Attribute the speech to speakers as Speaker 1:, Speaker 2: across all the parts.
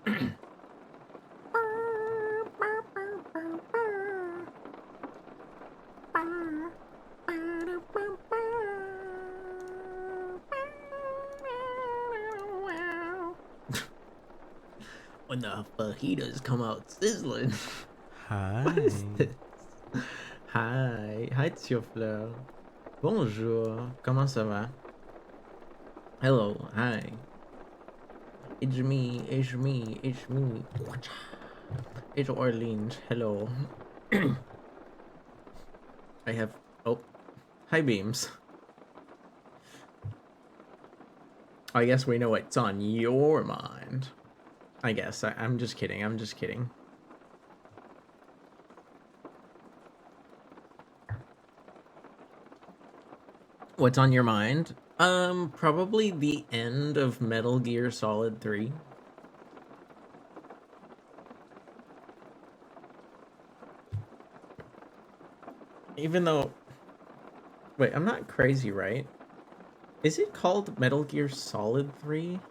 Speaker 1: When the fajitas come out sizzling.
Speaker 2: Hi.
Speaker 1: What is this? Hi, hi Tioflo. Bonjour, comment ça va? Hello, hi. It's me, it's me, it's me. It's Orleans, hello. I have, oh, hi Beams. I guess we know what's on your mind. I guess, I'm just kidding, I'm just kidding. What's on your mind? Probably the end of Metal Gear Solid 3. Even though... Wait, I'm not crazy, right? Is it called Metal Gear Solid 3?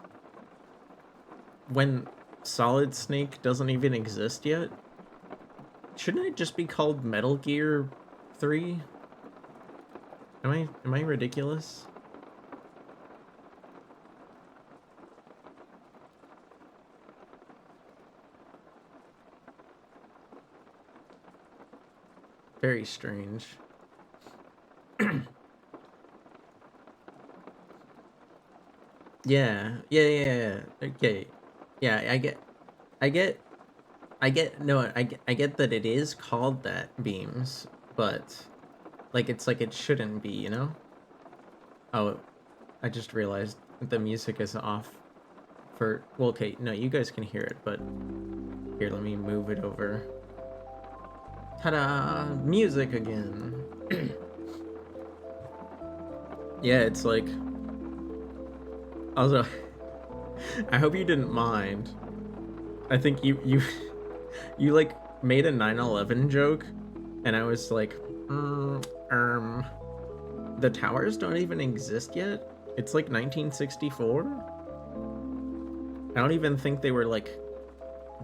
Speaker 1: When Solid Snake doesn't even exist yet? Shouldn't it just be called Metal Gear 3? Am I ridiculous? Very strange. Yeah. Okay. Yeah, I get that it is called that, Beams, but like it's like it shouldn't be, you know? Oh, I just realized the music is off for, well, okay, no, you guys can hear it, but here, let me move it over. Ta-da! Music again. Yeah, it's like, also, I hope you didn't mind. I think you like made a 9/11 joke, and I was like, the towers don't even exist yet? It's like 1964? I don't even think they were like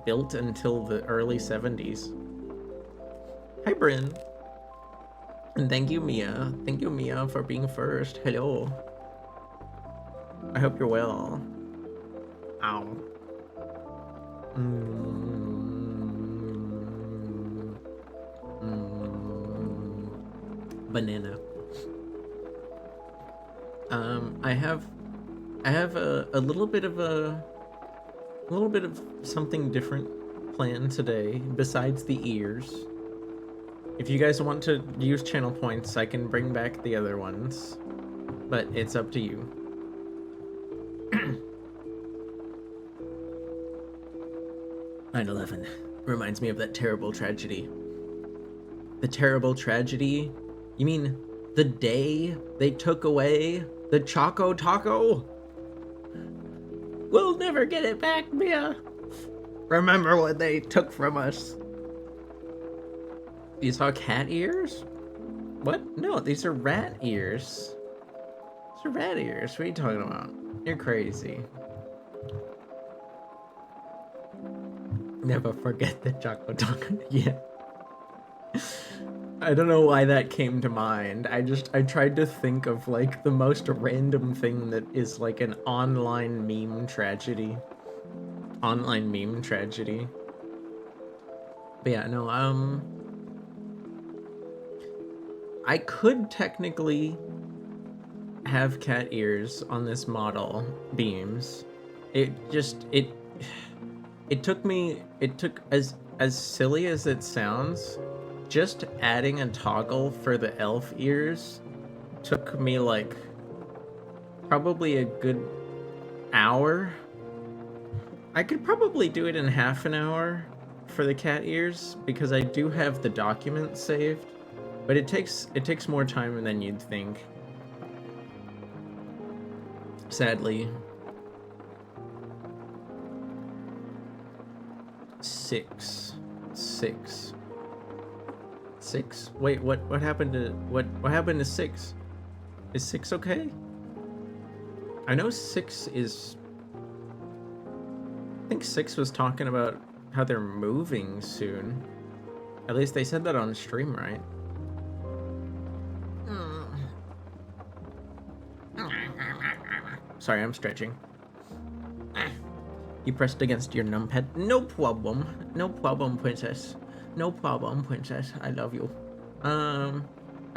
Speaker 1: built until the early 70s. Hi, Bryn. And thank you, Mia. Thank you, Mia, for being first. Hello. I hope you're well. Ow. Banana. I have a little bit of something different planned today besides the ears. If you guys want to use channel points, I can bring back the other ones, but it's up to you. 9/11 reminds me of that terrible tragedy. The terrible tragedy? You mean the day they took away the Choco Taco? We'll never get it back, Mia. Remember what they took from us. You saw cat ears? What? No, these are rat ears. These are rat ears. What are you talking about? You're crazy. Never forget the Choco Taco. Yeah. I don't know why that came to mind. I tried to think of like the most random thing that is like an online meme tragedy. Online meme tragedy. But yeah, no, I could technically have cat ears on this model, Beams. It took, as silly as it sounds, just adding a toggle for the elf ears took me like probably a good hour. I could probably do it in half an hour for the cat ears because I do have the document saved, but it takes more time than you'd think. Sadly. 6. Wait, what happened to what happened to 6? Is 6 okay? I know 6 is, I think 6 was talking about how they're moving soon. At least they said that on stream, right? Sorry, I'm stretching. You pressed against your numpad. No problem. No problem, princess. No problem, princess. I love you. I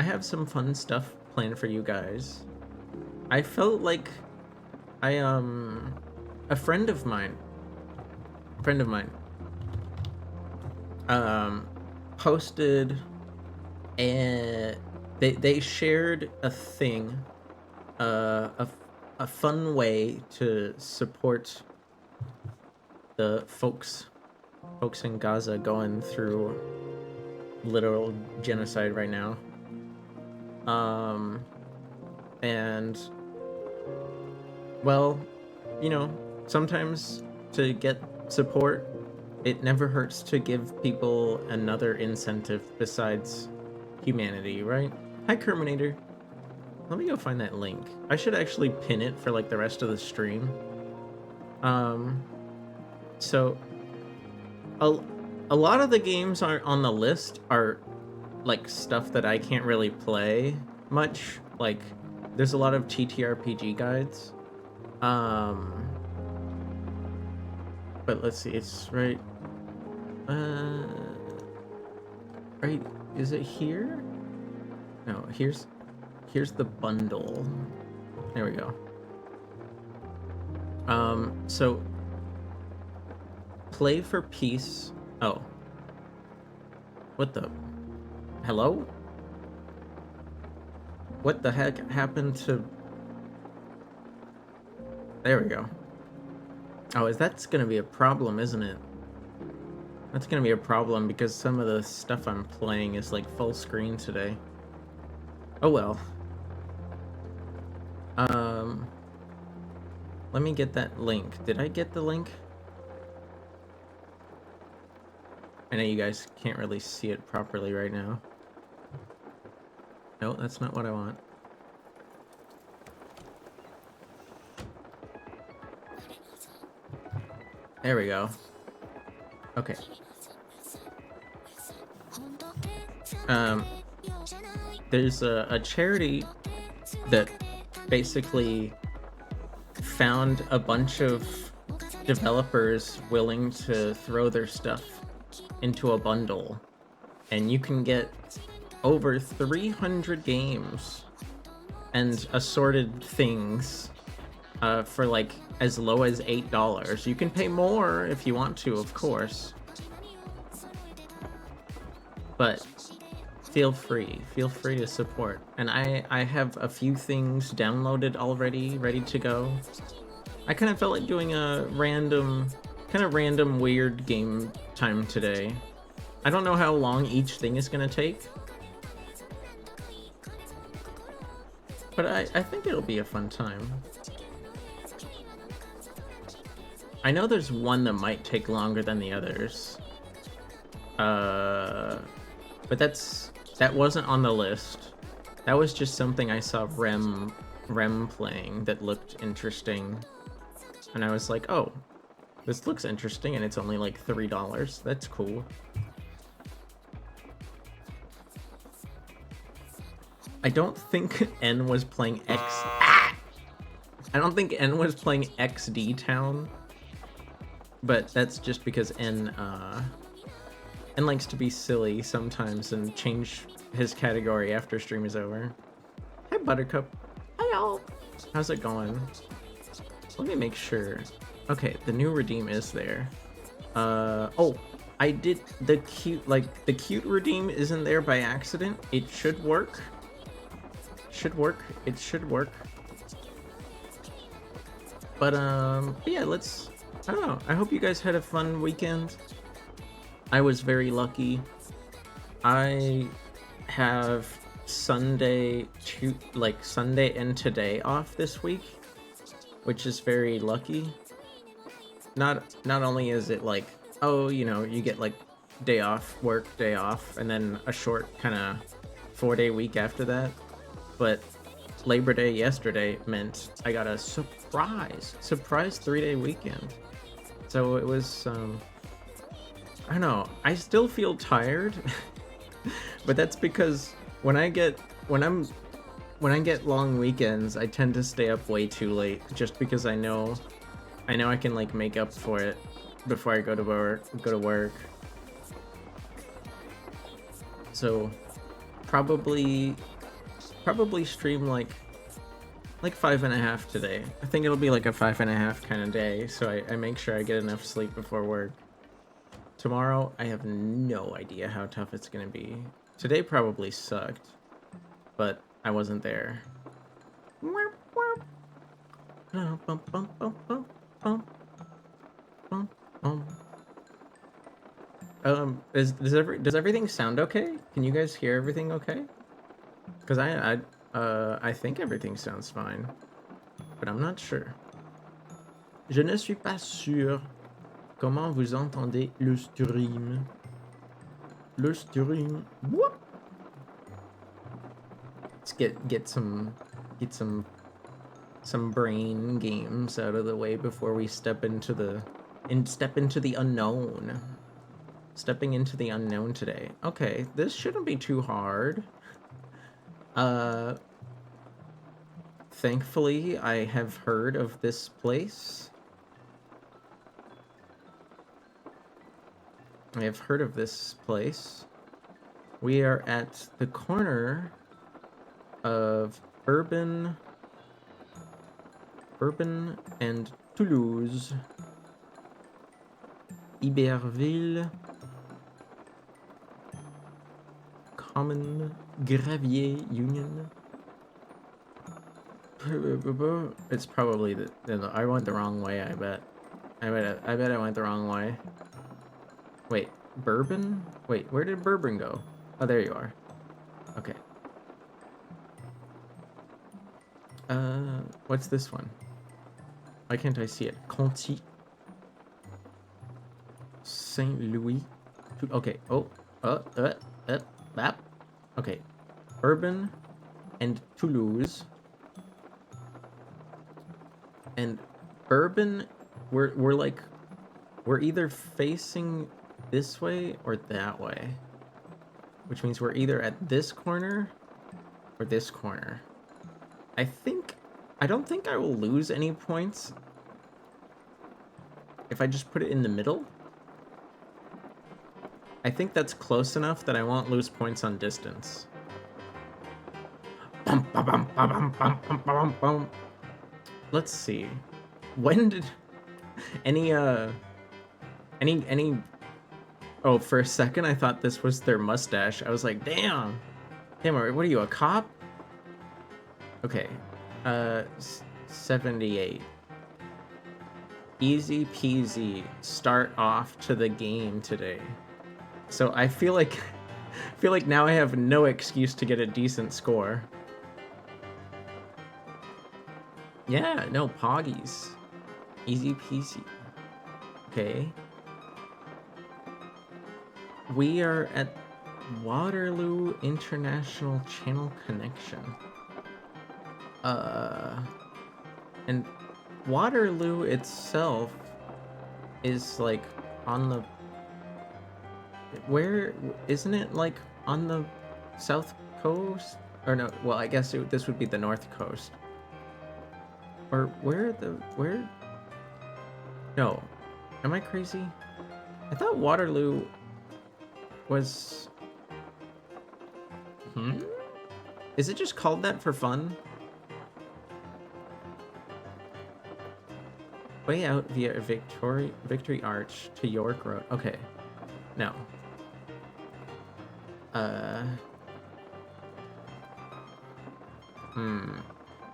Speaker 1: have some fun stuff planned for you guys. I felt like a friend of mine posted they shared a thing, a fun way to support the folks in Gaza going through literal genocide right now. And well, you know, sometimes to get support, it never hurts to give people another incentive besides humanity, right? Hi, Kerminator. Let me go find that link. I should actually pin it for like the rest of the stream. So a lot of the games are on the list are like stuff that I can't really play much. Like there's a lot of TTRPG guides. But let's see, it's right. Right, is it here? No, here's the bundle. There we go. So Play for Peace. Oh. What the? Hello? What the heck happened to... There we go. Oh, that's gonna be a problem, isn't it? That's gonna be a problem because some of the stuff I'm playing is like full screen today. Oh well. Let me get that link. Did I get the link? I know you guys can't really see it properly right now. No, that's not what I want. There we go. Okay. There's a charity that basically found a bunch of developers willing to throw their stuff into a bundle, and you can get over 300 games and assorted things for like as low as $8. You can pay more if you want to, of course, but feel free to support. And I have a few things downloaded already, ready to go. I kind of felt like doing a random weird game time today. I don't know how long each thing is gonna take, but I think it'll be a fun time. I know there's one that might take longer than the others, but that wasn't on the list. That was just something I saw Rem playing that looked interesting, and I was like, oh, this looks interesting, and it's only like $3. That's cool. I don't think N was playing I don't think N was playing XD Town, but that's just because N likes to be silly sometimes and change his category after stream is over. Hi, Buttercup. Hi, y'all. How's it going? Let me make sure. Okay, the new redeem is there. Oh, I did the cute redeem isn't there by accident. It should work. It should work. But yeah, I don't know. I hope you guys had a fun weekend. I was very lucky. I have Sunday and today off this week, which is very lucky. Not only is it like, oh, you know, you get like day off, work day off, and then a short kind of 4-day week after that, but Labor Day yesterday meant I got a surprise 3-day weekend. So it was, I don't know. I still feel tired, but that's because when I get long weekends, I tend to stay up way too late just because I know I can like make up for it before I go to work. So probably stream like 5.5 today. I think it'll be like a 5.5 kind of day, so I make sure I get enough sleep before work. Tomorrow, I have no idea how tough it's gonna be. Today probably sucked, but I wasn't there. Does everything sound okay? Can you guys hear everything okay? Because I think everything sounds fine, but I'm not sure. Je ne suis pas sûr. Comment vous entendez le stream? Le stream. Whoop! Let's get some brain games out of the way before we step into the unknown. Stepping into the unknown today. Okay, this shouldn't be too hard. Thankfully, I have heard of this place. I have heard of this place. We are at the corner of Urban and Toulouse. Iberville. Common Gravier Union. It's probably I went the wrong way, I bet. I bet I went the wrong way. Wait, Bourbon? Wait, where did Bourbon go? Oh, there you are. Okay. What's this one? Why can't I see it? Conti. Saint Louis. Okay. Oh. That. Okay. Bourbon and Toulouse. And Bourbon, we're either facing this way or that way, which means we're either at this corner or this corner. I don't think I will lose any points if I just put it in the middle. I think that's close enough that I won't lose points on distance. Let's see. When did any oh, for a second I thought this was their mustache. I was like, damn, what are you, a cop? Okay. 78. Easy peasy start off to the game today. So I feel like now I have no excuse to get a decent score. Yeah, no, Poggies. Easy peasy. Okay. We are at Waterloo International Channel Connection. And Waterloo itself is like on the... Where... Isn't it like on the south coast? Or no, well, I guess this would be the north coast. Or where? No. Am I crazy? I thought Waterloo was... Is it just called that for fun? Way out via Victory Arch to York Road. Okay. No.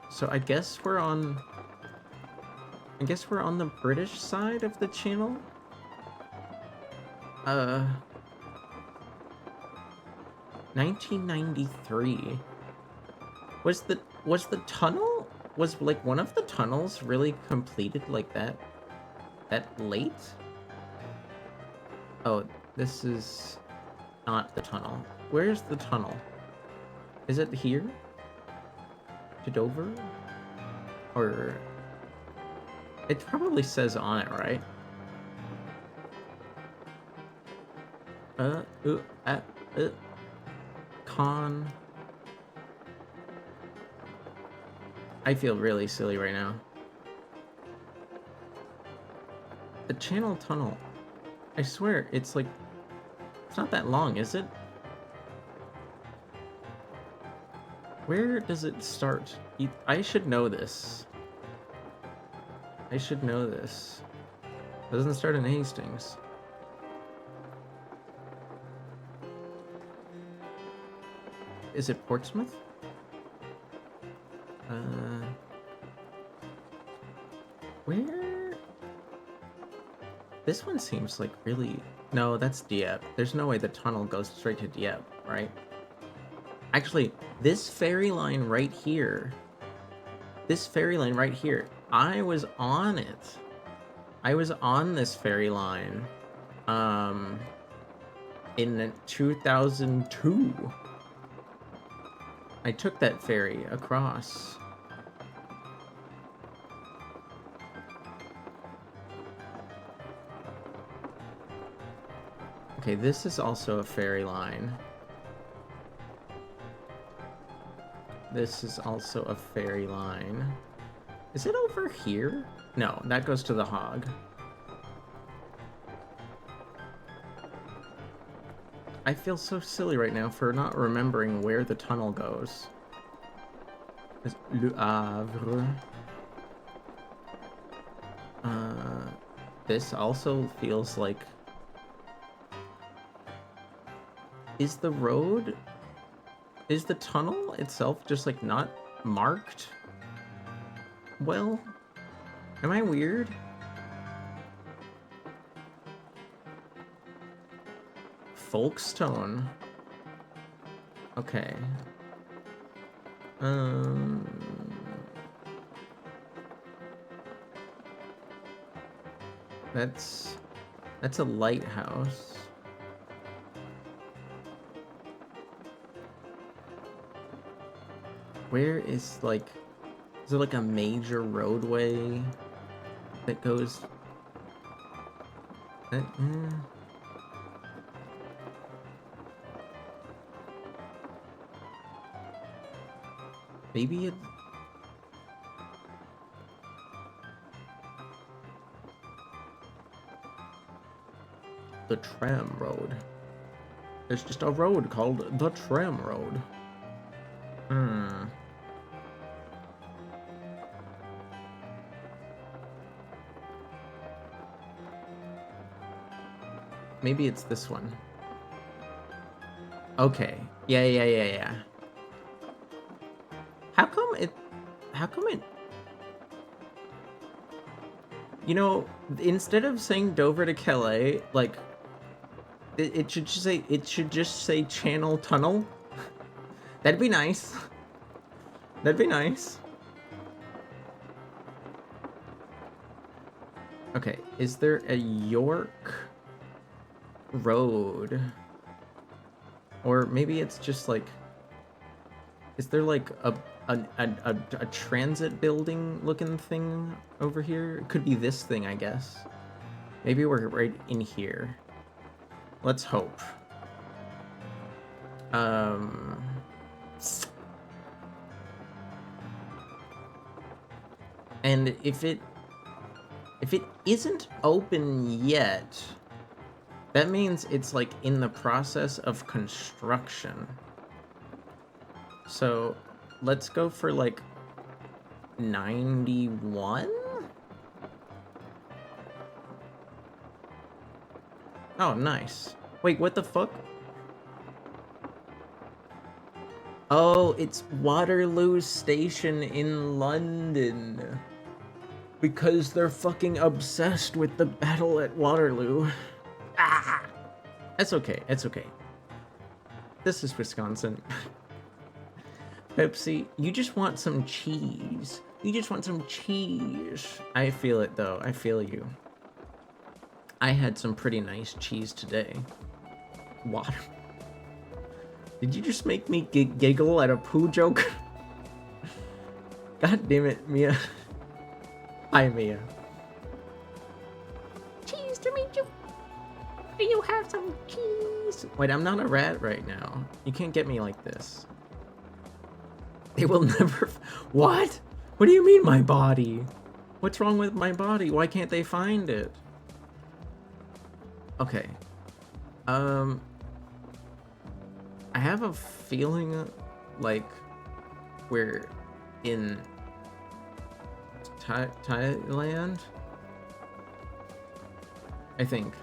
Speaker 1: So I guess we're on the British side of the channel. 1993. Was the tunnel, was like one of the tunnels really completed like that late? Oh, this is not the tunnel. Where's the tunnel? Is it here? To Dover? Or... It probably says on it, right? uh, con. I feel really silly right now. The channel tunnel. I swear, it's like... It's not that long, is it? Where does it start? I should know this. I should know this. It doesn't start in Hastings. Is it Portsmouth? Where? This one seems like really... No, that's Dieppe. There's no way the tunnel goes straight to Dieppe, right? Actually, this ferry line right here... This ferry line right here, I was on it. I was on this ferry line in 2002. I took that ferry across. Okay, this is also a ferry line. This is also a ferry line. Is it over here? No, that goes to the Hog. I feel so silly right now for not remembering where the tunnel goes. It's Le Havre. This also feels like... Is the road... Is the tunnel itself just, like, not marked? Well, am I weird? Folkestone. Okay. That's a lighthouse. Where is, like... Is there, like, a major roadway that goes... Maybe it... The tram road. There's just a road called the tram road. Maybe it's this one. Okay. Yeah. How come it... You know, instead of saying Dover to Calais, like... It should just say Channel Tunnel. That'd be nice. That'd be nice. Okay, is there a York Road? Or maybe it's just like... Is there like a transit building looking thing over here? It could be this thing, I guess. Maybe we're right in here. Let's hope. And if it isn't open yet, that means it's like in the process of construction. So let's go for like 91? Oh, nice. Wait, what the fuck? Oh, it's Waterloo Station in London. Because they're fucking obsessed with the battle at Waterloo. Ah! It's okay, it's okay. This is Wisconsin. Pepsi, you just want some cheese. You just want some cheese. I feel it though, I feel you. I had some pretty nice cheese today. Water. Did you just make me giggle at a poo joke? God damn it, Mia. Hi, Mia. Cheese to meet you. Do you have some cheese? is... Wait, I'm not a rat right now. You can't get me like this. They will never... What? What do you mean, my body? What's wrong with my body? Why can't they find it? Okay. I have a feeling like we're in Thailand. I think.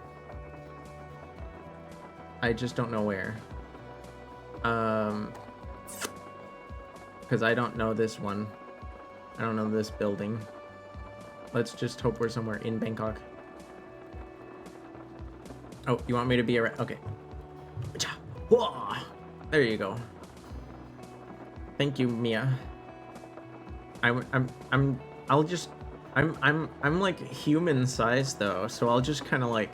Speaker 1: I just don't know where. Because I don't know this one. I don't know this building. Let's just hope we're somewhere in Bangkok. Oh, you want me to be a rat? Okay. There you go. Thank you, Mia. I'm like human sized though, so I'll just kind of like,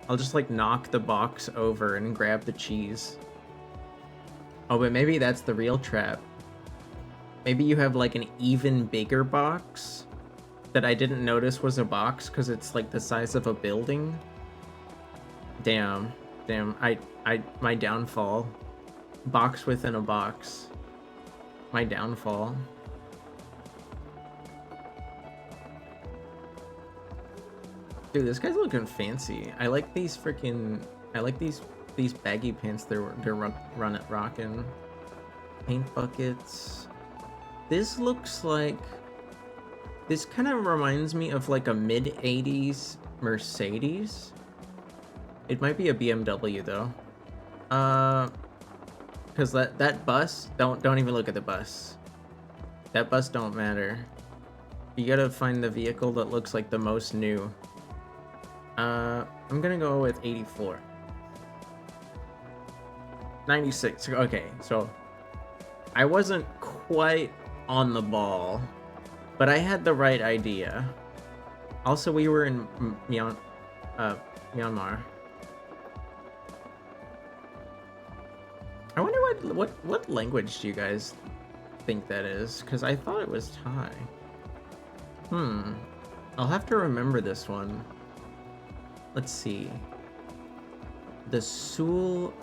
Speaker 1: I'll just like knock the box over and grab the cheese. Oh, but maybe that's the real trap. Maybe you have like an even bigger box that I didn't notice was a box because it's like the size of a building. Damn, my downfall. Box within a box. My downfall. Dude, this guy's looking fancy. I like these freaking... I like these baggy pants they're rocking. Paint buckets. This looks like... This kind of reminds me of like a mid-80s Mercedes. It might be a BMW though. Because that bus... Don't even look at the bus. That bus don't matter. You gotta find the vehicle that looks like the most new. I'm gonna go with 84. 96. Okay, so I wasn't quite on the ball, but I had the right idea. Also, we were in Myanmar. I wonder what language do you guys think that is? Because I thought it was Thai. I'll have to remember this one. Let's see. The Seoul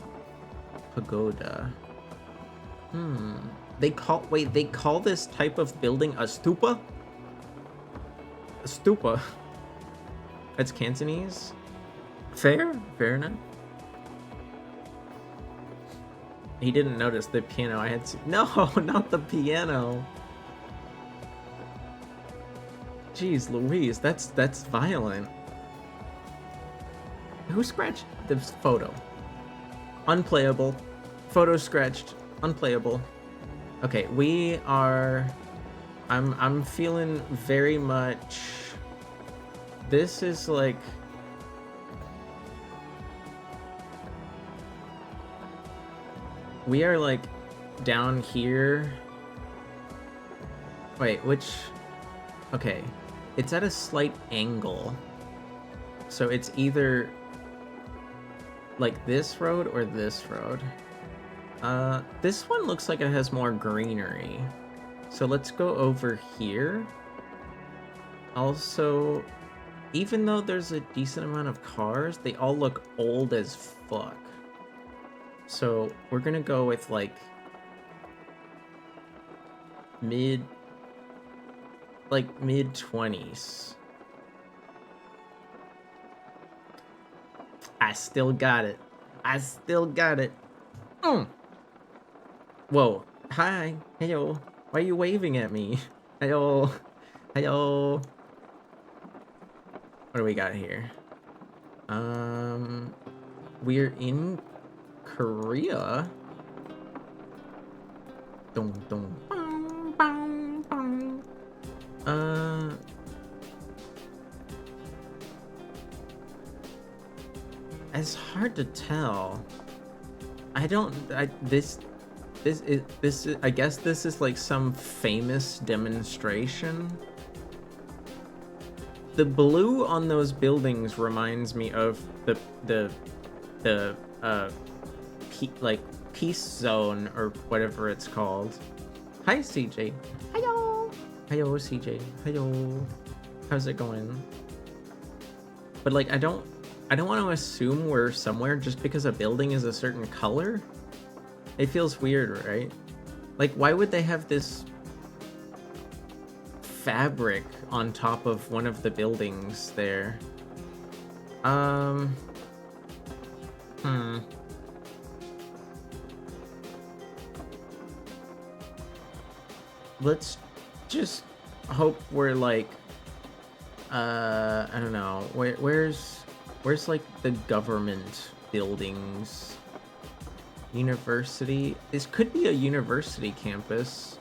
Speaker 1: Pagoda. They call this type of building a stupa? A stupa. That's Cantonese? Fair enough. He didn't notice the piano I had No, not the piano. Jeez Louise, that's violent. Who scratched this photo? Unplayable. Photo scratched. Unplayable. Okay, we are... I'm feeling very much... This is like... We are like down here. Wait, which... Okay. It's at a slight angle. So it's either like this road or this road. This one looks like it has more greenery. So let's go over here. Also, even though there's a decent amount of cars, they all look old as fuck. So we're gonna go with like mid 20s. I still got it. Whoa. Hi. Hello. Why are you waving at me? Hello. What do we got here? We're in Korea. Dong dong. Bang, bang, bang. It's hard to tell. I guess this is like some famous demonstration. The blue on those buildings reminds me of the peace zone or whatever it's called. Hi CJ. Hello. Hello CJ. Hello. How's it going? But like I don't I don't want to assume we're somewhere just because a building is a certain color. It feels weird, right? Like, why would they have this fabric on top of one of the buildings there? Let's just hope we're like, I don't know. Where's like the government buildings? University. This could be a university campus.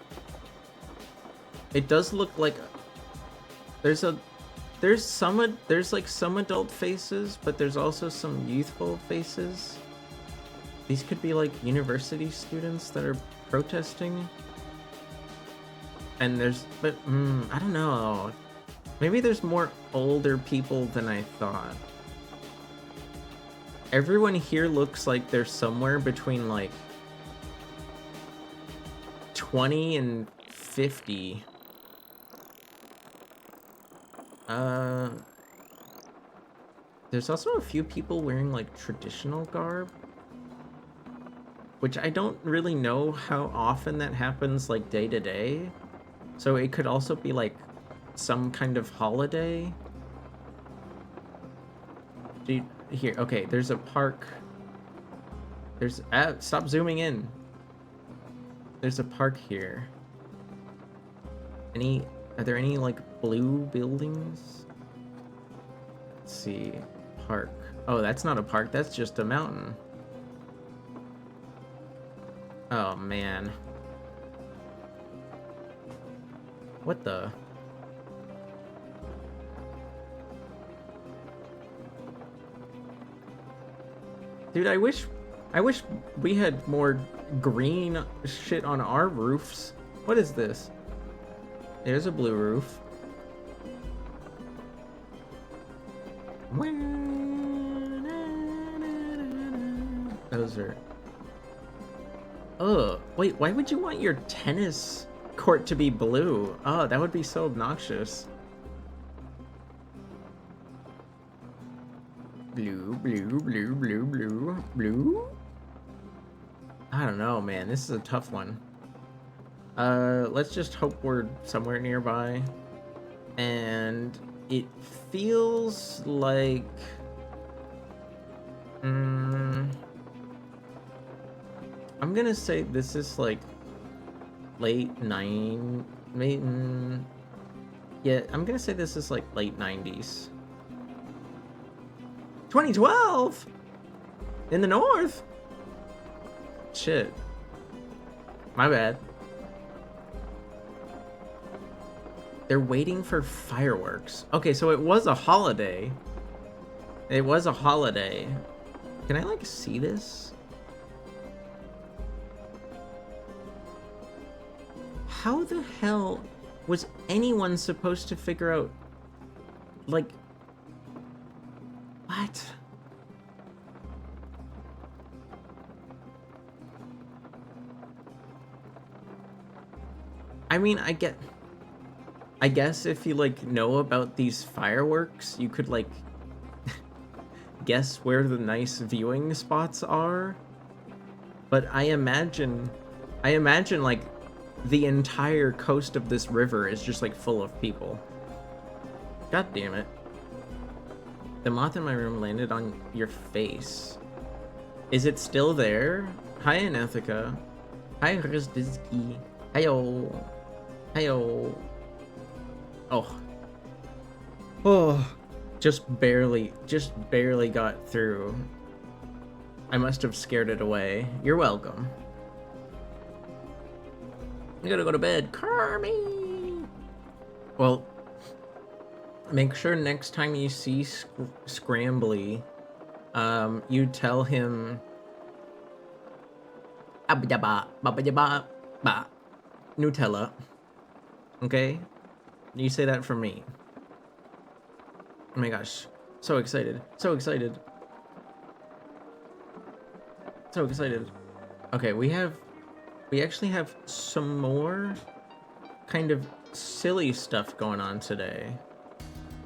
Speaker 1: It does look like there's like some adult faces, but there's also some youthful faces. These could be like university students that are protesting. And but I don't know. Maybe there's more older people than I thought. Everyone here looks like they're somewhere between like 20 and 50. There's also a few people wearing like traditional garb, which I don't really know how often that happens like day to day. So it could also be like some kind of holiday. Here, okay, there's a park. There's stop zooming in. There's a park here. Are there any like blue buildings? Let's see. Park. Oh, that's not a park, that's just a mountain. Oh man. What the? Dude, I wish we had more green shit on our roofs. What is this? There's a blue roof. Those are... Oh, wait, why would you want your tennis court to be blue? Oh, that would be so obnoxious. Blue, blue, blue, blue, blue, blue? I don't know, man. This is a tough one. Let's just hope we're somewhere nearby. And it feels like... I'm gonna say this is like late yeah, I'm gonna say this is like late 90s. 2012 in the north. Shit, my bad. They're waiting for fireworks. Okay, so it was a holiday. It was a holiday. Can I like see this? How the hell was anyone supposed to figure out, like, what? I mean, I guess if you like know about these fireworks, you could like guess where the nice viewing spots are. But I imagine like the entire coast of this river is just like full of people. God damn it. The moth in my room landed on your face. Is it still there? Hi, Anethica. Hi, Rizdizki. Hiyo. Hiyo. Oh. Just barely got through. I must have scared it away. You're welcome. I gotta go to bed. Kermie! Well, make sure next time you see Scrambly, you tell him Nutella. Okay? You say that for me. Oh my gosh. So excited. So excited. So excited. Okay, we actually have some more kind of silly stuff going on today.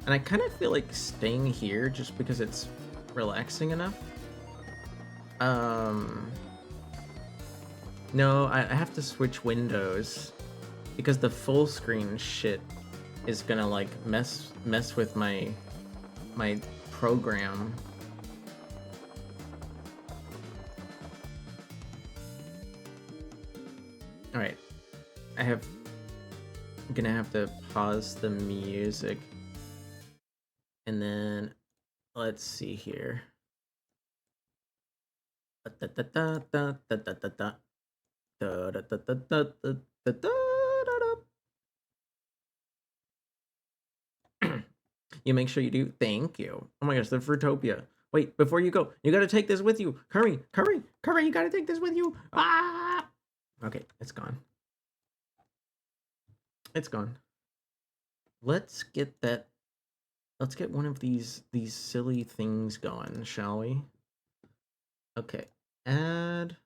Speaker 1: And I kind of feel like staying here just because it's relaxing enough. No, I have to switch windows because the full screen shit is gonna like mess with my program. All right, I'm gonna have to pause the music, and then let's see here. You make sure you do. Thank you. Oh my gosh, the Fruitopia. Wait, before you go, you gotta take this with you. Hurry, hurry, hurry, you gotta take this with you. Ah! Okay, it's gone. It's gone. Let's get one of these silly things going, shall we? Okay. Add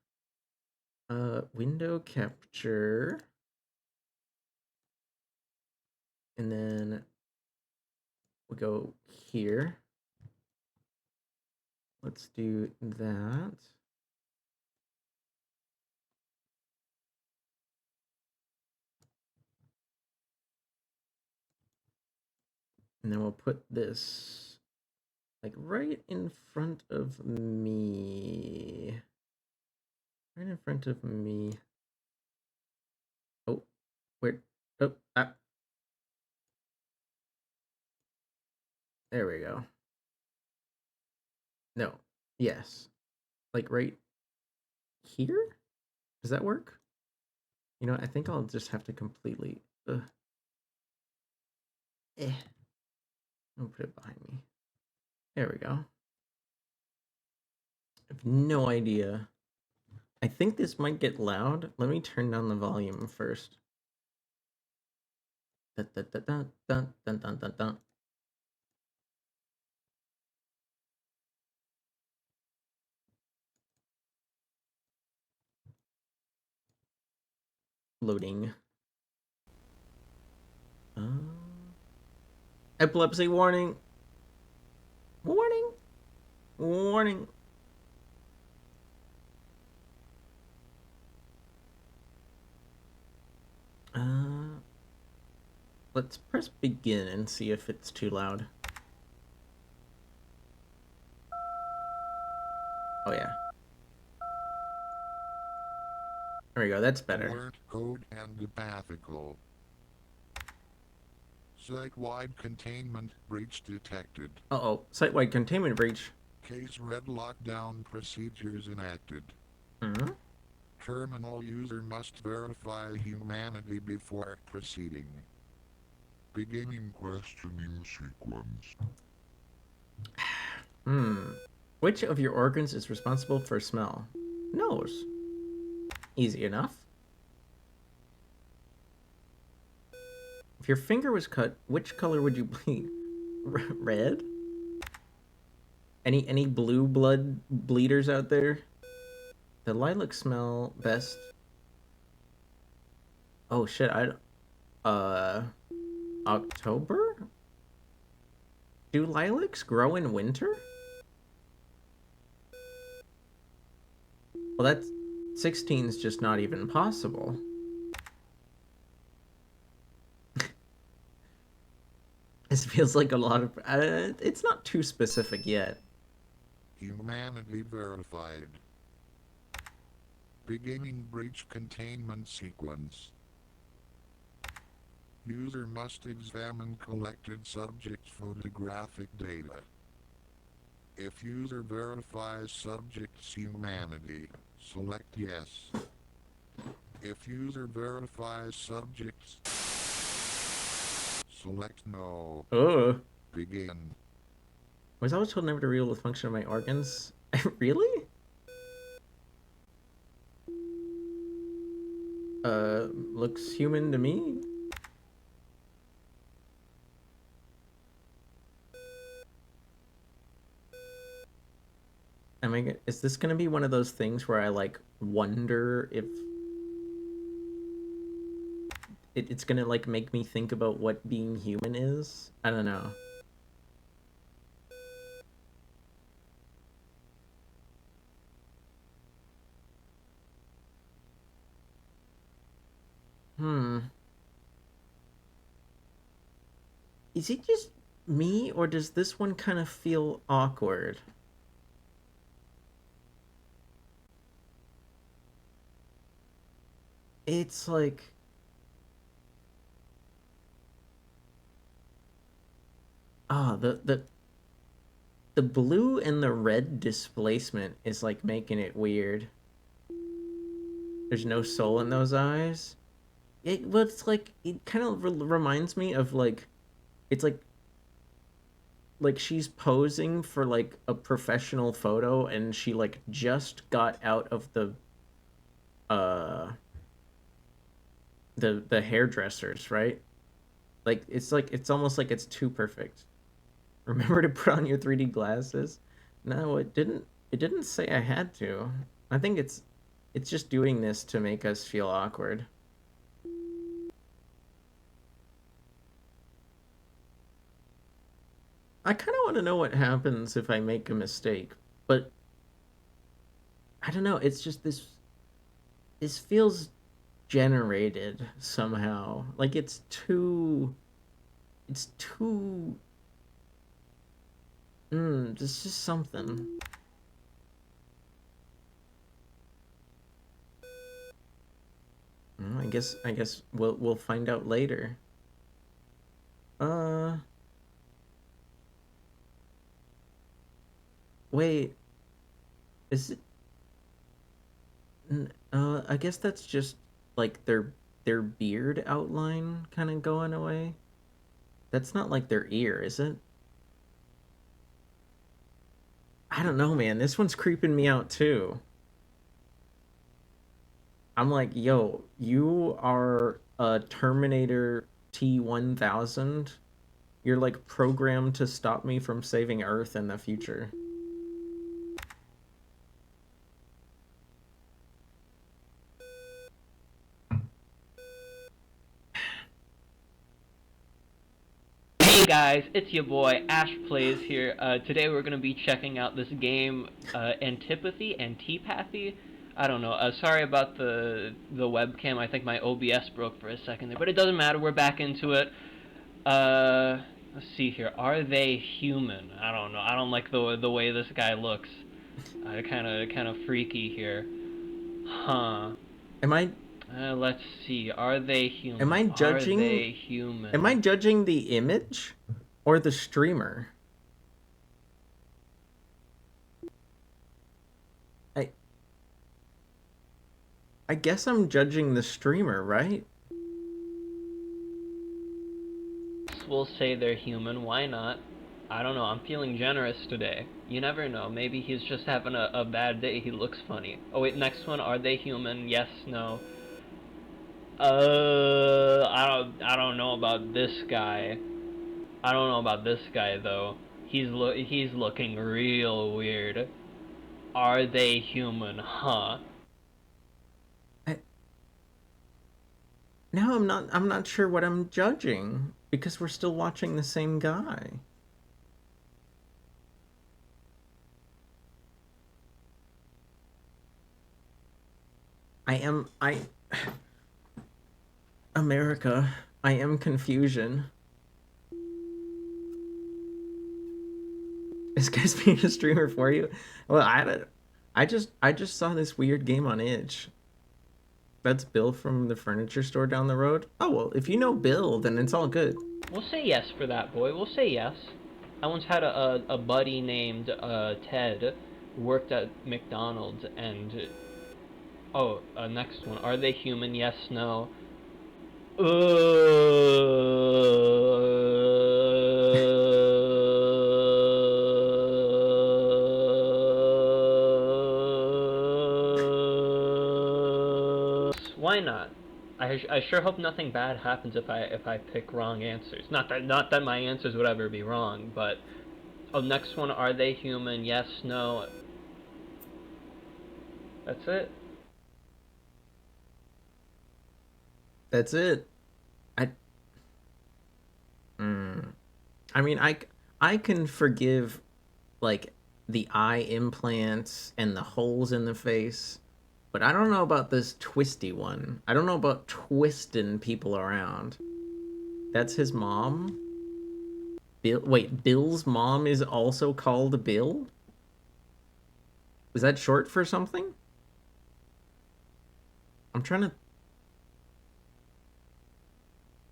Speaker 1: window capture. And then we go here. Let's do that. And then we'll put this like right in front of me. Right in front of me. Oh, where? Oh, ah. There we go. No. Yes. Like right here? Does that work? You know, I think I'll just have to completely... I'll put it behind me. There we go. I have no idea. I think this might get loud. Let me turn down the volume first. Dun, dun, dun, dun, dun, dun, dun, dun, dun. Loading. Epilepsy warning. Warning. Warning. Let's press begin and see if it's too loud. Oh yeah. There we go, that's better.
Speaker 2: Alert code and pathical. Site-wide containment breach detected.
Speaker 1: Uh-oh, site-wide containment breach.
Speaker 2: Case red lockdown procedures enacted.
Speaker 1: Mm-hmm.
Speaker 2: Terminal user must verify humanity before proceeding. Beginning questioning sequence.
Speaker 1: Which of your organs is responsible for smell? Nose. Easy enough. If your finger was cut, which color would you bleed? Red? Any blue blood bleeders out there? The lilac smell best. Oh shit, October? Do lilacs grow in winter? Well, that's 16 is just not even possible. This feels like a lot of... it's not too specific yet.
Speaker 2: Humanity verified. Beginning breach containment sequence. User must examine collected subject photographic data. If user verifies subject's humanity, select yes. If user verifies subject's, select no. Begin.
Speaker 1: Was I always told never to reveal the function of my organs? Really? Looks human to me. Is this gonna be one of those things where I like wonder if it's gonna like make me think about what being human is? I don't know. Hmm. Is it just me, or does this one kind of feel awkward? It's like, the blue and the red displacement is like making it weird. There's no soul in those eyes. Well, it's like it kind of reminds me of like it's like she's posing for like a professional photo, and she like just got out of uh the hairdressers, right? Like it's almost like it's too perfect. Remember to put on your 3D glasses? No, it didn't. It didn't say I had to. I think it's just doing this to make us feel awkward. I kind of want to know what happens if I make a mistake, but I don't know. It's just this feels generated somehow. Like it's too it's just something. I guess we'll find out later. Uh Wait, is it I guess that's just like their beard outline kind of going away. That's not like their ear, is it? I don't know, man. This one's creeping me out too. I'm like, yo, you are a Terminator T-1000. You're like programmed to stop me from saving Earth in the future.
Speaker 3: Hey guys, it's your boy Ash Plays here. Today we're gonna be checking out this game, Antipathy, Antipathy. I don't know. Sorry about the webcam. I think my OBS broke for a second there, but it doesn't matter. We're back into it. Let's see here. Are they human? I don't know. I don't like the way this guy looks. Kind of freaky here. Huh.
Speaker 1: Am I
Speaker 3: Let's see. Are they
Speaker 1: am
Speaker 3: human?
Speaker 1: I
Speaker 3: Are
Speaker 1: judging
Speaker 3: they
Speaker 1: am I
Speaker 3: human?
Speaker 1: judging the image or the streamer? I I guess I'm judging the streamer, right?
Speaker 3: We'll say they're human. Why not? I don't know. I'm feeling generous today. You never know. Maybe he's just having a bad day. He looks funny. Oh, wait. Next one. Are they human? Yes. No. I don't know about this guy. I don't know about this guy though. He's looking real weird. Are they human? Huh?
Speaker 1: I, Now I'm not sure what I'm judging because we're still watching the same guy. I America, I am confusion. This guy's being a streamer for you. Well, I just saw this weird game on Itch. That's Bill from the furniture store down the road. Oh well, if you know Bill, then it's all good.
Speaker 3: We'll say yes for that boy. We'll say yes. I once had a buddy named Ted who worked at McDonald's, and oh, next one. Are they human? Yes, no. Why not? I sure hope nothing bad happens if I pick wrong answers. Not that my answers would ever be wrong, but oh, next one. Are they human? Yes, no. That's it.
Speaker 1: That's it. I mm, I mean I can forgive like the eye implants and the holes in the face. But I don't know about this twisty one. I don't know about twisting people around. That's his mom? Bill. Wait, Bill's mom is also called Bill? Is that short for something? I'm trying to...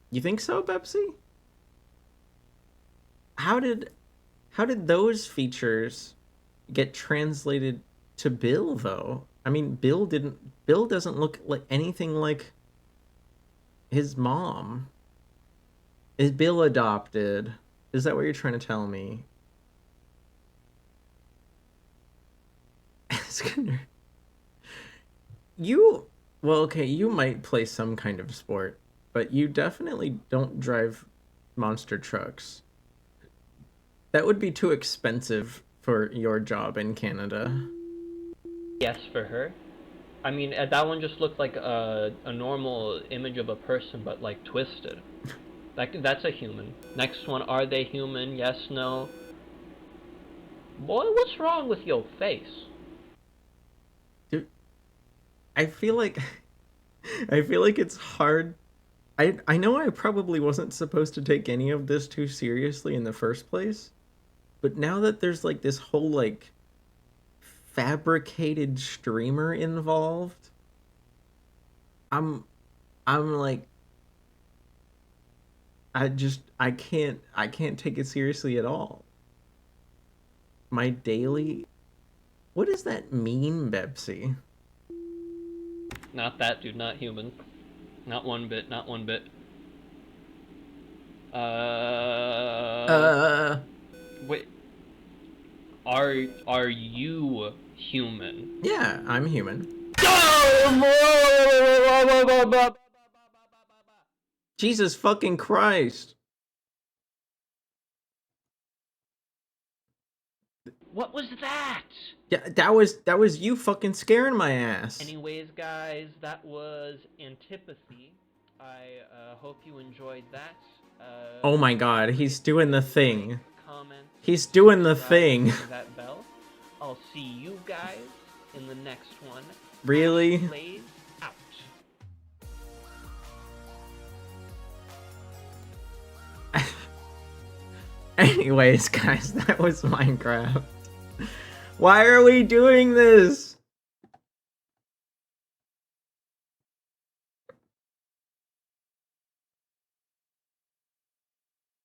Speaker 1: You think so, Pepsi? How did those features get translated to Bill, though? I mean, Bill doesn't look like anything like his mom. Is Bill adopted? Is that what you're trying to tell me? Skinner. Well, okay, you might play some kind of sport, but you definitely don't drive monster trucks. That would be too expensive for your job in Canada.
Speaker 3: Yes, for her. I mean, that one just looked like a normal image of a person, but like twisted. That's a human. Next one, are they human? Yes, no. Boy, what's wrong with your face?
Speaker 1: Dude, I feel like it's hard. I know I probably wasn't supposed to take any of this too seriously in the first place, but now that there's like this whole like fabricated streamer involved, I'm like I can't take it seriously at all. My daily What does that mean, Bepsi?
Speaker 3: Not that dude, not human. Not one bit, not one bit. Wait. Are you human?
Speaker 1: Yeah, I'm human. Jesus fucking Christ.
Speaker 3: What was that?
Speaker 1: Yeah, that was you fucking scaring my ass.
Speaker 3: Anyways, guys, that was Antipathy. I hope you enjoyed that.
Speaker 1: Oh my god, he's doing the thing.
Speaker 3: Comment.
Speaker 1: He's doing the
Speaker 3: Subscribe,
Speaker 1: thing.
Speaker 3: ring that bell. I'll see you guys in the next one.
Speaker 1: Really?
Speaker 3: Plays out.
Speaker 1: Anyways, guys, that was Minecraft. Why are we doing this?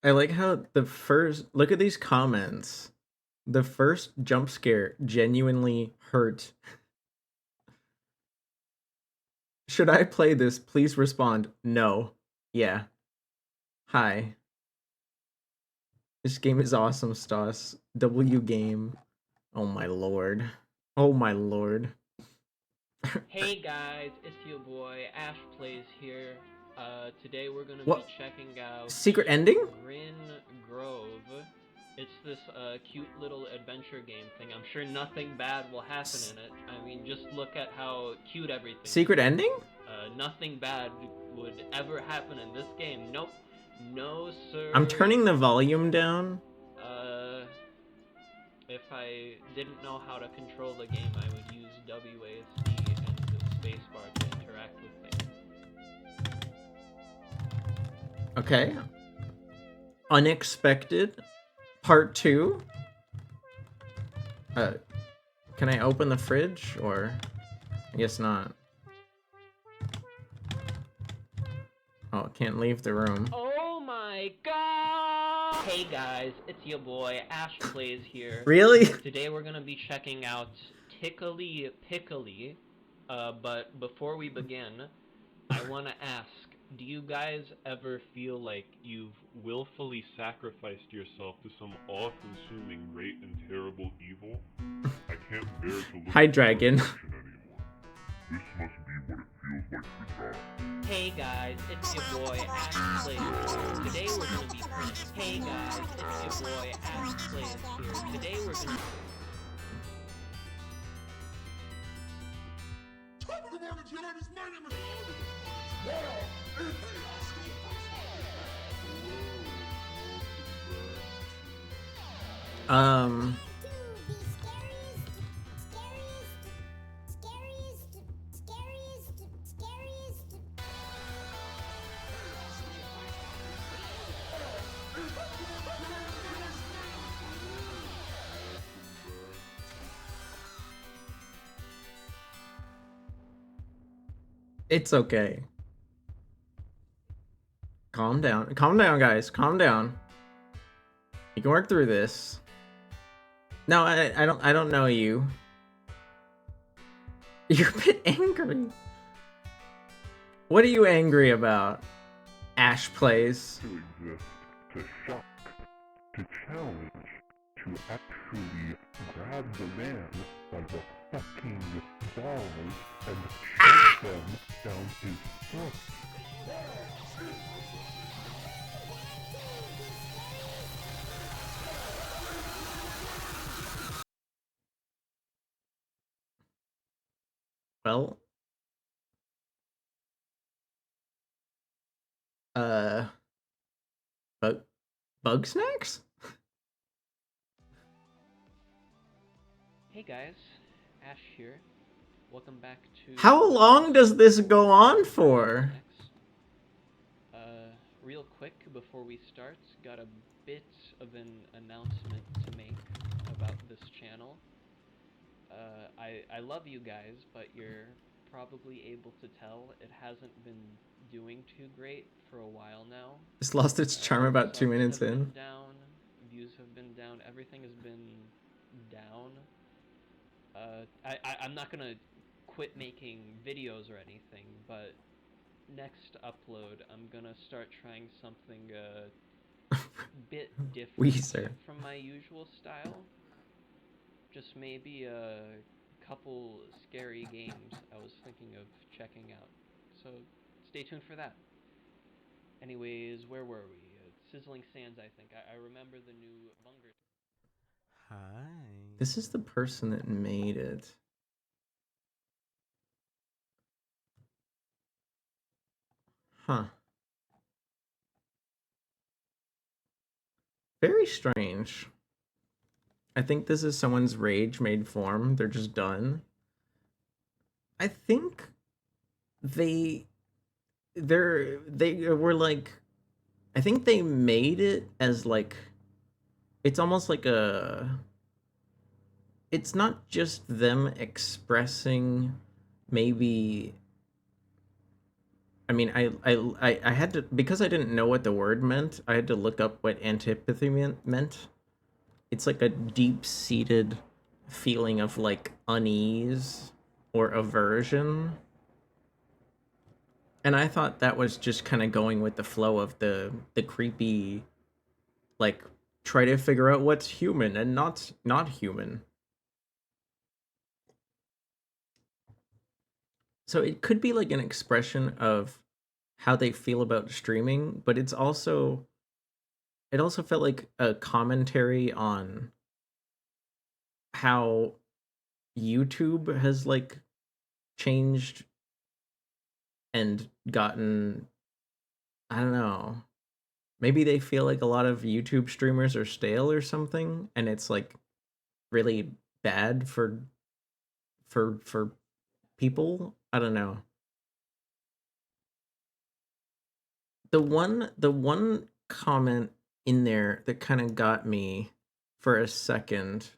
Speaker 1: I like how the first look at these comments. The first jump scare genuinely hurt. Should I play this? Please respond. No. Yeah. Hi. This game is awesome, Stas. W game. Oh my lord. Oh my lord.
Speaker 3: Hey guys, it's your boy Ash Plays here. Today we're gonna
Speaker 1: What?
Speaker 3: be checking out
Speaker 1: Secret ending?
Speaker 3: Grin Grove. It's this cute little adventure game thing. I'm sure nothing bad will happen in it. I mean, just look at how cute everything is.
Speaker 1: Secret ending?
Speaker 3: Nothing bad would ever happen in this game. Nope. No, sir.
Speaker 1: I'm turning the volume down.
Speaker 3: If I didn't know how to control the game, I would use WASD and the spacebar to interact with things.
Speaker 1: Okay. Unexpected. Part 2. Can I open the fridge? Or... I guess not. Oh, can't leave the room.
Speaker 3: Oh my god! Hey guys, it's your boy Ash Plays here.
Speaker 1: Really?
Speaker 3: Today we're gonna be checking out Tickly Pickly. But before we begin, I wanna ask, do you guys ever feel like you've willfully sacrificed yourself to some all-consuming great and terrible evil?
Speaker 2: I can't bear to look
Speaker 1: Hi,
Speaker 2: at
Speaker 1: Dragon.
Speaker 2: perfection anymore. This must be what it feels like to die.
Speaker 3: Hey guys, it's your boy Ash Plays here. Today we're gonna be playing. Hey guys, it's your boy Ash Plays here. Today we're gonna.
Speaker 2: Top of the morning, my name is
Speaker 1: It's okay. Calm down. Calm down, guys. Calm down. You can work through this. No, I don't know you. You're a bit angry. What are you angry about? Ash plays.
Speaker 2: To exist, to shock, to challenge, to actually grab the man by the fucking balls and shove them down his throat.
Speaker 1: Well, uh, bug snacks?
Speaker 3: Hey guys, Ash here. Welcome back to.
Speaker 1: How long does this go on for?
Speaker 3: Real quick before we start, got a bit of an announcement to make about this channel. I love you guys, but you're probably able to tell it hasn't been doing too great for a while now.
Speaker 1: It's lost its charm about 2 minutes
Speaker 3: Subs have
Speaker 1: in.
Speaker 3: been down, views have been down, everything has been down. I'm not gonna quit making videos or anything, but next upload I'm gonna start trying something a bit different
Speaker 1: Weezer.
Speaker 3: from my usual style. Just maybe a couple scary games I was thinking of checking out. So stay tuned for that. Anyways, where were we? Sizzling Sands, I think. I remember the new Bunger.
Speaker 4: Hi.
Speaker 1: This is the person that made it. Huh. Very strange. I think this is someone's rage made form. They're just done. I think they were like, I think they made it as like, it's almost like it's not just them expressing maybe, I mean, I had to, because I didn't know what the word meant, I had to look up what antipathy meant. It's like a deep-seated feeling of like unease or aversion. And I thought that was just kind of going with the flow of the creepy, like, try to figure out what's human and not human. So it could be like an expression of how they feel about streaming, but it also felt like a commentary on how YouTube has like changed and gotten, I don't know, maybe they feel like a lot of YouTube streamers are stale or something, and it's like really bad for people. I don't know. The one comment in there that kind of got me for a second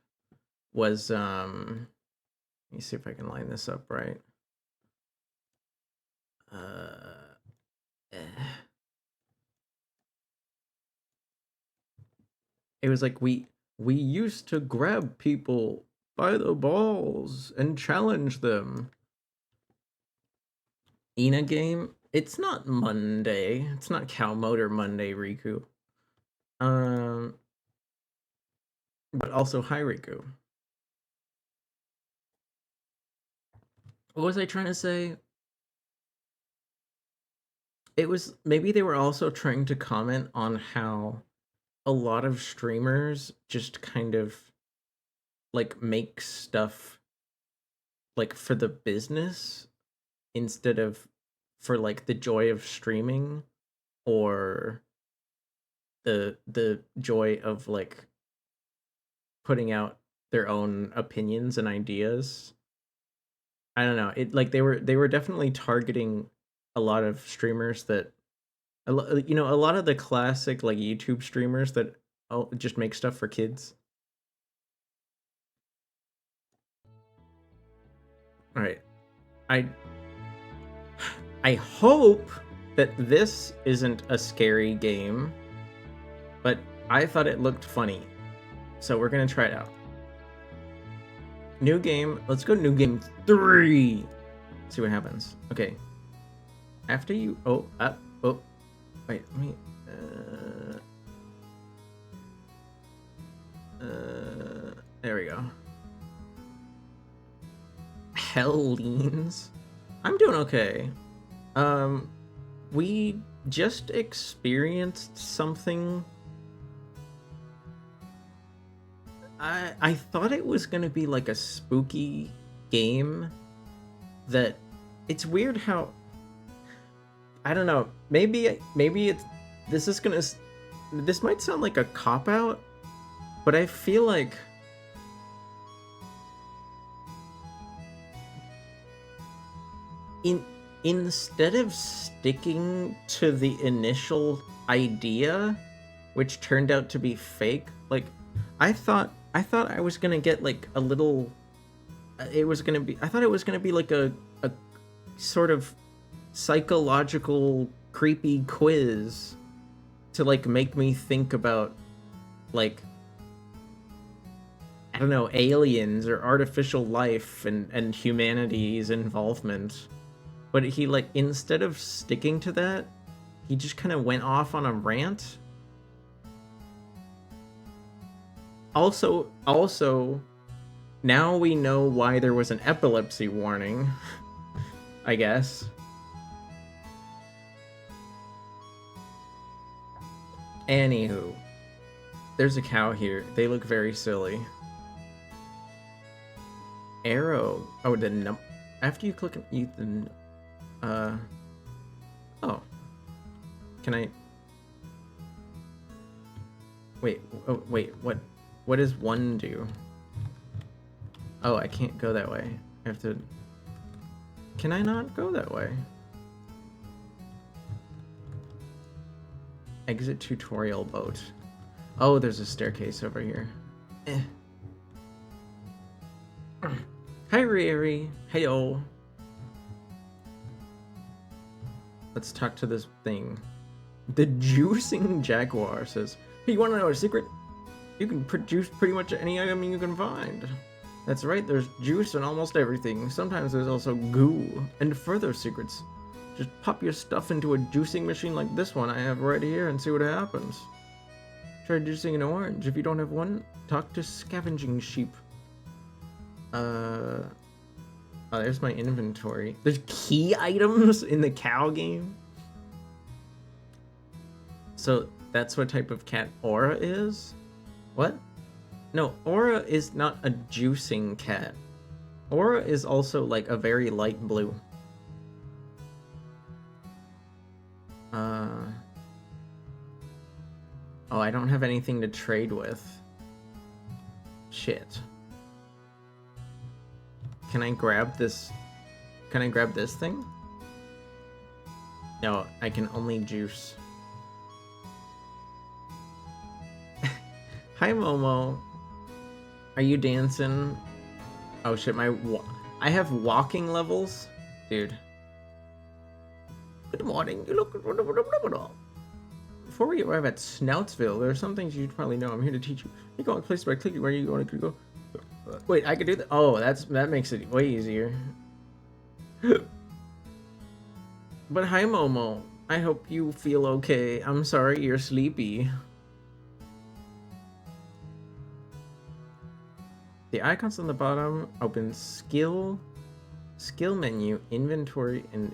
Speaker 1: was let me see if I can line this up right. Eh. It was like we used to grab people by the balls and challenge them. Ina game, it's not Monday. It's not Cow Motor Monday, Riku. But also hi, Riku. What was I trying to say? It was maybe they were also trying to comment on how a lot of streamers just kind of like make stuff like for the business instead of for like the joy of streaming or the joy of like putting out their own opinions and ideas. I don't know. It like they were definitely targeting a lot of streamers that a lot of the classic like YouTube streamers that just make stuff for kids. All right. I hope that this isn't a scary game, but I thought it looked funny. So we're gonna try it out. New game. Let's go new game 3. See what happens. Okay. After you... Oh, up. Oh. Wait, let me... there we go. Hellenes. I'm doing okay. We just experienced something. I thought it was gonna be like a spooky game that it's weird how I don't know, maybe it's this might sound like a cop-out, but I feel like instead of sticking to the initial idea, which turned out to be fake, like I thought I was gonna get like a little. It was gonna be. I thought it was gonna be like a sort of psychological creepy quiz to like make me think about like I don't know, aliens or artificial life and humanity's involvement. But he like instead of sticking to that, he just kind of went off on a rant. Also, now we know why there was an epilepsy warning, I guess. Anywho, there's a cow here. They look very silly. Arrow. Oh, after you click on Ethan, oh. Can I? Wait. Oh, wait. What does 1 do? Oh, I can't go that way. I have to... Can I not go that way? Exit tutorial boat. Oh, there's a staircase over here. Hi, Riri. Heyo. Let's talk to this thing. The juicing jaguar says, "Hey, you want to know a secret? You can produce pretty much any item you can find." That's right, there's juice in almost everything. Sometimes there's also goo. And further secrets. Just pop your stuff into a juicing machine like this one I have right here and see what happens. Try juicing an orange. If you don't have one, talk to scavenging sheep. Oh, there's my inventory. There's key items in the cow game? So that's what type of cat Aura is? What? No, Aura is not a juicing cat. Aura is also like a very light blue. Oh, I don't have anything to trade with. Shit. Can I grab this? Can I grab this thing? No, I can only juice. Hi, Momo. Are you dancing? Oh shit, I have walking levels? Dude. Good morning. You look... Before we arrive at Snoutsville, there are some things you should probably know. I'm here to teach you. You go place by clicking where you want to go. Wait, I could do that? Oh, that makes it way easier. But hi, Momo. I hope you feel okay. I'm sorry you're sleepy. The icons on the bottom open skill menu, inventory, and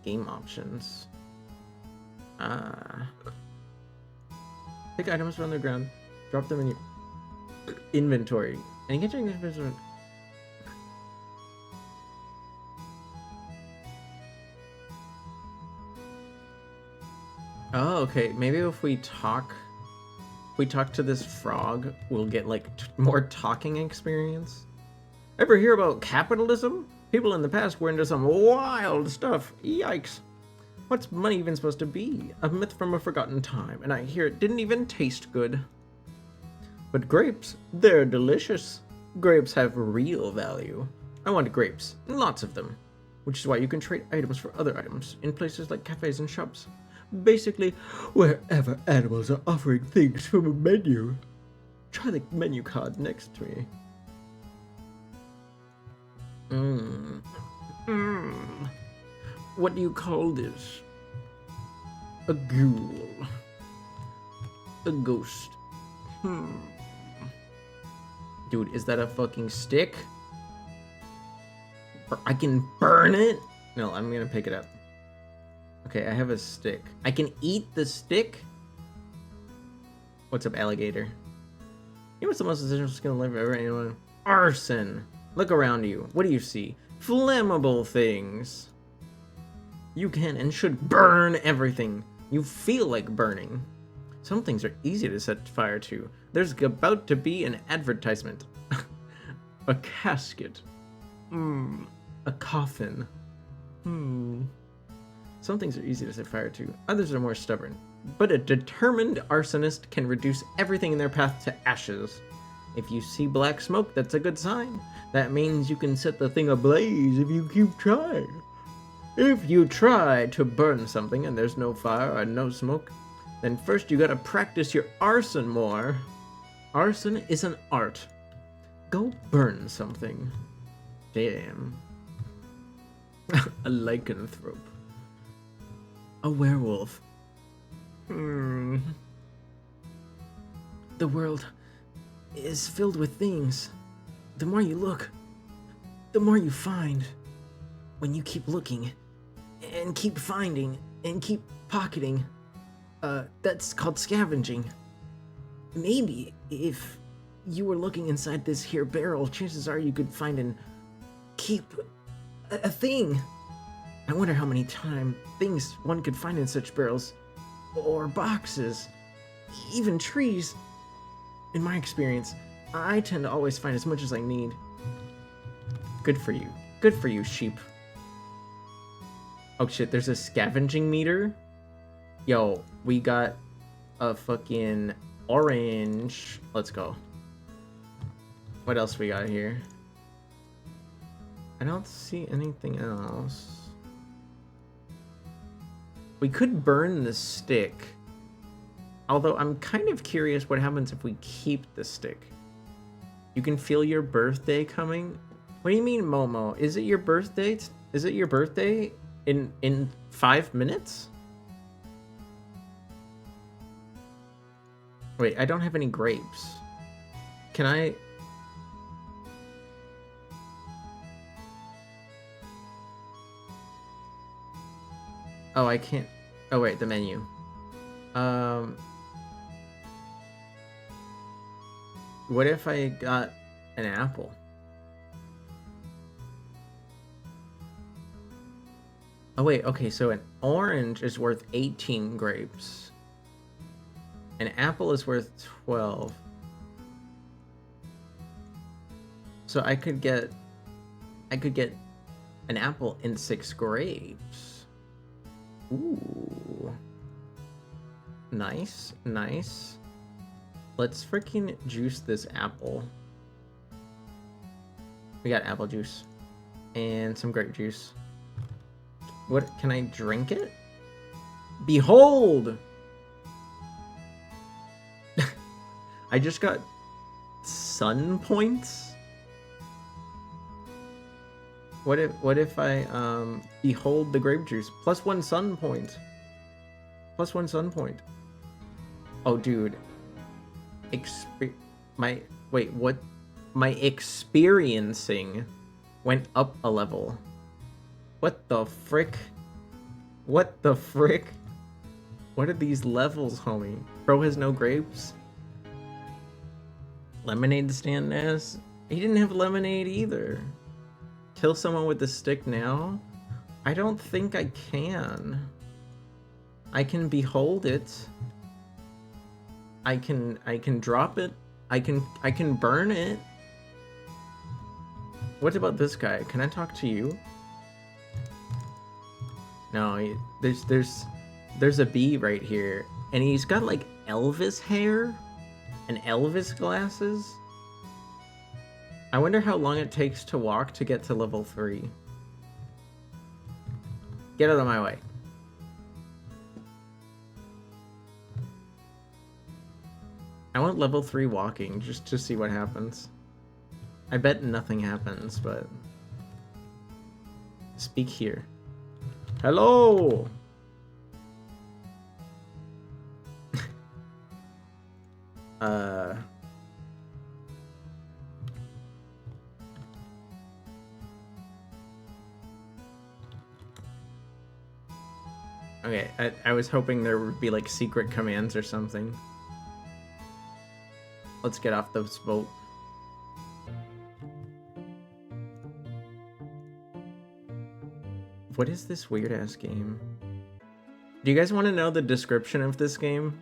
Speaker 1: game options. Pick items from the ground, drop them in your inventory, and get your inventory. Oh, okay. Maybe if we talk to this frog, we'll get like more talking experience. Ever hear about capitalism? People in the past were into some wild stuff. Yikes. What's money even supposed to be? A myth from a forgotten time, and I hear it didn't even taste good. But grapes, they're delicious. Grapes have real value. I want grapes, lots of them. which is why you can trade items for other items in places like cafes and shops. Basically, wherever animals are offering things from a menu. Try the menu card next to me. What do you call this? A ghoul. A ghost. Dude, is that a fucking stick? I can burn it? No, I'm gonna pick it up. Okay, I have a stick. I can eat the stick? What's up, alligator? You know what's the most essential skill in life ever? Anyone? Arson! Look around you. What do you see? Flammable things. You can and should burn everything. You feel like burning. Some things are easy to set fire to. There's about to be an advertisement. A casket. A coffin. Some things are easy to set fire to. Others are more stubborn. But a determined arsonist can reduce everything in their path to ashes. If you see black smoke, that's a good sign. That means you can set the thing ablaze if you keep trying. If you try to burn something and there's no fire or no smoke, then first you gotta practice your arson more. Arson is an art. Go burn something. Damn. A lycanthrope. A werewolf. The world is filled with things. The more you look, the more you find. When you keep looking, and keep finding, and keep pocketing, that's called scavenging. Maybe if you were looking inside this here barrel, chances are you could find and keep a thing. I wonder how many things one could find in such barrels, or boxes, even trees. In my experience, I tend to always find as much as I need. Good for you. Good for you, sheep. Oh shit, there's a scavenging meter? Yo, we got a fucking orange. Let's go. What else we got here? I don't see anything else. We could burn the stick. Although I'm kind of curious what happens if we keep the stick. You can feel your birthday coming? What do you mean, Momo? Is it your birthday? Is it your birthday in 5 minutes? Wait, I don't have any grapes. Can I... Oh, I can't... Oh, wait, the menu. What if I got an apple? Oh, wait, okay, so an orange is worth 18 grapes. An apple is worth 12. So I could get an apple and 6 grapes. Ooh. Nice, nice. Let's freaking juice this apple. We got apple juice and some grape juice. What, can I drink it? Behold! I just got sun points? What if I behold the grape juice? Plus 1 sun point. Plus 1 sun point. Oh dude. My experiencing went up a level. What the frick? What the frick? What are these levels, homie? Bro has no grapes? Lemonade stand ass? He didn't have lemonade either. Kill someone with the stick now? I don't think I can. I can behold it. I can drop it. I can burn it. What about this guy? Can I talk to you? No, there's a bee right here, and he's got like Elvis hair and Elvis glasses. I wonder how long it takes to walk to get to level 3. Get out of my way. I want level 3 walking just to see what happens. I bet nothing happens, but... Speak here. Hello! Okay, I was hoping there would be like secret commands or something. Let's get off this boat. What is this weird ass game? Do you guys want to know the description of this game?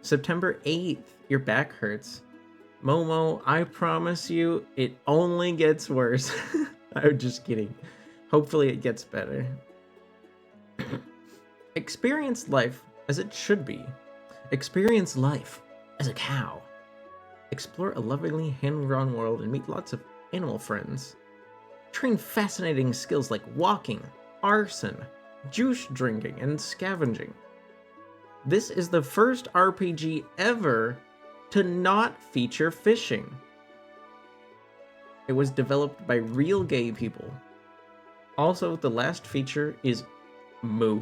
Speaker 1: September 8th, your back hurts. Momo, I promise you, it only gets worse. I'm just kidding. Hopefully it gets better. Experience life as it should be. Experience life as a cow. Explore a lovingly hand-drawn world and meet lots of animal friends. Train fascinating skills like walking, arson, juice drinking, and scavenging. This is the first RPG ever to not feature fishing. It was developed by real gay people. Also, the last feature is moo.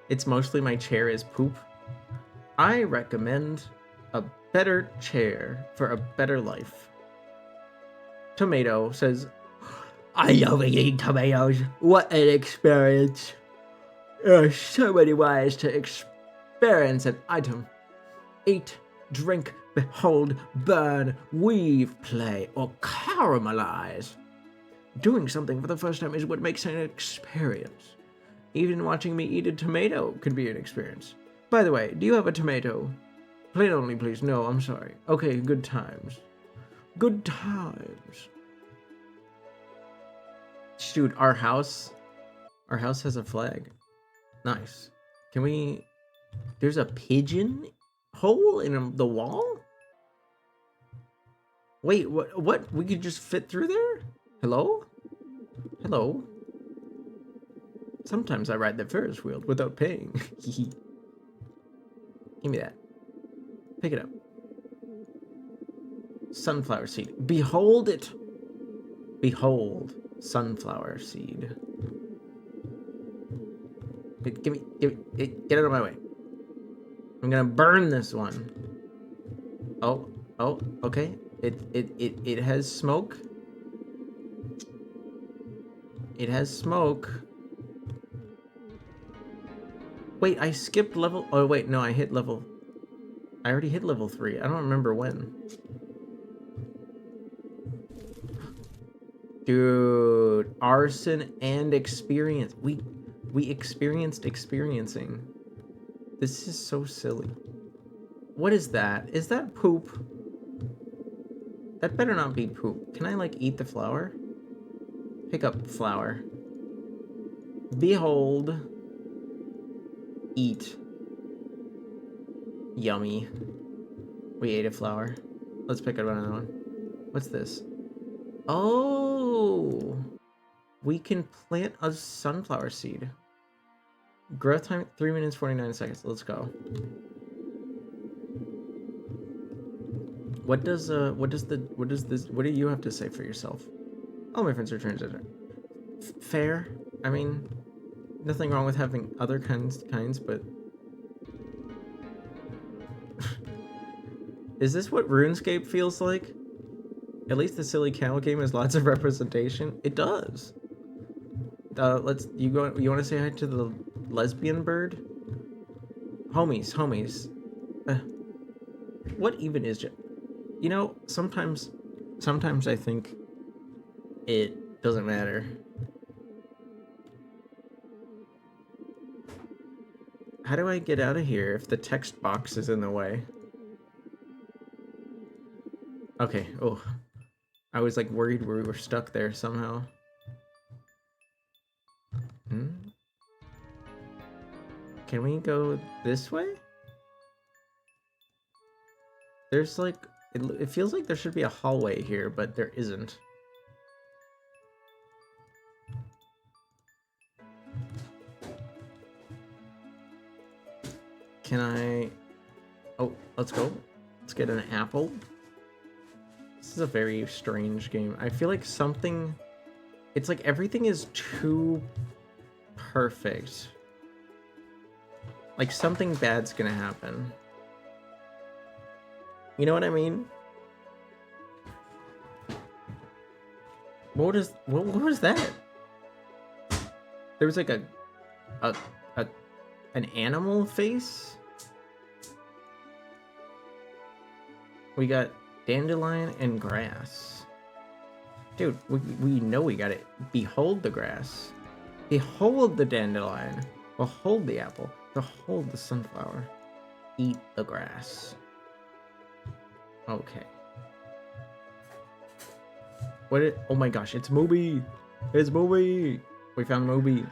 Speaker 1: It's mostly my chair is poop. I recommend a better chair for a better life. Tomato says, I love eating tomatoes. What an experience. There are so many ways to experience an item. Eat, drink, behold, burn, weave, play, or caramelize. Doing something for the first time is what makes an experience. Even watching me eat a tomato could be an experience. By the way, do you have a tomato? Plain only, please. No, I'm sorry. Okay, good times. Good times. Dude, our house has a flag. Nice. Can we... There's a pigeon hole in the wall? Wait, what? We could just fit through there? Hello? Hello? Sometimes I ride the Ferris wheel without paying. Give me that. Pick it up. Sunflower seed. Behold it! Behold, sunflower seed. Give me, get out of my way. I'm gonna burn this one. Oh, okay. It has smoke. It has smoke. Wait, I skipped level... Oh, wait, no, I already hit level 3. I don't remember when. Dude, arson and experience. We experienced experiencing. This is so silly. What is that? Is that poop? That better not be poop. Can I, like, eat the flower? Pick up flower. Behold. Eat. Yummy. We ate a flower. Let's pick up another one. What's this? Oh! We can plant a sunflower seed. Growth time 3 minutes 49 seconds. Let's go. What do you have to say for yourself? All my friends are transgender. Fair. I mean, nothing wrong with having other kinds, but is this what RuneScape feels like? At least the silly cow game has lots of representation. It does. You want to say hi to the lesbian bird? Homies. What even is it? You know, sometimes I think it doesn't matter. How do I get out of here if the text box is in the way? Okay, oh. I was like worried we were stuck there somehow. Can we go this way? There's like, it feels like there should be a hallway here, but there isn't. Can I... Oh, let's go. Let's get an apple. This is a very strange game. I feel like something... It's like everything is too perfect. Like something bad's gonna happen. You know what I mean? What was that? There was like an animal face? We got dandelion and grass. Dude, we know we got it. Behold the grass. Behold the dandelion. Behold the apple. Behold the sunflower. Eat the grass. Okay. Oh my gosh, it's Mooby! It's Mooby! We found Mooby.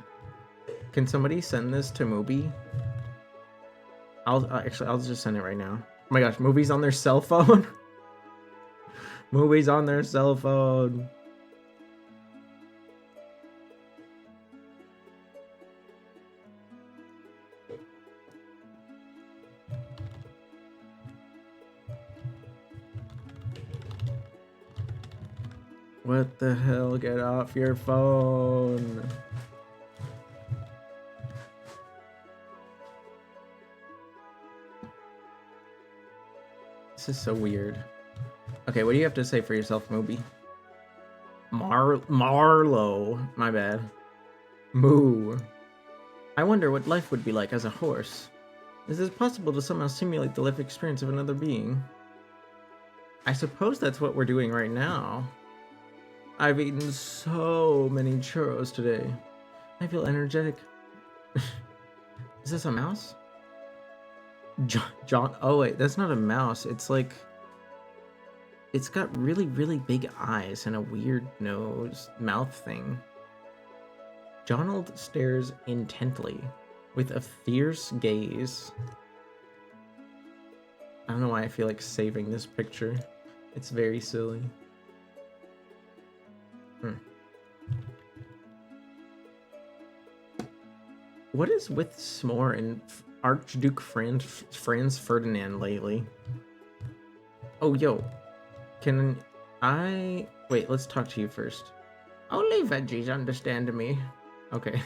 Speaker 1: Can somebody send this to Mooby? Actually, I'll just send it right now. Oh my gosh, Mooby's on their cell phone? Mooby's on their cell phone. What the hell? Get off your phone. This is so weird. Okay, what do you have to say for yourself, Moby? Marlow. My bad. Moo. I wonder what life would be like as a horse. Is it possible to somehow simulate the life experience of another being? I suppose that's what we're doing right now. I've eaten so many churros today. I feel energetic. Is this a mouse? John. Oh wait, that's not a mouse. It's like... It's got really, really big eyes and a weird mouth thing. Jonald stares intently with a fierce gaze. I don't know why I feel like saving this picture. It's very silly. What is with S'more and Archduke Franz Ferdinand lately? Oh, yo. Can I... Wait, let's talk to you first. Only veggies understand me. Okay.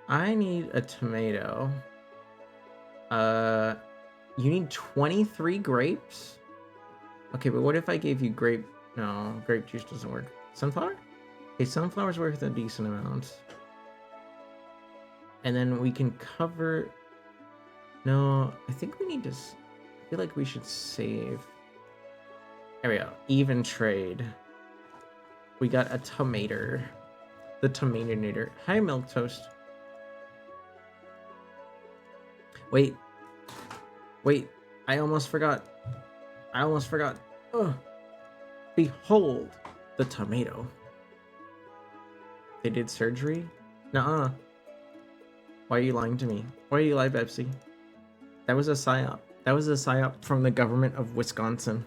Speaker 1: I need a tomato. You need 23 grapes? Okay, but what if I gave you grape... No, grape juice doesn't work. Sunflower? Okay, sunflower's worth a decent amount. And then we can cover... No, I think we need to... I feel like we should save... There we go. Even trade. We got a tomato. The Tomatonator. Hi, Milk Toast. Wait. Wait. I almost forgot. Ugh. Behold the tomato. They did surgery? Nuh-uh. Why are you lying to me? Why are you lying, Pepsi? That was a psyop. That was a psyop from the government of Wisconsin.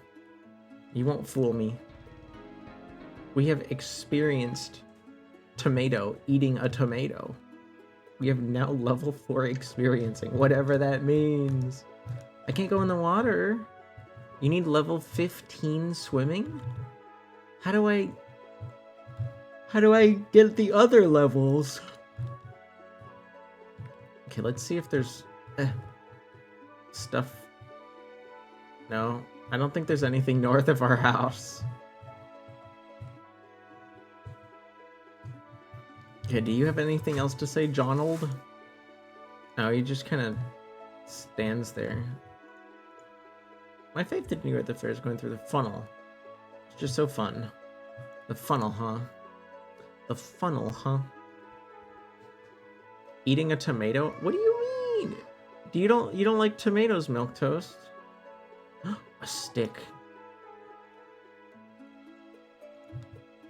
Speaker 1: You won't fool me. We have experienced tomato eating a tomato. We have now level 4 experiencing, whatever that means. I can't go in the water. You need level 15 swimming? How do I get the other levels? Okay, let's see if there's stuff. No, I don't think there's anything north of our house. Okay, do you have anything else to say, Jonald? No, he just kind of stands there. My favorite thing at the fair is going through the funnel. It's just so fun. The funnel, huh? The funnel, huh? Eating a tomato? What do you mean? You don't like tomatoes, Milk Toast? A stick.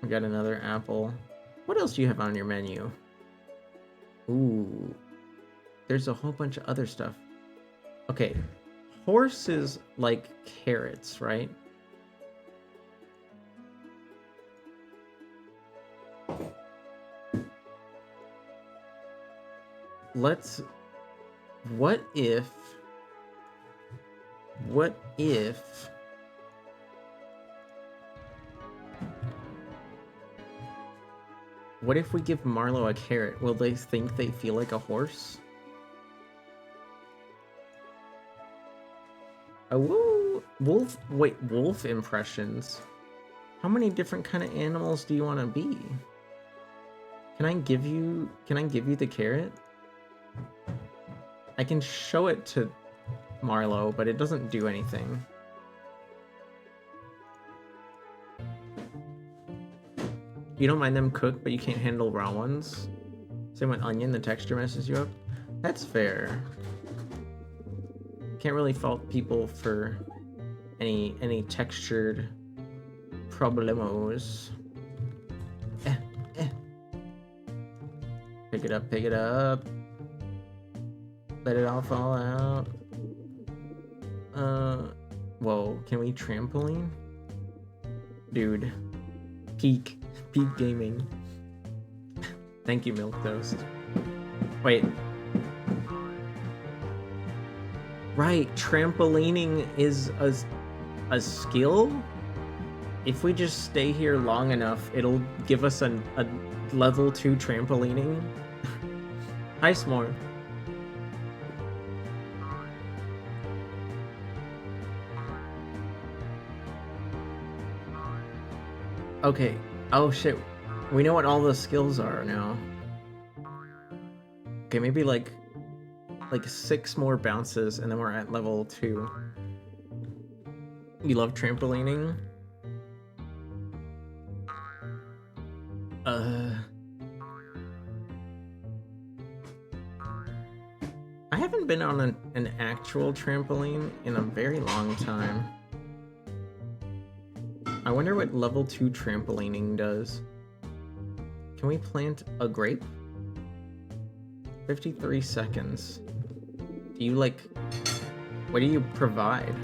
Speaker 1: We got another apple. What else do you have on your menu? Ooh. There's a whole bunch of other stuff. Okay. Horses like carrots, right? What if we give Marlo a carrot? Will they think they feel like a horse? A wolf. Wait, wolf impressions. How many different kind of animals do you want to be? Can I give you the carrot? I can show it to Marlo, but it doesn't do anything. You don't mind them cooked, but you can't handle raw ones? Same with onion, the texture messes you up? That's fair. Can't really fault people for any textured problemos. Pick it up, pick it up. Let it all fall out. Whoa, can we trampoline? Dude. Peak gaming. Thank you, Milk Toast. Wait. Right, trampolining is a skill? If we just stay here long enough, it'll give us a level 2 trampolining. Hi, S'more. Okay. Oh shit. We know what all the skills are now. Okay, maybe like 6 more bounces and then we're at level 2. You love trampolining? I haven't been on an actual trampoline in a very long time. I wonder what level 2 trampolining does. Can we plant a grape? 53 seconds. Do you like... What do you provide?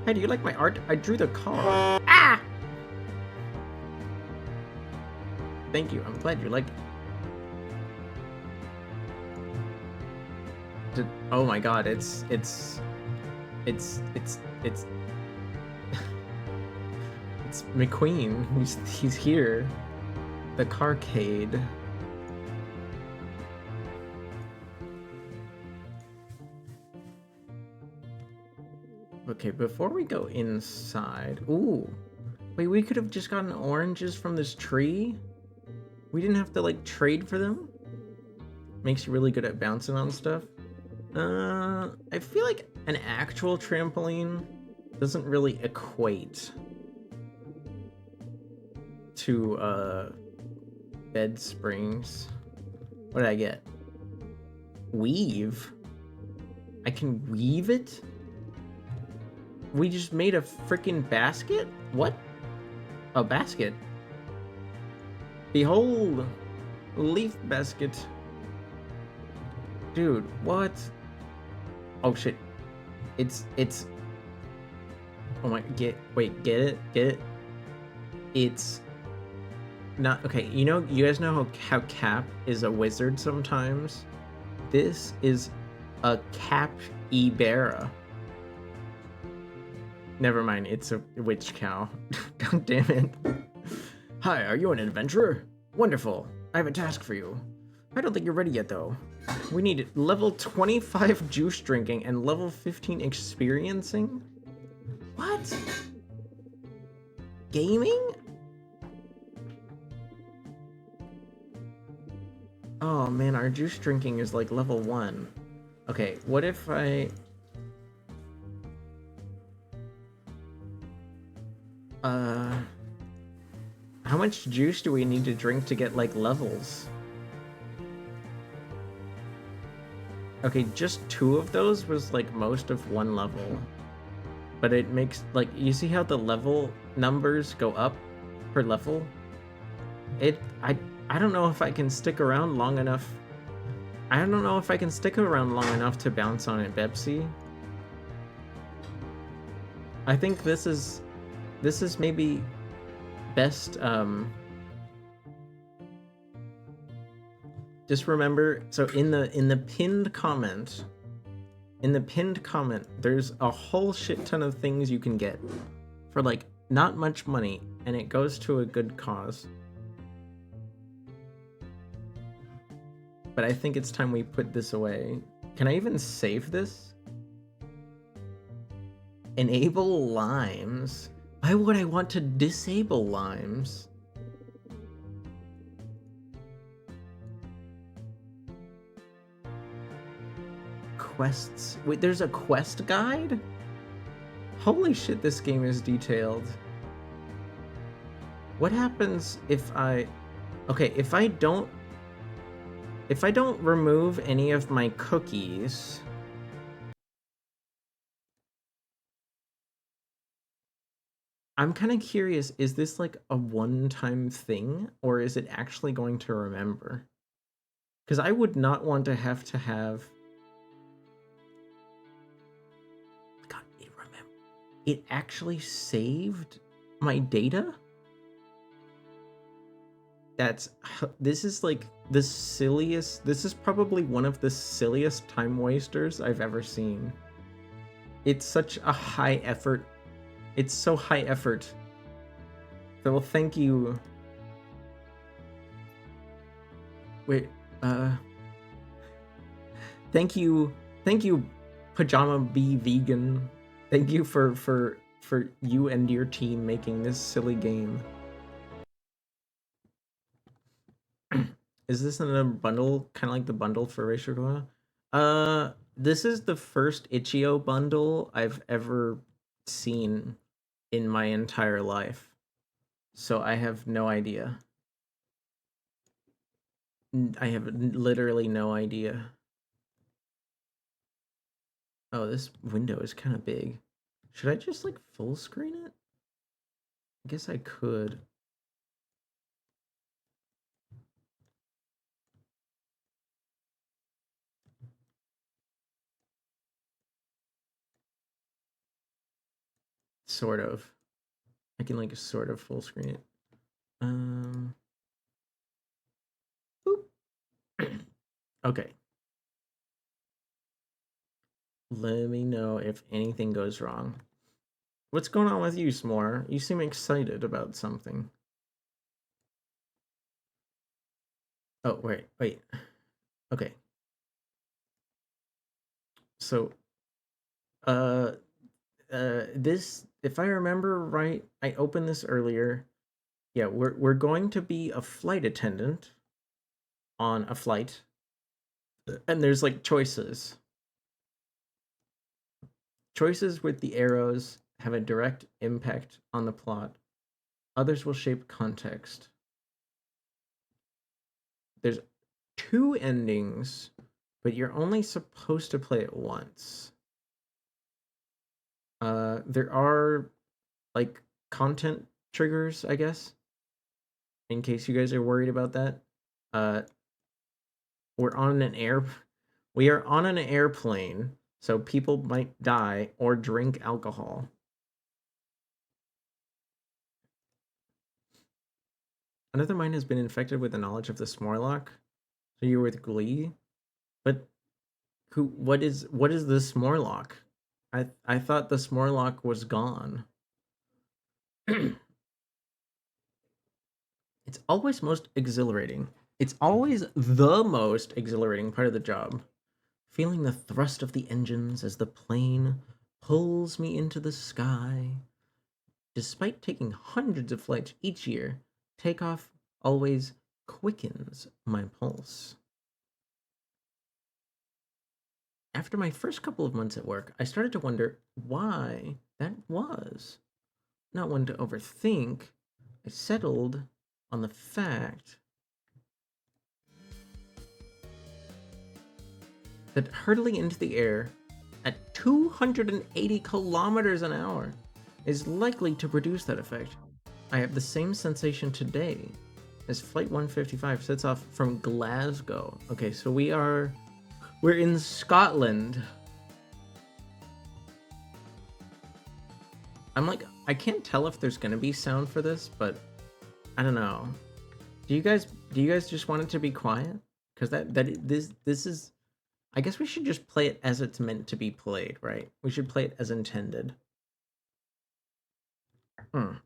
Speaker 1: Hey, do you like my art? I drew the car. Ah! Thank you. I'm glad you like it. Oh my god, it's McQueen. He's here. The carcade. Okay, before we go inside... Ooh. Wait, we could have just gotten oranges from this tree? We didn't have to, like, trade for them? Makes you really good at bouncing on stuff. I feel like an actual trampoline doesn't really equate to, bed springs. What did I get? Weave? I can weave it? We just made a freaking basket? What? A basket? Behold! Leaf basket. Dude, what? Oh shit. It's... Oh my... Get it? It's... Not... Okay, you guys know how Cap is a wizard sometimes? This is a Cap Ibera. Never mind, it's a witch cow. God damn it. Hi, are you an adventurer? Wonderful. I have a task for you. I don't think you're ready yet, though. We need level 25 juice drinking and level 15 experiencing? What? Gaming? Oh man, our juice drinking is like level 1. Okay, what if I... How much juice do we need to drink to get, like, levels? Okay, just 2 of those was, like, most of 1 level. But it makes, like, you see how the level numbers go up per level? I don't know if I can stick around long enough. I don't know if I can stick around long enough to bounce on it, Bepsi. I think this is maybe best just remember, so in the pinned comment, there's a whole shit ton of things you can get for like not much money, and it goes to a good cause. But I think it's time we put this away. Can I even save this? Enable limes? Why would I want to disable limes? Quests. Wait, there's a quest guide? Holy shit, this game is detailed. What happens if I... Okay, if I don't remove any of my cookies... I'm kind of curious, is this like a one-time thing, or is it actually going to remember? Because I would not want to have... God, it remember. It actually saved my data? This is like the silliest... This is probably one of the silliest time wasters I've ever seen. It's such a high effort... It's so high effort. So, well, thank you. Wait, thank you, Pajama Bee Vegan. Thank you for you and your team making this silly game. Is this in a bundle, kind of like the bundle for Racial? This is the first Itch.io bundle I've ever seen in my entire life, so I have no idea. I have literally no idea. Oh, this window is kind of big. Should I just like full screen it? I guess I could. Sort of. I can like sort of full screen it. Boop. Okay. Let me know if anything goes wrong. What's going on with you, S'more? You seem excited about something. Oh, wait. Okay. So, this, if I remember right, I opened this earlier. Yeah, we're going to be a flight attendant on a flight, and there's like choices. Choices with the arrows have a direct impact on the plot. Others will shape context. There's 2 endings, but you're only supposed to play it once. There are like content triggers, I guess, in case you guys are worried about that. We are on an airplane, so people might die or drink alcohol. Another mind has been infected with the knowledge of the Smorlock. So you're with Glee? But what is the Smorlock? I thought the Smorlock was gone. It's always most exhilarating. It's always the most exhilarating part of the job. Feeling the thrust of the engines as the plane pulls me into the sky. Despite taking hundreds of flights each year, takeoff always quickens my pulse. After my first couple of months at work, I started to wonder why that was. Not one to overthink, I settled on the fact that hurtling into the air at 280 kilometers an hour is likely to produce that effect. I have the same sensation today as Flight 155 sets off from Glasgow. Okay, so we're in Scotland. I'm like, I can't tell if there's gonna be sound for this, but I don't know. Do you guys just want it to be quiet? because this is. I guess we should just play it as it's meant to be played, right? We should play it as intended. Let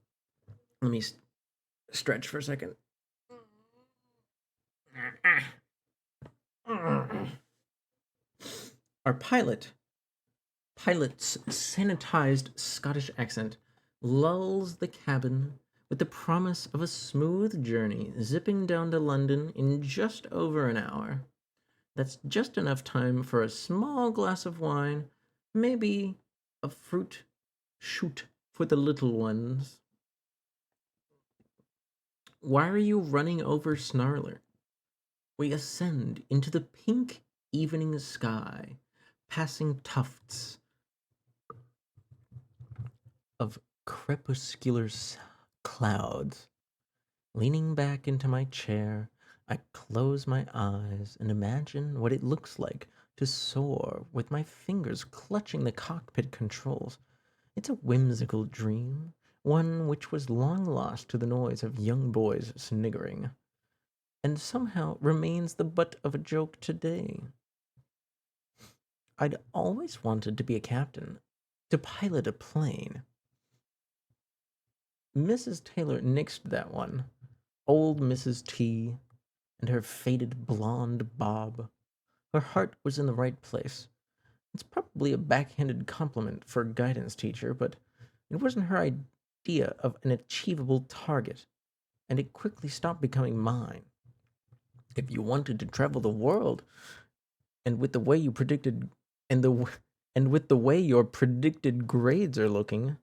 Speaker 1: me stretch for a second. Our pilot's sanitized Scottish accent lulls the cabin with the promise of a smooth journey zipping down to London in just over an hour. That's just enough time for a small glass of wine, maybe a fruit shoot for the little ones. Why are you running over Snarler? We ascend into the pink evening sky, passing tufts of crepuscular clouds. Leaning back into my chair, I close my eyes and imagine what it looks like to soar with my fingers clutching the cockpit controls. It's a whimsical dream, one which was long lost to the noise of young boys sniggering, and somehow remains the butt of a joke today. I'd always wanted to be a captain, to pilot a plane. Mrs. Taylor nixed that one. Old Mrs. T and her faded blonde bob. Her heart was in the right place. It's probably a backhanded compliment for a guidance teacher, but it wasn't her idea of an achievable target, and it quickly stopped becoming mine. If you wanted to travel the world, and with the way you predicted, and the and with the way your predicted grades are looking,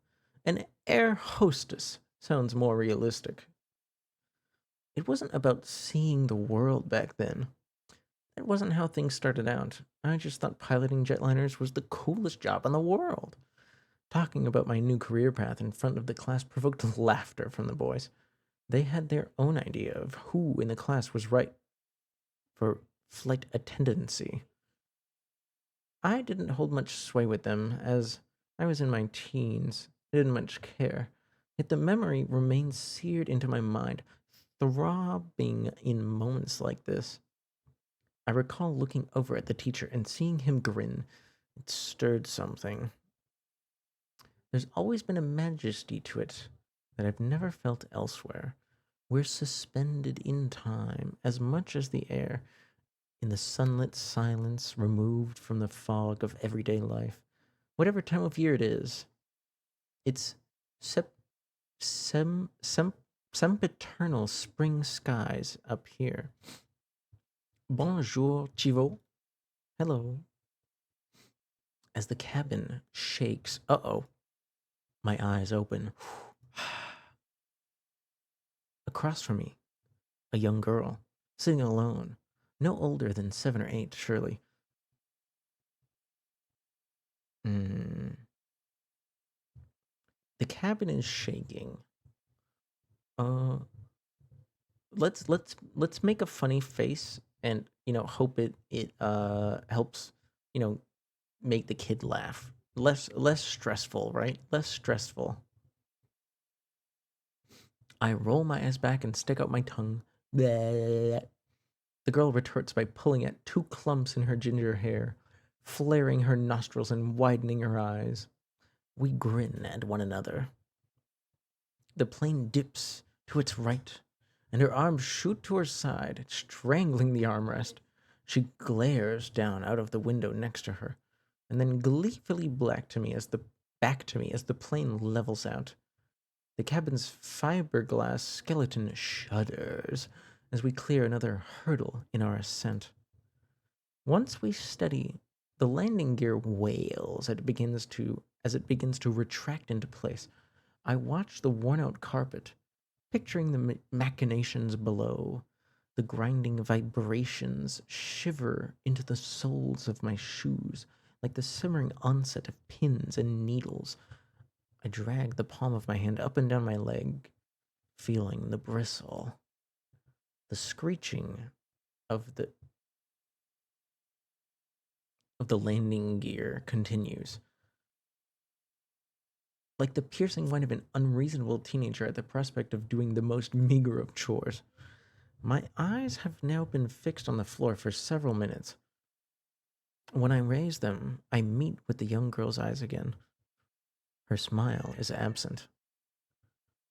Speaker 1: an air hostess sounds more realistic. It wasn't about seeing the world back then. That wasn't how things started out. I just thought piloting jetliners was the coolest job in the world. Talking about my new career path in front of the class provoked laughter from the boys. They had their own idea of who in the class was right for flight attendancy. I didn't hold much sway with them, as I was in my teens. I didn't much care. Yet the memory remained seared into my mind, throbbing in moments like this. I recall looking over at the teacher and seeing him grin. It stirred something. There's always been a majesty to it that I've never felt elsewhere. We're suspended in time as much as the air, in the sunlit silence removed from the fog of everyday life. Whatever time of year it is, it's sempiternal spring skies up here. Bonjour, Chivo. Hello. As the cabin shakes, my eyes open. Across from me, a young girl, sitting alone, no older than 7 or 8, surely. The cabin is shaking. Let's make a funny face and hope it helps make the kid laugh. Less stressful, right? Less stressful. I roll my eyes back and stick out my tongue. Bleh. The girl retorts by pulling at 2 clumps in her ginger hair, flaring her nostrils and widening her eyes. We grin at one another. The plane dips to its right, and her arms shoot to her side, strangling the armrest. She glares down out of the window next to her, and then gleefully back to me as the plane levels out. The cabin's fiberglass skeleton shudders as we clear another hurdle in our ascent. Once we steady, the landing gear wails as it begins to retract into place. I watch the worn-out carpet, picturing the machinations below. The grinding vibrations shiver into the soles of my shoes, like the simmering onset of pins and needles. I drag the palm of my hand up and down my leg, feeling the bristle. The screeching of the landing gear continues. Like the piercing whine of an unreasonable teenager at the prospect of doing the most meager of chores. My eyes have now been fixed on the floor for several minutes. When I raise them, I meet with the young girl's eyes again. Her smile is absent.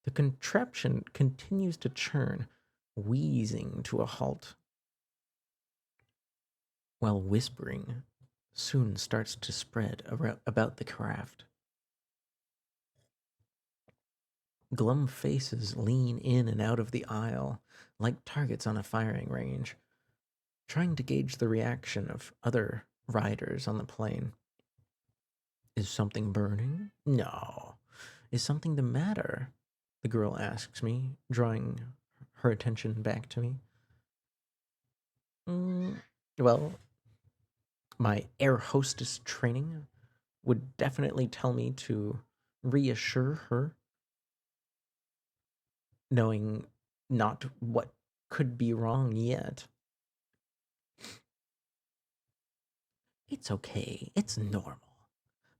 Speaker 1: The contraption continues to churn, wheezing to a halt, while whispering soon starts to spread about the craft. Glum faces lean in and out of the aisle like targets on a firing range, trying to gauge the reaction of other riders on the plane. Is something burning? No. Is something the matter? The girl asks me, drawing her attention back to me. Well, my air hostess training would definitely tell me to reassure her, knowing not what could be wrong yet. It's okay. It's normal.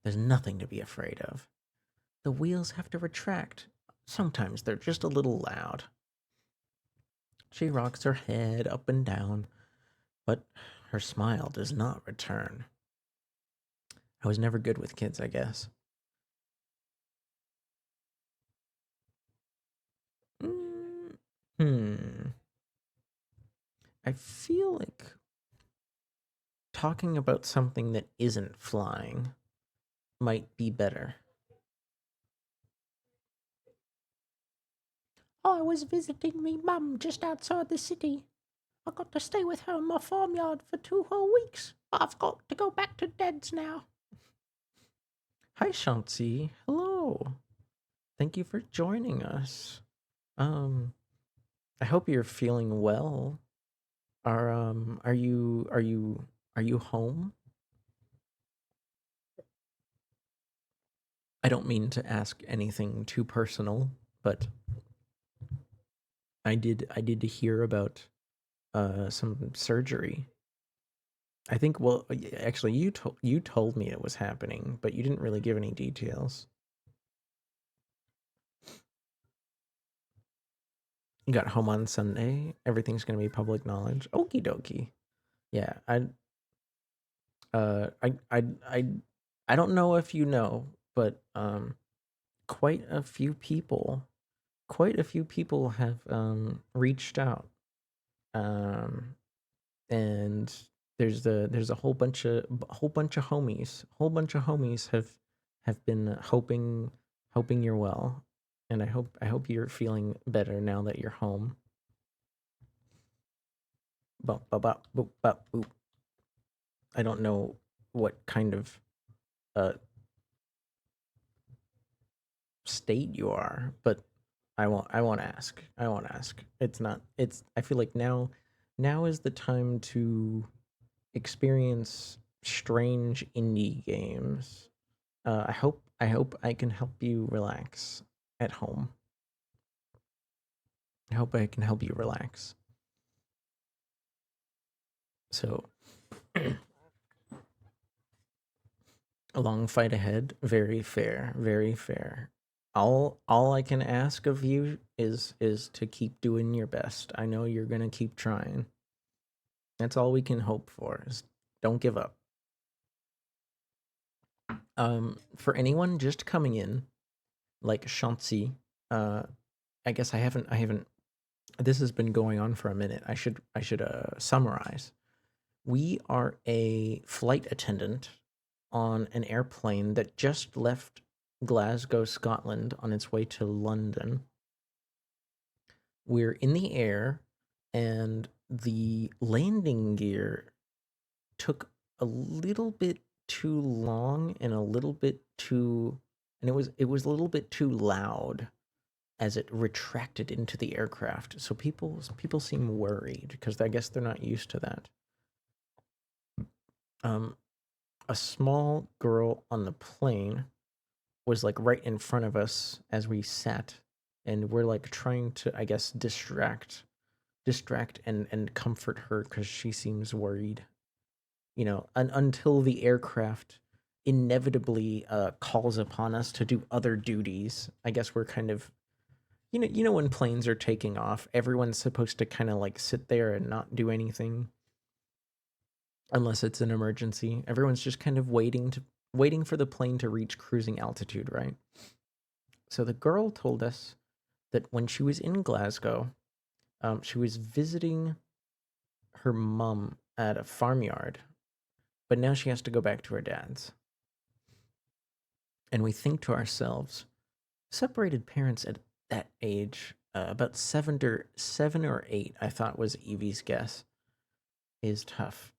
Speaker 1: There's nothing to be afraid of. The wheels have to retract. Sometimes they're just a little loud. She rocks her head up and down, but her smile does not return. I was never good with kids, I guess. Hmm. I feel like talking about something that isn't flying might be better. I was visiting me mum just outside the city. I got to stay with her in my farmyard for 2 whole weeks. I've got to go back to Dad's now. Hi, Shanti. Hello. Thank you for joining us. I hope you're feeling well. Are you home? I don't mean to ask anything too personal, but I did hear about some surgery. I think well actually you told me it was happening, but you didn't really give any details. You got home on Sunday. Everything's going to be public knowledge. Okie dokie. Yeah, uh I I I I don't know if you know, but quite a few people quite a few people have reached out. Um and there's a whole bunch of homies have been hoping you're well, and I hope you're feeling better now that you're home. Bop, bop, bop, boop, bop, boop. I don't know what kind of uh state you are, but I won't ask. I won't ask. It's not. It's. I feel like now is the time to experience strange indie games. I hope I can help you relax at home. I hope I can help you relax. So, a long fight ahead. Very fair. Very fair. All I can ask of you is to keep doing your best. I know you're gonna keep trying. That's all we can hope for. Is don't give up. For anyone just coming in, like Shanti, uh, I guess I haven't. This has been going on for a minute. I should summarize. We are a flight attendant on an airplane that just left Glasgow, Scotland, on its way to London. We're in the air, and the landing gear took a little bit too long and a little bit too, and it was a little bit too loud as it retracted into the aircraft. So people seem worried because I guess they're not used to that. Um, a small girl on the plane was like right in front of us as we sat, and we're like trying to, I guess, distract and comfort her because she seems worried. Until the aircraft inevitably calls upon us to do other duties. I guess we're kind of You know when planes are taking off, everyone's supposed to kind of like sit there and not do anything unless it's an emergency. Everyone's just kind of waiting for the plane to reach cruising altitude, right? So the girl told us that when she was in Glasgow, she was visiting her mom at a farmyard, but now she has to go back to her dad's. And we think to ourselves, separated parents at that age, about 7 or 8, I thought was Evie's guess, is tough.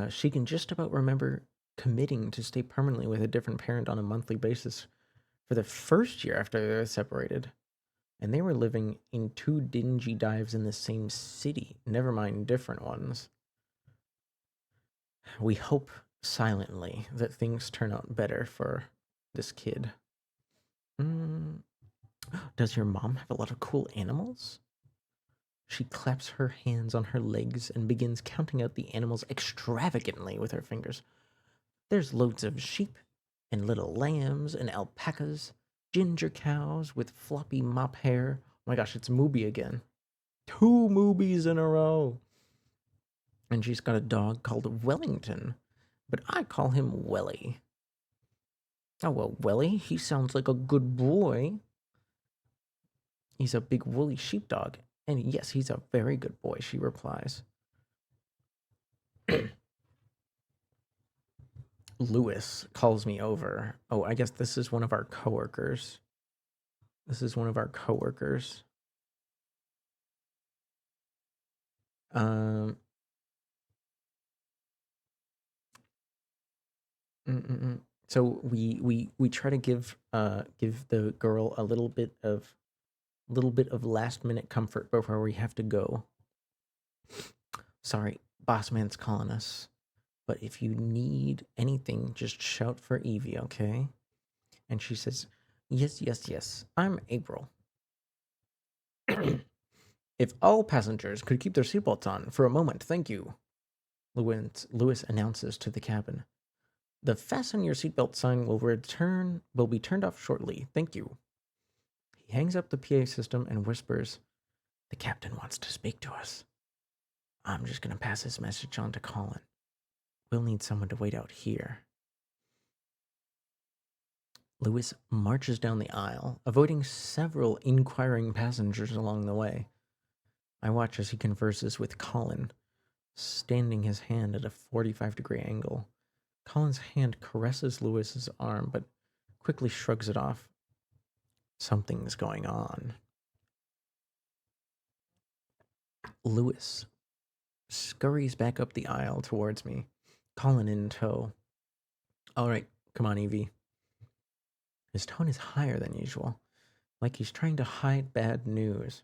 Speaker 1: She can just about remember committing to stay permanently with a different parent on a monthly basis for the first year after they were separated. And they were living in 2 dingy dives in the same city, never mind different ones. We hope silently that things turn out better for this kid. Does your mom have a lot of cool animals? She claps her hands on her legs and begins counting out the animals extravagantly with her fingers. There's loads of sheep, and little lambs, and alpacas, ginger cows with floppy mop hair. Oh my gosh, it's Mooby again. 2 Moobies in a row. And she's got a dog called Wellington, but I call him Welly. Oh, well, Welly, he sounds like a good boy. He's a big woolly sheepdog. And yes, he's a very good boy, she replies. Lewis calls me over. Oh, I guess this is one of our coworkers. Um, So we try to give the girl a little bit of last minute comfort before we have to go. Sorry, boss man's calling us. But if you need anything, just shout for Evie, okay? And she says, yes. I'm April. If all passengers could keep their seatbelts on for a moment, thank you. Lewis announces to the cabin. The fasten your seatbelt sign will be turned off shortly. Thank you. He hangs up the PA system and whispers, the captain wants to speak to us. I'm just going to pass this message on to Colin. We'll need someone to wait out here. Lewis marches down the aisle, avoiding several inquiring passengers along the way. I watch as he converses with Colin, standing his hand at a 45-degree angle. Colin's hand caresses Lewis's arm, but quickly shrugs it off. Something's going on. Lewis scurries back up the aisle towards me, Colin in tow. All right, come on, Evie. His tone is higher than usual, like he's trying to hide bad news.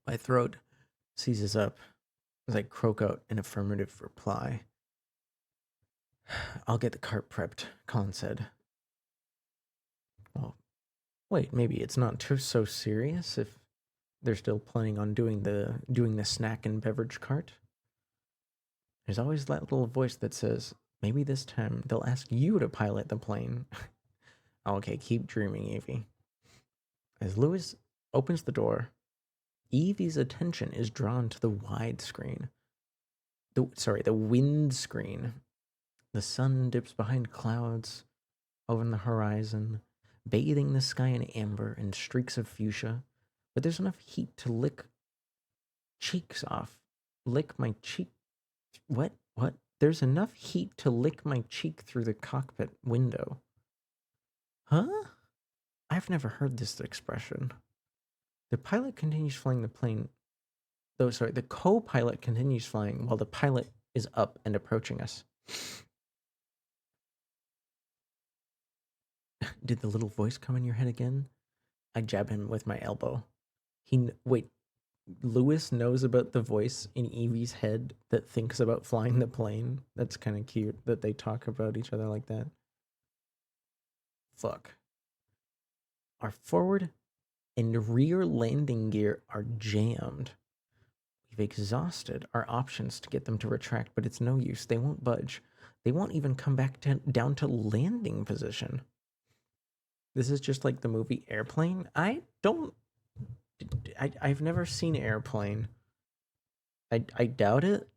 Speaker 1: My throat seizes up as I croak out an affirmative reply. I'll get the cart prepped, Colin said. Well, wait, maybe it's not so serious if they're still planning on doing the snack and beverage cart. There's always that little voice that says, maybe this time they'll ask you to pilot the plane. Okay, keep dreaming, Evie. As Lewis opens the door, Evie's attention is drawn to the widescreen. The windscreen. The sun dips behind clouds over the horizon, bathing the sky in amber and streaks of fuchsia. But there's enough heat to lick cheeks off. Lick my cheek. What? There's enough heat to lick my cheek through the cockpit window. Huh? I've never heard this expression. The pilot continues flying the plane. The co-pilot continues flying while the pilot is up and approaching us. Did the little voice come in your head again? I jab him with my elbow. Lewis knows about the voice in Evie's head that thinks about flying the plane. That's kind of cute that they talk about each other like that. Fuck. Our forward and rear landing gear are jammed. We've exhausted our options to get them to retract, but it's no use. They won't budge. They won't even come back down to landing position. This is just like the movie Airplane. I don't. I've never seen Airplane. I doubt it.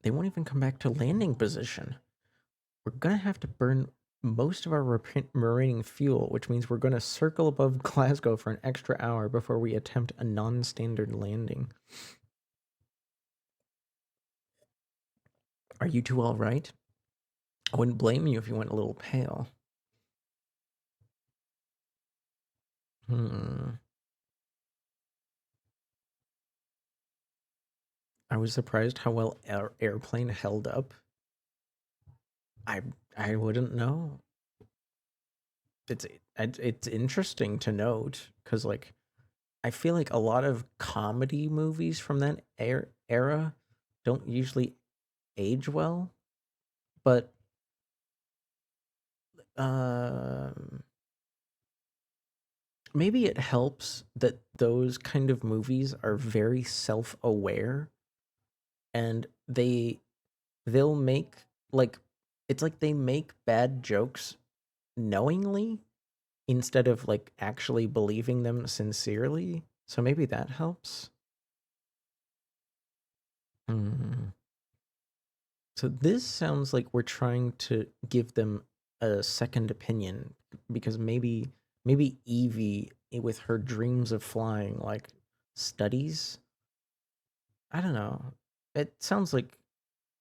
Speaker 1: They won't even come back to landing position. We're gonna have to burn most of our remaining fuel, which means we're gonna circle above Glasgow for an extra hour before we attempt a non-standard landing. Are you two all right? I wouldn't blame you if you went a little pale. I was surprised how well Airplane held up. I I wouldn't know. It's interesting to note because like I feel like a lot of comedy movies from that era don't usually age well, but um, maybe it helps that those kind of movies are very self-aware and they'll make like it's like they make bad jokes knowingly instead of like actually believing them sincerely. So maybe that helps. Hmm. So this sounds like we're trying to give them a second opinion because maybe Evie with her dreams of flying like studies. I don't know. It sounds like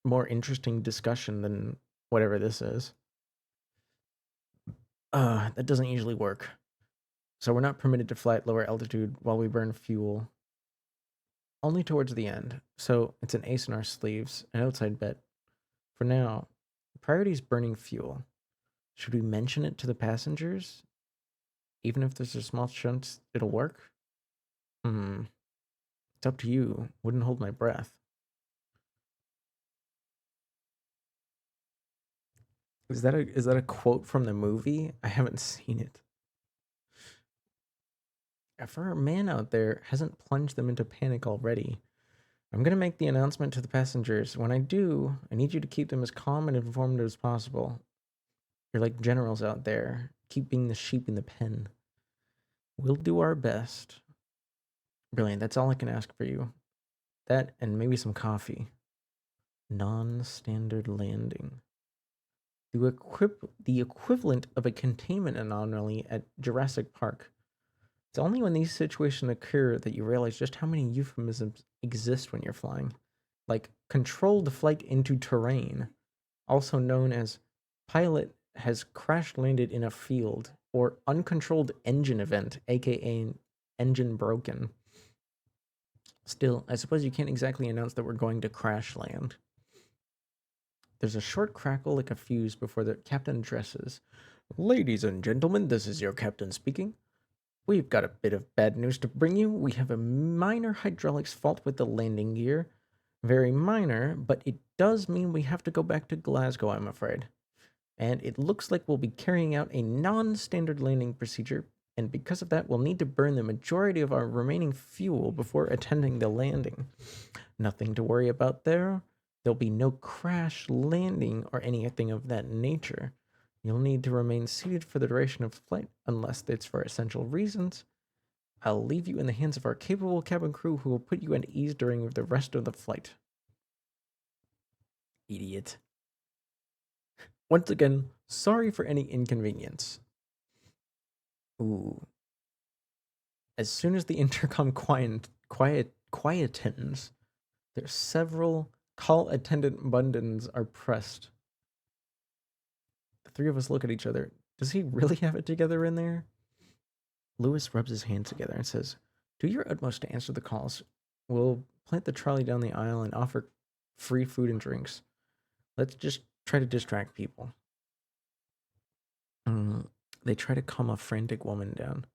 Speaker 1: more interesting discussion than whatever this is. That doesn't usually work. So we're not permitted to fly at lower altitude while we burn fuel. Only towards the end. So it's an ace in our sleeves, an outside bet. For now, priority is burning fuel. Should we mention it to the passengers? Even if there's a small chance it'll work? Hmm. It's up to you. Wouldn't hold my breath. Is that a quote from the movie? I haven't seen it. If our man out there hasn't plunged them into panic already, I'm gonna make the announcement to the passengers. When I do, I need you to keep them as calm and informed as possible. You're like generals out there. Keep being the sheep in the pen. We'll do our best. Brilliant. That's all I can ask for you. That and maybe some coffee. Non-standard landing. The equivalent of a containment anomaly at Jurassic Park. It's only when these situations occur that you realize just how many euphemisms exist when you're flying. Like controlled flight into terrain, also known as pilot has crash landed in a field, or uncontrolled engine event, aka engine broken. Still, I suppose you can't exactly announce that we're going to crash land. There's a short crackle like a fuse before the captain addresses. Ladies and gentlemen, this is your captain speaking. We've got a bit of bad news to bring you. We have a minor hydraulics fault with the landing gear. Very minor, but it does mean we have to go back to Glasgow, I'm afraid. And it looks like we'll be carrying out a non-standard landing procedure, and because of that, we'll need to burn the majority of our remaining fuel before attending the landing. Nothing to worry about there. There'll be no crash landing or anything of that nature. You'll need to remain seated for the duration of the flight, unless it's for essential reasons. I'll leave you in the hands of our capable cabin crew who will put you at ease during the rest of the flight. Idiot. Once again, sorry for any inconvenience. Ooh. As soon as the intercom quietens, there's several call attendant buttons are pressed. The three of us look at each other. Does he really have it together in there? Lewis rubs his hands together and says, do your utmost to answer the calls. We'll plant the trolley down the aisle and offer free food and drinks. Let's just try to distract people. They try to calm a frantic woman down.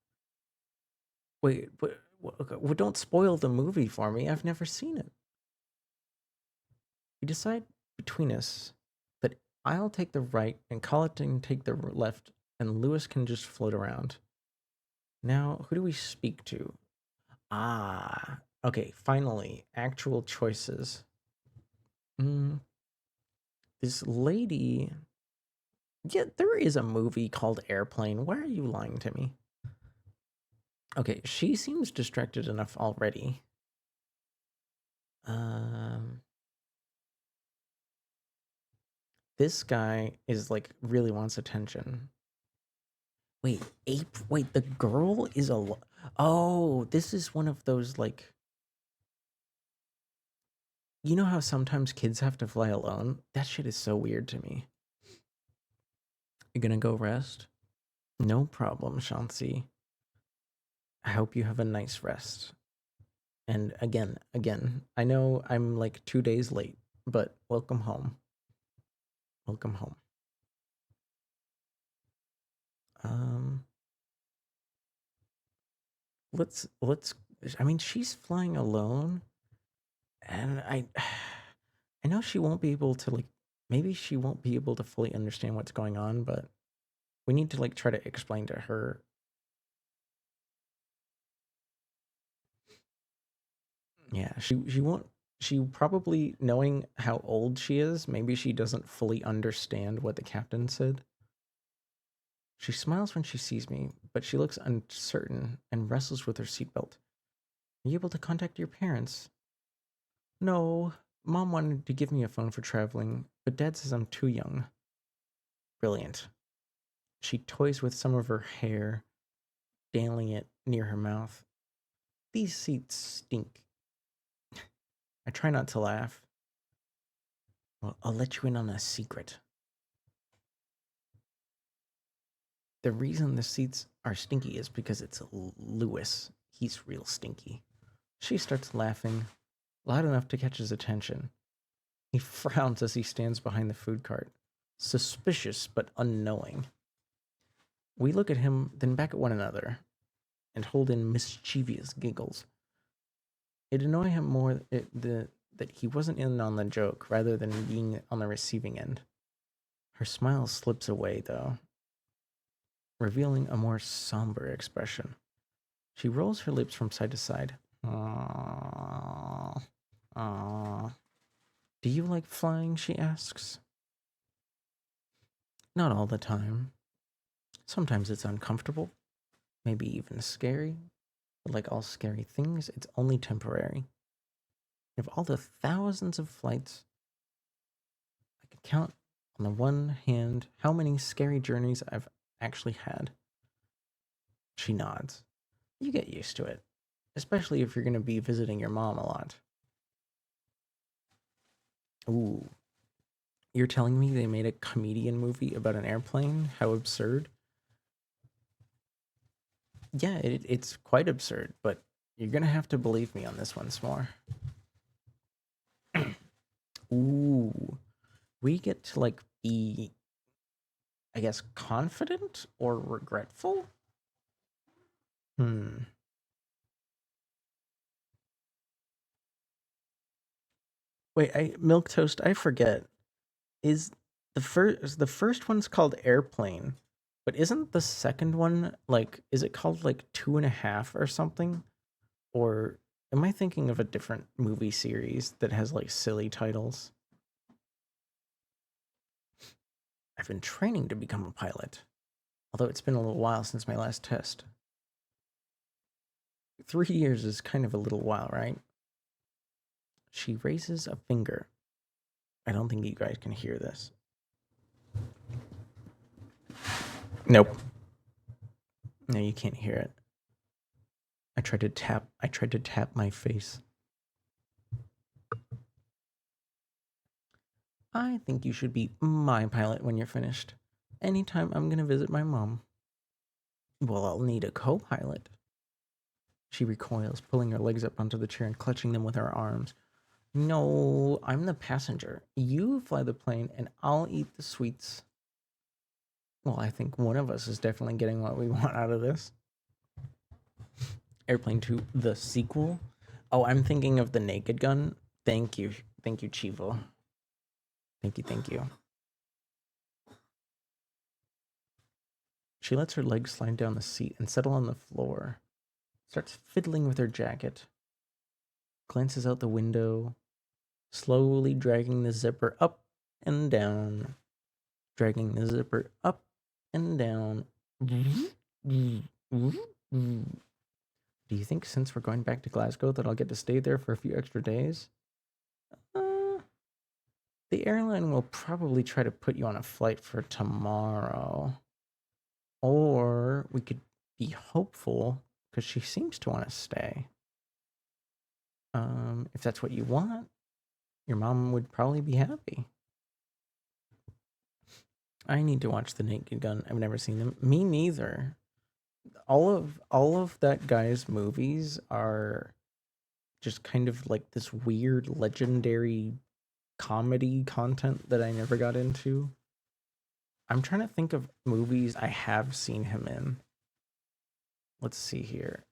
Speaker 1: Wait, but don't spoil the movie for me. I've never seen it. We decide between us that I'll take the right and Colin take the left, and Lewis can just float around. Now, who do we speak to? Okay, finally, actual choices. This lady Yeah, there is a movie called Airplane. Why are you lying to me? Okay, she seems distracted enough already. This guy is like really wants attention. Wait, wait, the girl is oh, this is one of those like, you know how sometimes kids have to fly alone? That shit is so weird to me. You gonna go rest? No problem, Shansi. I hope you have a nice rest. And again, I know I'm like 2 days late, but welcome home. Welcome home. Um, let's. I mean, she's flying alone, and I know she won't be able to like. Maybe she won't be able to fully understand what's going on, but we need to like try to explain to her. Yeah, she won't. She probably, knowing how old she is, maybe she doesn't fully understand what the captain said. She smiles when she sees me, but she looks uncertain and wrestles with her seatbelt. Are you able to contact your parents? No. Mom wanted to give me a phone for traveling, but Dad says I'm too young. Brilliant. She toys with some of her hair, dandling it near her mouth. These seats stink. I try not to laugh. Well, I'll let you in on a secret. The reason the seats are stinky is because it's Lewis. He's real stinky. She starts laughing, loud enough to catch his attention. He frowns as he stands behind the food cart, suspicious but unknowing. We look at him, then back at one another, and hold in mischievous giggles. It annoys him more that he wasn't in on the joke rather than being on the receiving end. Her smile slips away, though, revealing a more somber expression. She rolls her lips from side to side. Aww. Aww. Do you like flying? She asks. Not all the time. Sometimes it's uncomfortable, maybe even scary. But like all scary things, it's only temporary. Of all the thousands of flights, I could count on the one hand how many scary journeys I've actually had. She nods. You get used to it, especially if you're going to be visiting your mom a lot. Ooh. You're telling me they made a comedian movie about an airplane? How absurd. Yeah, it's quite absurd, but you're going to have to believe me on this once more. Ooh. We get to like be, I guess, confident or regretful? Hmm. Wait, milk toast, I forget. Is the first one's called Airplane, but isn't the second one like, is it called like Two and a Half or something? Or am I thinking of a different movie series that has like silly titles? I've been training to become a pilot, although it's been a little while since my last test. 3 years is kind of a little while, right? She raises a finger. I don't think you guys can hear this. Nope. No, you can't hear it. I tried to tap my face. I think you should be my pilot when you're finished. Anytime I'm gonna visit my mom. Well, I'll need a co-pilot. She recoils, pulling her legs up onto the chair and clutching them with her arms. No, I'm the passenger. You fly the plane and I'll eat the sweets. Well, I think one of us is definitely getting what we want out of this. Airplane 2, the sequel? Oh, I'm thinking of the Naked Gun. Thank you. Thank you, Chivo. Thank you. She lets her legs slide down the seat and settle on the floor. Starts fiddling with her jacket. Glances out the window, slowly dragging the zipper up and down. dragging the zipper up and down. Do you think since we're going back to Glasgow that I'll get to stay there for a few extra days? The airline will probably try to put you on a flight for tomorrow. Or we could be hopeful, because she seems to want to stay. If that's what you want, your mom would probably be happy. I need to watch The Naked Gun. I've never seen them. Me neither. All of that guy's movies are just kind of like this weird legendary comedy content that I never got into. I'm trying to think of movies I have seen him in. Let's see here.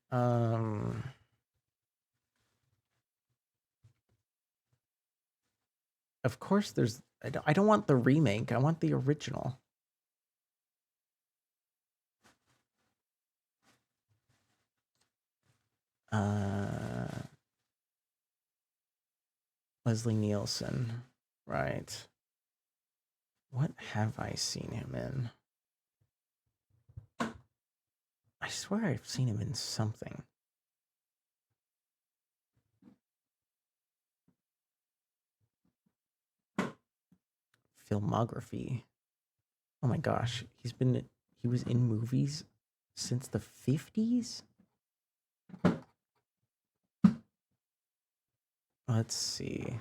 Speaker 1: Of course there's I don't want the remake. I want the original. Leslie Nielsen. Right. What have I seen him in? I swear I've seen him in something. Filmography. Oh my gosh, he was in movies since the 50s? Let's see.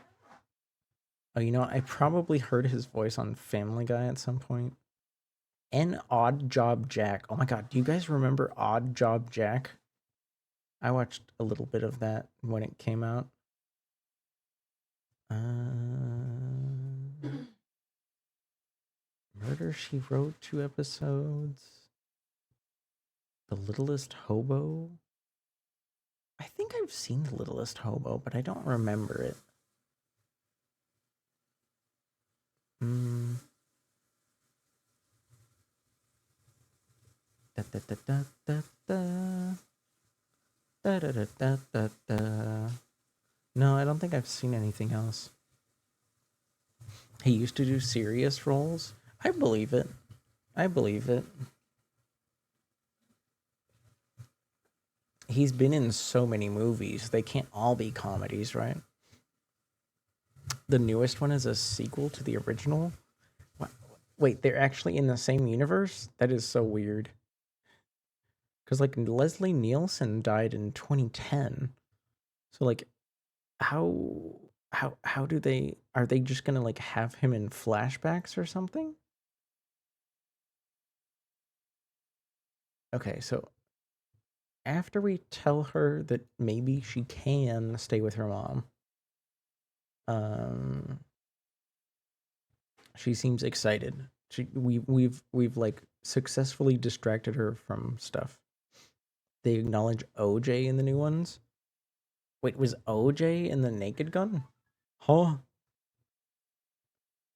Speaker 1: Oh, you know, I probably heard his voice on Family Guy at some point. And Odd Job Jack. Oh my god, do you guys remember Odd Job Jack? I watched a little bit of that when it came out. Murder, She Wrote, 2 episodes. The Littlest Hobo. I think I've seen The Littlest Hobo, but I don't remember it. Da, da, da, da, da, da. Da, da, da, da, da, da. No, I don't think I've seen anything else. He used to do serious roles. I believe it. I believe it. He's been in so many movies. They can't all be comedies, right? The newest one is a sequel to the original. What? Wait, they're actually in the same universe? That is so weird. Because, like, Leslie Nielsen died in 2010. So, like, how do they... Are they just gonna, like, have him in flashbacks or something? Okay, so after we tell her that maybe she can stay with her mom, she seems excited. We've like successfully distracted her from stuff. They acknowledge OJ in the new ones. Wait, was OJ in the Naked Gun? Huh?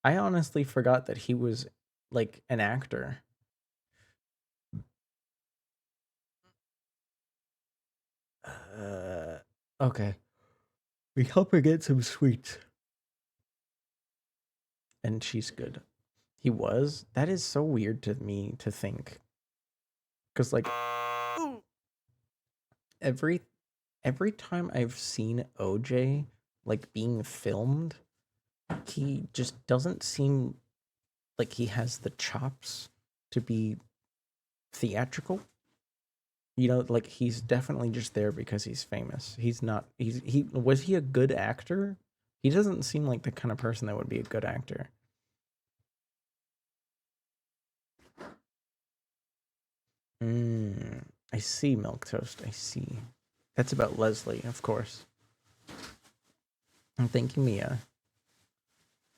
Speaker 1: I honestly forgot that he was like an actor. Okay. We help her get some sweets. And she's good. He was? That is so weird to me to think. Because, like, every time I've seen OJ, like, being filmed, he just doesn't seem like he has the chops to be theatrical. You know, like, he's definitely just there because he's famous. He's not, was he a good actor? He doesn't seem like the kind of person that would be a good actor. I see, Milk Toast. I see. That's about Leslie, of course. And thank you, Mia.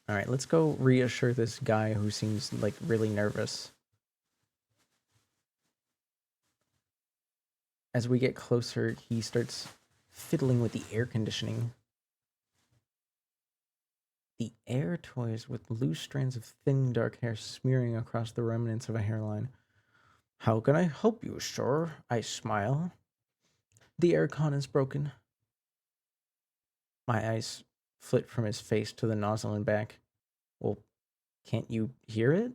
Speaker 1: All right, let's go reassure this guy who seems like really nervous. As we get closer, he starts fiddling with the air conditioning. The air toys with loose strands of thin, dark hair smearing across the remnants of a hairline. How can I help you, sir? I smile. The aircon is broken. My eyes flit from his face to the nozzle and back. Well, can't you hear it?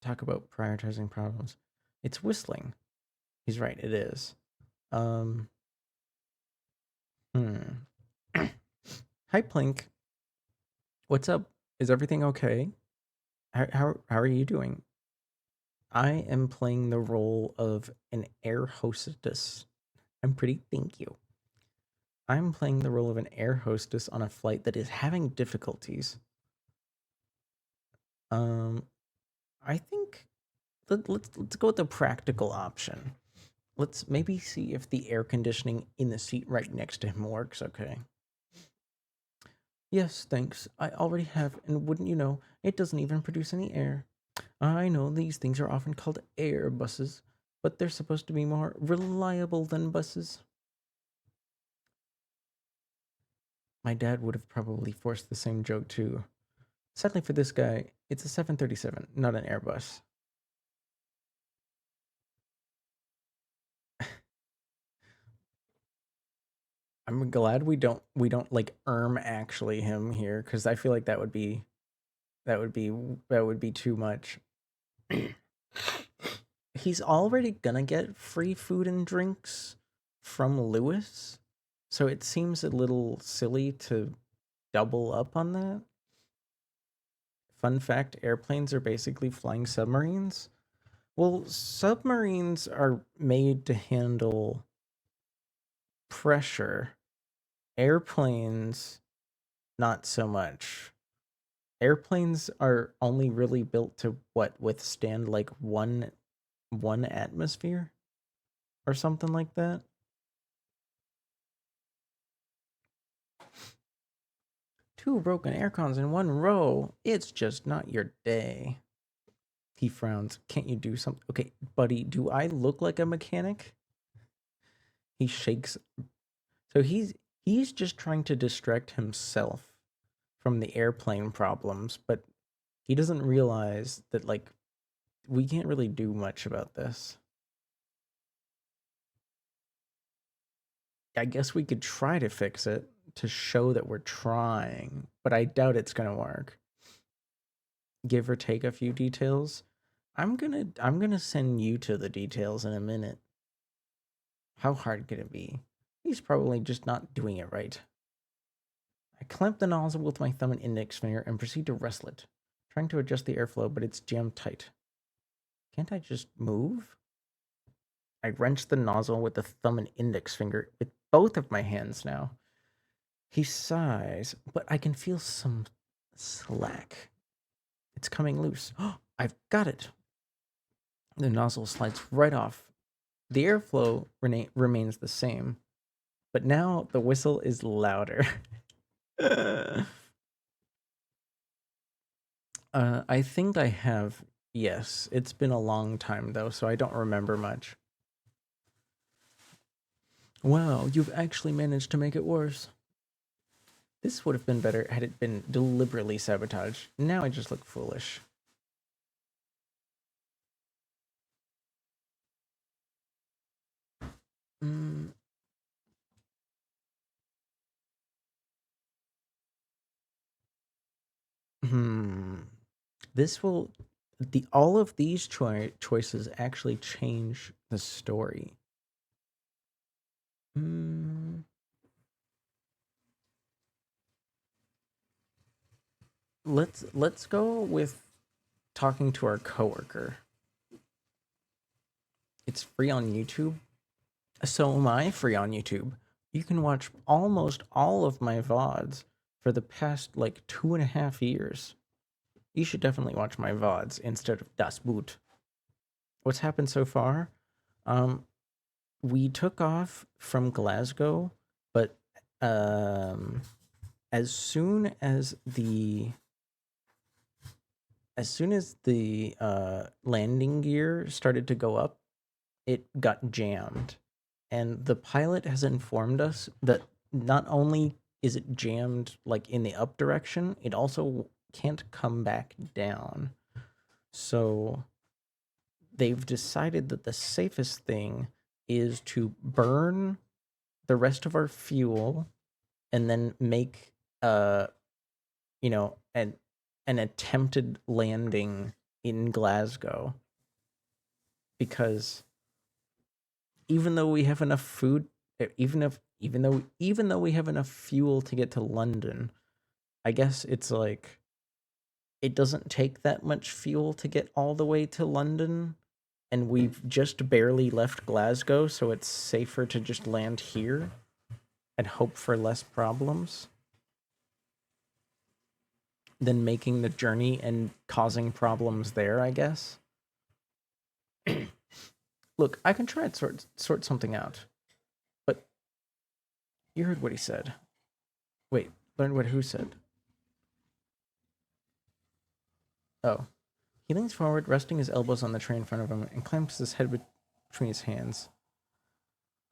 Speaker 1: talk about prioritizing problems. It's whistling. He's right, it is. Hmm. Hi, Plink. What's up? Is everything okay? How are you doing? I am playing the role of an air hostess. I'm pretty, thank you. I'm playing the role of an air hostess on a flight that is having difficulties. I think let's go with the practical option. Let's maybe see if the air conditioning in the seat right next to him works okay. Yes, thanks. I already have, and wouldn't you know, it doesn't even produce any air. I know these things are often called air buses, but they're supposed to be more reliable than buses. My dad would have probably forced the same joke too. Sadly for this guy, it's a 737, not an Airbus. I'm glad we don't like actually him here, because I feel like that would be too much. He's already gonna get free food and drinks from Lewis, so it seems a little silly to double up on that. Fun fact, airplanes are basically flying submarines. Well, submarines are made to handle pressure. Airplanes, not so much. Airplanes are only really built to withstand like one atmosphere or something like that. Two broken air cons in one row. It's just not your day. He frowns. Can't you do something? Okay, buddy, do I look like a mechanic? He shakes. So he's just trying to distract himself from the airplane problems, but he doesn't realize that like we can't really do much about this. I guess we could try to fix it to show that we're trying, but I doubt it's going to work. Give or take a few details. I'm going to send you to the details in a minute. How hard could it be? He's probably just not doing it right. I clamp the nozzle with my thumb and index finger and proceed to wrestle it, trying to adjust the airflow, but it's jammed tight. Can't I just move? I wrench the nozzle with the thumb and index finger with both of my hands now. He sighs, but I can feel some slack. It's coming loose. Oh, I've got it. The nozzle slides right off. The airflow remains the same, but now the whistle is louder. I think I have, yes. It's been a long time though, so I don't remember much. Wow, you've actually managed to make it worse. This would have been better had it been deliberately sabotaged. Now I just look foolish. Mm. This will all of these choices actually change the story. Let's go with talking to our coworker. It's free on YouTube. So am I free on YouTube. You can watch almost all of my VODs for the past like 2.5 years. You should definitely watch my VODs instead of Das Boot. What's happened so far? We took off from Glasgow, but as soon as the landing gear started to go up, it got jammed. And the pilot has informed us that not only is it jammed like in the up direction, it also can't come back down. So they've decided that the safest thing is to burn the rest of our fuel and then make an attempted landing in Glasgow, because even though we have enough food, even though we have enough fuel to get to London, I guess it's like it doesn't take that much fuel to get all the way to London, and we've just barely left Glasgow, so it's safer to just land here and hope for less problems than making the journey and causing problems there, I guess. Look, I can try and sort something out. But you heard what he said. Wait, learn what who said. Oh. He leans forward, resting his elbows on the tray in front of him, and clamps his head between his hands.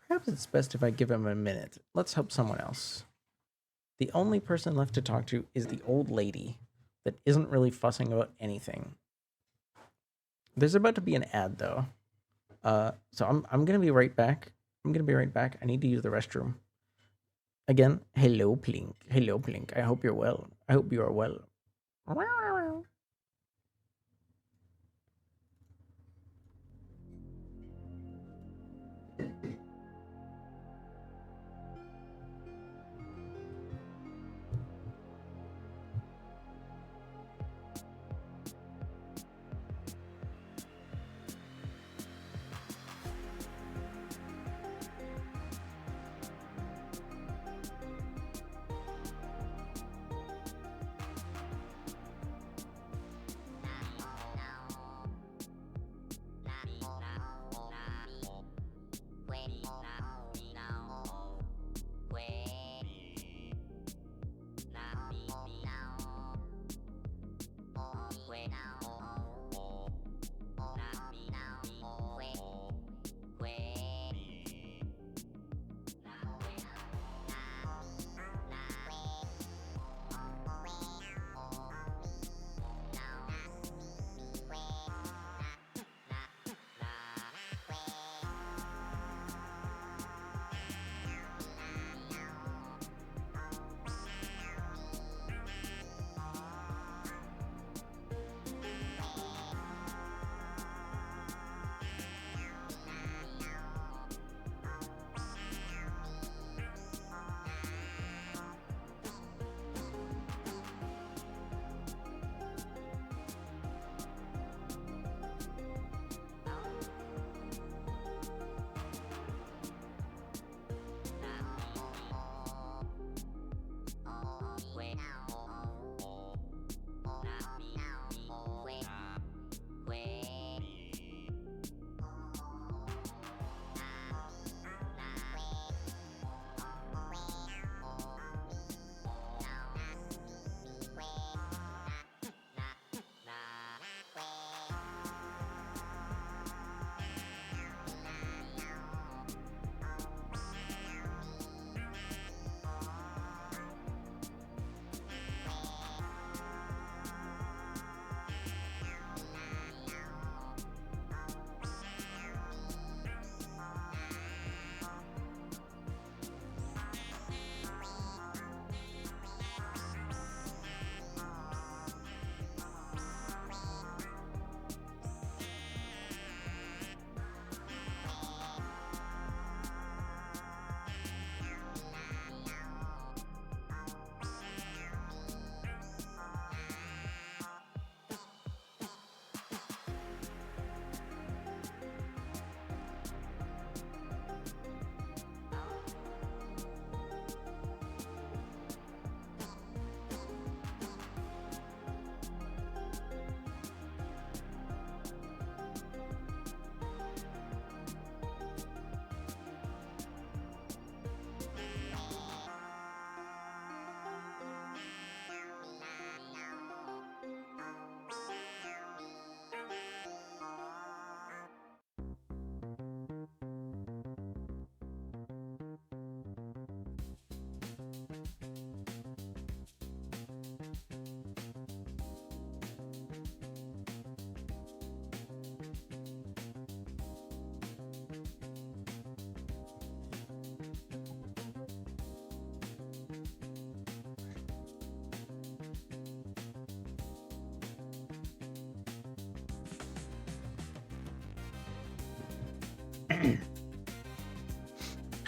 Speaker 1: Perhaps it's best if I give him a minute. Let's help someone else. The only person left to talk to is the old lady that isn't really fussing about anything. There's about to be an ad, though. So I'm gonna be right back. I need to use the restroom. Again, hello, Plink. Hello, Plink. I hope you're well. I hope you are well.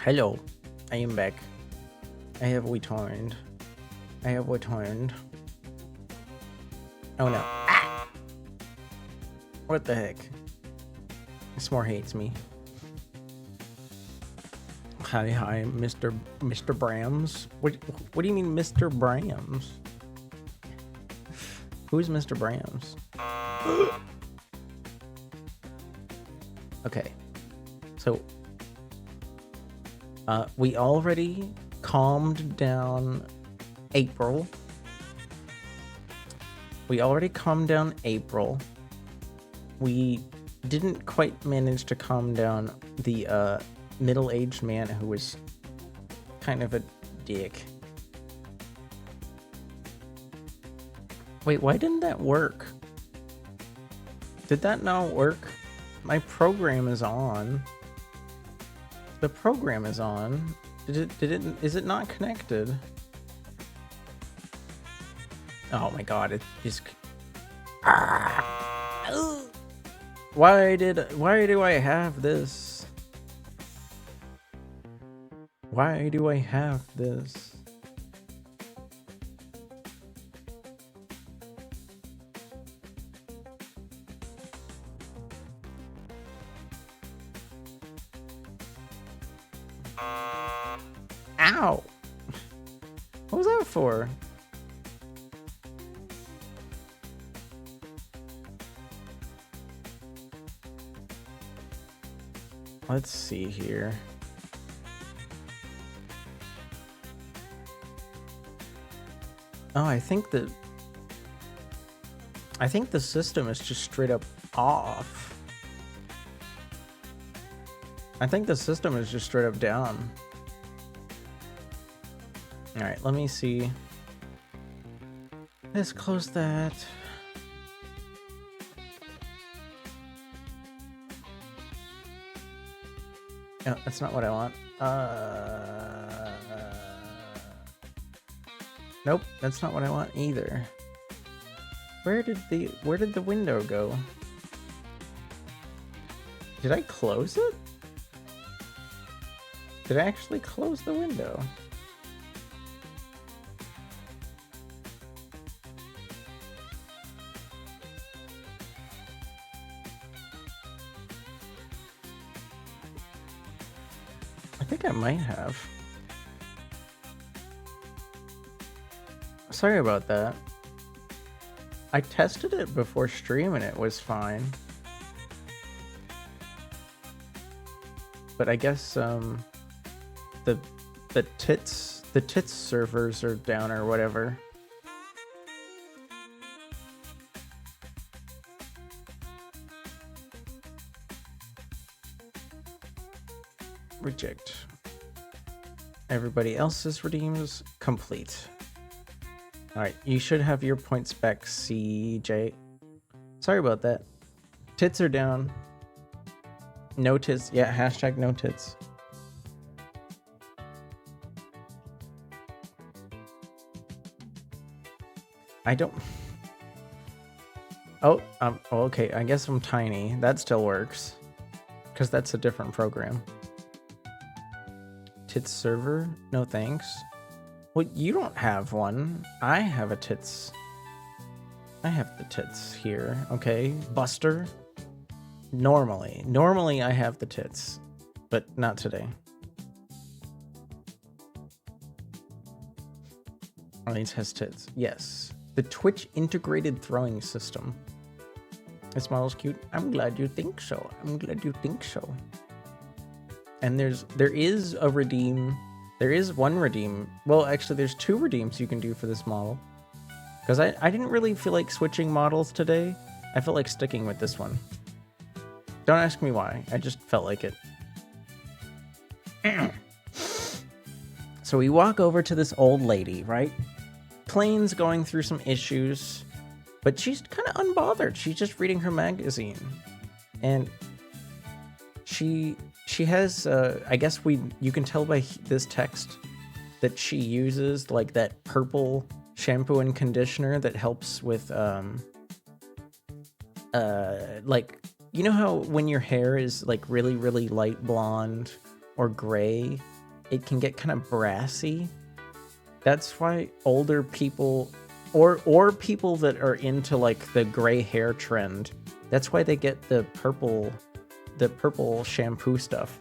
Speaker 1: Hello, I am back. I have returned. Oh no. Ah! What the heck? S'more hates me. Hi, Mr. Brams. What do you mean, Mr. Brams? Who's Mr. Brams? Okay. So, we already calmed down April. We didn't quite manage to calm down the middle-aged man who was kind of a dick. Wait, why didn't that work? Did that not work? My program is on. The program is on. Is it not connected? Oh my god, it is. Why do I have this? Why do I have this? Ow! What was that for? Let's see here. Oh, I think the system is just straight up off. I think the system is just straight up down. All right, let me see. Let's close that. No, that's not what I want. Nope, that's not what I want either. Where did the window go? Did I close it? Did I actually close the window? I think I might have. Sorry about that. I tested it before stream and it was fine. But I guess the tits servers are down or whatever. Reject. Everybody else's redeems complete. Alright, you should have your points back, CJ. Sorry about that. Tits are down. No tits. Yeah, hashtag no tits. I don't... Oh, okay. I guess I'm tiny. That still works. Because that's a different program. Tits server? No thanks. Well, you don't have one. I have a tits. I have the tits here. Okay, Buster. Normally I have the tits, but not today. Arlene has tits. Yes. The Twitch integrated throwing system. This model's cute. I'm glad you think so. And there is a redeem. There is one redeem. Well, actually, there's two redeems you can do for this model. Because I didn't really feel like switching models today. I felt like sticking with this one. Don't ask me why. I just felt like it. So we walk over to this old lady, right? Plane's going through some issues, but she's kind of unbothered. She's just reading her magazine. And she has, I guess you can tell by this text that she uses like that purple shampoo and conditioner that helps with, like you know how when your hair is like really, really light blonde or gray, it can get kind of brassy? That's why older people or people that are into like the gray hair trend, that's why they get the purple shampoo stuff.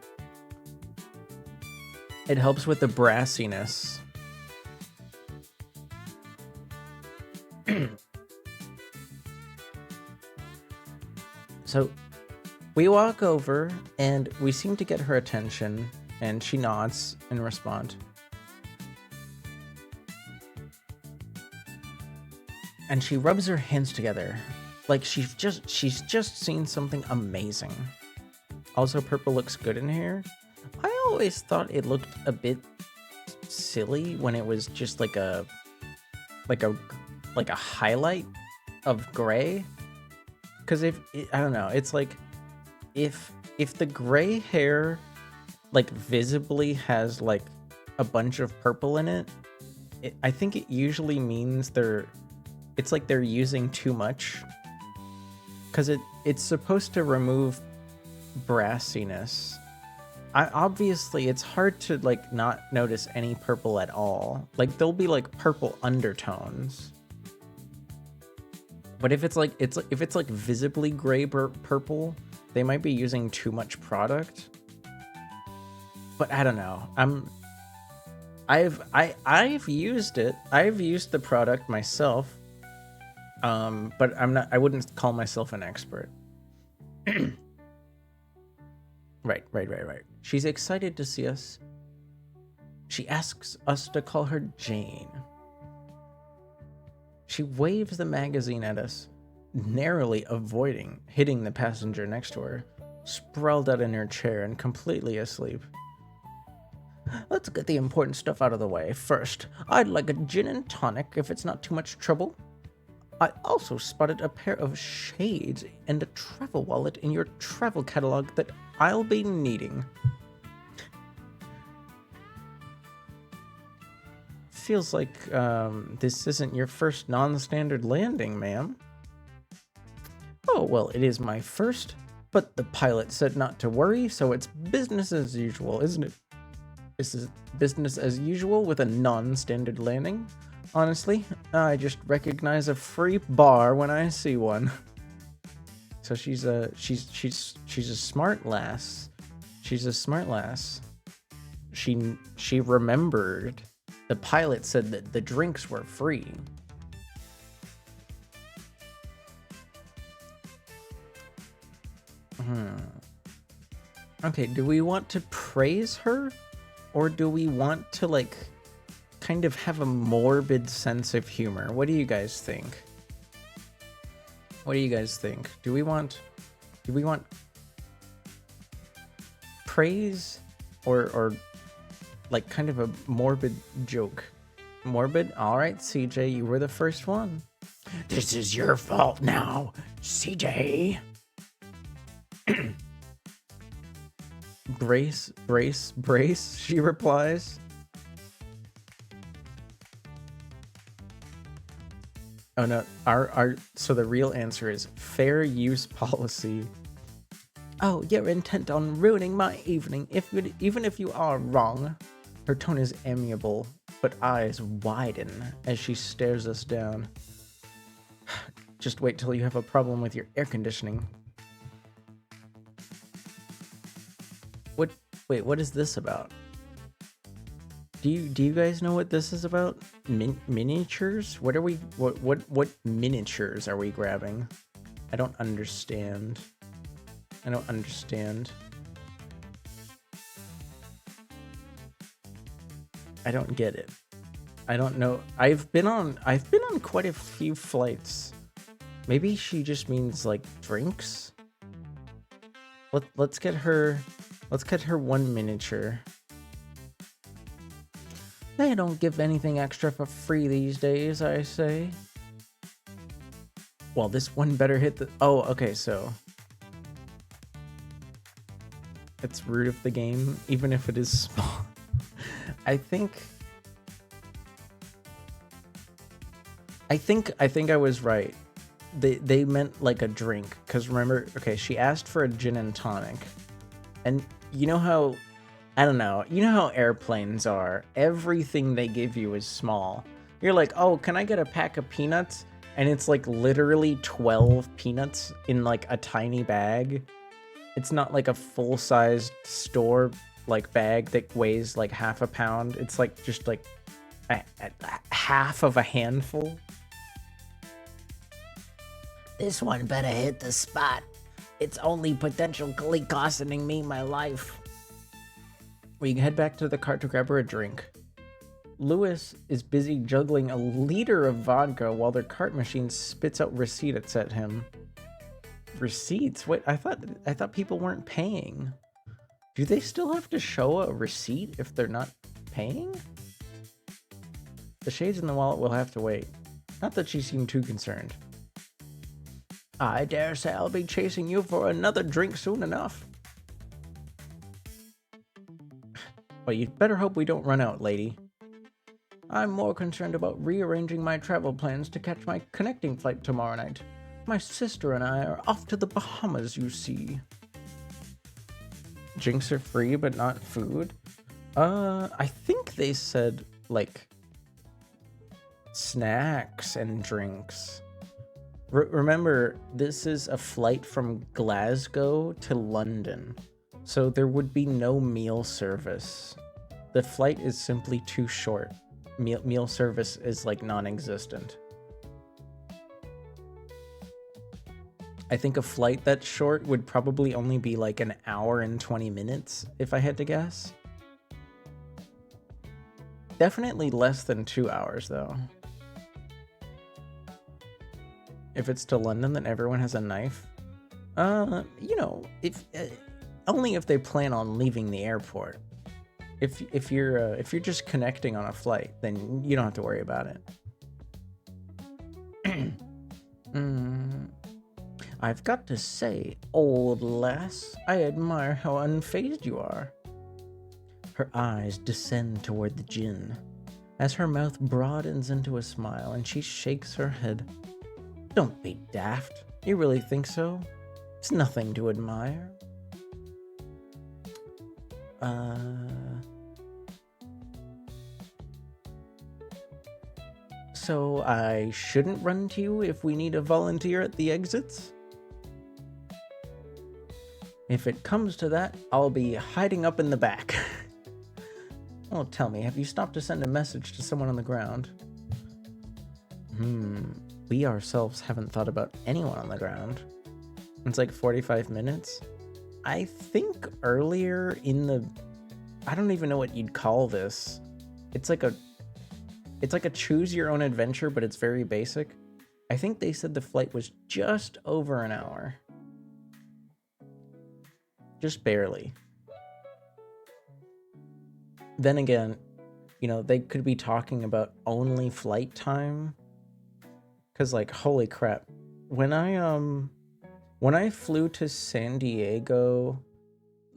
Speaker 1: It helps with the brassiness. So we walk over and we seem to get her attention, and she nods in response. And she rubs her hands together like she's just seen something amazing. Also, purple looks good in here. I always thought it looked a bit silly when it was just like a highlight of gray. Because I don't know, it's like if the gray hair like visibly has like a bunch of purple in it, I think it usually means it's like they're using too much, because it's supposed to remove brassiness. Obviously it's hard to like not notice any purple at all. Like there'll be like purple undertones. But if it's like visibly gray purple, they might be using too much product. But I don't know. I've used it. I've used the product myself. But I wouldn't call myself an expert. Right. She's excited to see us. She asks us to call her Jane. She waves the magazine at us, narrowly avoiding hitting the passenger next to her, sprawled out in her chair and completely asleep. Let's get the important stuff out of the way. First, I'd like a gin and tonic if it's not too much trouble. I also spotted a pair of shades and a travel wallet in your travel catalog that I'll be needing. Feels like this isn't your first non-standard landing, ma'am. Oh, well, it is my first, but the pilot said not to worry, so it's business as usual, isn't it? This is business as usual with a non-standard landing. Honestly, I just recognize a free bar when I see one. So she's a smart lass. She's a smart lass. She remembered the pilot said that the drinks were free. Okay, do we want to praise her? Or do we want to, like, kind of have a morbid sense of humor? What do you guys think? What do you guys think? Do we want praise or like kind of a morbid joke? Morbid? All right, CJ, you were the first one. This is your fault now, CJ. Brace, she replies. Oh no, so the real answer is fair use policy. Oh, you're intent on ruining my evening, even if you are wrong. Her tone is amiable, but eyes widen as she stares us down. Just wait till you have a problem with your air conditioning. Wait, what is this about? Do you guys know what this is about? Miniatures? What miniatures are we grabbing? I don't understand. I don't get it. I don't know. I've been on quite a few flights. Maybe she just means like drinks. Let's get her one miniature. They don't give anything extra for free these days, I say. Well, this one better hit the... Oh, okay, so... It's root of the game, even if it is small. I think I was right. they meant like a drink, because remember, okay, she asked for a gin and tonic, and you know how, I don't know, you know how airplanes are, everything they give you is small. You're like, oh, can I get a pack of peanuts? And it's like literally 12 peanuts in like a tiny bag. It's not like a full-sized store like bag that weighs like half a pound. It's like just like a half of a handful. This one better hit the spot. It's only potentially costing me my life. We head back to the cart to grab her a drink. Lewis is busy juggling a liter of vodka while their cart machine spits out receipts at him. Receipts? Wait, I thought people weren't paying. Do they still have to show a receipt if they're not paying? The shades in the wallet will have to wait. Not that she seemed too concerned. I dare say I'll be chasing you for another drink soon enough. Well, you'd better hope we don't run out, lady. I'm more concerned about rearranging my travel plans to catch my connecting flight tomorrow night. My sister and I are off to the Bahamas, you see. Drinks are free, but not food? I think they said, like, snacks and drinks. Remember, this is a flight from Glasgow to London, so there would be no meal service. The flight is simply too short. Meal service is, like, non-existent. I think a flight that short would probably only be like an hour and 20 minutes, if I had to guess. Definitely less than 2 hours, though. If it's to London, then everyone has a knife. You know, if only if they plan on leaving the airport. If you're just connecting on a flight, then you don't have to worry about it. I've got to say, old lass, I admire how unfazed you are. Her eyes descend toward the gin, as her mouth broadens into a smile and she shakes her head. Don't be daft. You really think so? It's nothing to admire. So I shouldn't run to you if we need a volunteer at the exits? If it comes to that, I'll be hiding up in the back. Oh, tell me, have you stopped to send a message to someone on the ground? We ourselves haven't thought about anyone on the ground. It's like 45 minutes. I think earlier in the... I don't even know what you'd call this. It's like a choose your own adventure, but it's very basic. I think they said the flight was just over an hour. Just barely. Then again, you know, they could be talking about only flight time. Cause like, holy crap. When I flew to San Diego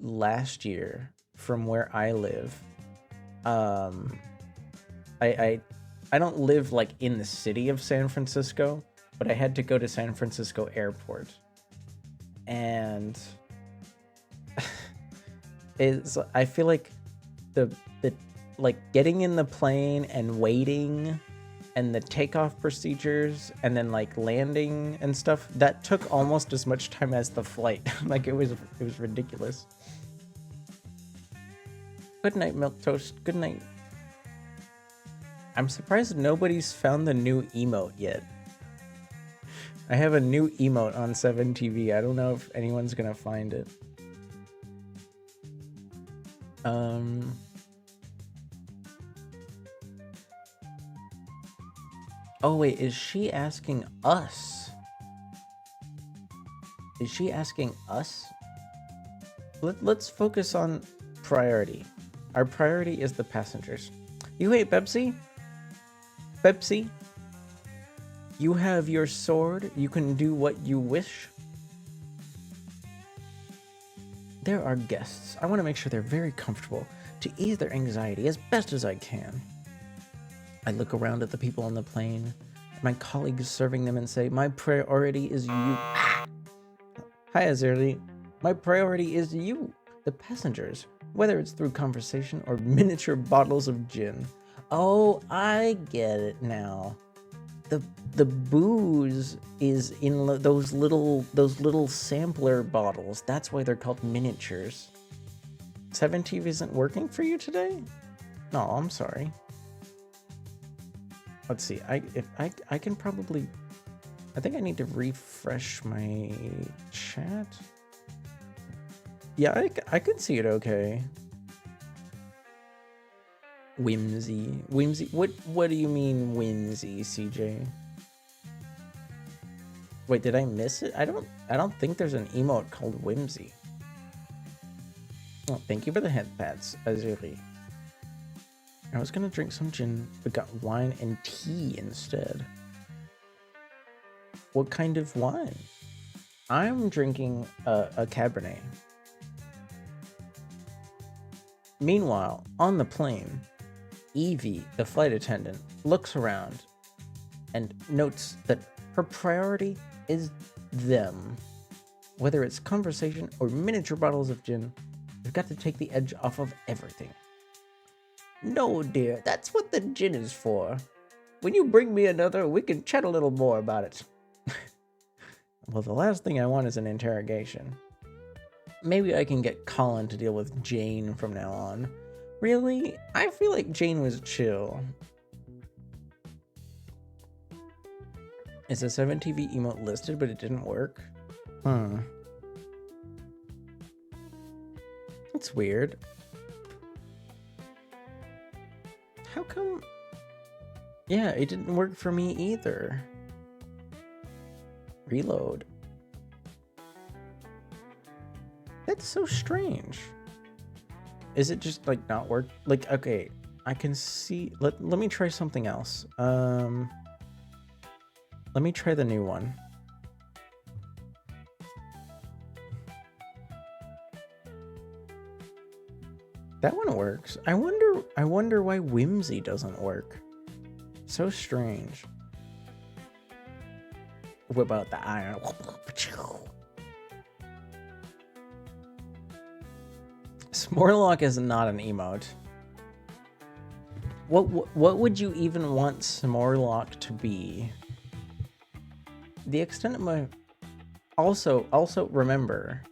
Speaker 1: last year from where I live, I don't live like in the city of San Francisco, but I had to go to San Francisco Airport. And I feel like the like getting in the plane and waiting and the takeoff procedures and then like landing and stuff, that took almost as much time as the flight. Like it was ridiculous. Good night, milk toast. Good night. I'm surprised nobody's found the new emote yet. I have a new emote on 7TV. I don't know if anyone's gonna find it. Oh wait, is she asking us? Is she asking us? Let's focus on priority. Our priority is the passengers. You hate Pepsi? Pepsi? You have your sword. You can do what you wish. There are guests. I want to make sure they're very comfortable to ease their anxiety as best as I can. I look around at the people on the plane. My colleagues serving them and say, my priority is you. Hi, Azerly. My priority is you, the passengers, whether it's through conversation or miniature bottles of gin. Oh, I get it now. The booze is in those little sampler bottles. That's why they're called miniatures. 7TV isn't working for you today? No, I'm sorry. Let's see. I can probably. I think I need to refresh my chat. Yeah, I can see it okay. Whimsy. What do you mean whimsy, CJ? Wait, did I miss it? I don't think there's an emote called whimsy. Oh, thank you for the head pats, Azuri. I was gonna drink some gin, but got wine and tea instead. What kind of wine? I'm drinking a Cabernet. Meanwhile, on the plane, Evie, the flight attendant, looks around and notes that her priority is them. Whether it's conversation or miniature bottles of gin, they've got to take the edge off of everything. No, dear, that's what the gin is for. When you bring me another, we can chat a little more about it. Well, the last thing I want is an interrogation. Maybe I can get Colin to deal with Jane from now on. Really? I feel like Jane was chill. Is a 7TV emote listed, but it didn't work? That's weird. How come? Yeah, it didn't work for me either. Reload. That's so strange. Is it just like not work? Like, okay, I can see. Let me try something else. Let me try the new one. That one works. I wonder why whimsy doesn't work. So strange. Whip out the iron. Smorlock is not an emote. What would you even want Smorlock to be? The extent of my... Also remember,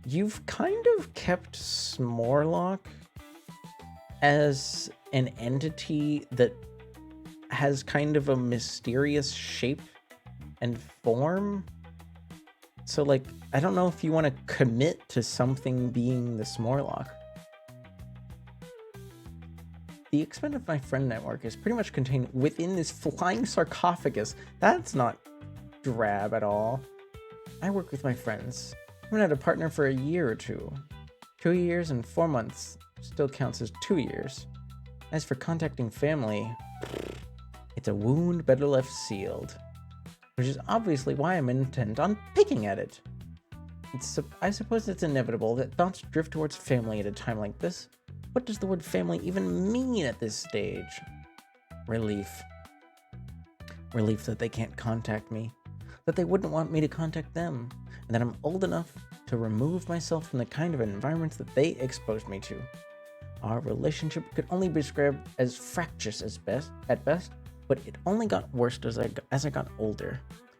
Speaker 1: you've kind of kept Smorlock as an entity that has kind of a mysterious shape and form. So, like, I don't know if you want to commit to something being the Smorlock. The extent of my friend network is pretty much contained within this flying sarcophagus. That's not drab at all. I work with my friends. I haven't had a partner for a year or two. 2 years and 4 months still counts as 2 years. As for contacting family, it's a wound better left sealed. Which is obviously why I'm intent on picking at it. I suppose it's inevitable that thoughts drift towards family at a time like this. What does the word family even mean at this stage? Relief. Relief that they can't contact me. That they wouldn't want me to contact them. And that I'm old enough to remove myself from the kind of environments that they exposed me to. Our relationship could only be described as fractious at best, but it only got worse as I got older.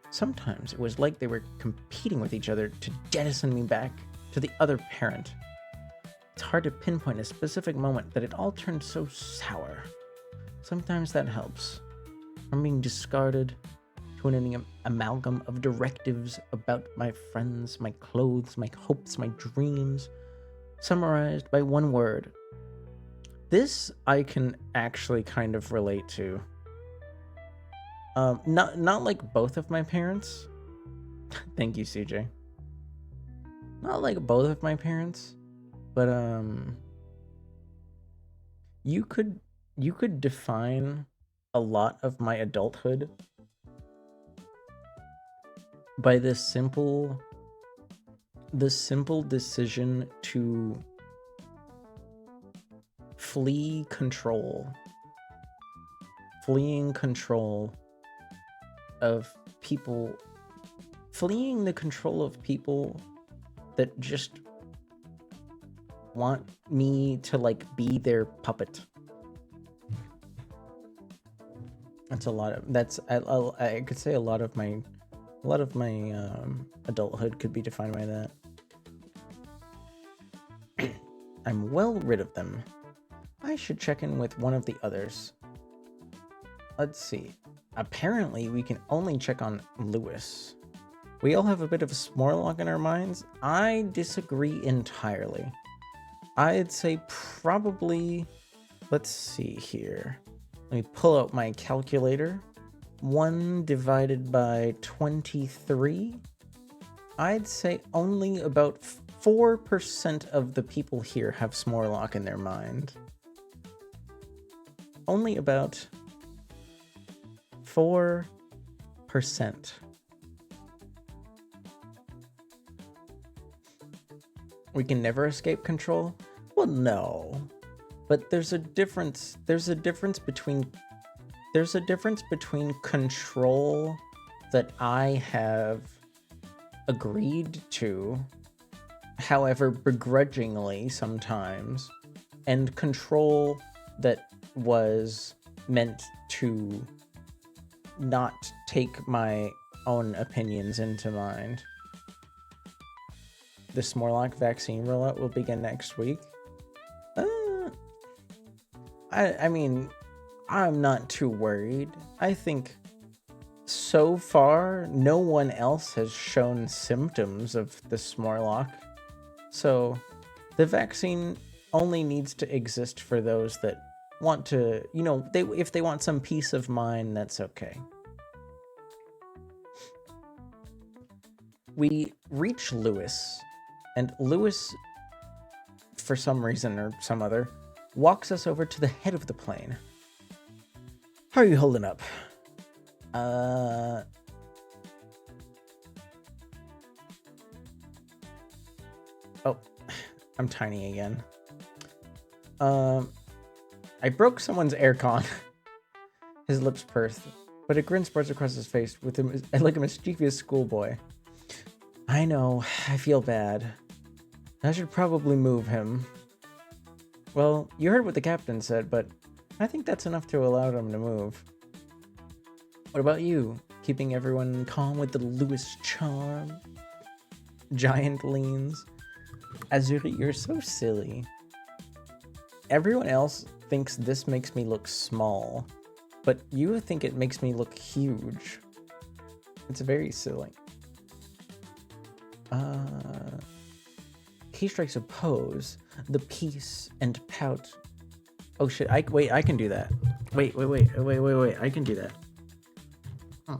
Speaker 1: Sometimes it was like they were competing with each other to jettison me back to the other parent. It's hard to pinpoint a specific moment that it all turned so sour. Sometimes that helps. From being discarded to an amalgam of directives about my friends, my clothes, my hopes, my dreams, summarized by one word. This I can actually kind of relate to. Not like both of my parents. Thank you, CJ. Not like both of my parents, but you could define a lot of my adulthood by the simple decision to fleeing control of people fleeing the control of people that just want me to like be their puppet. That's a lot of I could say a lot of my adulthood could be defined by that. I'm well rid of them. I should check in with one of the others. Let's see. Apparently, we can only check on Lewis. We all have a bit of a Smorlock in our minds. I disagree entirely. I'd say probably... Let's see here. Let me pull out my calculator. 1 divided by 23. I'd say only about 4% of the people here have Smorlock in their mind. Only about 4%. We can never escape control? Well, no. But there's a difference between control that I have agreed to, however begrudgingly sometimes, and control that was meant to not take my own opinions into mind. The Smorlock vaccine rollout will begin next week. I mean, I'm not too worried. I think so far, no one else has shown symptoms of the Smorlock. So the vaccine only needs to exist for those that want to, you know, if they want some peace of mind, that's okay. We reach Lewis, and Lewis, for some reason or some other, walks us over to the head of the plane. How are you holding up? Oh, I'm tiny again. I broke someone's aircon. His lips pursed, but a grin spreads across his face with him like a mischievous schoolboy. I know, I feel bad. I should probably move him. Well, you heard what the captain said, but I think that's enough to allow him to move. What about you? Keeping everyone calm with the Lewis charm? Giant leans. Azuri, you're so silly. Everyone else thinks this makes me look small, but you think it makes me look huge. It's very silly. He strikes a pose. The peace and pout. Oh shit, I can do that. Wait, I can do that. Huh.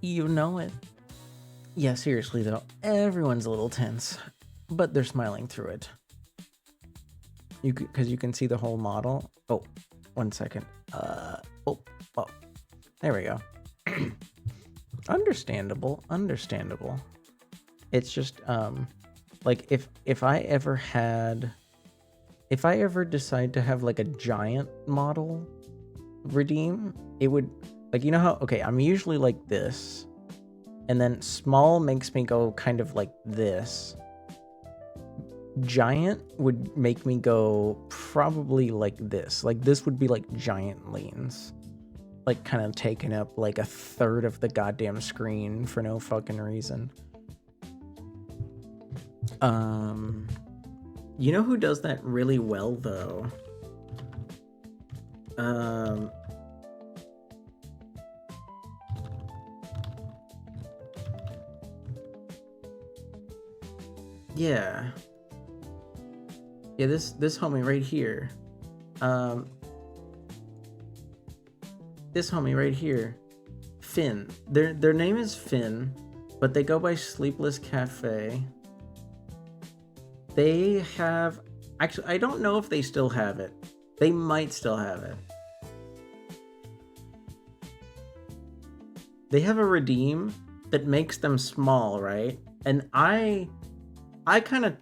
Speaker 1: You know it. Yeah, seriously though, everyone's a little tense, but they're smiling through it. Because you can see the whole model. Oh, 1 second. Oh, there we go. Understandable. It's just like if I ever decide to have like a giant model redeem, it would, like, you know how, okay, I'm usually like this, and then small makes me go kind of like this. Giant would make me go probably like this. Like this would be like giant leans. Like kind of taking up like a third of the goddamn screen for no fucking reason. You know who does that really well though? Yeah, this homie right here. This homie right here, Finn. Their name is Finn, but they go by Sleepless Cafe. They have, actually, I don't know if they still have it. They might still have it. They have a redeem that makes them small, right? And I kind of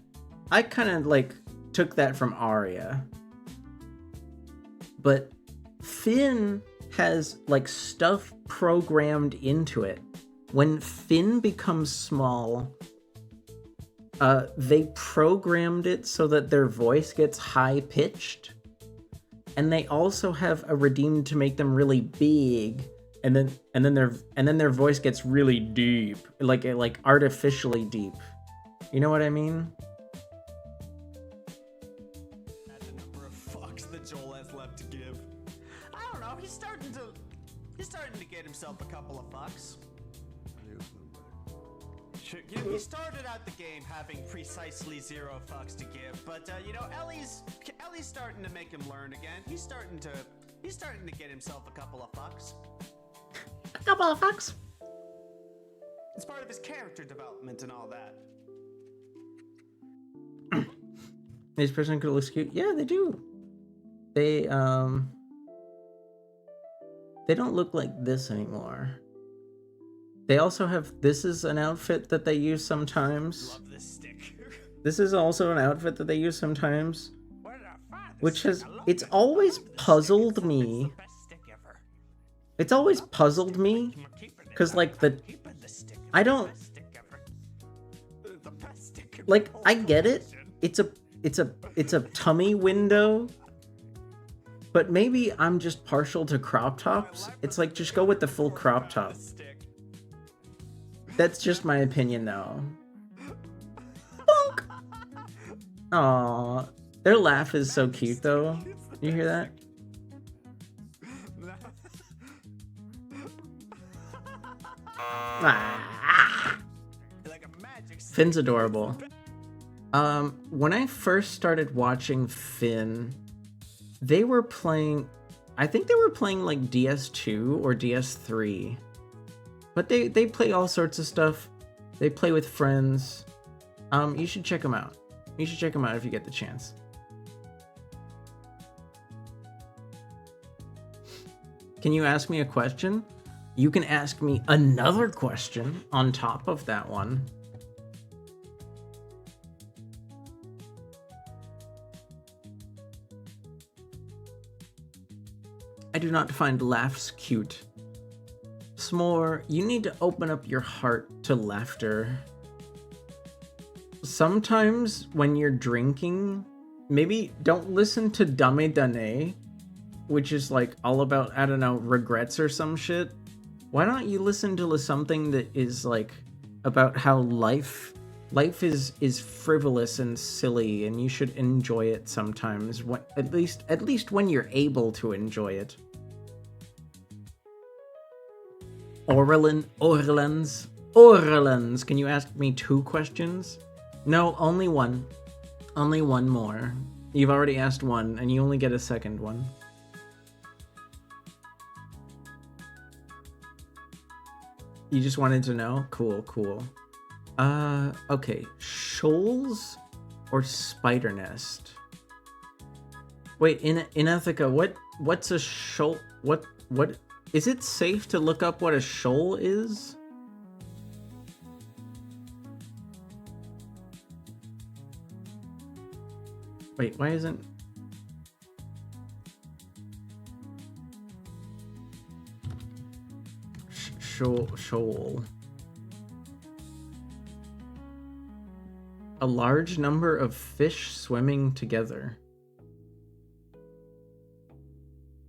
Speaker 1: like took that from Aria. But Finn has like stuff programmed into it. When Finn becomes small, they programmed it so that their voice gets high pitched, and they also have a redeem to make them really big, and then their voice gets really deep, like artificially deep. You know what I mean?
Speaker 5: At the number of fucks that Joel has left to give. I don't know. He's starting to get himself a couple of fucks. He started out the game having precisely 0 fucks to give, but Ellie's starting to make him learn again. He's starting to get himself a couple of fucks.
Speaker 1: A couple of fucks.
Speaker 5: It's part of his character development and all that.
Speaker 1: This person could look cute. Yeah, they do. They don't look like this anymore. They also have, this is an outfit that they use sometimes.
Speaker 5: Love this stick.
Speaker 1: This is also an outfit that they use sometimes, which has, it's always puzzled me. It's always puzzled me, because like I don't, like, I get it. It's a tummy window, but maybe I'm just partial to crop tops. It's like, just go with the full crop top. That's just my opinion, though. Bonk! Aww. Their laugh is so cute, though. You hear that? Ah. Finn's adorable. When I first started watching Finn, they were playing... I think they were playing, like, DS2 or DS3. But they play all sorts of stuff. They play with friends. You should check them out. You should check them out if you get the chance. Can you ask me a question? You can ask me another question on top of that one. I do not find laughs cute. S'more, you need to open up your heart to laughter. Sometimes when you're drinking, maybe don't listen to Dame Dane, which is like all about, I don't know, regrets or some shit. Why don't you listen to something that is like about how life is frivolous and silly, and you should enjoy it sometimes, at least when you're able to enjoy it. Orleans, can you ask me 2 questions? No, only one. Only one more. You've already asked one, and you only get a second one. You just wanted to know? Cool. Okay. Shoals or spider nest? Wait, in Ithaca, what's a shoal? What is it safe to look up what a shoal is? Wait, why isn't... Shoal. A large number of fish swimming together.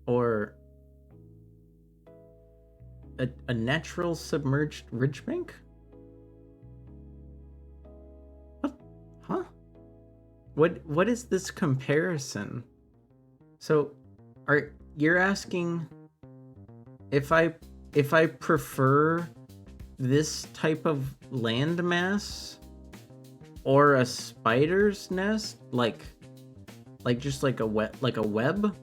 Speaker 1: Or a natural submerged ridgebank? What? Huh? What is this comparison? So, you're asking if I prefer this type of landmass or a spider's nest, like just like a web?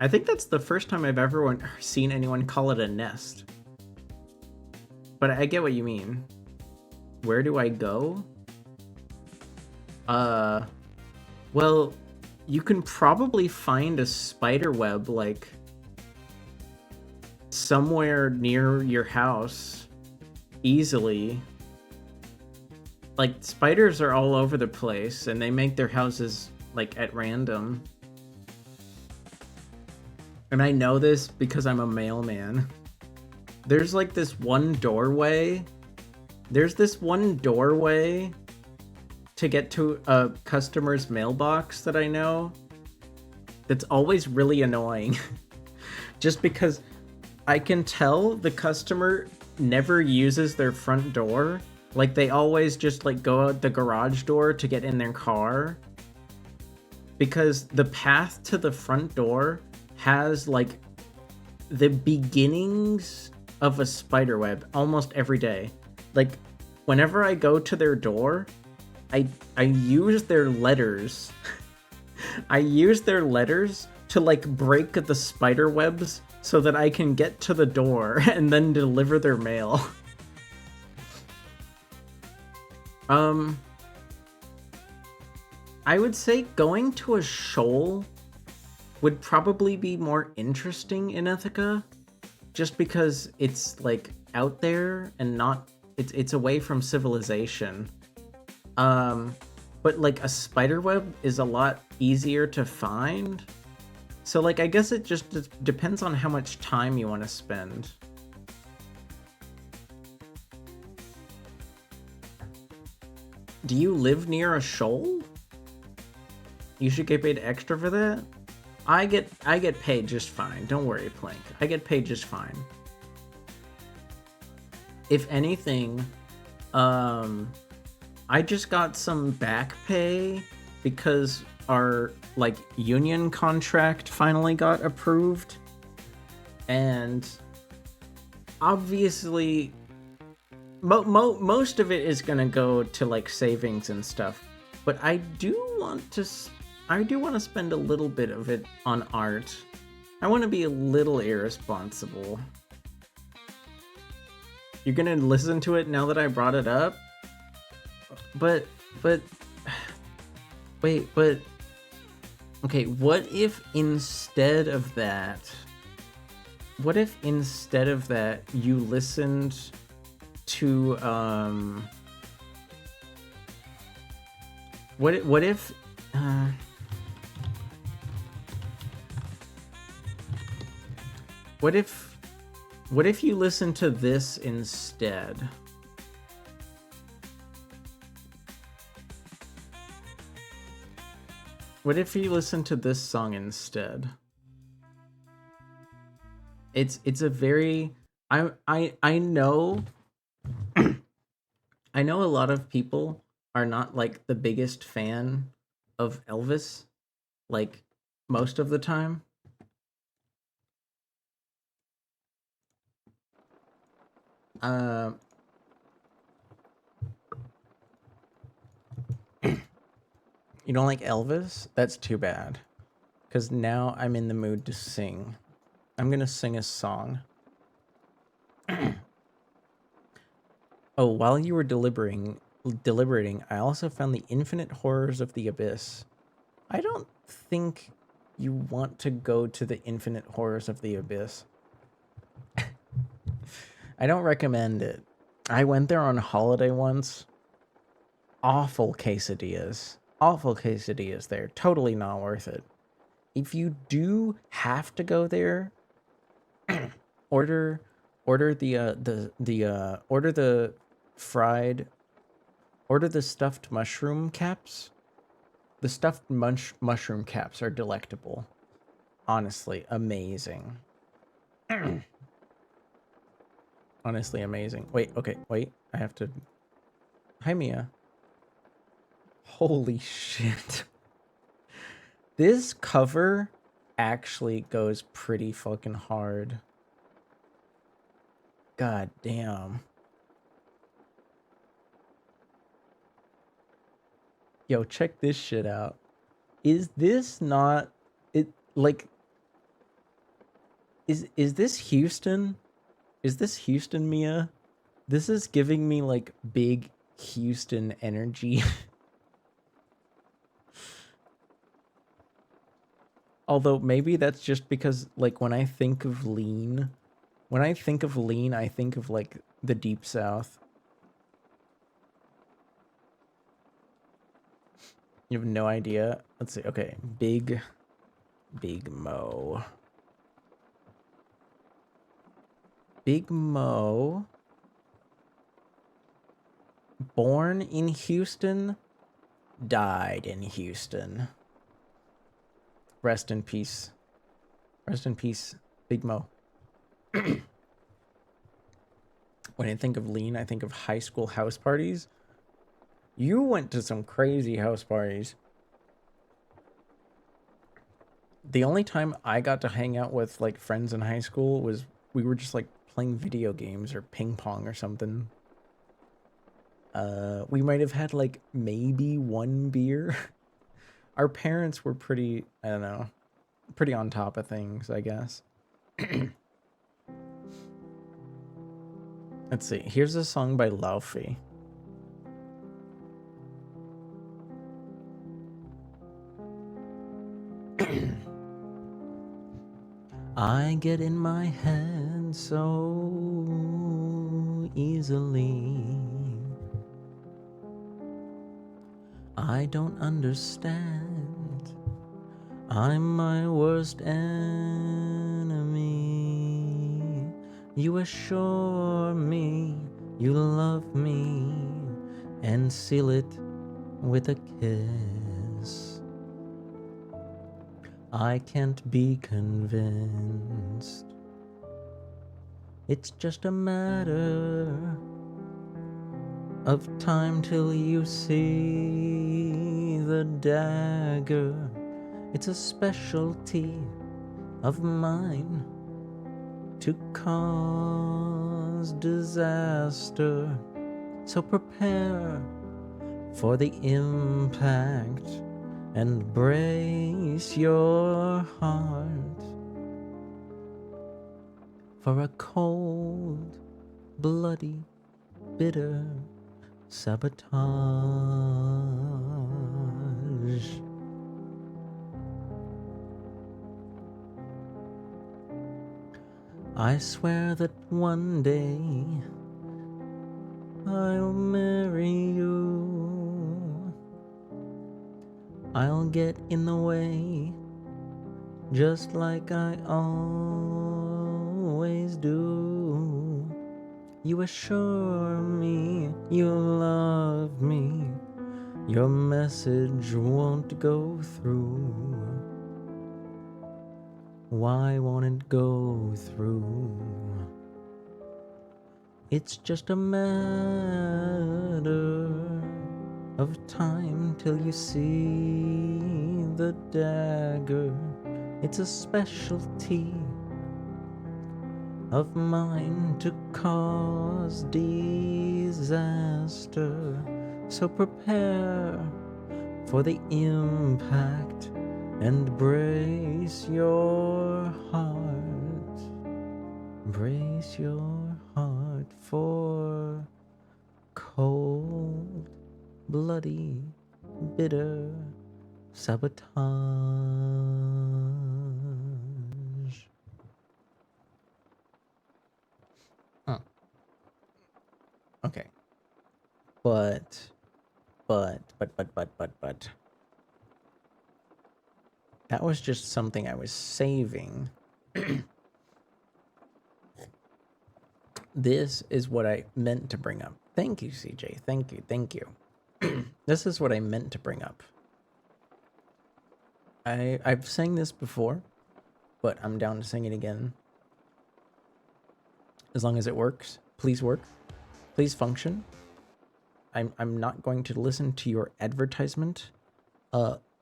Speaker 1: I think that's the first time I've ever seen anyone call it a nest. But I get what you mean. Where do I go? Well, you can probably find a spider web, like, somewhere near your house easily. Like, spiders are all over the place, and they make their houses, like, at random. and I know this because I'm a mailman. There's like this one doorway. There's this one doorway to get to a customer's mailbox that I know that's always really annoying. Just because I can tell the customer never uses their front door. Like, they always just like go out the garage door to get in their car. Because the path to the front door has like the beginnings of a spider web almost every day. Like, whenever I go to their door, I use their letters. I use their letters to like break the spider webs so that I can get to the door and then deliver their mail. I would say going to a shoal would probably be more interesting in Ithaca, just because it's like out there and not it's away from civilization. But like a spider web is a lot easier to find. So like I guess it just depends on how much time you want to spend. Do you live near a shoal? You should get paid extra for that? I get paid just fine. Don't worry, Plank. I get paid just fine. If anything, I just got some back pay because our like union contract finally got approved. And obviously most of it is going to go to like savings and stuff. But I do want to spend a little bit of it on art. I want to be a little irresponsible. You're gonna listen to it now that I brought it up? But... Wait, but... Okay, what if instead of that... What if instead of that you listened to, What if... What if you listen to this instead? What if you listen to this song instead? It's a very I know I know a lot of people are not like the biggest fan of Elvis, like most of the time. You don't like Elvis? That's too bad. Because now I'm in the mood to sing. I'm gonna sing a song. Oh, while you were deliberating, I also found the Infinite Horrors of the Abyss. I don't think you want to go to the Infinite Horrors of the Abyss. I don't recommend it. I went there on holiday once. Awful quesadillas. Awful quesadillas there. Totally not worth it. If you do have to go there, order the stuffed mushroom caps. The stuffed mushroom caps are delectable. Honestly, amazing. Honestly, amazing. Wait, okay, wait. I have to... Hi, Mia. Holy shit. This cover actually goes pretty fucking hard. God damn. Yo, check this shit out. Is this not... It, like... Is this Houston? Is this Houston, Mia? This is giving me, like, big Houston energy. Although, maybe that's just because, like, when I think of lean, I think of, like, the Deep South. You have no idea? Let's see. Okay. Big Mo. Big Mo, born in Houston, died in Houston. Rest in peace. Rest in peace, Big Mo. When I think of lean, I think of high school house parties. You went to some crazy house parties. The only time I got to hang out with like friends in high school was we were just like playing video games or ping pong or something. We might have had like maybe one beer. Our parents were pretty, I don't know, pretty on top of things, I guess. Let's see. Here's a song by Laufey. I get in my head so easily. I don't understand. I'm my worst enemy. You assure me you love me and seal it with a kiss. I can't be convinced. It's just a matter of time till you see the dagger. It's a specialty of mine to cause disaster. So prepare for the impact and brace your heart for a cold, bloody, bitter sabotage. I swear that one day I'll marry you. I'll get in the way, just like I always do. You assure me you love me. Your message won't go through. Why won't it go through? It's just a matter of time till you see the dagger. It's a specialty of mine to cause disaster. So prepare for the impact and brace your heart. Brace your heart for cold, bloody, bitter sabotage. Huh. Okay. But. That was just something I was saving. This is what I meant to bring up. Thank you, CJ. Thank you. This is what I meant to bring up. I've sang this before, but I'm down to sing it again. As long as it works. Please work. Please function. I'm not going to listen to your advertisement.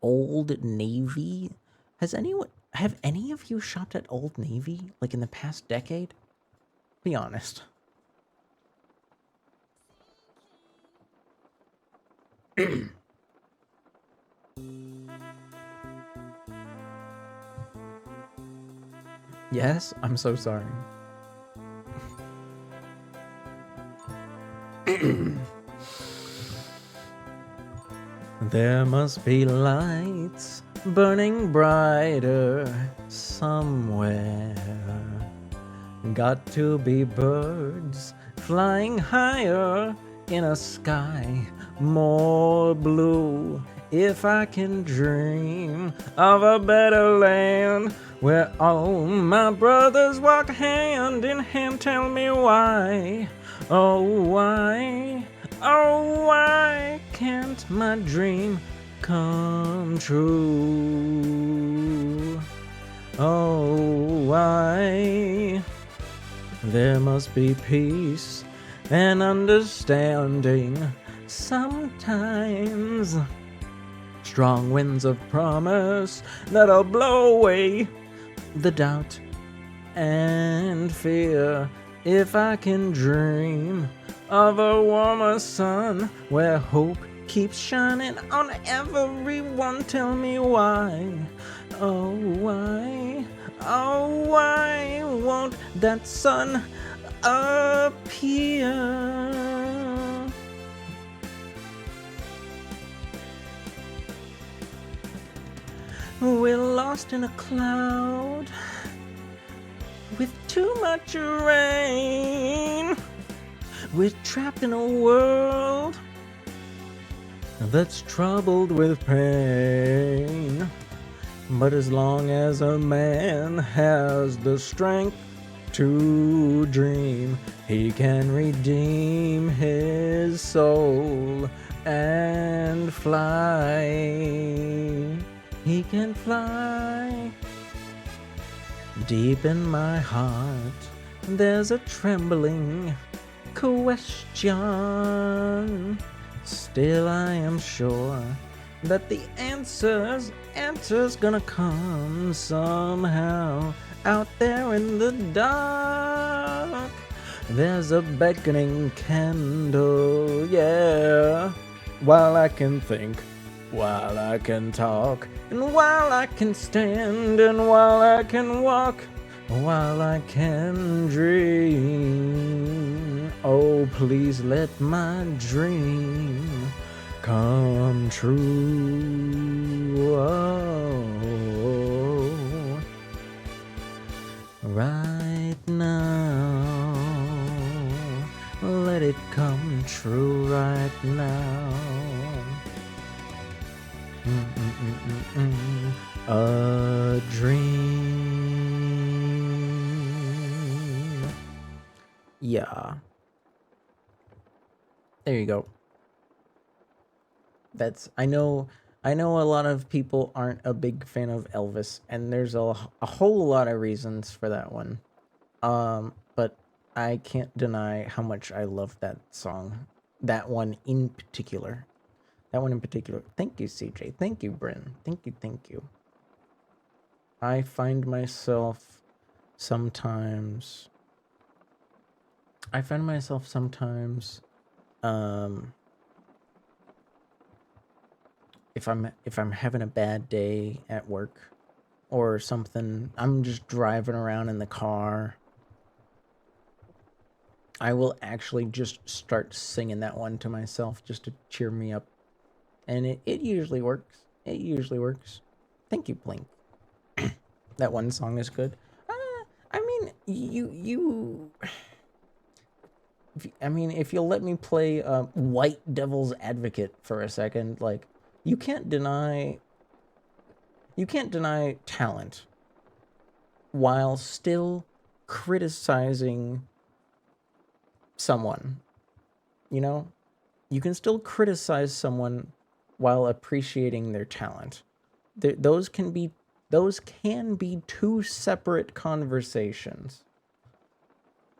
Speaker 1: Old Navy. Have any of you shopped at Old Navy like in the past decade? Be honest. Yes, I'm so sorry. There must be lights burning brighter somewhere. Got to be birds flying higher in a sky more blue if I can dream of a better land where all my brothers walk hand in hand. Tell me why, oh why can't my dream come true? Oh, why? There must be peace and understanding sometimes. Strong winds of promise that'll blow away the doubt and fear. If I can dream of a warmer sun where hope keeps shining on everyone. Tell me why, oh why won't that sun appear? We're lost in a cloud with too much rain. We're trapped in a world that's troubled with pain. But as long as a man has the strength to dream, he can redeem his soul and fly. He can fly. Deep in my heart, there's a trembling question. Still I am sure that the answer's gonna come somehow. Out there in the dark, there's a beckoning candle, yeah. While I can think, while I can talk, and while I can stand, and while I can walk, while I can dream. Oh, please let my dream come true. Oh, right now, let it come true right now. A dream. Yeah. There you go. I know a lot of people aren't a big fan of Elvis, and there's a whole lot of reasons for that one. But I can't deny how much I love that song. That one in particular. Thank you, CJ. Thank you, Bryn. Thank you. I find myself sometimes if I'm having a bad day at work or something, I'm just driving around in the car, I will actually just start singing that one to myself just to cheer me up. And it usually works. Thank you, Blink. That one song is good. I mean, if you'll let me play White Devil's Advocate for a second, like, you can't deny talent while still criticizing someone. You know, you can still criticize someone while appreciating their talent. Those can be two separate conversations.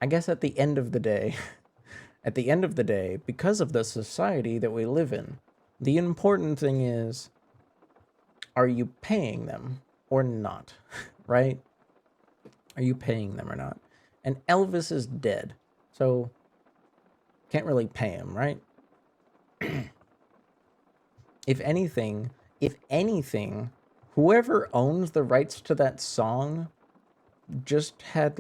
Speaker 1: I guess at the end of the day, because of the society that we live in, the important thing is, are you paying them or not? Right? Are you paying them or not? And Elvis is dead, so can't really pay him, right? If anything, whoever owns the rights to that song just had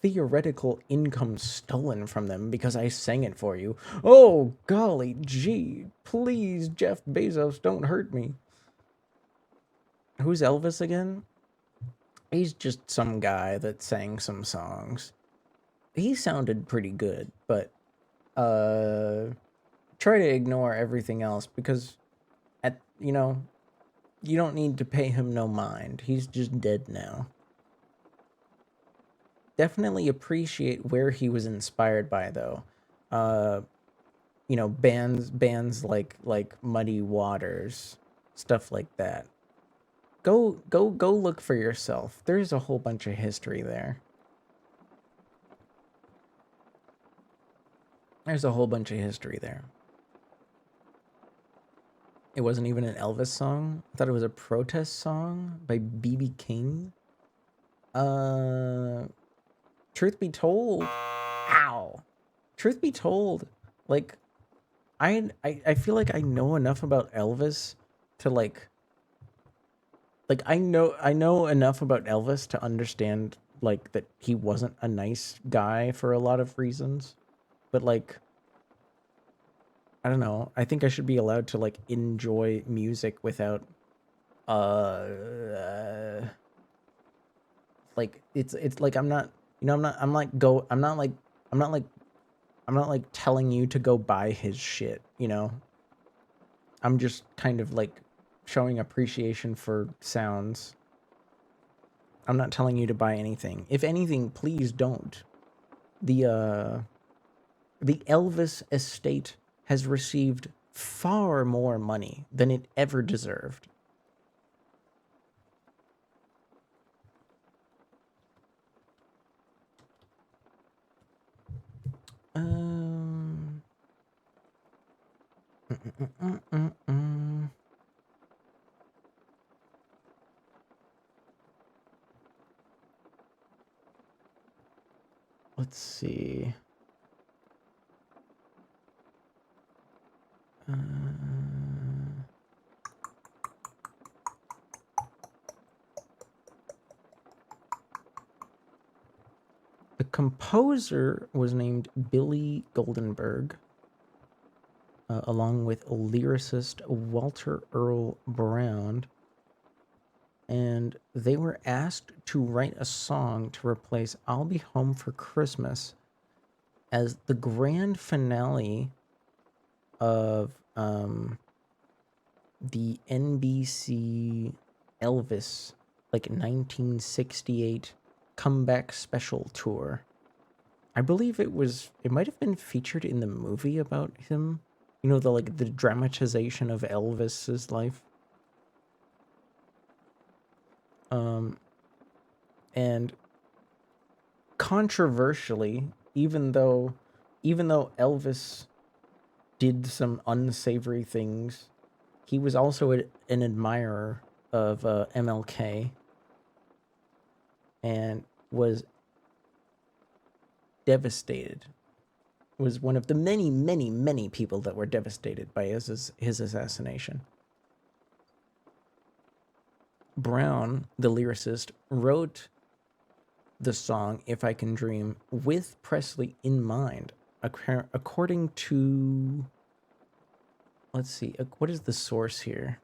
Speaker 1: theoretical income stolen from them because I sang it for you. Oh, golly gee, please, Jeff Bezos, don't hurt me. Who's Elvis again? He's just some guy that sang some songs. He sounded pretty good, but try to ignore everything else because you don't need to pay him no mind. He's just dead now. Definitely appreciate where he was inspired by though. Bands like Muddy Waters, stuff like that. Go look for yourself. There's a whole bunch of history there. There's a whole bunch of history there. It wasn't even an Elvis song. I thought it was a protest song by B.B. King. Truth be told, ow. Truth be told, like, I feel like I know enough about Elvis to like I know enough about Elvis to understand like that he wasn't a nice guy for a lot of reasons, but like I don't know. I think I should be allowed to like enjoy music without like it's like I'm not I'm not like telling you to go buy his shit, you know? I'm just kind of like showing appreciation for sounds. I'm not telling you to buy anything. If anything, please don't. The Elvis estate has received far more money than it ever deserved. Um Let's see. The composer was named Billy Goldenberg, along with lyricist Walter Earl Brown, and they were asked to write a song to replace I'll Be Home for Christmas as the grand finale of the NBC Elvis, like 1968 comeback special tour. I believe it might have been featured in the movie about him. You know, the dramatization of Elvis's life. And controversially, even though Elvis did some unsavory things, he was also an admirer of MLK and was devastated. Was one of the many, many, many people that were devastated by his assassination. Brown, the lyricist, wrote the song If I Can Dream with Presley in mind, according to, let's see, what is the source here?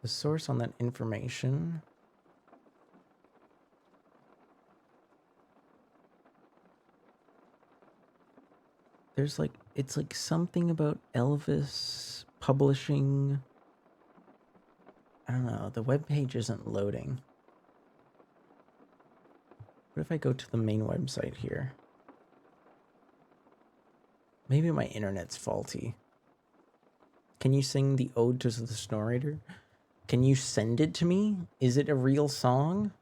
Speaker 1: The source on that information. There's like, it's like something about Elvis publishing. I don't know, the webpage isn't loading. What if I go to the main website here? Maybe my internet's faulty. Can you sing the Ode to the Snorator? Can you send it to me? Is it a real song?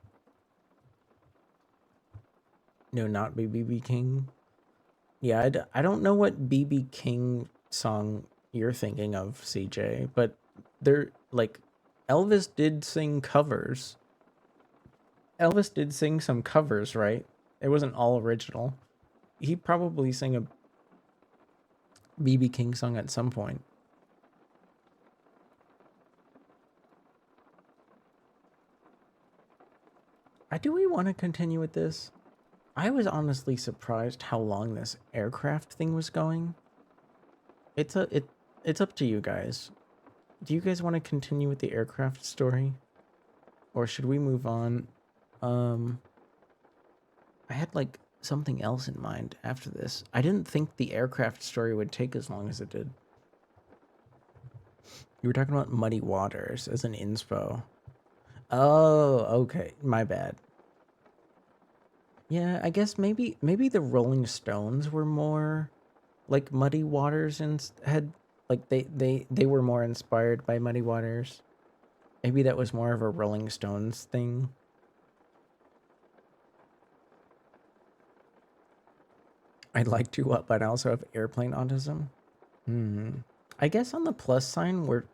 Speaker 1: No, not by B.B. King. Yeah, I don't know what B.B. King song you're thinking of, CJ, but they're like, Elvis did sing covers. Elvis did sing some covers, right? It wasn't all original. He probably sang a B.B. King song at some point. Do we want to continue with this? I was honestly surprised how long this aircraft thing was going. It's up to you guys. Do you guys want to continue with the aircraft story? Or should we move on? I had like something else in mind after this. I didn't think the aircraft story would take as long as it did. You were talking about Muddy Waters as an inspo. Oh, okay. My bad. Yeah, I guess maybe the Rolling Stones were more like Muddy Waters and had like they were more inspired by Muddy Waters. Maybe that was more of a Rolling Stones thing. I'd like to, but I also have airplane autism. I guess on the plus sign, we're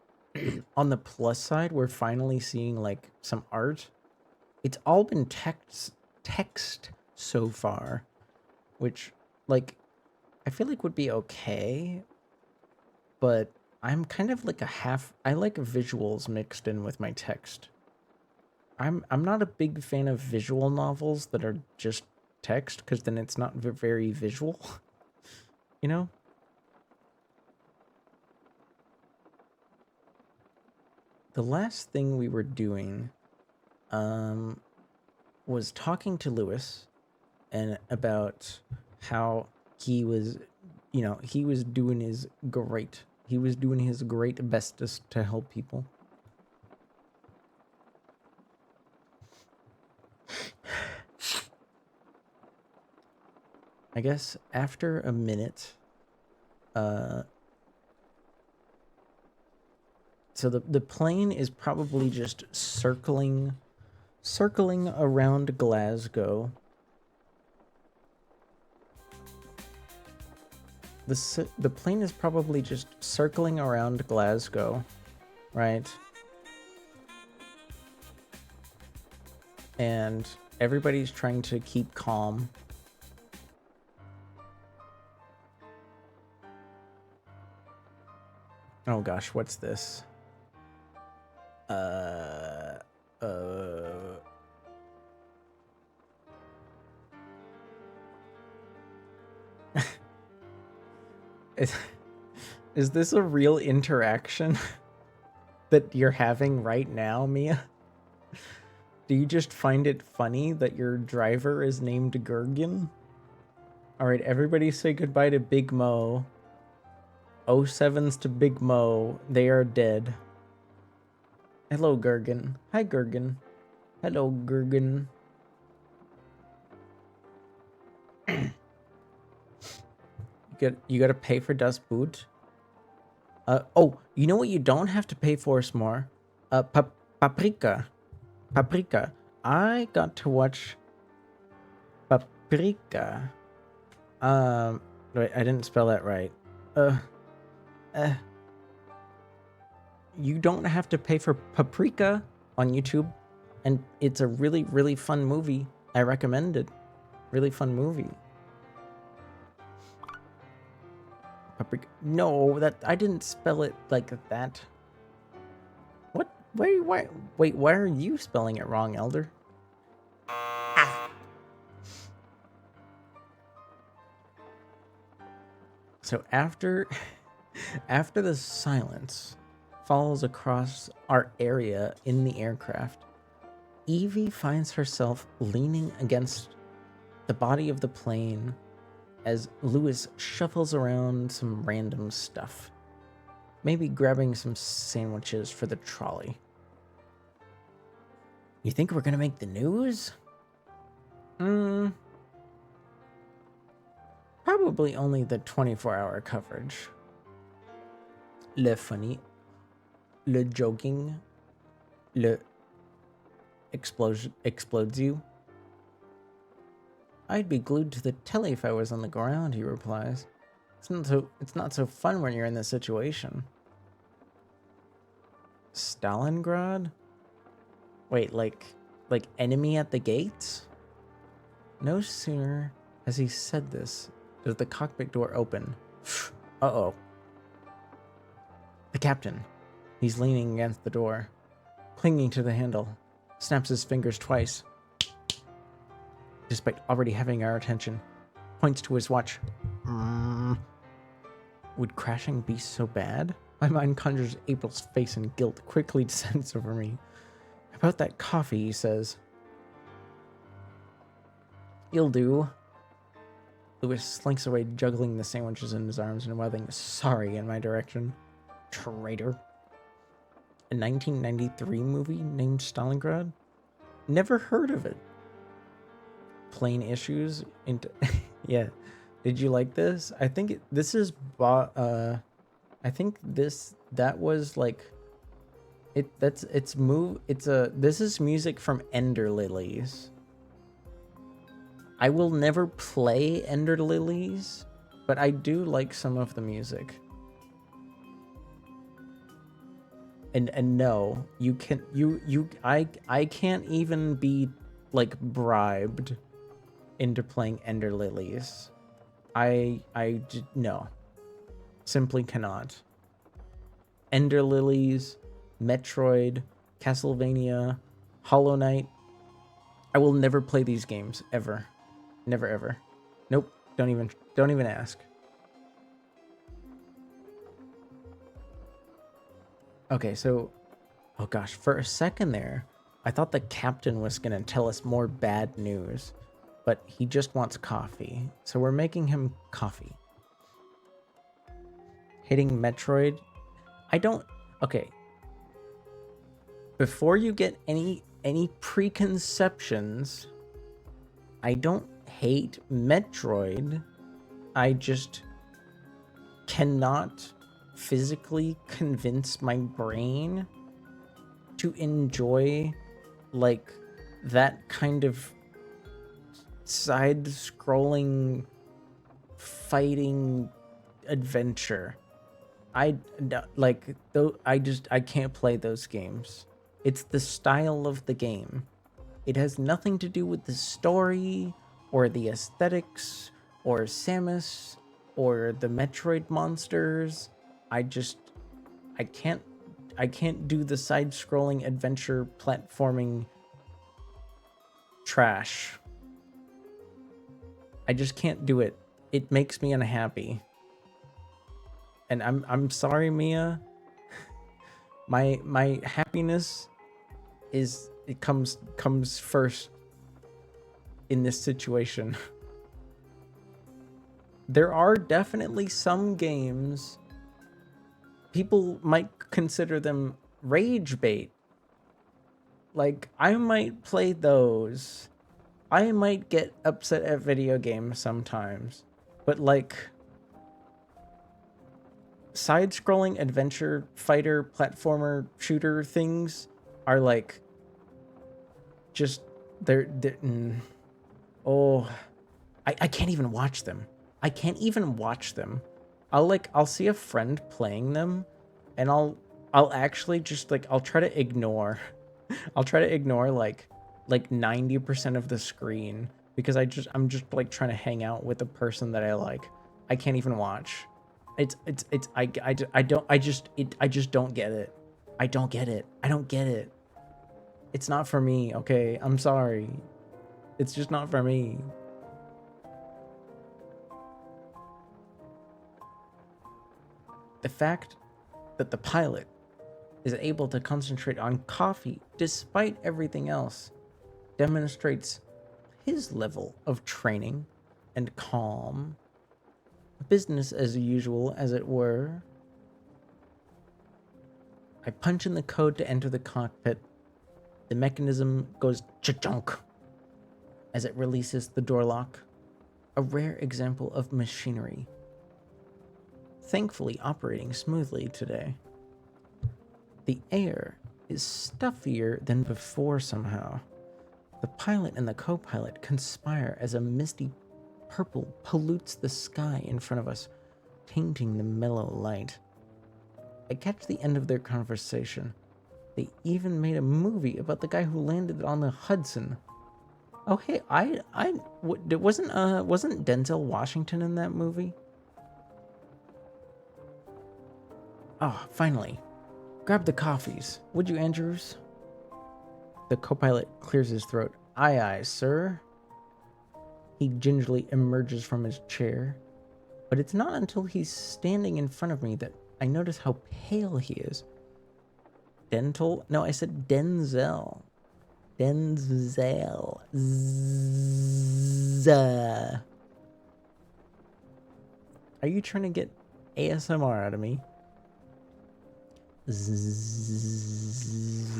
Speaker 1: on the plus side, we're finally seeing like some art. It's all been text so far, which like I feel like would be okay, but I'm kind of like I like visuals mixed in with my text. I'm not a big fan of visual novels that are just text, because then it's not very visual. You know? The last thing we were doing was talking to Lewis and about how he was, he was doing his great bestest to help people. I guess after a minute, so the plane is probably just circling around Glasgow. The plane is probably just circling around Glasgow, right? And everybody's trying to keep calm. Oh gosh, what's this? Is this a real interaction that you're having right now, Mia? Do you just find it funny that your driver is named Gurgen? Alright, everybody say goodbye to Big Mo. 07s to Big Mo. They are dead. Hello, Gurgen. Hi, Gurgen. Hello, Gurgen. You gotta pay for Das Boot. Oh, you know what you don't have to pay for, S'more? Paprika. Paprika. I got to watch Paprika. Wait, I didn't spell that right. You don't have to pay for Paprika on YouTube, and it's a really, really fun movie. I recommend it. Really fun movie. Paprika. No, that I didn't spell it like that. What? Wait, why are you spelling it wrong, Elder? So after the silence falls across our area in the aircraft, Evie finds herself leaning against the body of the plane as Lewis shuffles around some random stuff, maybe grabbing some sandwiches for the trolley. You think we're gonna make the news? Probably only the 24-hour coverage. Le funny, le joking, le explodes you. I'd be glued to the telly if I was on the ground, he replies. It's not so fun when you're in this situation. Stalingrad? Wait, like enemy at the gates? No sooner has he said this does the cockpit door open. Uh-oh. The captain. He's leaning against the door, clinging to the handle, snaps his fingers twice. Despite already having our attention, points to his watch. Would crashing be so bad? My mind conjures April's face, and guilt quickly descends over me. About that coffee, he says. You'll do. Lewis slinks away, juggling the sandwiches in his arms and mouthing sorry in my direction. Traitor. A 1993 movie named Stalingrad? Never heard of it. Plain issues into yeah. Did you like this? I think this is I think that was like this is music from Ender Lilies. I will never play Ender Lilies, but I do like some of the music. And no, I can't even be like bribed into playing Ender Lilies. No. Simply cannot. Ender Lilies, Metroid, Castlevania, Hollow Knight. I will never play these games ever. Never ever. Nope. Don't even ask. Okay, so oh gosh, for a second there, I thought the captain was gonna tell us more bad news, but he just wants coffee. So we're making him coffee. Hitting Metroid. Okay. Before you get any preconceptions, I don't hate Metroid. I just cannot physically convince my brain to enjoy like that kind of side-scrolling fighting adventure. I can't play those games. It's the style of the game. It has nothing to do with the story or the aesthetics or Samus or the Metroid monsters. I can't do the side-scrolling adventure platforming trash. I just can't do it. It makes me unhappy. And I'm sorry, Mia. My happiness comes first in this situation. There are definitely some games people might consider them rage bait. Like, I might play those. I might get upset at video games sometimes. But like side-scrolling adventure fighter platformer shooter things are like just they're oh, I can't even watch them. I can't even watch them. I'll see a friend playing them and I'll actually just like I'll try to ignore like 90% of the screen because I'm just like trying to hang out with the person that I like. I can't even watch. I just don't get it. I don't get it. I don't get it. It's not for me, okay? I'm sorry. It's just not for me. The fact that the pilot is able to concentrate on coffee despite everything else demonstrates his level of training and calm. Business as usual, as it were. I punch in the code to enter the cockpit. The mechanism goes cha-chunk as it releases the door lock. A rare example of machinery. Thankfully operating smoothly today. The air is stuffier than before somehow. The pilot and the co-pilot conspire as a misty purple pollutes the sky in front of us, tainting the mellow light. I catch the end of their conversation. They even made a movie about the guy who landed on the Hudson. Oh hey, wasn't Denzel Washington in that movie? Oh, finally. Grab the coffees, would you, Andrews? The co-pilot clears his throat. Aye, aye, sir. He gingerly emerges from his chair, but it's not until he's standing in front of me that I notice how pale he is. No, I said Denzel. Denzel. Are you trying to get ASMR out of me?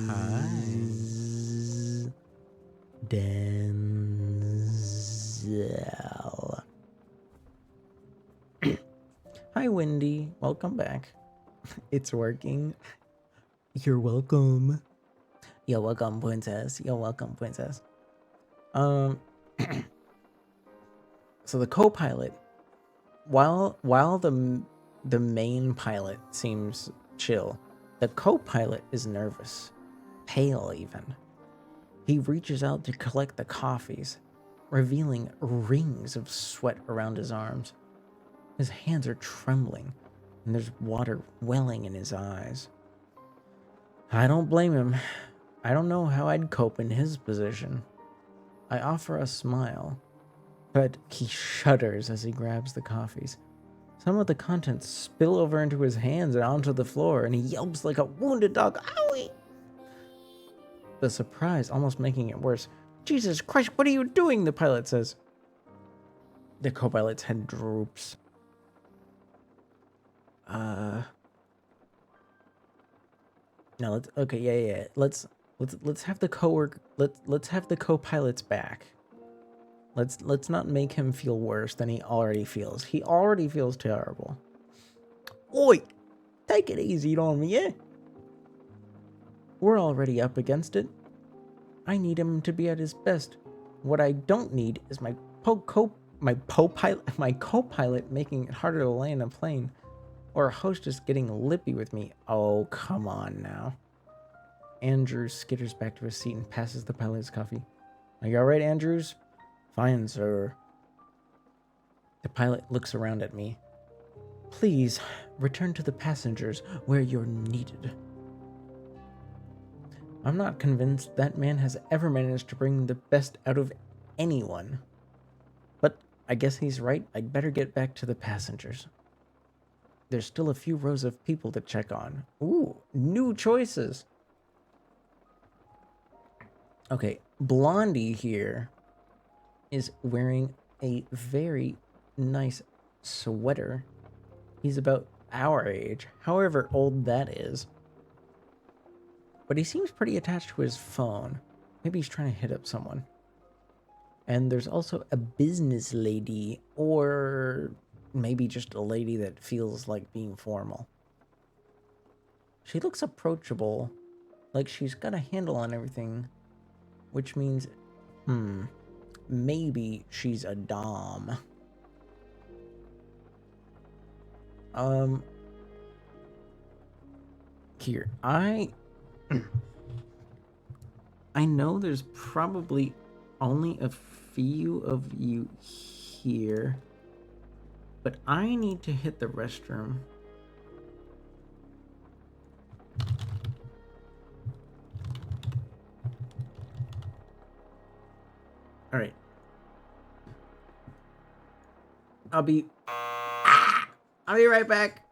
Speaker 4: Hi.
Speaker 1: Denzel. Hi, Wendy. Welcome back. It's working. You're welcome. You're welcome, princess. You're welcome, princess. So the co-pilot, while the main pilot seems chill, the co-pilot is nervous, pale even. He reaches out to collect the coffees, revealing rings of sweat around his arms. His hands are trembling, and there's water welling in his eyes. I don't blame him. I don't know how I'd cope in his position. I offer a smile, but he shudders as he grabs the coffees. Some of the contents spill over into his hands and onto the floor, and he yelps like a wounded dog. Owie! The surprise almost making it worse. Jesus Christ, what are you doing? The pilot says. The co-pilot's head droops. No, let's okay, yeah. Let's have the let's have the co-pilots back. Let's not make him feel worse than he already feels. He already feels terrible. Oi! Take it easy on me, yeah? We're already up against it. I need him to be at his best. What I don't need is my co-pilot making it harder to land a plane, or a hostess getting lippy with me. Oh, come on now. Andrews skitters back to his seat and passes the pilot his coffee. Are you alright, Andrews? Fine, sir. The pilot looks around at me. Please, return to the passengers where you're needed. I'm not convinced that man has ever managed to bring the best out of anyone. But I guess he's right. I'd better get back to the passengers. There's still a few rows of people to check on. Ooh, new choices. Okay, Blondie here is wearing a very nice sweater. He's about our age, however old that is. But he seems pretty attached to his phone. Maybe he's trying to hit up someone. And there's also a business lady, or maybe just a lady that feels like being formal. She looks approachable, like she's got a handle on everything, which means, maybe she's a dom. Here, I know there's probably only a few of you here, but I need to hit the restroom. All right. I'll be right back.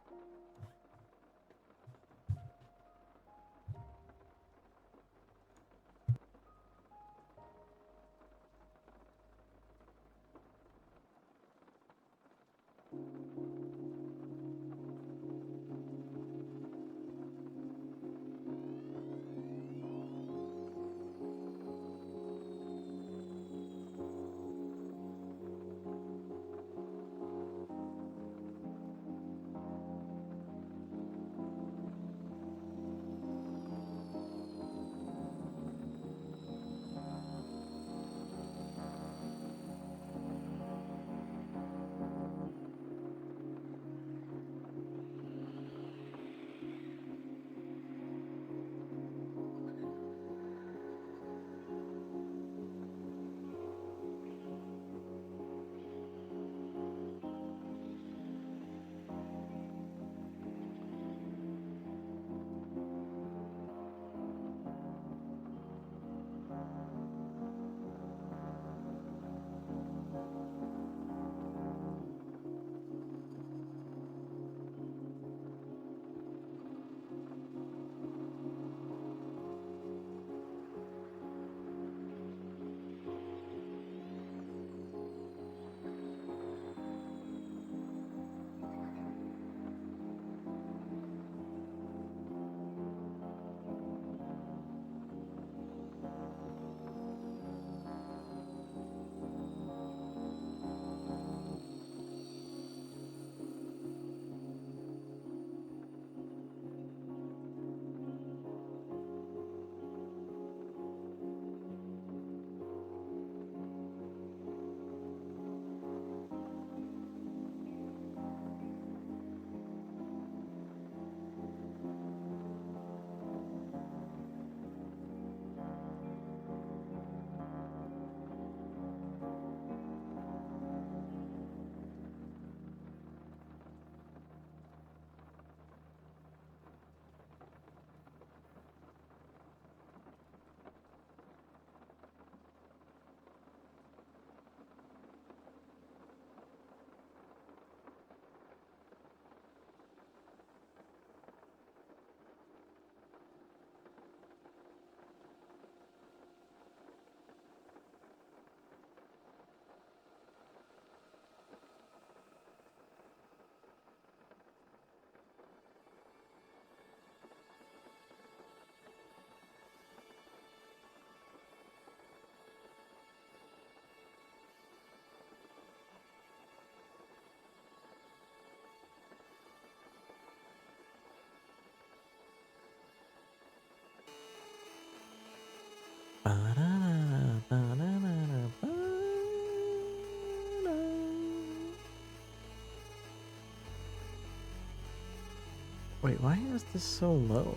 Speaker 1: Why is this so low?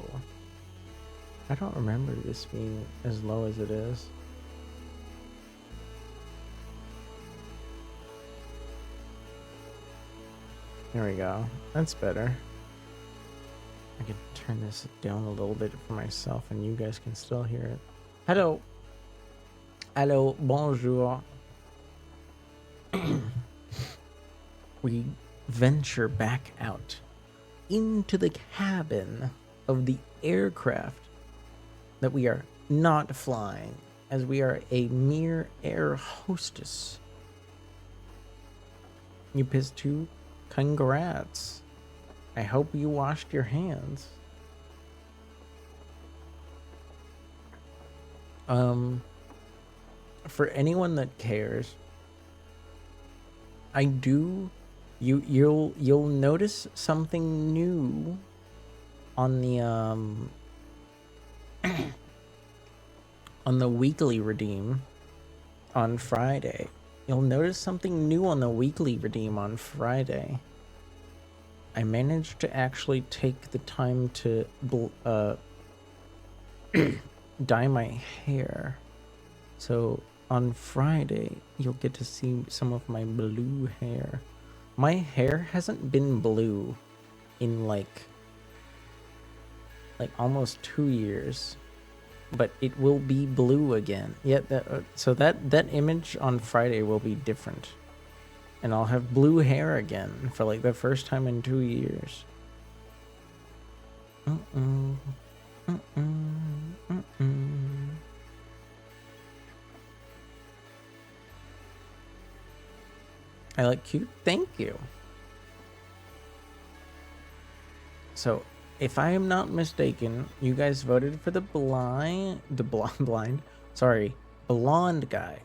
Speaker 1: I don't remember this being as low as it is. There we go. That's better. I can turn this down a little bit for myself and you guys can still hear it. Hello. Hello. Bonjour. We venture back out into the cabin of the aircraft that we are not flying, as we are a mere air hostess. You pissed too? Congrats. I hope you washed your hands. For anyone that cares, you'll notice something new on the on the weekly redeem on Friday. You'll notice something new on the weekly redeem on Friday. I managed to actually take the time to dye my hair. So on Friday, you'll get to see some of my blue hair. My hair hasn't been blue in like almost 2 years, but it will be blue again. Yeah, so that image on Friday will be different, and I'll have blue hair again for like the first time in 2 years. I like cute. Thank you. So, if I am not mistaken, you guys voted for the blonde guy.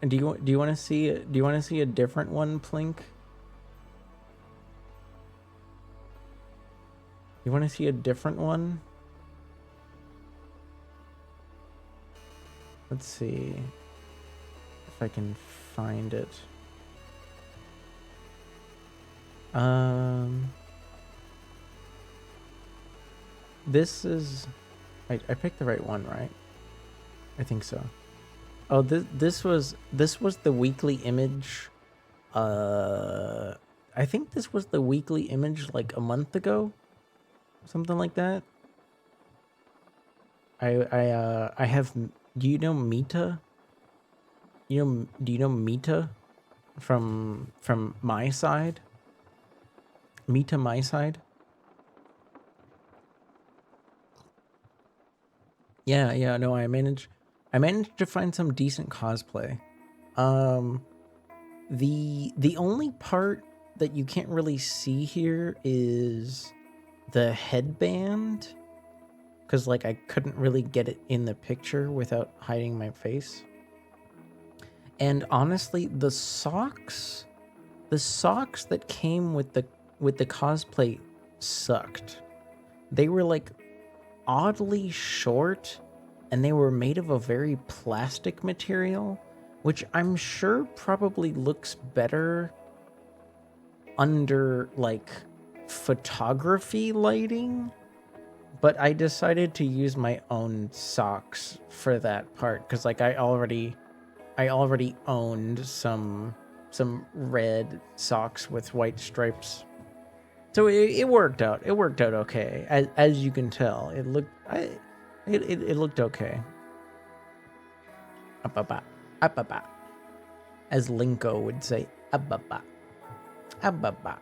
Speaker 1: And do you want to see a different one, Plink? You want to see a different one? Let's see if I can find it. This is... I picked the right one, right? I think so. Oh, this was the weekly image. I think this was the weekly image like a month ago, something like that. I have. Do you know Mita? Do you know Mita from my side? Mita my side. Yeah, no, I managed to find some decent cosplay. The only part that you can't really see here is the headband, because like I couldn't really get it in the picture without hiding my face. And honestly, the socks that came with the cosplay sucked. They were like oddly short, and they were made of a very plastic material, which I'm sure probably looks better under like photography lighting, but I decided to use my own socks for that part because like I already owned some red socks with white stripes. So it worked out. It worked out okay. As you can tell, it looked okay. Ababa. Ababa. As Linko would say, ababa. Ababa.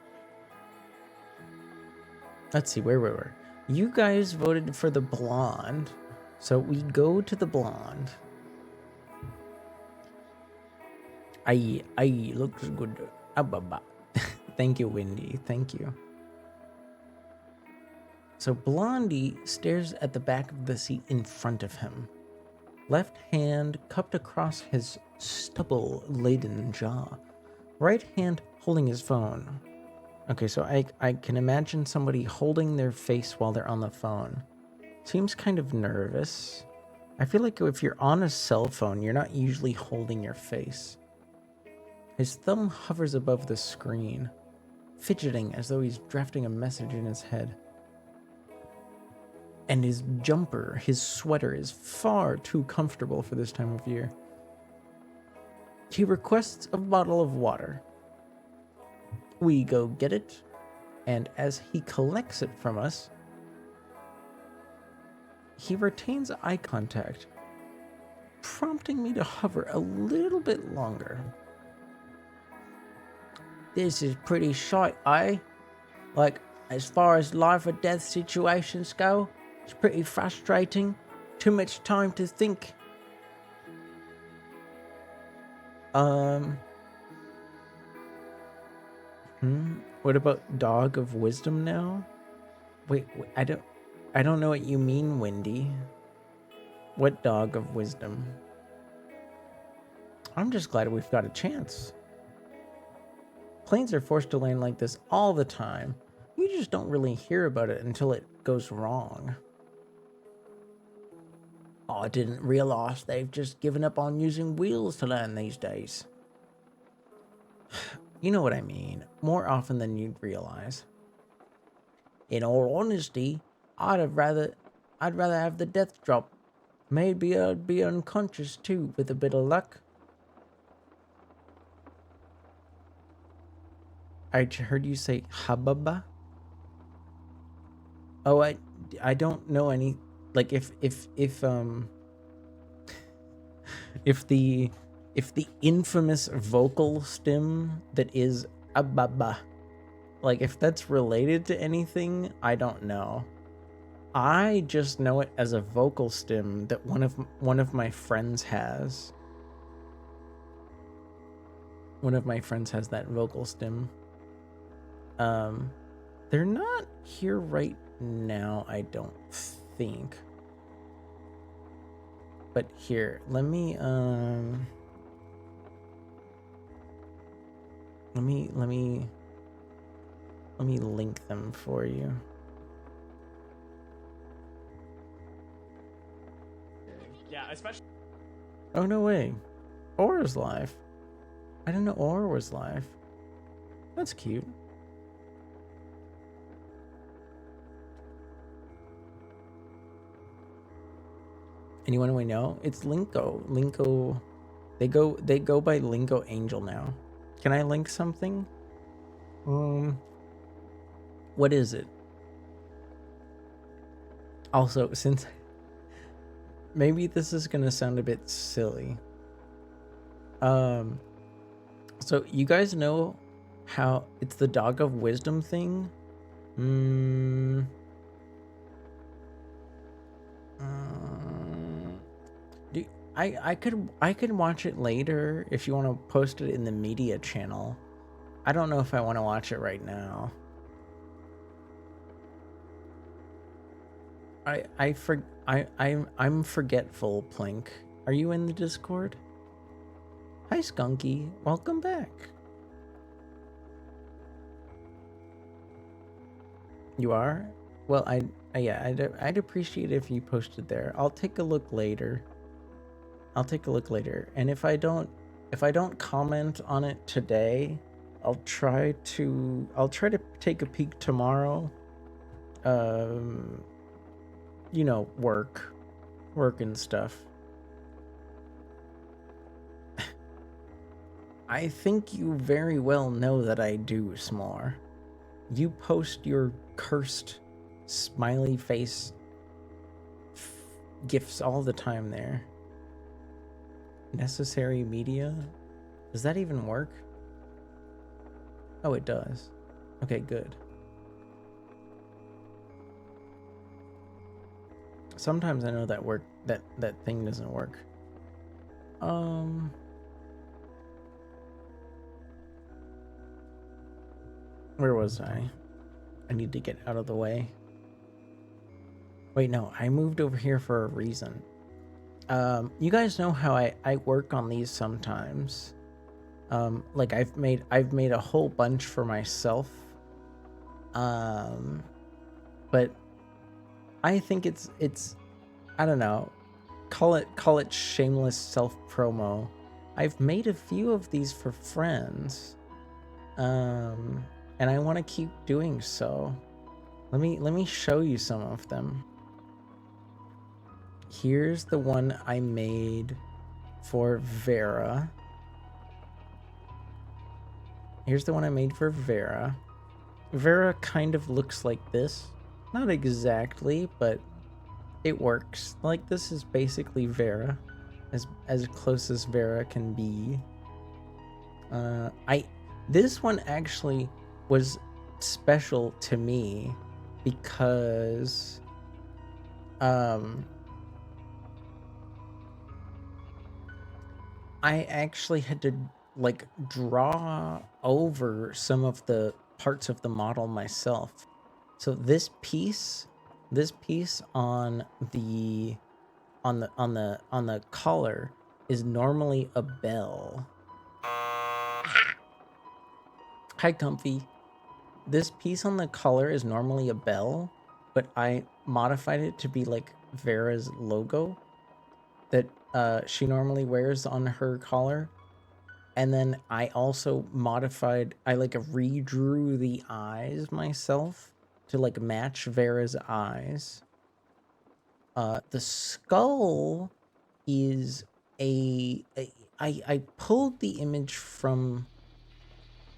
Speaker 1: Let's see where we were. You guys voted for the blonde, so we go to the blonde. Aye, looks good. Ababa. Thank you, Wendy. Thank you. So Blondie stares at the back of the seat in front of him. Left hand cupped across his stubble-laden jaw. Right hand holding his phone. Okay, so I can imagine somebody holding their face while they're on the phone. Seems kind of nervous. I feel like if you're on a cell phone, you're not usually holding your face. His thumb hovers above the screen. fidgeting as though he's drafting a message in his head. And his jumper, his sweater, is far too comfortable for this time of year. He requests a bottle of water. We go get it, and as he collects it from us, he retains eye contact, prompting me to hover a little bit longer. This is pretty shite, eh? Like, as far as life or death situations go, it's pretty frustrating. Too much time to think. What about Dog of Wisdom now? Wait, I don't know what you mean, Wendy. What Dog of Wisdom? I'm just glad we've got a chance. Planes are forced to land like this all the time. You just don't really hear about it until it goes wrong. I didn't realize they've just given up on using wheels to land these days. You know what I mean, more often than you'd realize. In all honesty, I'd rather have the death drop. Maybe I'd be unconscious too, with a bit of luck. I heard you say hababa. Oh, I don't know any, like, if the infamous vocal stem that is ababa, like, if that's related to anything, I don't know. I just know it as a vocal stem that one of my friends has. One of my friends has that vocal stem. They're not here right now, I don't think. But here, let me link them for you.
Speaker 5: Yeah, especially.
Speaker 1: Oh, no way. Aura's live. I didn't know Aura was live. That's cute. Anyone we know? It's Linko. Linko. They go by Linko Angel now. Can I link something? What is it? Also, since maybe this is gonna sound a bit silly. So you guys know how it's the Dog of Wisdom thing? I could watch it later if you want to post it in the media channel. I don't know if I want to watch it right now. I'm forgetful, Plink. Are you in the Discord? Hi, Skunky. Welcome back. You are? Well, I'd appreciate it if you posted there. I'll take a look later. And if I don't comment on it today, I'll try to take a peek tomorrow. You know, work and stuff. I think you very well know that I do, S'more. You post your cursed smiley face gifs all the time there. Necessary media? Does that even work? Oh, it does. Okay, good. Sometimes I know that that thing doesn't work. Where was I? I need to get out of the way. Wait, no, I moved over here for a reason. You guys know how I work on these sometimes. Like I've made a whole bunch for myself. But I think it's I don't know. Call it shameless self-promo. I've made a few of these for friends. and I want to keep doing so. Let me show you some of them. Here's the one I made for Vera. Here's the one I made for Vera. Vera kind of looks like this. Not exactly, but it works. Like, this is basically Vera. As close as Vera can be. This one actually was special to me because I actually had to like draw over some of the parts of the model myself. So this piece on the collar is normally a bell. Hi, Comfy. This piece on the collar is normally a bell, but I modified it to be like Vera's logo that she normally wears on her collar. And then I also I like redrew the eyes myself to like match Vera's eyes. The skull is I pulled the image from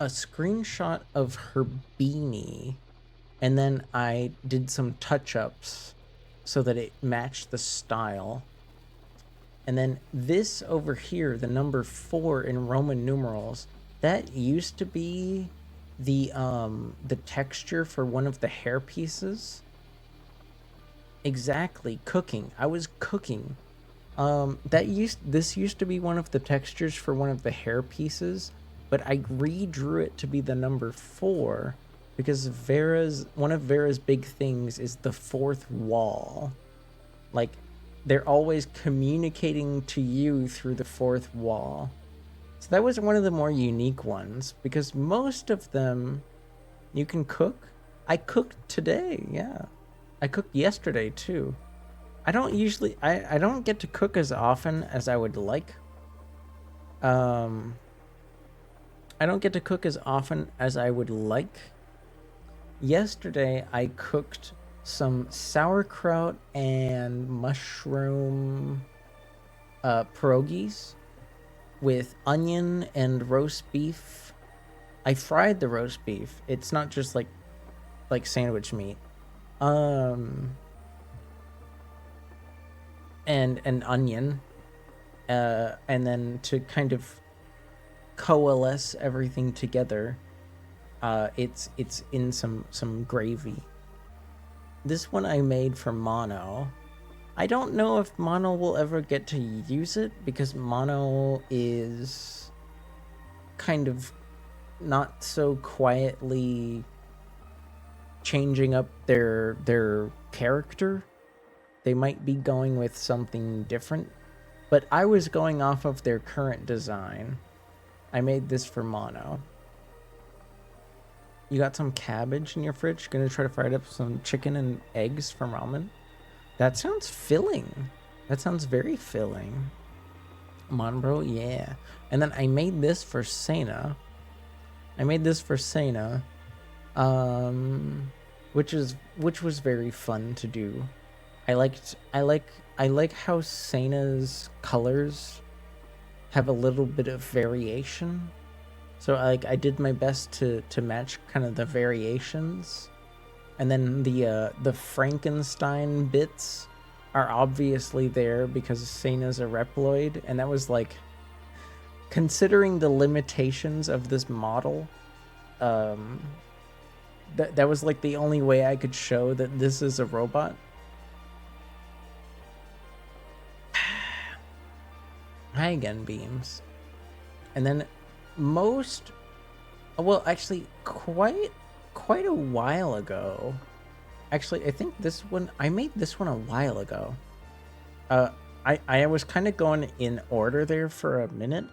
Speaker 1: a screenshot of her beanie, and then I did some touch-ups so that it matched the style. And then this over here, the number 4 in Roman numerals, that used to be the texture for one of the hair pieces. Exactly, cooking. I was cooking. This used to be one of the textures for one of the hair pieces, but I redrew it to be the number 4 because one of Vera's big things is the 4th wall. Like, they're always communicating to you through the 4th wall. So that was one of the more unique ones, because most of them you can cook. I cooked today, yeah. I cooked yesterday too. I don't get to cook as often as I would like. I don't get to cook as often as I would like. Yesterday I cooked some sauerkraut and mushroom pierogies with onion and roast beef. I fried the roast beef. It's not just like sandwich meat. And an onion. And then to kind of coalesce everything together, it's in some gravy. This one I made for Mono. I don't know if Mono will ever get to use it because Mono is kind of not so quietly changing up their character. They might be going with something different, but I was going off of their current design. I made this for Mono. You got some cabbage in your fridge? Gonna try to fry up some chicken and eggs from ramen? That sounds filling. That sounds very filling. Come on, bro. Yeah. And then I made this for Sena. Which was very fun to do. I like how Sena's colors have a little bit of variation. So I did my best to match kind of the variations. And then the Frankenstein bits are obviously there because Sena's a Reploid, and that was like, considering the limitations of this model, that was like the only way I could show that this is a robot. Hi again, Beams. And then quite a while ago. Actually, I think I made this one a while ago. I was kind of going in order there for a minute.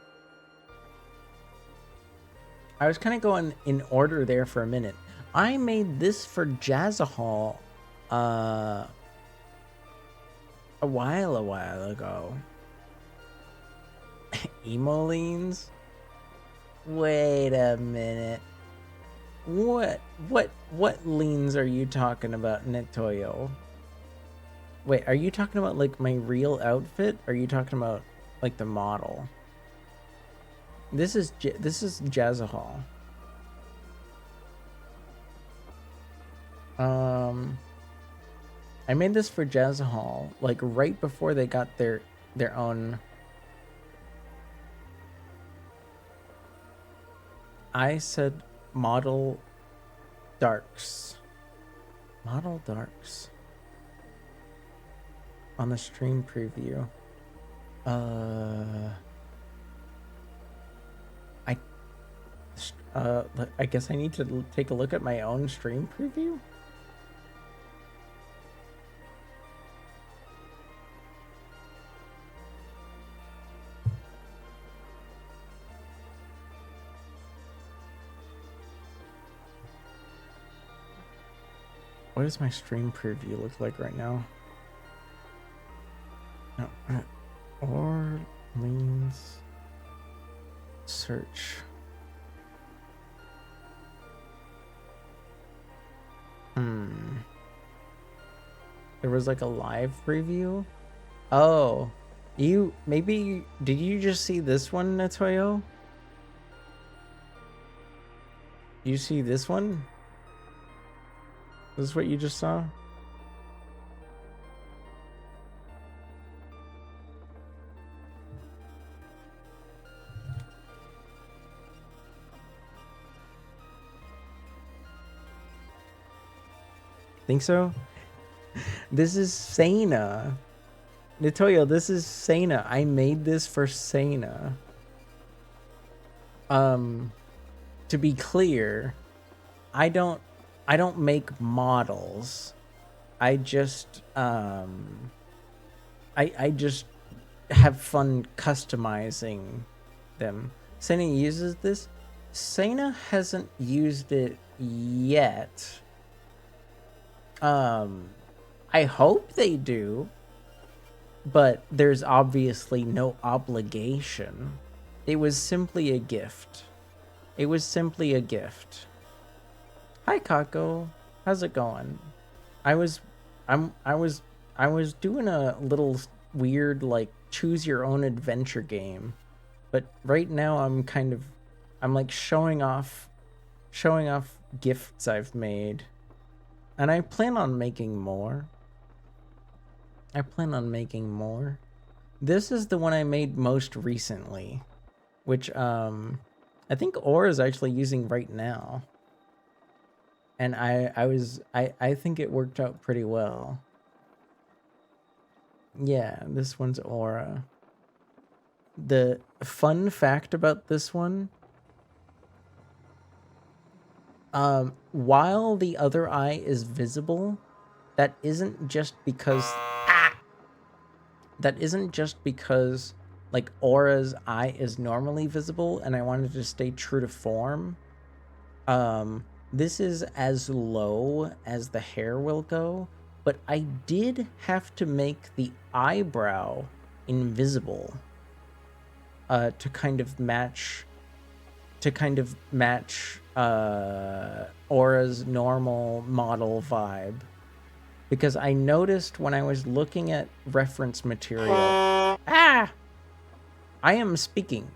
Speaker 1: I made this for Jazzahall a while ago. Emolines? Wait a minute. What leans are you talking about, Netoyo? Wait, are you talking about like my real outfit? Or are you talking about like the model? This is Jazzahal. I made this for Jazzahal like right before they got their own. I said model darks. Model darks. On the stream preview. I guess I need to take a look at my own stream preview. What does my stream preview look like right now? No, Orleans search. There was like a live preview. Oh, did you just see this one, Netoyo? You see this one? This is what you just saw? Think so? This is Sana. Netoyo, this is Sana. I made this for Sana. To be clear, I don't make models. I just I just have fun customizing them. Sana uses this. Sana hasn't used it yet. I hope they do, but there's obviously no obligation. It was simply a gift. It was simply a gift. Hi, Kako. How's it going? I was doing a little weird like choose your own adventure game, but right now I'm like showing off gifts I've made, and I plan on making more. This is the one I made most recently, which I think Aura is actually using right now. And I think it worked out pretty well. Yeah, this one's Aura. The fun fact about this one, while the other eye is visible, that isn't just because like Aura's eye is normally visible and I wanted to stay true to form. This is as low as the hair will go, but I did have to make the eyebrow invisible to kind of match Aura's normal model vibe. Because I noticed when I was looking at reference material, I am speaking.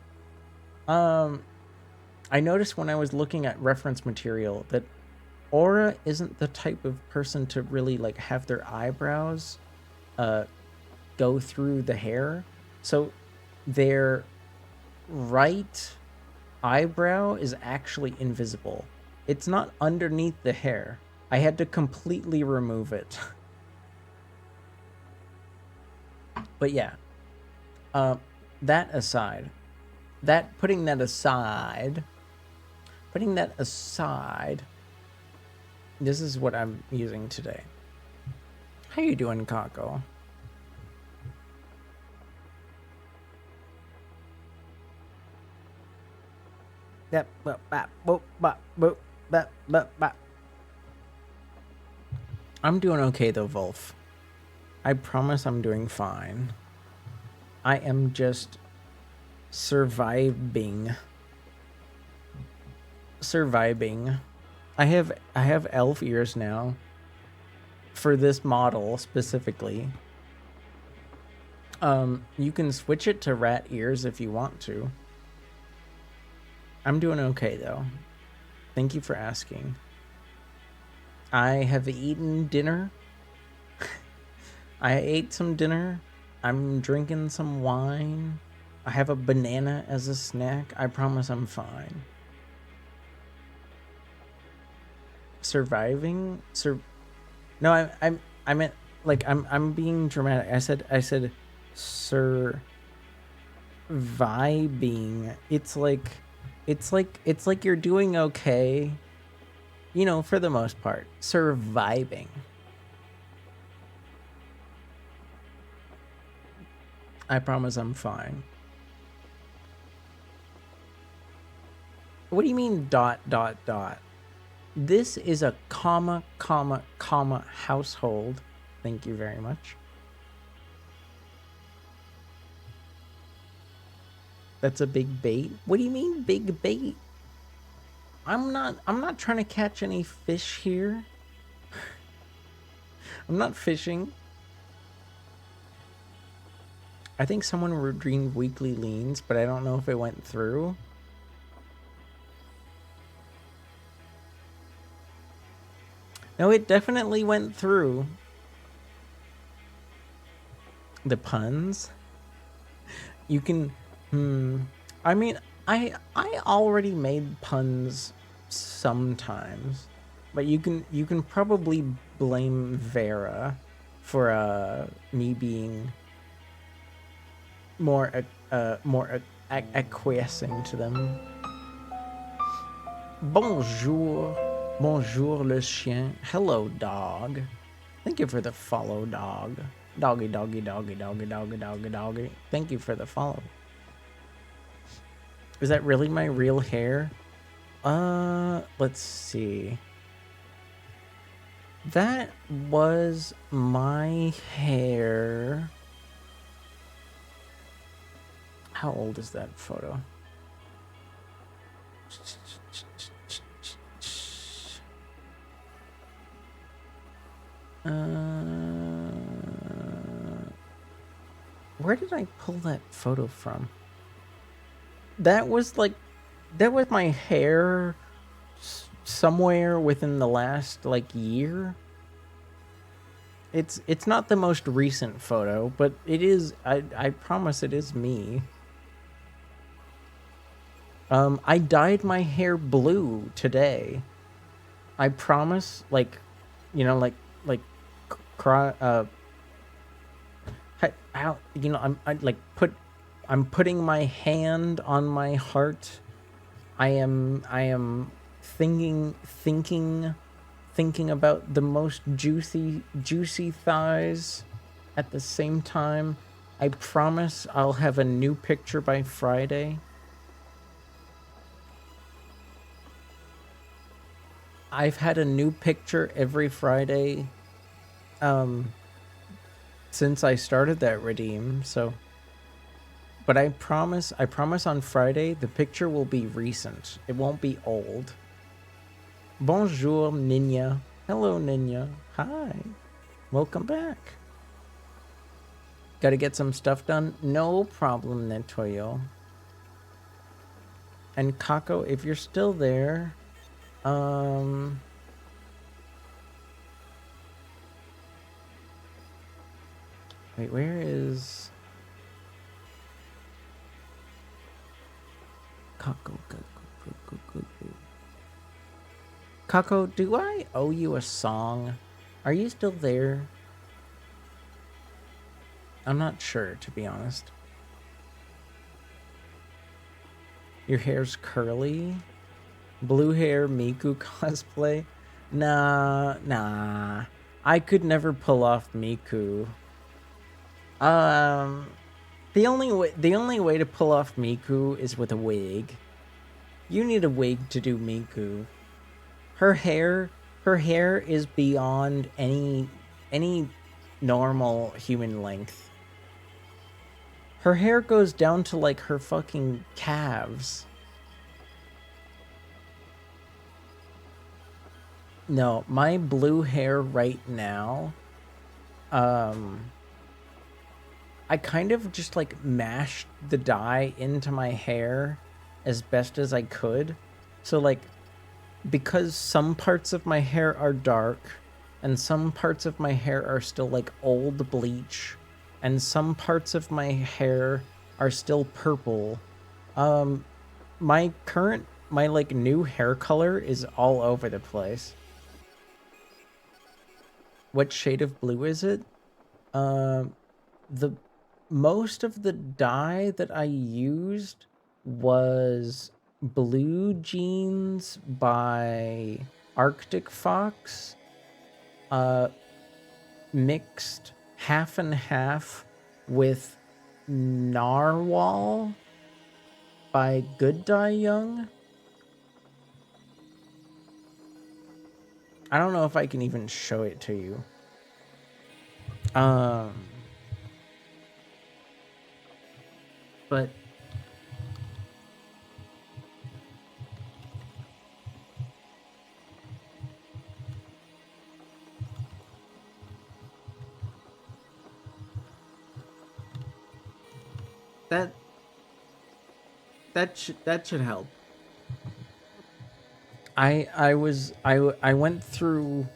Speaker 1: I noticed when I was looking at reference material that Aura isn't the type of person to really like have their eyebrows go through the hair. So their right eyebrow is actually invisible. It's not underneath the hair. I had to completely remove it. But yeah, putting that aside, this is what I'm using today. How you doing, Kako? Yep. I'm doing okay though, Wolf. I promise I'm doing fine. I am just surviving. I have elf ears now. For this model specifically. You can switch it to rat ears if you want to. I'm doing okay though. Thank you for asking. I have eaten dinner. I ate some dinner. I'm drinking some wine. I have a banana as a snack. I promise I'm fine. Surviving? No, I meant like I'm being dramatic. I said surviving. It's like you're doing okay. You know, for the most part. Surviving. I promise I'm fine. What do you mean ... This is a comma household. Thank you very much. That's a big bait. What do you mean big bait? I'm not trying to catch any fish here. I'm not fishing. I think someone redeemed weekly leans, but I don't know if it went through. No, it definitely went through. The puns? You can... I mean, I already made puns sometimes. But you can probably blame Vera for me being more acquiescing to them. Bonjour. Bonjour le chien. Hello dog. Thank you for the follow, dog. Doggy doggy doggy doggy doggy doggy doggy. Thank you for the follow. Is that really my real hair? Let's see. That was my hair. How old is that photo? Where did I pull that photo from? That was my hair somewhere within the last year. It's not the most recent photo, but it is. I promise it is me. I dyed my hair blue today. I promise, I'm putting my hand on my heart. I am thinking about the most juicy thighs at the same time. I promise I'll have a new picture by Friday. I've had a new picture every Friday since I started that redeem, so but I promise on Friday the picture will be recent. It won't be old. Bonjour, Ninja. Hello, Ninja. Hi. Welcome back. Gotta get some stuff done? No problem, Netoyo. And Kako, if you're still there, wait, where is Kako? Kako, do I owe you a song? Are you still there? I'm not sure, to be honest. Your hair's curly? Blue hair Miku cosplay? Nah. I could never pull off Miku. The only way to pull off Miku is with a wig. You need a wig to do Miku. Her hair is beyond any normal human length. Her hair goes down to her fucking calves. No, my blue hair right now, I kind of just like mashed the dye into my hair as best as I could. So like, because some parts of my hair are dark and some parts of my hair are still like old bleach and some parts of my hair are still purple, my like new hair color is all over the place. What shade of blue is it? The most of the dye that I used was Blue Jeans by Arctic Fox, mixed half and half with Narwhal by Good Dye Young. I don't know if I can even show it to you. But that that should help. I went through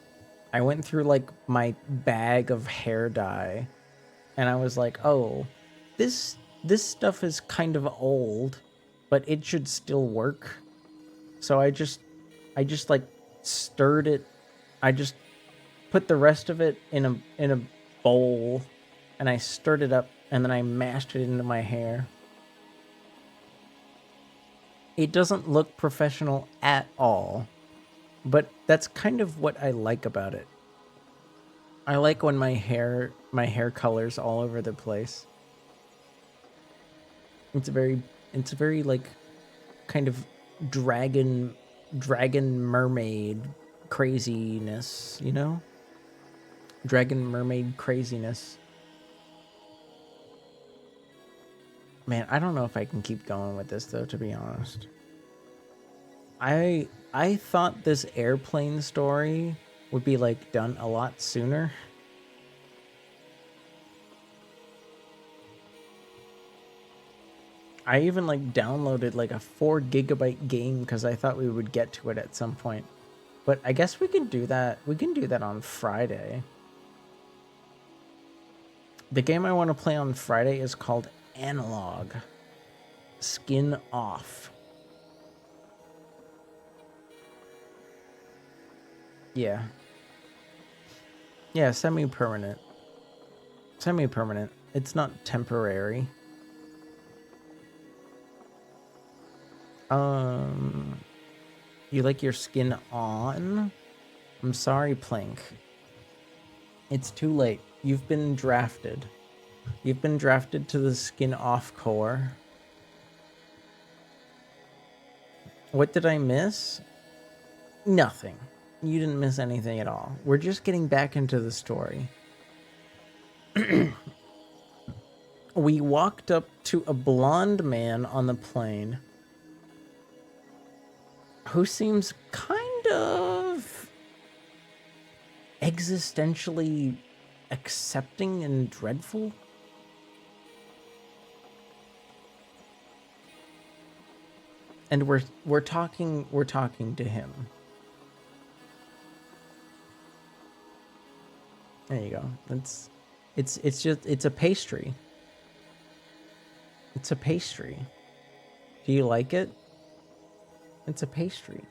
Speaker 1: like my bag of hair dye and I was like, "Oh, this stuff is kind of old, but it should still work." So I just like stirred it. I just put the rest of it in a bowl and I stirred it up and then I mashed it into my hair. It doesn't look professional at all, but that's kind of what I like about it. I like when my hair colors all over the place. It's a very like kind of dragon mermaid craziness, you know? Dragon mermaid craziness. Man, I don't know if I can keep going with this though, to be honest. I thought this airplane story would be like done a lot sooner. I even like downloaded like a 4 gigabyte game because I thought we would get to it at some point. But I guess we can do that. We can do that on Friday. The game I want to play on Friday is called Analog. Skin Off. Yeah. Yeah, semi-permanent. Semi-permanent. It's not temporary. You like your skin on? I'm sorry, Plank. It's too late. You've been drafted. You've been drafted to the skin off core. What did I miss? Nothing. You didn't miss anything at all. We're just getting back into the story. We walked up to a blonde man on the plane who seems kind of existentially accepting and dreadful. And we're talking to him. There you go. It's a pastry. It's a pastry. Do you like it? It's a pastry.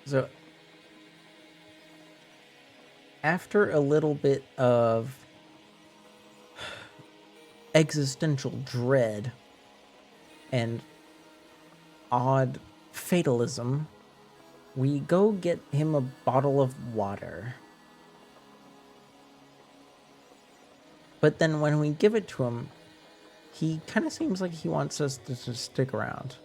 Speaker 1: So after a little bit of existential dread and odd fatalism, we go get him a bottle of water. But then when we give it to him, he kind of seems like he wants us to just stick around.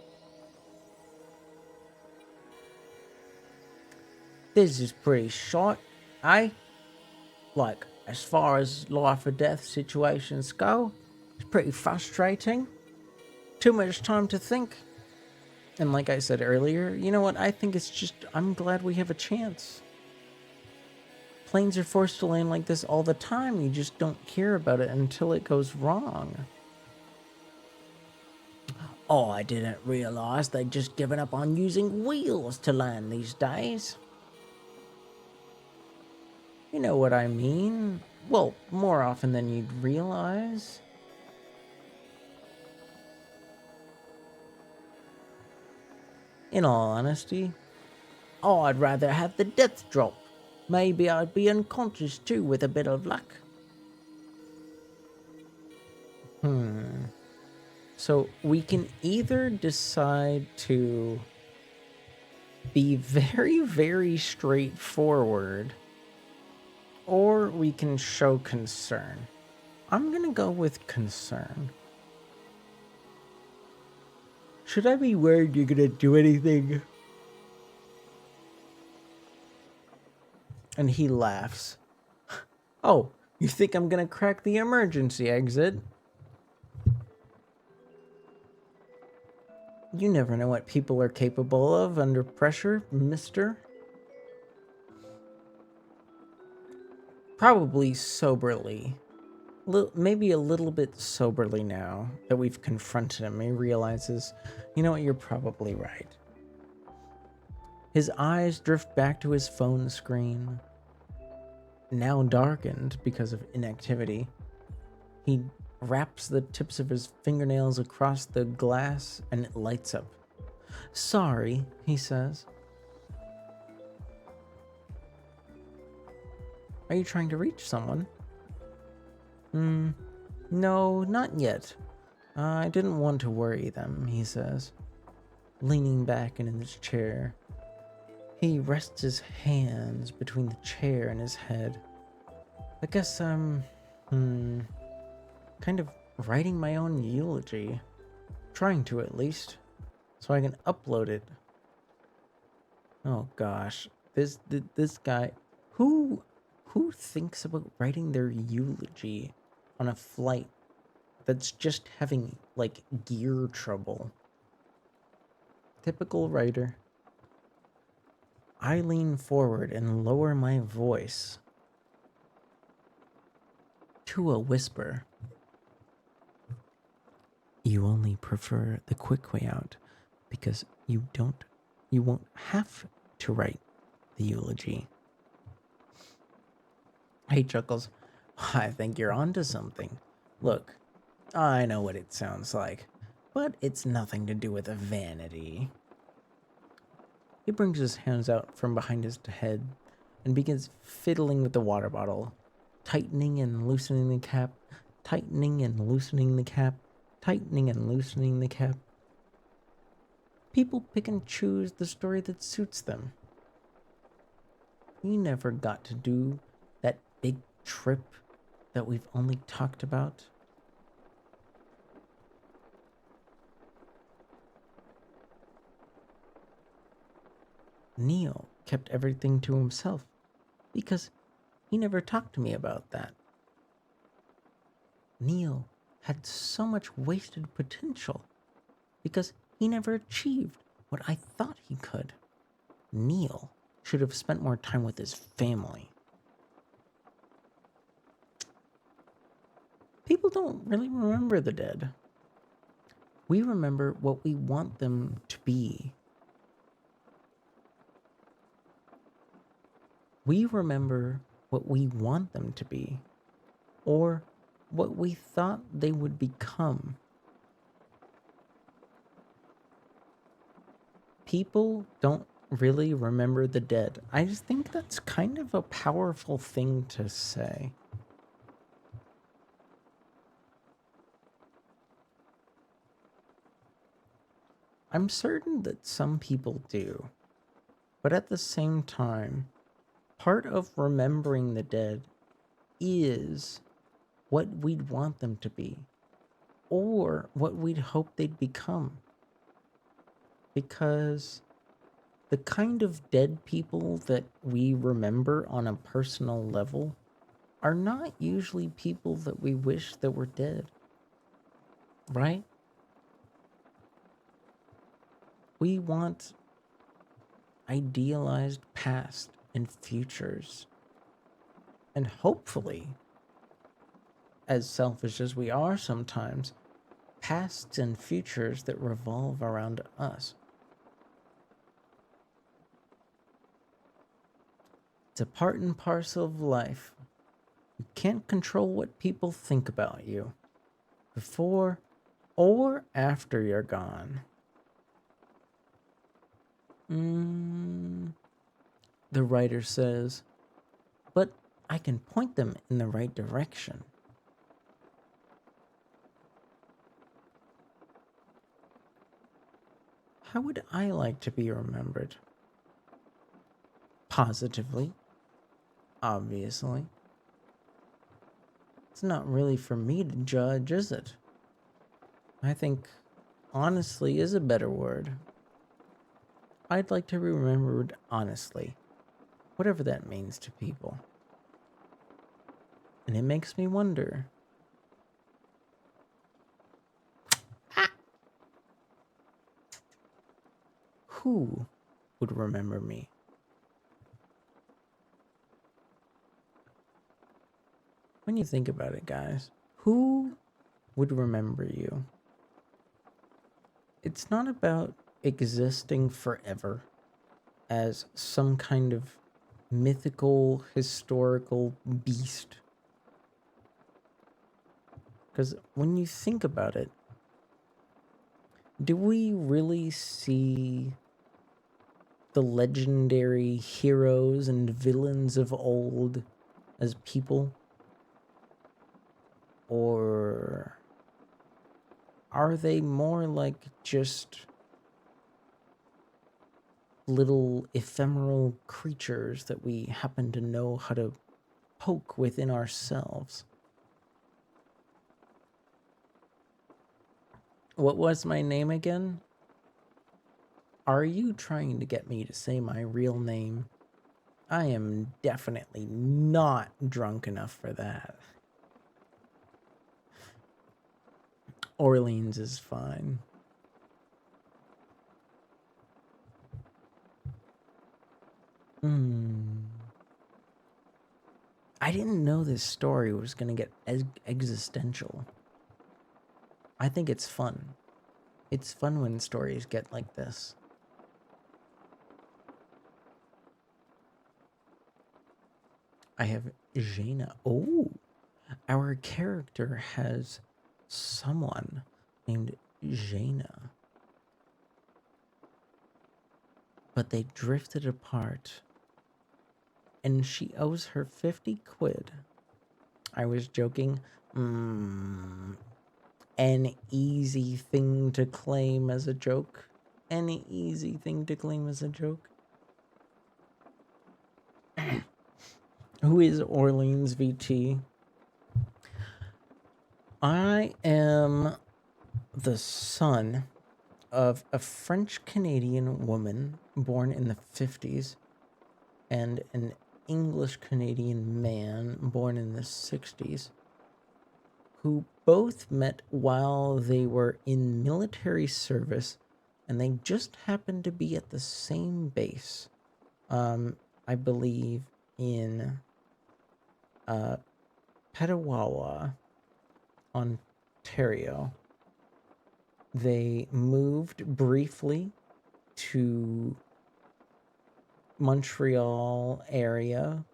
Speaker 1: This is pretty short, eh? Like, as far as life or death situations go, it's pretty frustrating. Too much time to think. And like I said earlier, you know what? I think it's just, I'm glad we have a chance. Planes are forced to land like this all the time. You just don't hear about it until it goes wrong. Oh, I didn't realize they'd just given up on using wheels to land these days. You know what I mean? Well, more often than you'd realize. In all honesty, oh, I'd rather have the death drop. Maybe I'd be unconscious too with a bit of luck. So we can either decide to be very, very straightforward, or we can show concern. I'm gonna go with concern. Should I be worried you're gonna do anything? And he laughs. Oh, you think I'm gonna crack the emergency exit? You never know what people are capable of under pressure, mister. Probably soberly. Maybe a little bit soberly now that we've confronted him. He realizes, you know what, you're probably right. His eyes drift back to his phone screen, now darkened because of inactivity. He wraps the tips of his fingernails across the glass and it lights up. Sorry, he says. Are you trying to reach someone? No, not yet. I didn't want to worry them, he says, leaning back in his chair. He rests his hands between the chair and his head. I guess I'm, kind of writing my own eulogy. Trying to, at least. So I can upload it. Oh gosh. This guy... Who thinks about writing their eulogy on a flight that's just having, like, gear trouble? Typical writer. I lean forward and lower my voice to a whisper. You only prefer the quick way out because you won't have to write the eulogy. He chuckles. I think you're onto something. Look, I know what it sounds like, but it's nothing to do with a vanity. He brings his hands out from behind his head and begins fiddling with the water bottle, tightening and loosening the cap, tightening and loosening the cap, tightening and loosening the cap. People pick and choose the story that suits them. He never got to do that big trip that we've only talked about. Neil kept everything to himself because he never talked to me about that. Neil had so much wasted potential because he never achieved what I thought he could. Neil should have spent more time with his family. People don't really remember the dead. We remember what we want them to be. We remember what we want them to be, or what we thought they would become. People don't really remember the dead. I just think that's kind of a powerful thing to say. I'm certain that some people do, but at the same time, part of remembering the dead is what we'd want them to be, or what we'd hope they'd become. Because the kind of dead people that we remember on a personal level are not usually people that we wish that were dead. Right? We want idealized past and futures. And hopefully, as selfish as we are sometimes, pasts and futures that revolve around us. It's a part and parcel of life. You can't control what people think about you before or after you're gone. The writer says, but I can point them in the right direction. How would I like to be remembered? Positively, obviously. It's not really for me to judge, is it? I think honestly is a better word. I'd like to be remembered honestly, whatever that means to people. And it makes me wonder. Who would remember me? When you think about it, guys, who would remember you? It's not about existing forever as some kind of mythical, historical beast. Because when you think about it, do we really see the legendary heroes and villains of old as people? Or are they more like just little ephemeral creatures that we happen to know how to poke within ourselves? What was my name again? Are you trying to get me to say my real name? I am definitely not drunk enough for that. Orleans is fine. I didn't know this story was going to get existential. I think it's fun. It's fun when stories get like this. I have Jaina. Oh, our character has someone named Jaina. But they drifted apart. And she owes her 50 quid. I was joking. An easy thing to claim as a joke. Any easy thing to claim as a joke. Who is Orleans VT? I am the son of a French-Canadian woman born in the 50s and an English-Canadian man born in the 60s who both met while they were in military service, and they just happened to be at the same base. I believe in Petawawa, Ontario. They moved briefly to Montreal area,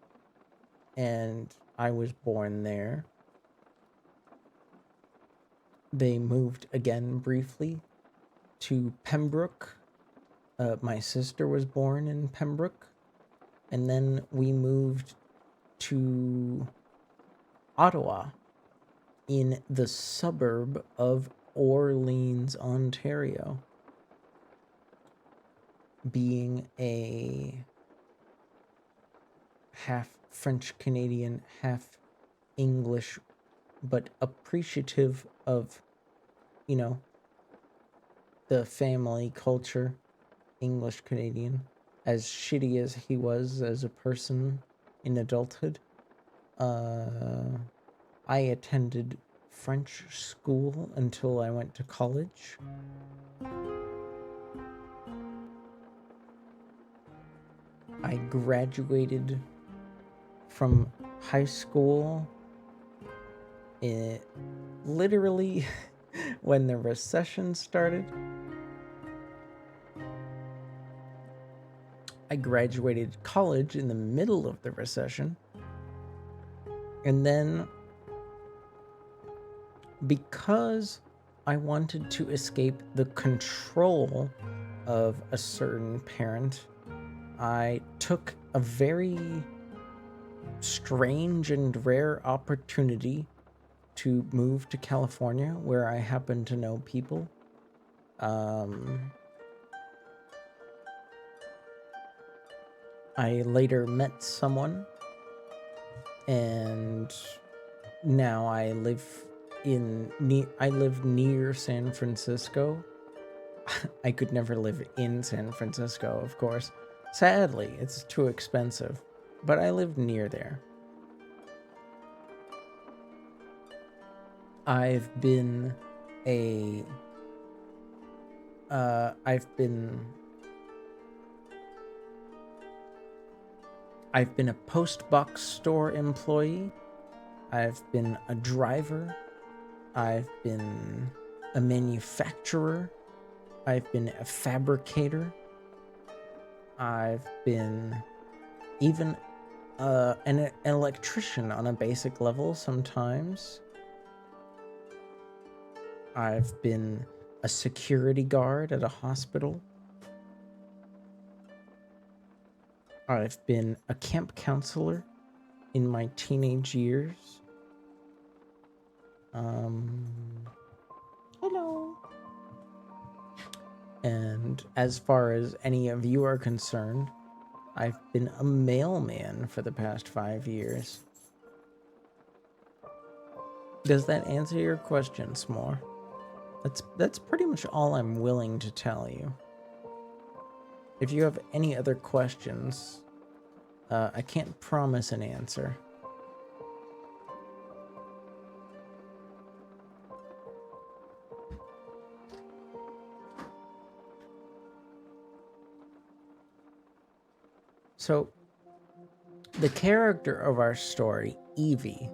Speaker 1: and I was born there. They moved again briefly to Pembroke. My sister was born in Pembroke, and then we moved to Ottawa in the suburb of Orleans, Ontario. Being a half French Canadian, half English, but appreciative of, the family culture, English Canadian, as shitty as he was as a person in adulthood. I attended French school until I went to college. I graduated from high school literally when the recession started. I graduated college in the middle of the recession. And then, because I wanted to escape the control of a certain parent, I took a very strange and rare opportunity to move to California, where I happen to know people. I later met someone, and now I live near San Francisco. I could never live in San Francisco, of course. Sadly, it's too expensive, but I live near there. I've been a post box store employee. I've been a driver. I've been a manufacturer. I've been a fabricator. I've been even an electrician on a basic level sometimes. I've been a security guard at a hospital. I've been a camp counselor in my teenage years. Hello. And as far as any of you are concerned, I've been a mailman for the past 5 years. Does that answer your question, S'more? That's pretty much all I'm willing to tell you. If you have any other questions, I can't promise an answer. So, the character of our story, Evie,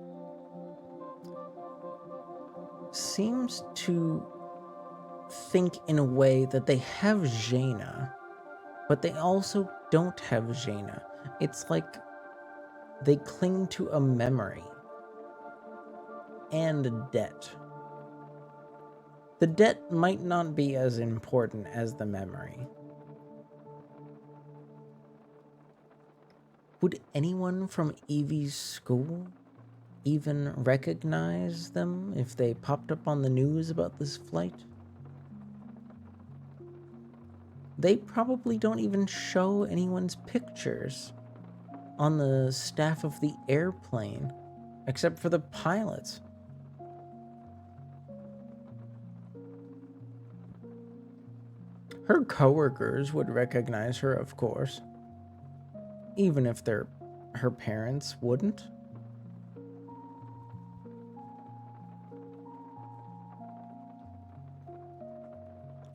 Speaker 1: seems to think in a way that they have Jaina, but they also don't have Jaina. It's like they cling to a memory and a debt. The debt might not be as important as the memory. Would anyone from Evie's school even recognize them if they popped up on the news about this flight? They probably don't even show anyone's pictures on the staff of the airplane, except for the pilots. Her coworkers would recognize her, of course, even if her parents wouldn't.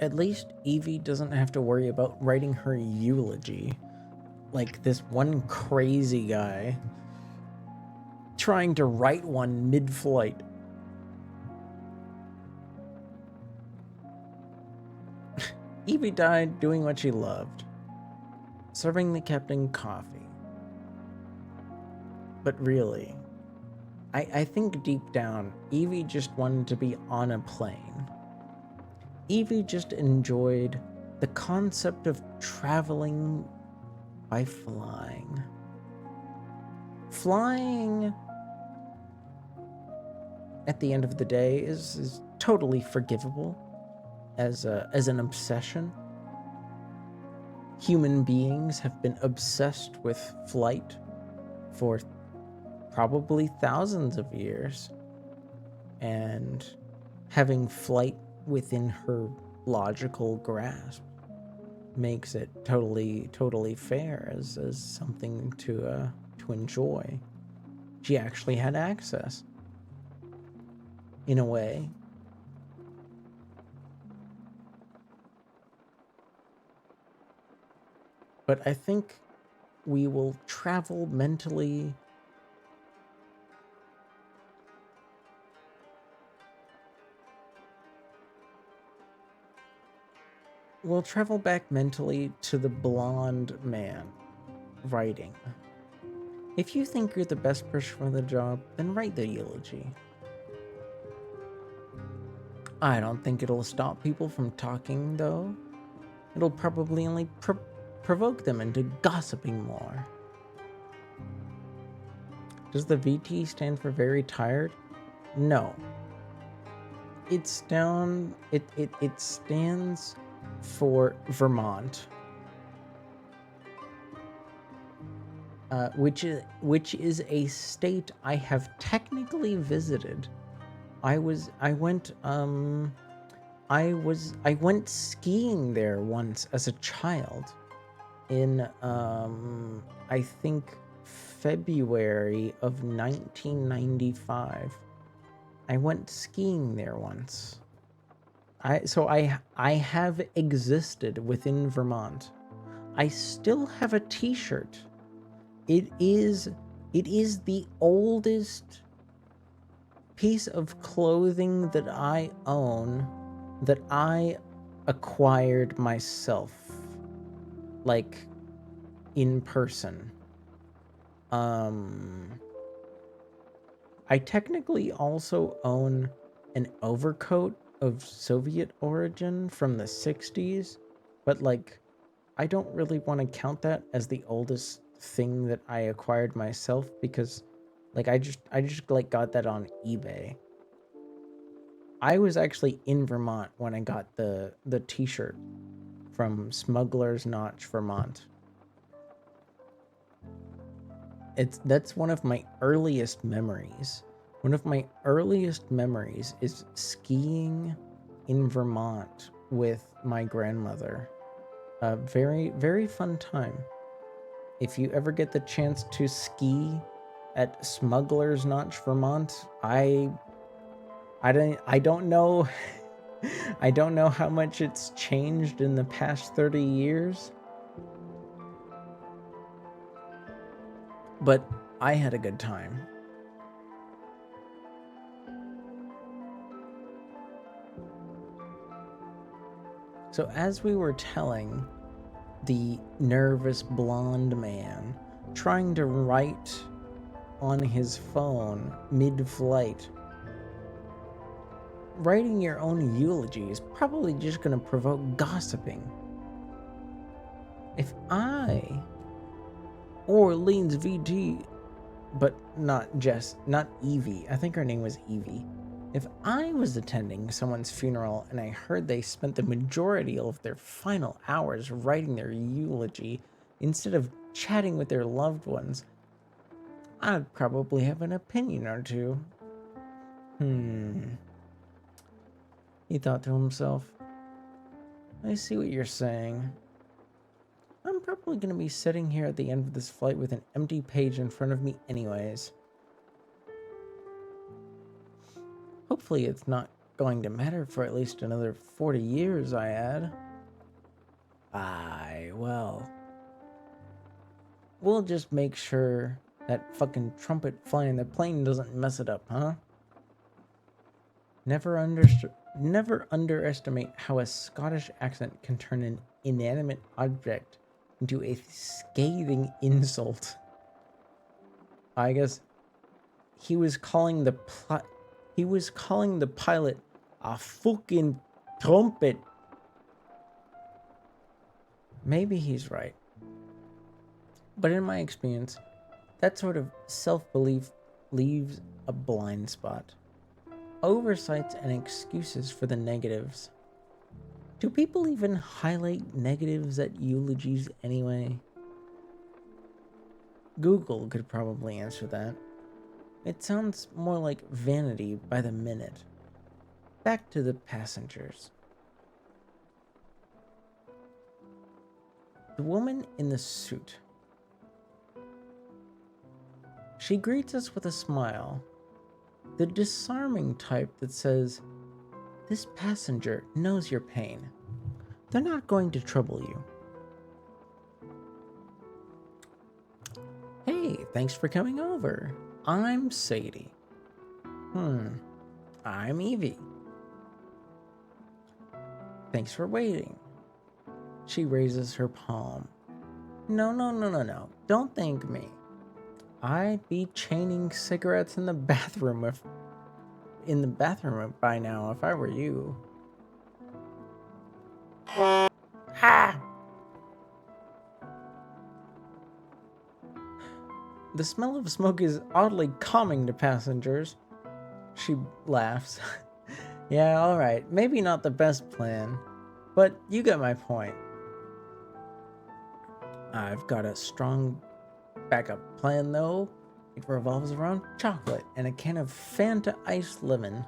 Speaker 1: At least Evie doesn't have to worry about writing her eulogy like this one crazy guy trying to write one mid-flight. Evie died doing what she loved, serving the captain coffee. But really, I think deep down, Evie just wanted to be on a plane. Evie just enjoyed the concept of traveling by flying. Flying, at the end of the day, is totally forgivable as an obsession. Human beings have been obsessed with flight for probably thousands of years, and having flight within her logical grasp makes it totally fair as something to enjoy. she actually had access. In a way. But I think we will travel mentally. We'll travel back mentally to the blonde man writing. If you think you're the best person for the job, then write the eulogy. I don't think it'll stop people from talking, though. It'll probably only provoke them into gossiping more. Does the VT stand for very tired? No. It stands for Vermont, which is a state I have technically visited. I went skiing there once as a child in I think February of 1995. I went skiing there once. I have existed within Vermont. I still have a t-shirt. It is the oldest piece of clothing that I own that I acquired myself, like in person. I technically also own an overcoat of Soviet origin from the 60s, but like I don't really want to count that as the oldest thing that I acquired myself, because like I just like got that on eBay. I was actually in Vermont when I got the t-shirt from Smuggler's Notch, Vermont. That's one of my earliest memories. One of my earliest memories is skiing in Vermont with my grandmother. A very, very fun time. If you ever get the chance to ski at Smuggler's Notch, Vermont, I don't know I don't know how much it's changed in the past 30 years. But I had a good time. So as we were telling the nervous blonde man trying to write on his phone mid-flight, writing your own eulogy is probably just going to provoke gossiping. If I, Orleans VT, but not Evie, I think her name was Evie. If I was attending someone's funeral and I heard they spent the majority of their final hours writing their eulogy instead of chatting with their loved ones, I'd probably have an opinion or two. He thought to himself, I see what you're saying. I'm probably going to be sitting here at the end of this flight with an empty page in front of me anyways. Hopefully it's not going to matter for at least another 40 years, I add. Aye, well. We'll just make sure that fucking trumpet flying the plane doesn't mess it up, huh? Never underestimate how a Scottish accent can turn an inanimate object into a scathing insult. I guess he was calling the pilot a fucking trumpet. Maybe he's right. But in my experience, that sort of self-belief leaves a blind spot. Oversights and excuses for the negatives. Do people even highlight negatives at eulogies anyway? Google could probably answer that. It sounds more like vanity by the minute. Back to the passengers. The woman in the suit. She greets us with a smile, the disarming type that says, "This passenger knows your pain. They're not going to trouble you." "Hey, thanks for coming over. I'm Sadie." "I'm Evie." "Thanks for waiting." She raises her palm. No. Don't thank me. I'd be chaining cigarettes in the bathroom by now if I were you. Ah! The smell of smoke is oddly calming to passengers. She laughs. Yeah, alright. Maybe not the best plan, but you get my point. I've got a strong backup plan, though. It revolves around chocolate and a can of Fanta iced lemon.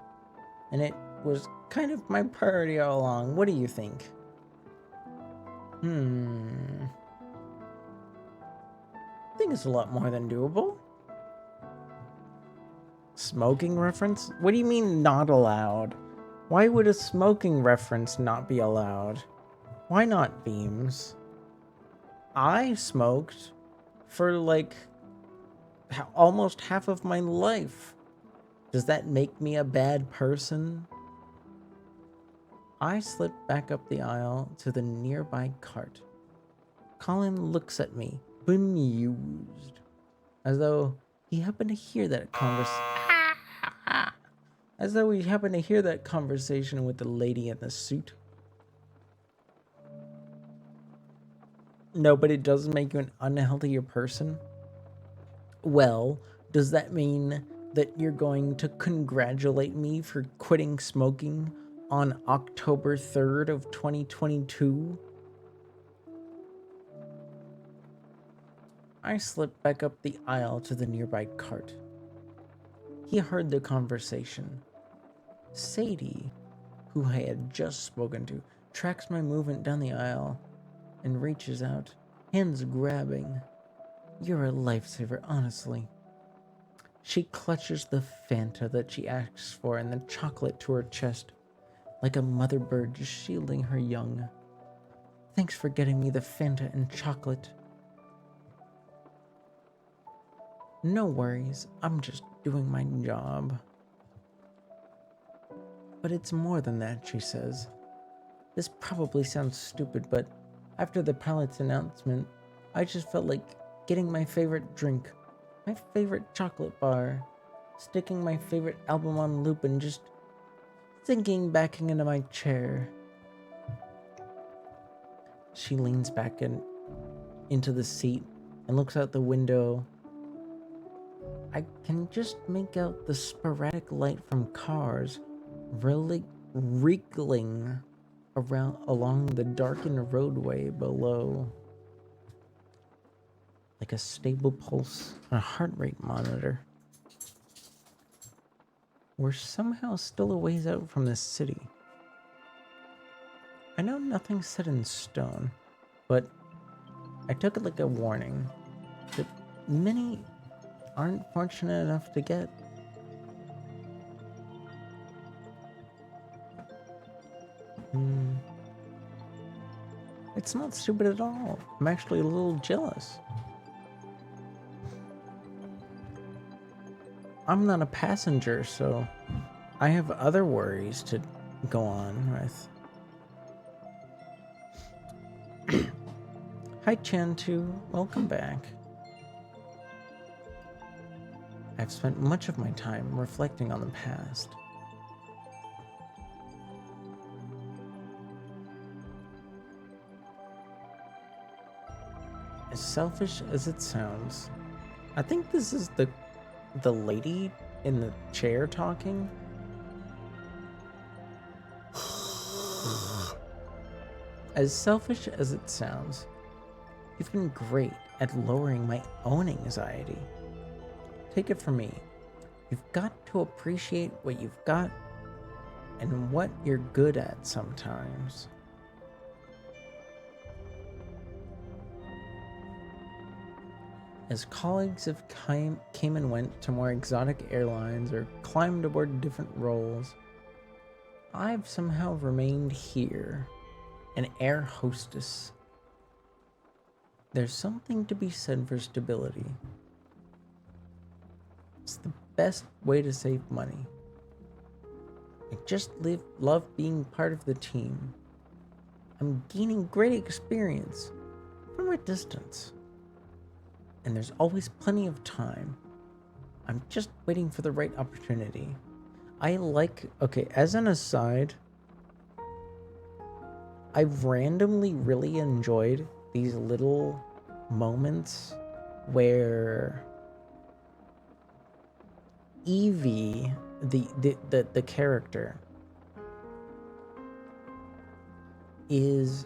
Speaker 1: And it was kind of my priority all along. What do you think? I think it's a lot more than doable. Smoking reference? What do you mean not allowed? Why would a smoking reference not be allowed? Why not, Beams? I smoked for like almost half of my life. Does that make me a bad person? I slip back up the aisle to the nearby cart. Colin looks at me, bemused, as though he happened to hear that conversation with the lady in the suit. No, but it does make you an unhealthier person. Well, does that mean that you're going to congratulate me for quitting smoking on October 3rd of 2022? I slipped back up the aisle to the nearby cart. He heard the conversation. Sadie, who I had just spoken to, tracks my movement down the aisle and reaches out, hands grabbing. You're a lifesaver, honestly. She clutches the Fanta that she asks for and the chocolate to her chest, like a mother bird just shielding her young. Thanks for getting me the Fanta and chocolate. No worries, I'm just doing my job. But it's more than that, she says. This probably sounds stupid, but after the pilot's announcement, I just felt like getting my favorite drink, my favorite chocolate bar, sticking my favorite album on loop and just sinking back into my chair. She leans back into the seat and looks out the window. I can just make out the sporadic light from cars really wriggling along the darkened roadway below, like a stable pulse on a heart rate monitor. We're somehow still a ways out from this city. I know nothing's set in stone, but I took it like a warning that many aren't fortunate enough to get. It's not stupid at all. I'm actually a little jealous. I'm not a passenger, so I have other worries to go on with. Hi, Chantu. Welcome back. I've spent much of my time reflecting on the past. As selfish as it sounds, I think this is the lady in the chair talking. As selfish as it sounds, you've been great at lowering my own anxiety. Take it from me, you've got to appreciate what you've got and what you're good at sometimes. As colleagues have came and went to more exotic airlines or climbed aboard different roles, I've somehow remained here, an air hostess. There's something to be said for stability. It's the best way to save money. I just love being part of the team. I'm gaining great experience from a distance. And there's always plenty of time. I'm just waiting for the right opportunity. Okay, as an aside, I've randomly really enjoyed these little moments where Evie, the character, is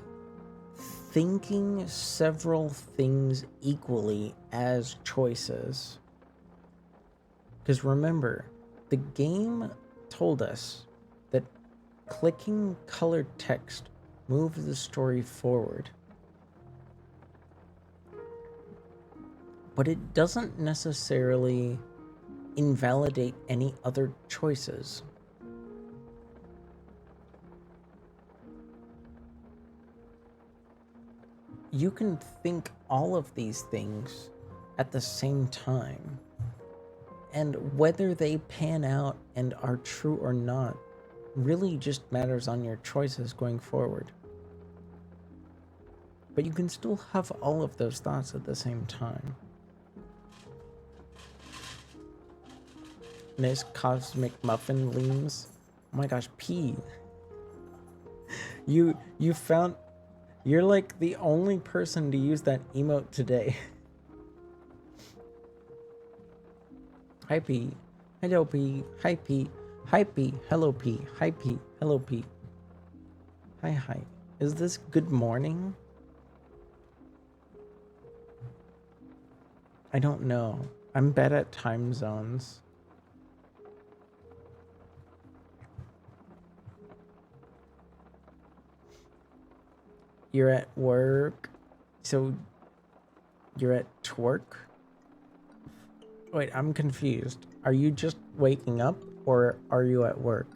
Speaker 1: thinking several things equally as choices. Because remember, the game told us that clicking colored text moves the story forward. But it doesn't necessarily invalidate any other choices. You can think all of these things at the same time, and whether they pan out and are true or not really just matters on your choices going forward. But you can still have all of those thoughts at the same time. Nice cosmic muffin leans. Oh my gosh, P. You found... You're like the only person to use that emote today. Hi P. Hello P. Hi P. Hi P. Hello P. Hi P. Hello P. Hi. Is this good morning? I don't know. I'm bad at time zones. You're at work, so you're at twerk? Wait, I'm confused. Are you just waking up, or are you at work?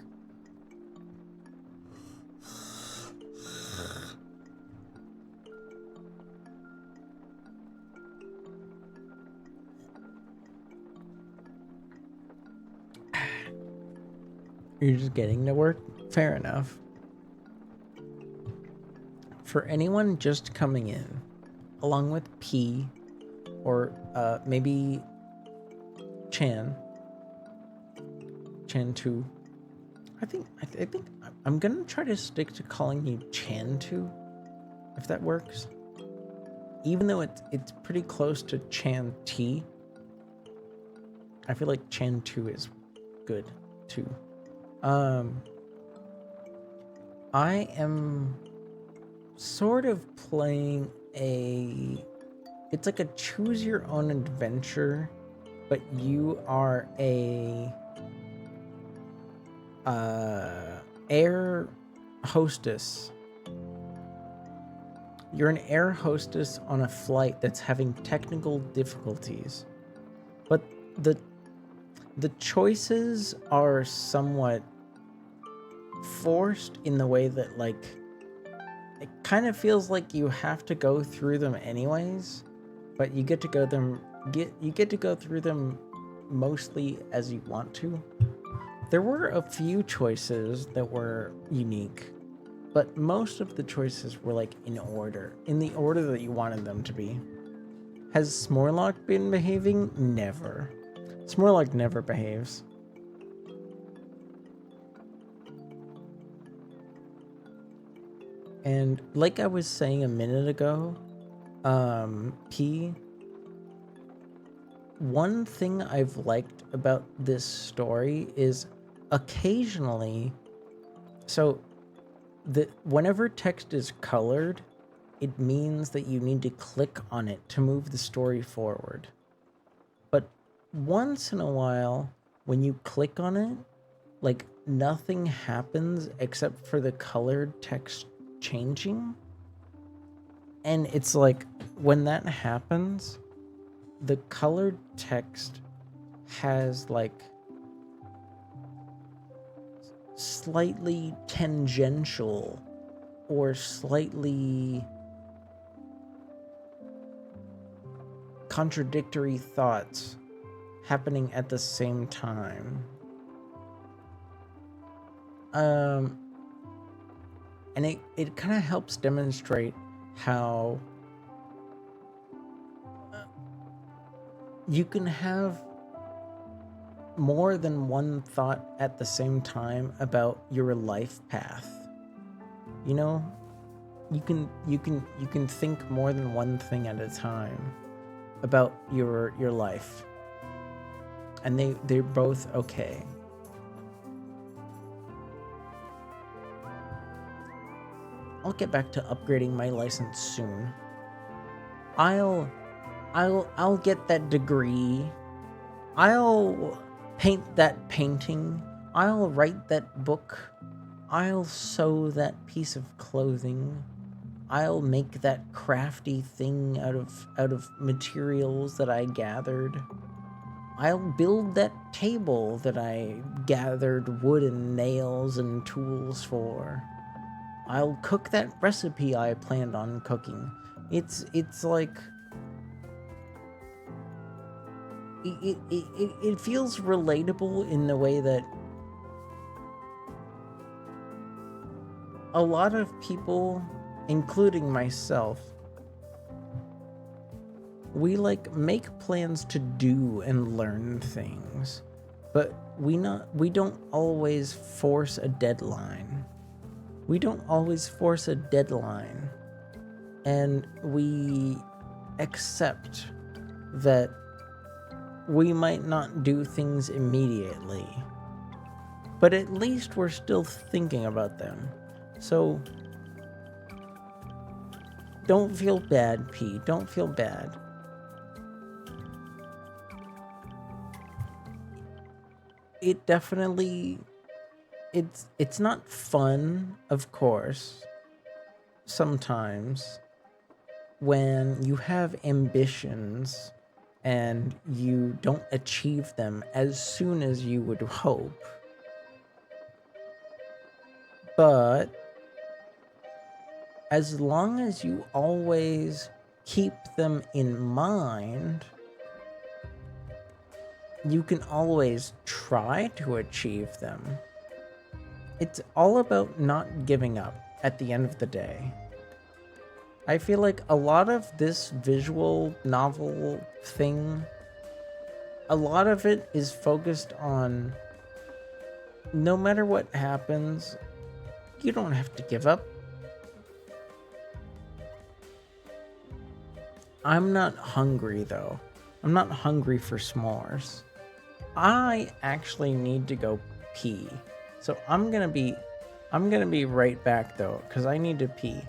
Speaker 1: You're just getting to work? Fair enough. For anyone just coming in, along with P, or maybe Chan 2. I think I'm gonna try to stick to calling you Chan 2, if that works. Even though it's pretty close to Chan T, I feel like Chan 2 is good too. I am sort of playing it's like a choose your own adventure, but you are a air hostess. You're an air hostess on a flight that's having technical difficulties, but the choices are somewhat forced in the way that, like, it kind of feels like you have to go through them anyways, but you get to go through them mostly as you want to. There were a few choices that were unique, but most of the choices were like in the order that you wanted them to be. Has Smorlock been behaving? Never. Smorlock never behaves. And like I was saying a minute ago, P, one thing I've liked about this story is occasionally, so whenever text is colored, it means that you need to click on it to move the story forward. But once in a while, when you click on it, like, nothing happens except for the colored text changing. And it's like, when that happens, the colored text has like slightly tangential or slightly contradictory thoughts happening at the same time. And it kind of helps demonstrate how you can have more than one thought at the same time about your life path. You know, you can think more than one thing at a time about your life, and they're both okay. I'll get back to upgrading my license soon. I'll get that degree. I'll paint that painting. I'll write that book. I'll sew that piece of clothing. I'll make that crafty thing out of materials that I gathered. I'll build that table that I gathered wood and nails and tools for. I'll cook that recipe I planned on cooking. It's like it feels relatable in the way that a lot of people, including myself, we like make plans to do and learn things, but we don't always force a deadline. We don't always force a deadline, and we accept that we might not do things immediately, but at least we're still thinking about them. So don't feel bad, P. Don't feel bad. It definitely, it's not fun, of course, sometimes when you have ambitions and you don't achieve them as soon as you would hope. But as long as you always keep them in mind, you can always try to achieve them. It's all about not giving up at the end of the day. I feel like a lot of this visual novel thing, a lot of it is focused on no matter what happens, you don't have to give up. I'm not hungry though. I'm not hungry for s'mores. I actually need to go pee. So I'm gonna be right back though, because I need to pee.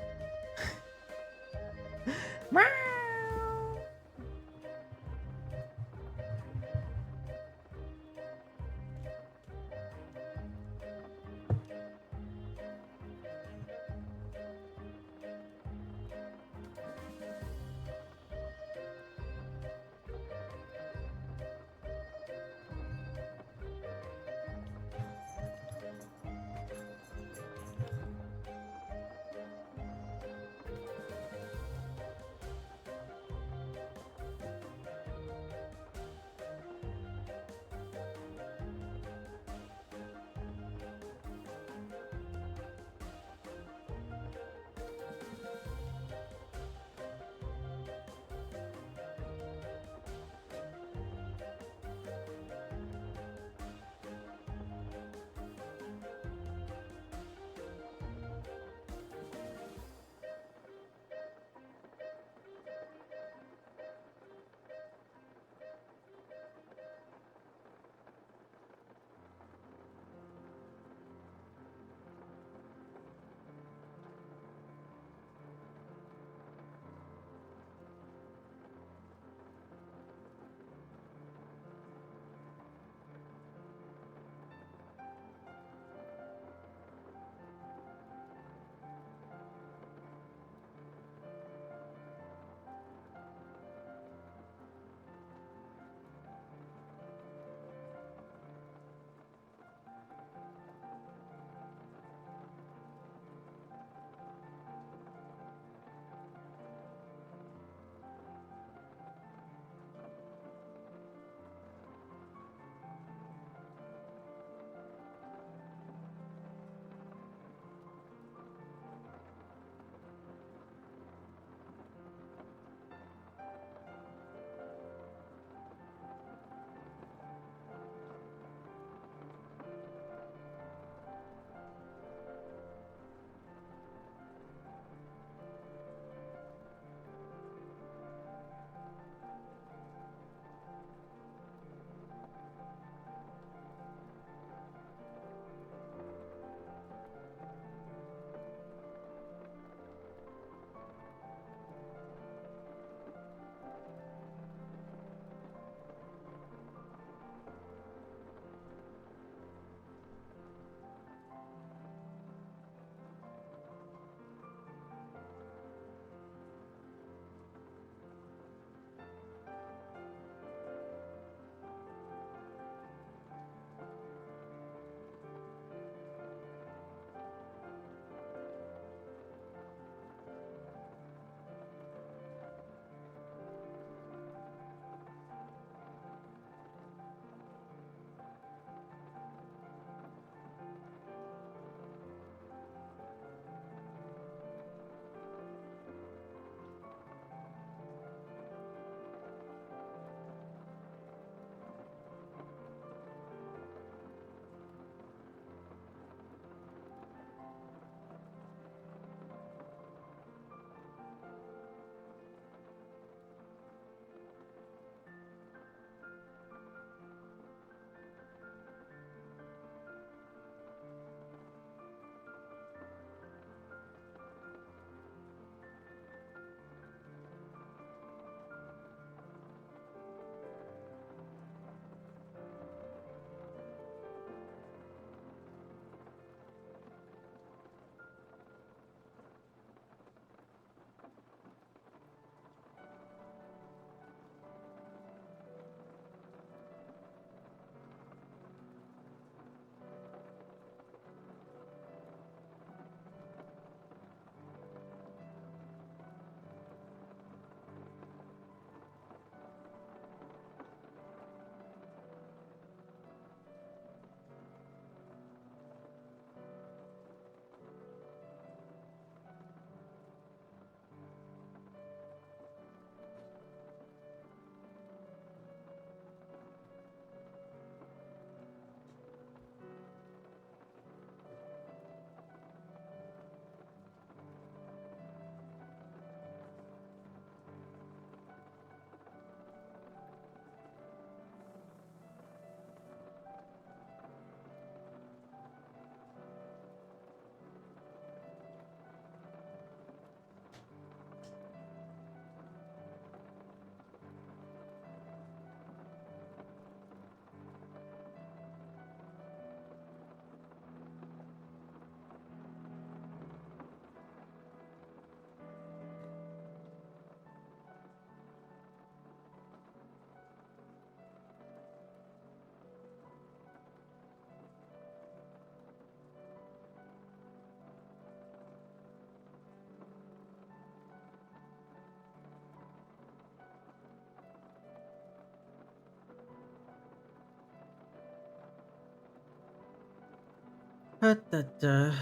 Speaker 1: Ha-da-da,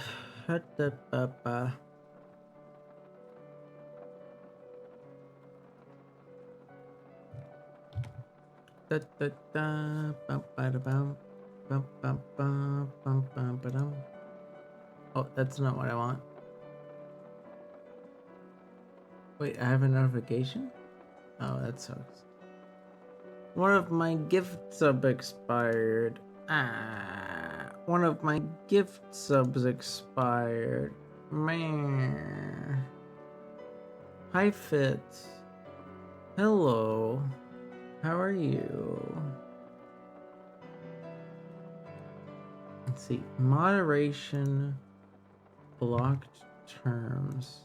Speaker 1: ha-da-ba-ba. Da-da-da, bum-ba-da-bum, bum-bum-bum, bum-bum-ba-dum. Oh, that's not what I want. Wait, I have a notification? Oh, that sucks. One of my gift sub expired. One of my gift subs expired. Man. Hi, Fitz. Hello. How are you? Let's see. Moderation. Blocked terms.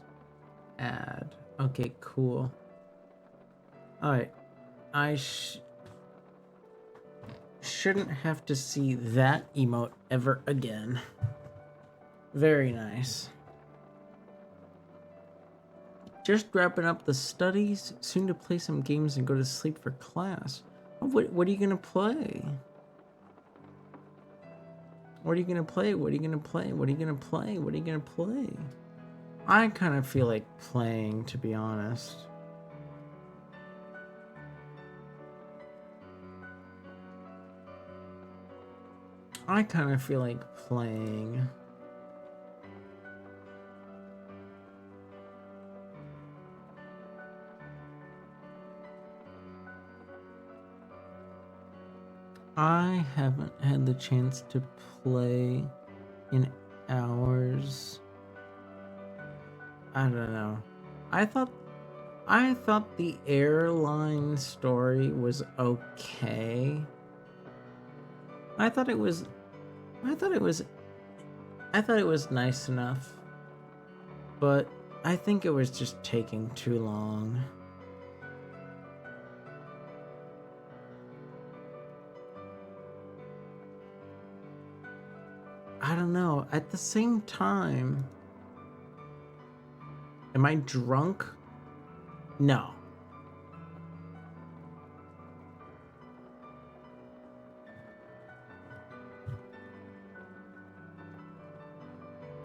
Speaker 1: Add. Okay, cool. Alright. I shouldn't have to see that emote ever again. Very nice. Just wrapping up the studies. Soon to play some games and go to sleep for class. What are you gonna play? What are you gonna play? What are you gonna play? What are you gonna play? What are you gonna play? I kind of feel like playing, to be honest. I kind of feel like playing. I haven't had the chance to play in hours. I don't know. I thought the airline story was okay. I thought it was nice enough. But I think it was just taking too long. I don't know. At the same time, am I drunk? No.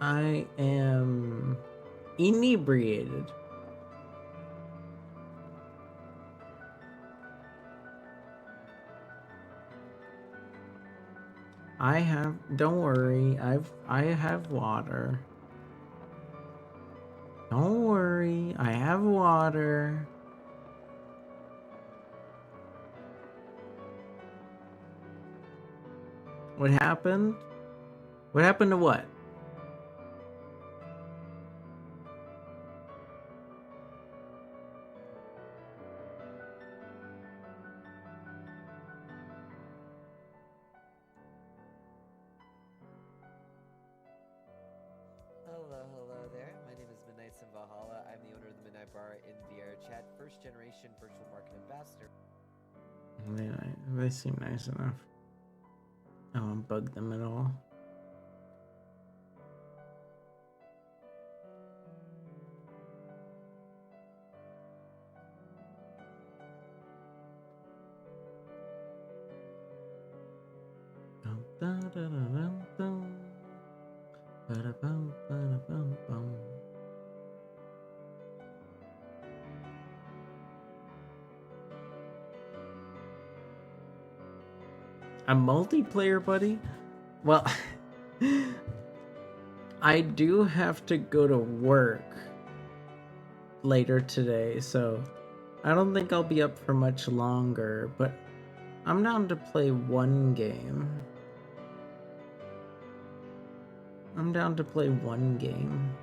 Speaker 1: I am inebriated. Don't worry, I have water. Don't worry, I have water. What happened? What happened to what?
Speaker 6: Hello there. My name is Midnights in Valhalla. I'm the owner of the Midnight Bar in VR Chat, first generation virtual market ambassador.
Speaker 1: They seem nice enough. I won't bug them at all. A multiplayer buddy? Well, I do have to go to work later today, so I don't think I'll be up for much longer, but I'm down to play one game. I'm down to play one game.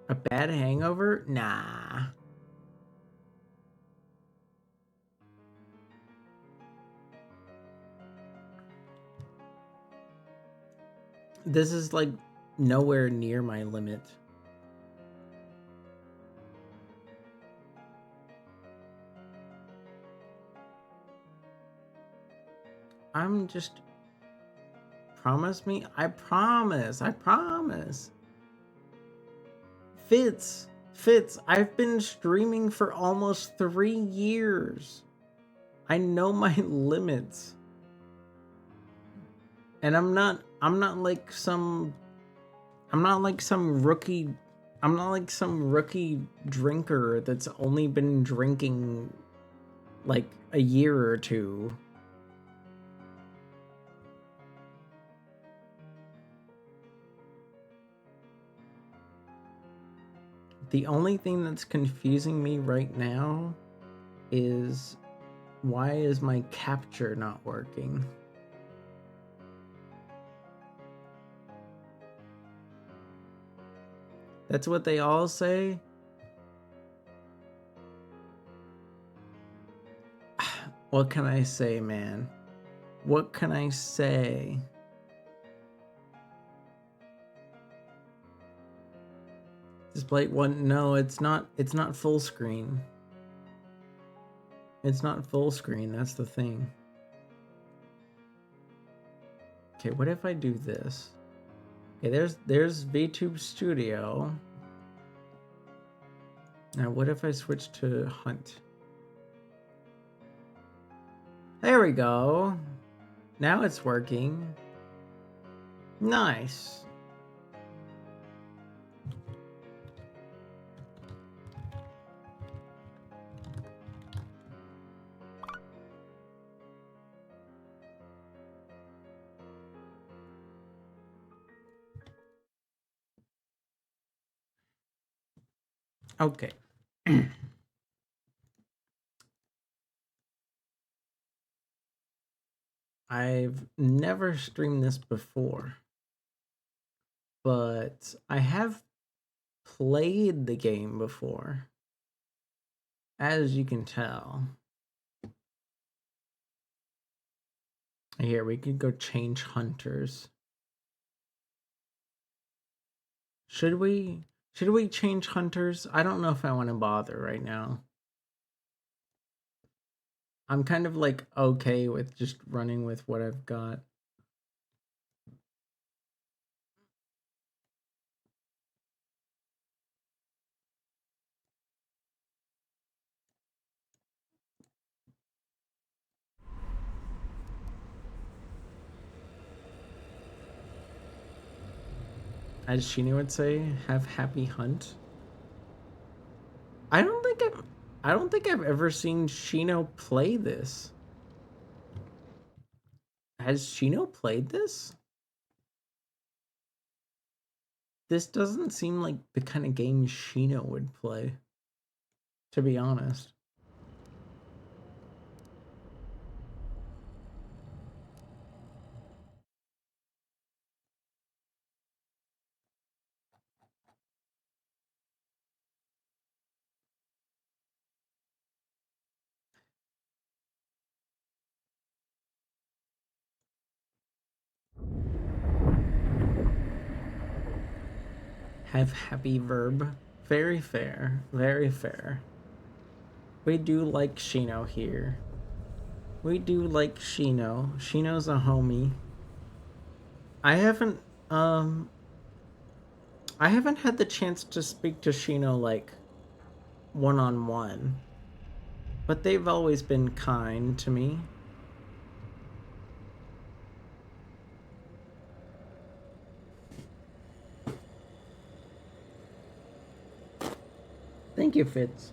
Speaker 1: A bad hangover? Nah. This is like nowhere near my limit. I'm just... Promise me? I promise. Fitz, Fitz, I've been streaming for almost 3 years. I know my limits. And I'm not like some rookie drinker that's only been drinking like a year or two. The only thing that's confusing me right now is why is my capture not working? That's what they all say. What can I say, man? What can I say? Display one, no, it's not full screen. It's not full screen, that's the thing. Okay, what if I do this? Okay, there's VTube Studio. Now what if I switch to Hunt? There we go. Now it's working. Nice. Okay. I've never streamed this before, but I have played the game before, as you can tell. Here, we could go change hunters. Should we change hunters? I don't know if I want to bother right now. I'm kind of like okay with just running with what I've got. As Sheena would say, have happy hunt. I don't think I've ever seen Shino play this. Has Shino played this? This doesn't seem like the kind of game Shino would play, to be honest. Have happy verb. Very fair. Very fair. We do like Shino here. We do like Shino. Shino's a homie. I haven't had the chance to speak to Shino like one-on-one. But they've always been kind to me. Thank you, Fitz.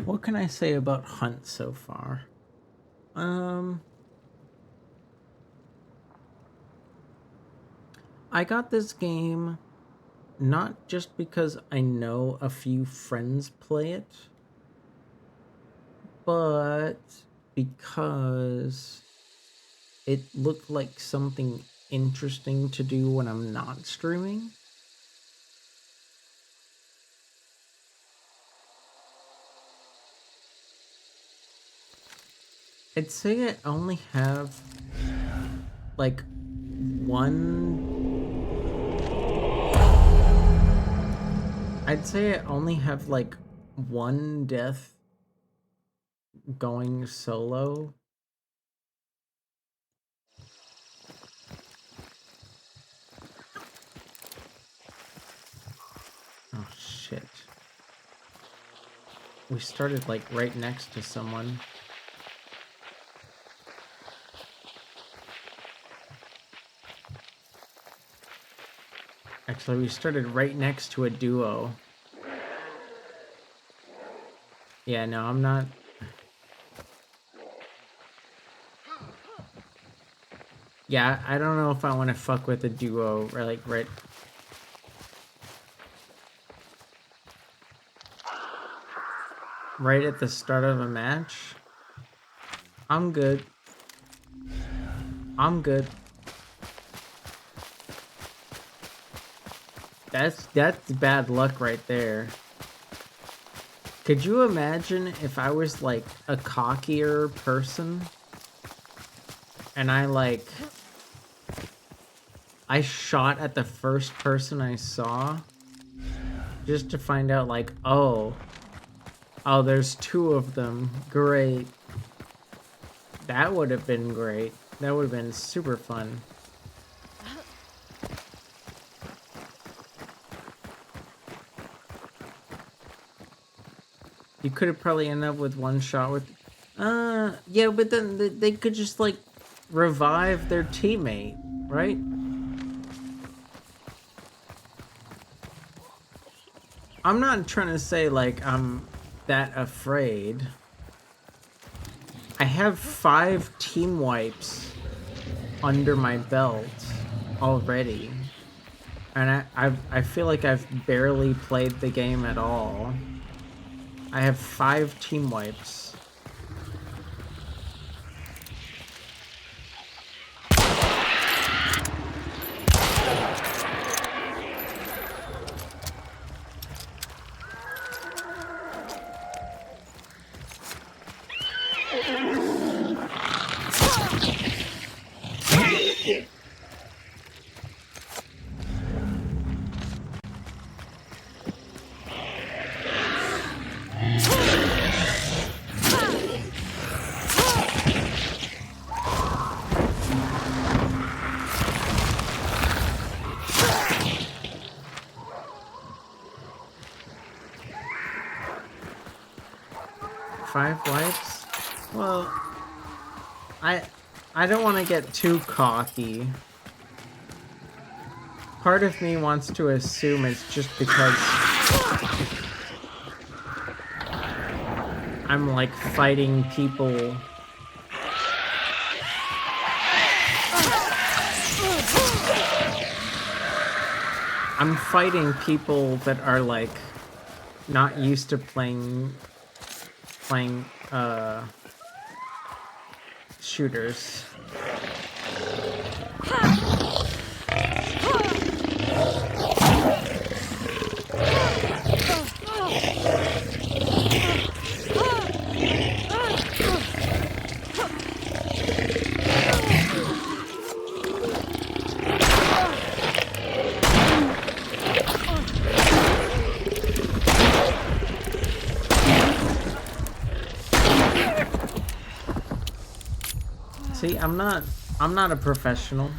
Speaker 1: What can I say about Hunt so far? I got this game not just because I know a few friends play it, but because it looked like something interesting to do when I'm not streaming. I'd say I only have like one. I'd say I only have like one death going solo. Oh shit. We started like right next to someone. Actually, we started right next to a duo. Yeah, no, I'm not. Yeah, I don't know if I want to fuck with a duo or like right at the start of a match. I'm good. I'm good. That's bad luck right there. Could you imagine if I was like a cockier person and I shot at the first person I saw just to find out like, oh, there's two of them. Great. That would have been great. That would have been super fun. You could have probably ended up with one shot with... yeah, but then they could just, like, revive their teammate, right? I'm not trying to say, like, I'm that afraid. I have 5 team wipes under my belt already. And I feel like I've barely played the game at all. I have 5 team wipes. Five wipes? Well, I don't want to get too cocky. Part of me wants to assume it's just because I'm like fighting people. I'm fighting people that are like not used to playing shooters. See, I'm not a professional.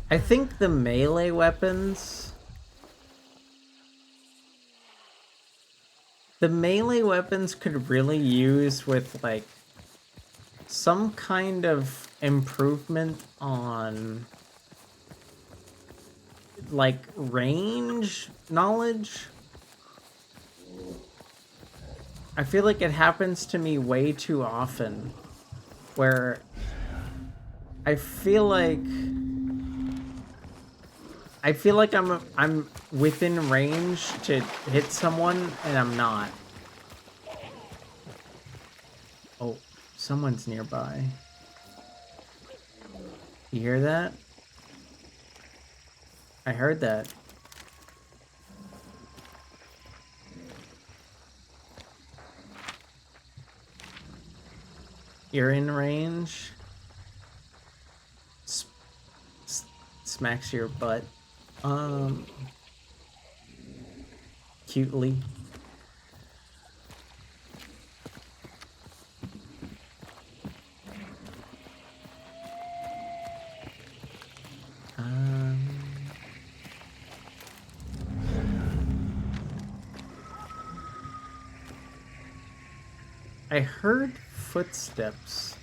Speaker 1: I think the melee weapons could really use with like some kind of improvement on like range knowledge. I feel like it happens to me way too often where I feel like I'm within range to hit someone and I'm not. Oh, someone's nearby. You hear that? I heard that. You're in range. Smacks your butt. Cutely. I heard footsteps.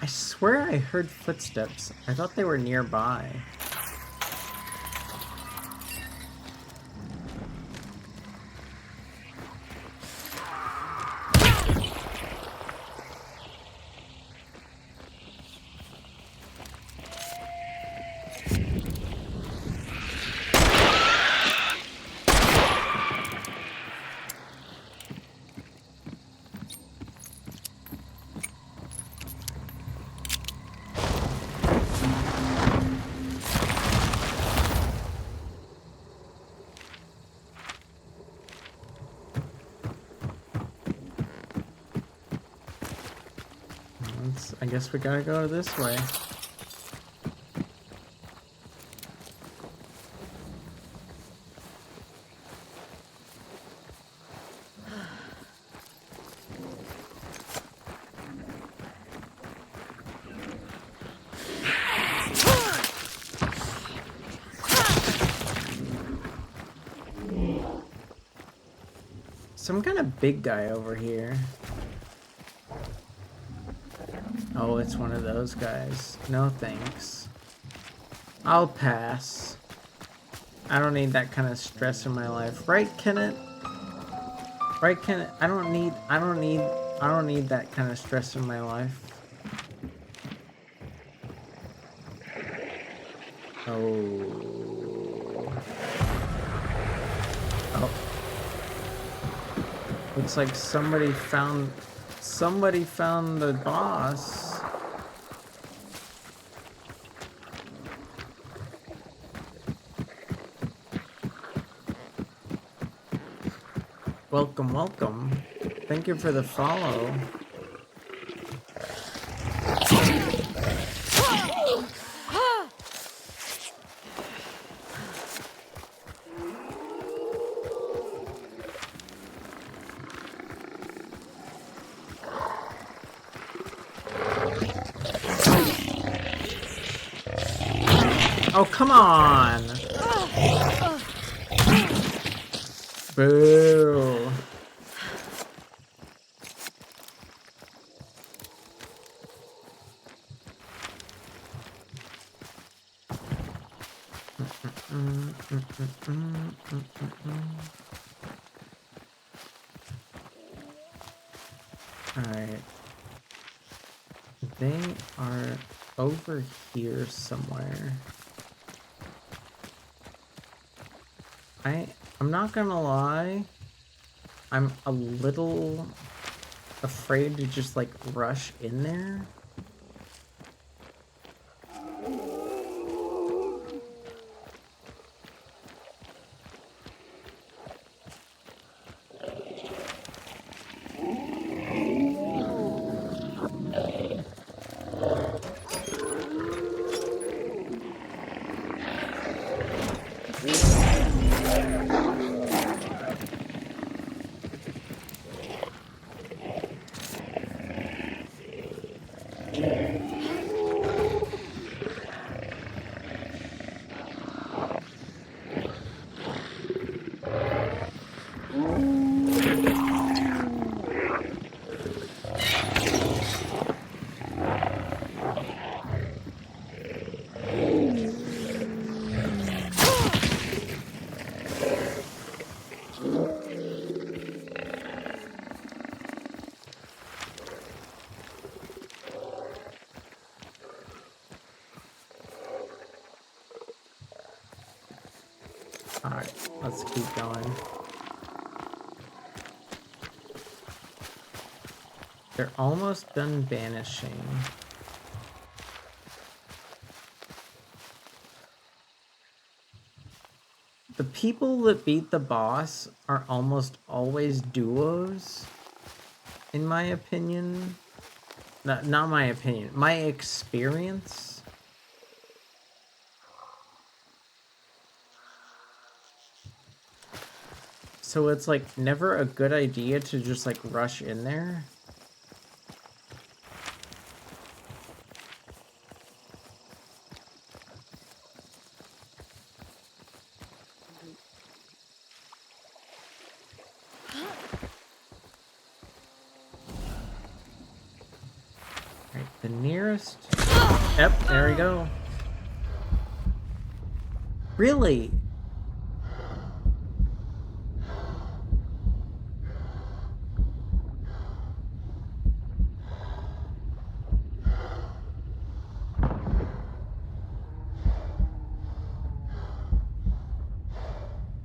Speaker 1: I swear I heard footsteps. I thought they were nearby. I guess we gotta go this way. Some kind of big guy over here. Oh, it's one of those guys. No thanks. I'll pass. I don't need that kind of stress in my life. Right, Kenneth? Right, Kenneth? I don't need that kind of stress in my life. Oh. Oh. Looks like somebody found the boss. Welcome, welcome. Thank you for the follow. Oh, come on! Boo! Alright. They are over here somewhere. I'm not gonna lie, I'm a little afraid to just like rush in there. Alright, let's keep going. They're almost done banishing. The people that beat the boss are almost always duos, in my opinion. Not my opinion, my experience. So it's like never a good idea to just like rush in there. Right, the nearest. Yep, there we go. Really?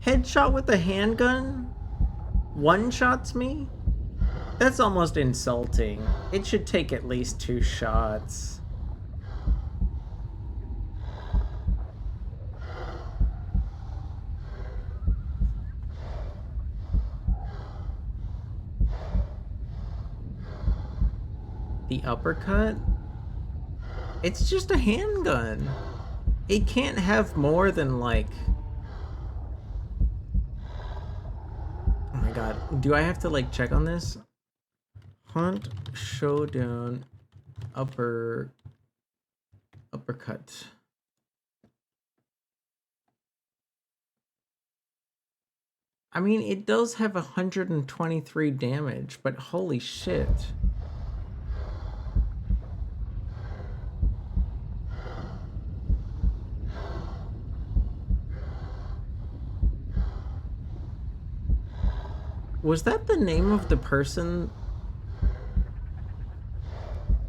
Speaker 1: Headshot with a handgun? One-shots me? That's almost insulting. It should take at least 2 shots. The uppercut? It's just a handgun. It can't have more than like... Oh my god. Do I have to like check on this? Hunt, showdown, uppercut. I mean, it does have 123 damage, but holy shit. Was that the name of the person?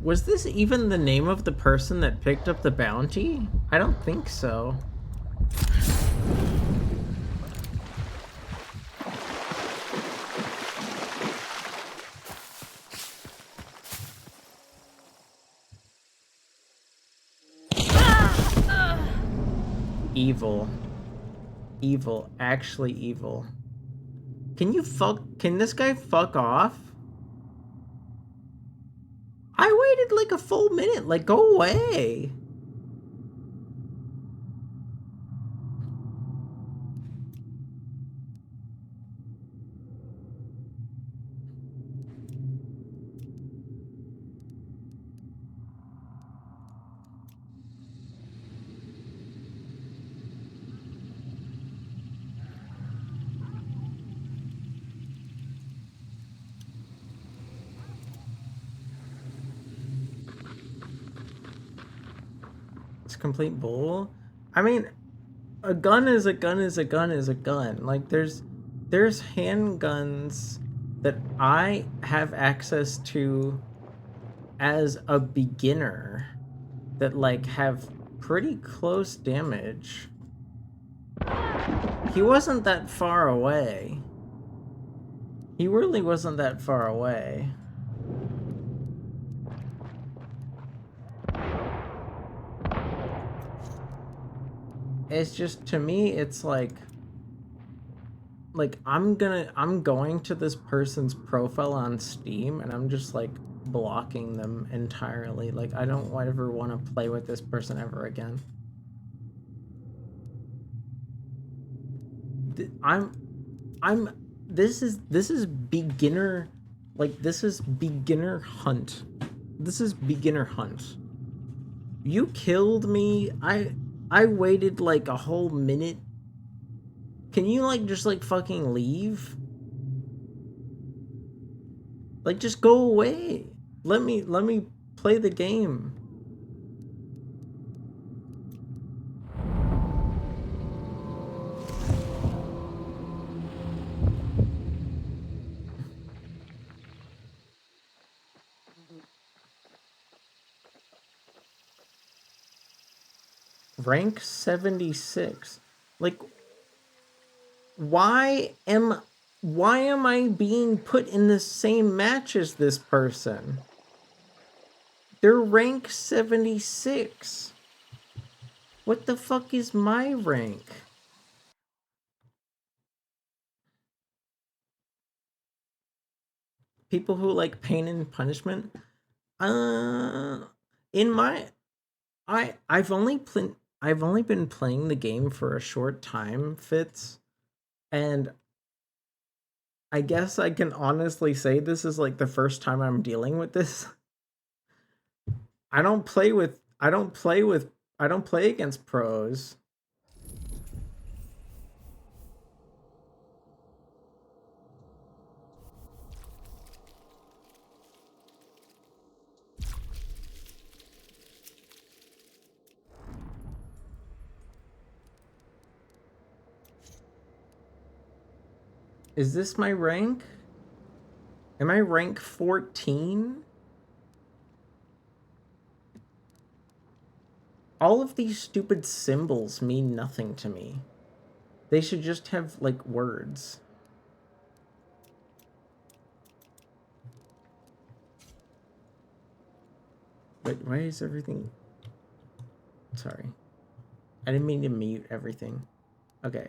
Speaker 1: Was this even the name of the person that picked up the bounty? I don't think so. Evil. Evil. Actually evil. Can this guy fuck off? I waited like a full minute, like go away. It's complete bull. I mean, a gun is a gun is a gun is a gun. Like there's handguns that I have access to as a beginner that like have pretty close damage. He wasn't that far away. He really wasn't that far away. It's just, to me, it's like I'm going to this person's profile on Steam and I'm just like blocking them entirely. Like I don't ever want to play with this person ever again. This is beginner, like this is beginner hunt. This is beginner hunt. You killed me. I waited like a whole minute. Can you like just like fucking leave? Like just go away. Let me play the game. Rank 76. Like why am I being put in the same match as this person? They're rank 76. What the fuck is my rank? People who like pain and punishment? In my I've only been playing the game for a short time, Fitz, and I guess I can honestly say this is like the first time I'm dealing with this. I don't play against pros. Is this my rank? Am I rank 14? All of these stupid symbols mean nothing to me. They should just have, like, words. Wait, why is everything... Sorry. I didn't mean to mute everything. Okay,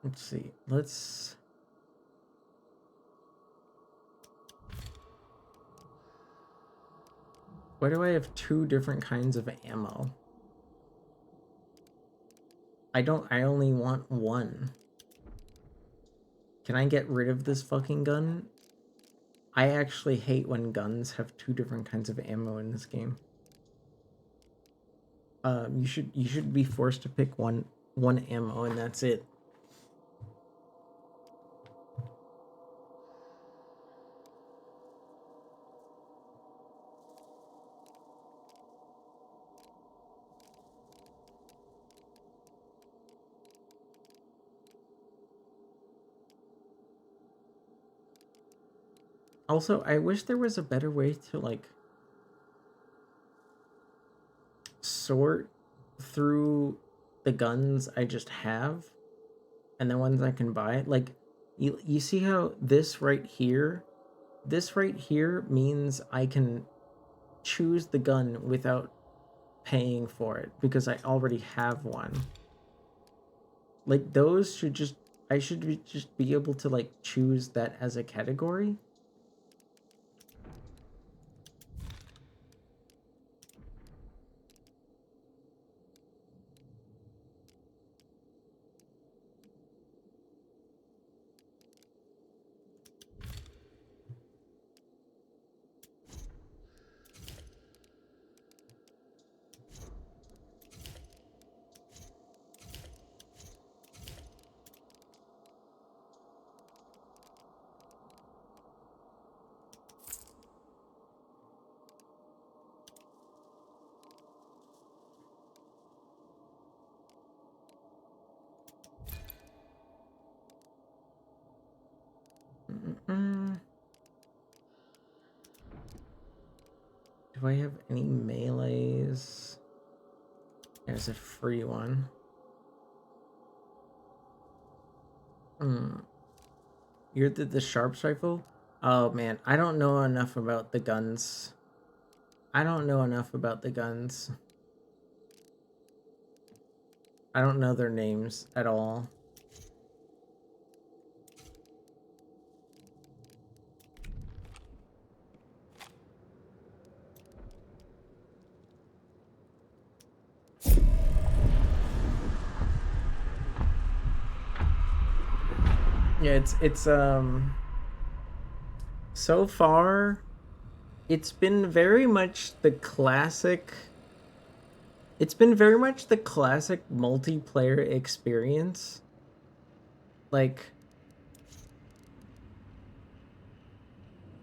Speaker 1: let's see. Why do I have 2 different kinds of ammo? I only want 1. Can I get rid of this fucking gun? I actually hate when guns have 2 different kinds of ammo in this game. You should be forced to pick one ammo and that's it. Also, I wish there was a better way to, like, sort through the guns I just have and the ones I can buy. Like, you see how this right here means I can choose the gun without paying for it because I already have one. Like, those should just... I should just be able to, like, choose that as a category. Do I have any melees? There's a free one. You're the sharps rifle? Oh man, I don't know enough about the guns. I don't know their names at all. Yeah, it's so far it's been very much the classic multiplayer experience. Like,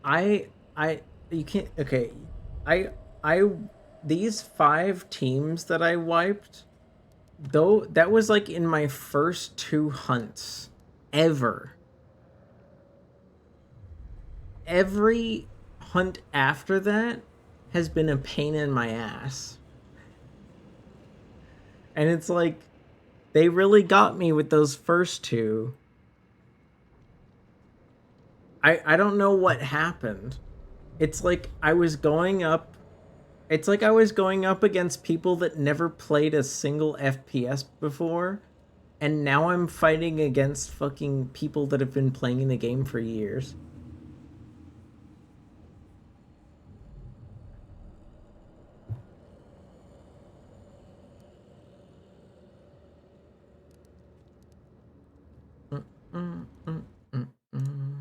Speaker 1: you can't... Okay, I these 5 teams that I wiped, though, that was like in my first 2 hunts ever. Every hunt after that has been a pain in my ass. And it's like, they really got me with those first two. I don't know what happened. It's like I was going up against people that never played a single FPS before, and now I'm fighting against fucking people that have been playing the game for years. Mm, mm, mm, mm, mm.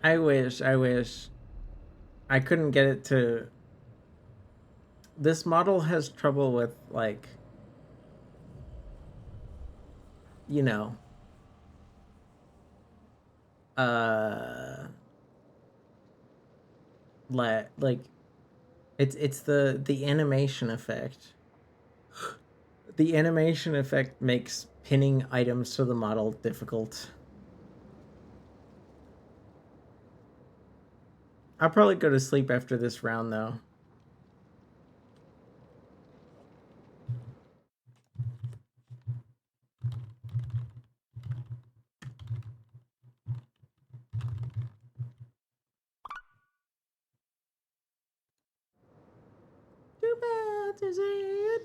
Speaker 1: I wish I couldn't get it to. This model has trouble with, like, you know, uh like, it's the animation effect. The animation effect makes pinning items to the model difficult. I'll probably go to sleep after this round, though. Too bad to say it.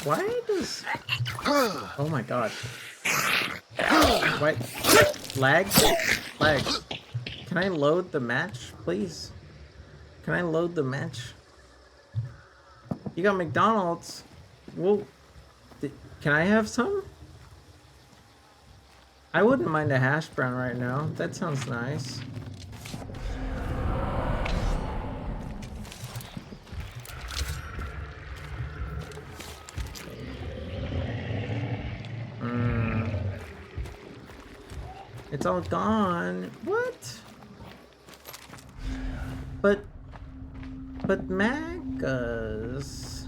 Speaker 1: Why does... Oh my god. What? Lag? Lag. Can I load the match, please? Can I load the match? You got McDonald's? Well, can I have some? I wouldn't mind a hash brown right now. That sounds nice. It's all gone. What? But Magas.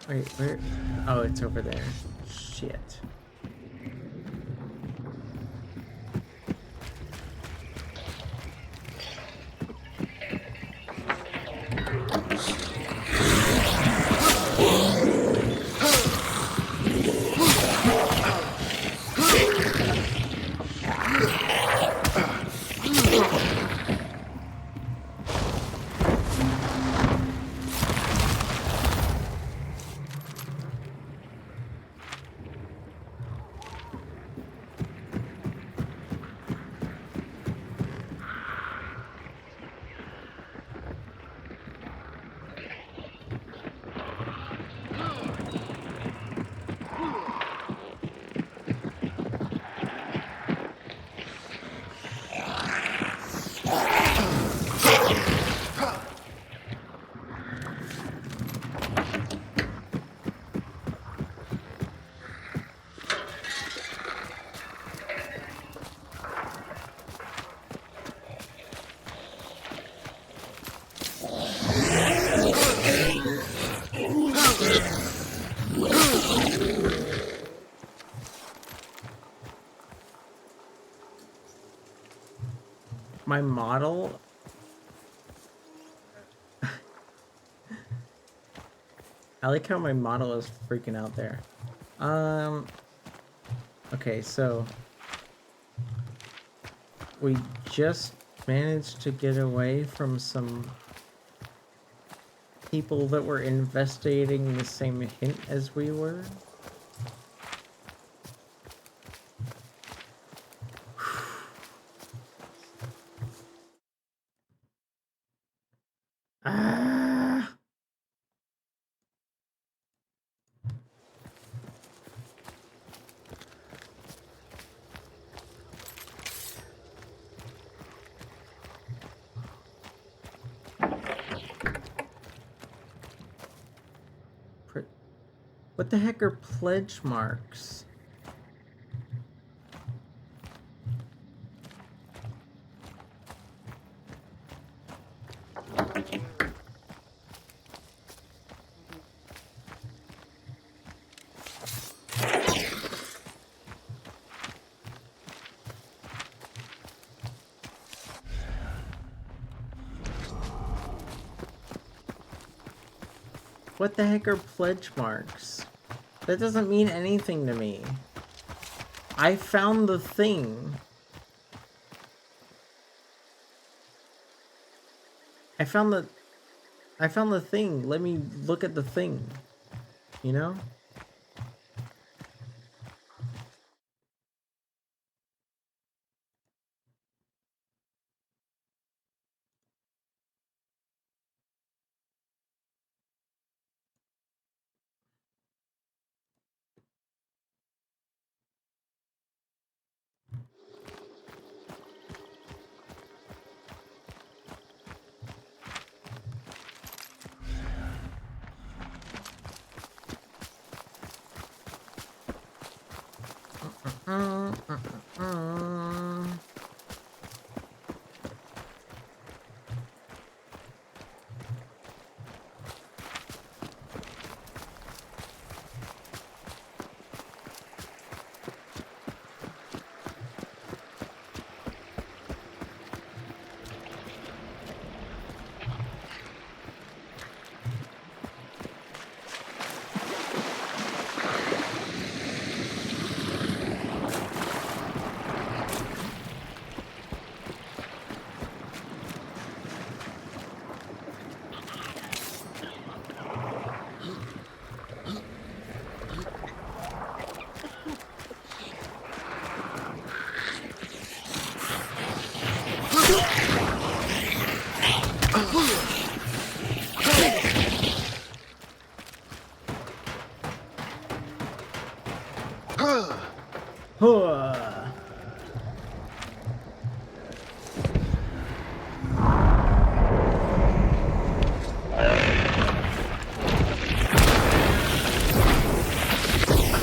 Speaker 1: Wait, where? Oh, it's over there. Shit. My model. I like how my model is freaking out there. Okay, so we just managed to get away from some people that were investigating the same hint as we were. Ah! What the heck are pledge marks? What the heck are pledge marks? That doesn't mean anything to me. I found the thing. I found the thing. Let me look at the thing. You know? Huh.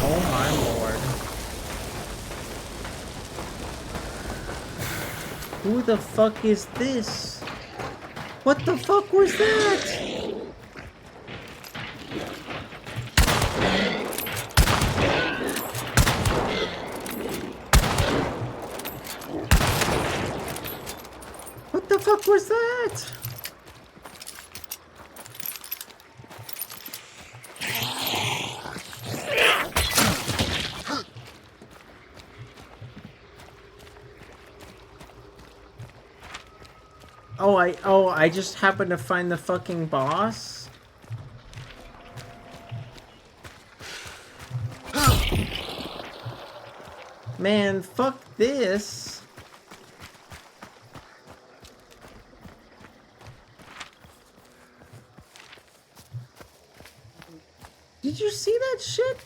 Speaker 1: Oh my lord. Who the fuck is this? What the fuck was that? fuck was that? I just happened to find the fucking boss. Man, fuck this. Did you see that shit?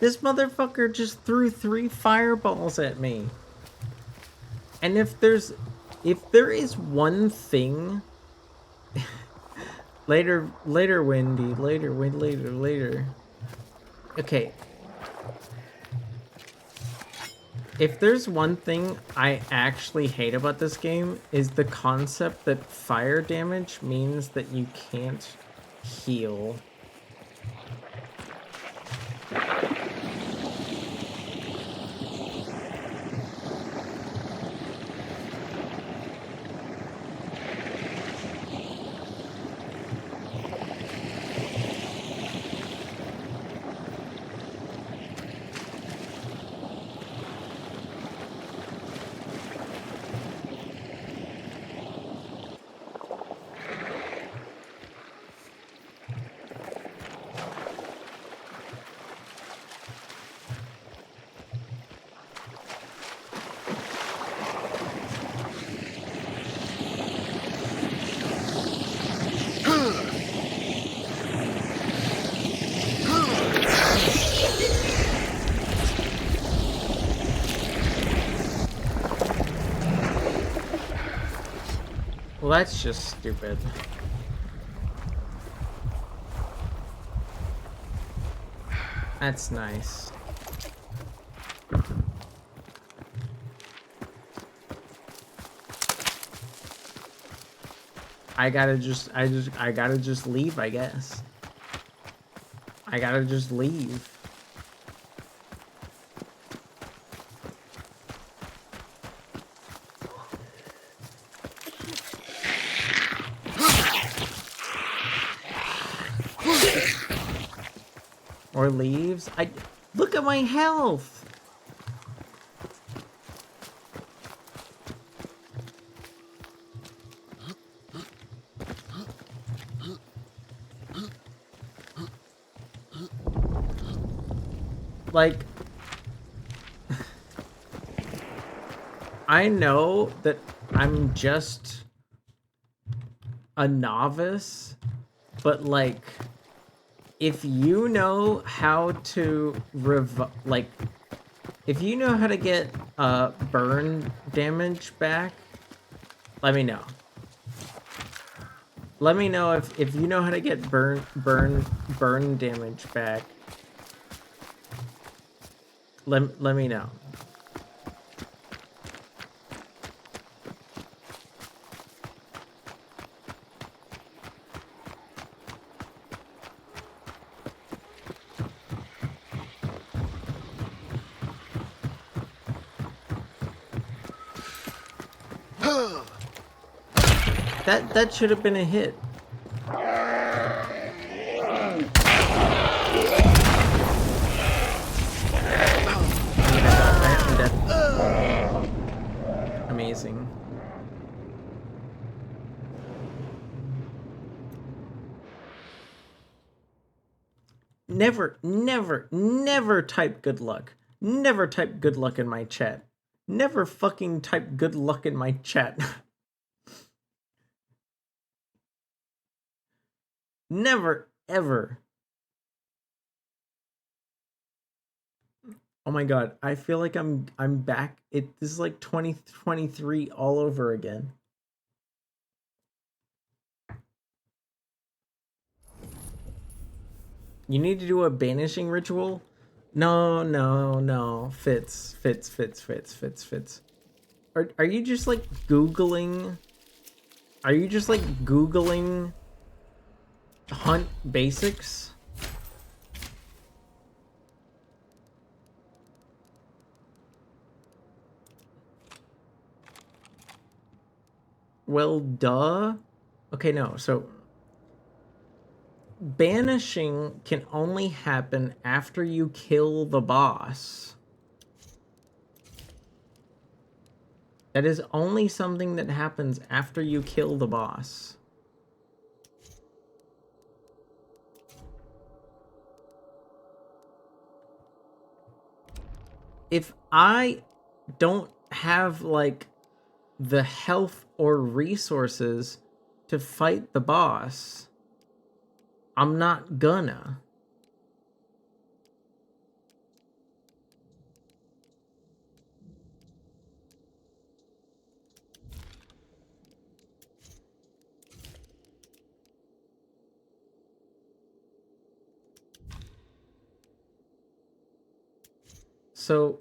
Speaker 1: This motherfucker just threw 3 fireballs at me. And if there is one thing later, Wendy, later. Okay. If there's one thing I actually hate about this game is the concept that fire damage means that you can't heal. Well, that's just stupid. That's nice. I gotta just leave, I guess. I gotta just leave. Or leaves. Look at my health. Like, I know that I'm just a novice, but like, if you know how to if you know how to get burn damage back, let me know. Let me know if you know how to get burn damage back. Let me know. That should have been a hit. Amazing. Never type good luck. Never type good luck in my chat. Never fucking type good luck in my chat. Never, ever. Oh my god, I feel like I'm back. This is like 2023 all over again. You need to do a banishing ritual? No. Fits. Are you just like Googling? Are you just like Googling hunt basics? Well, duh. Okay, no. So banishing can only happen after you kill the boss. That is only something that happens after you kill the boss. If I don't have, like, the health or resources to fight the boss, I'm not gonna. So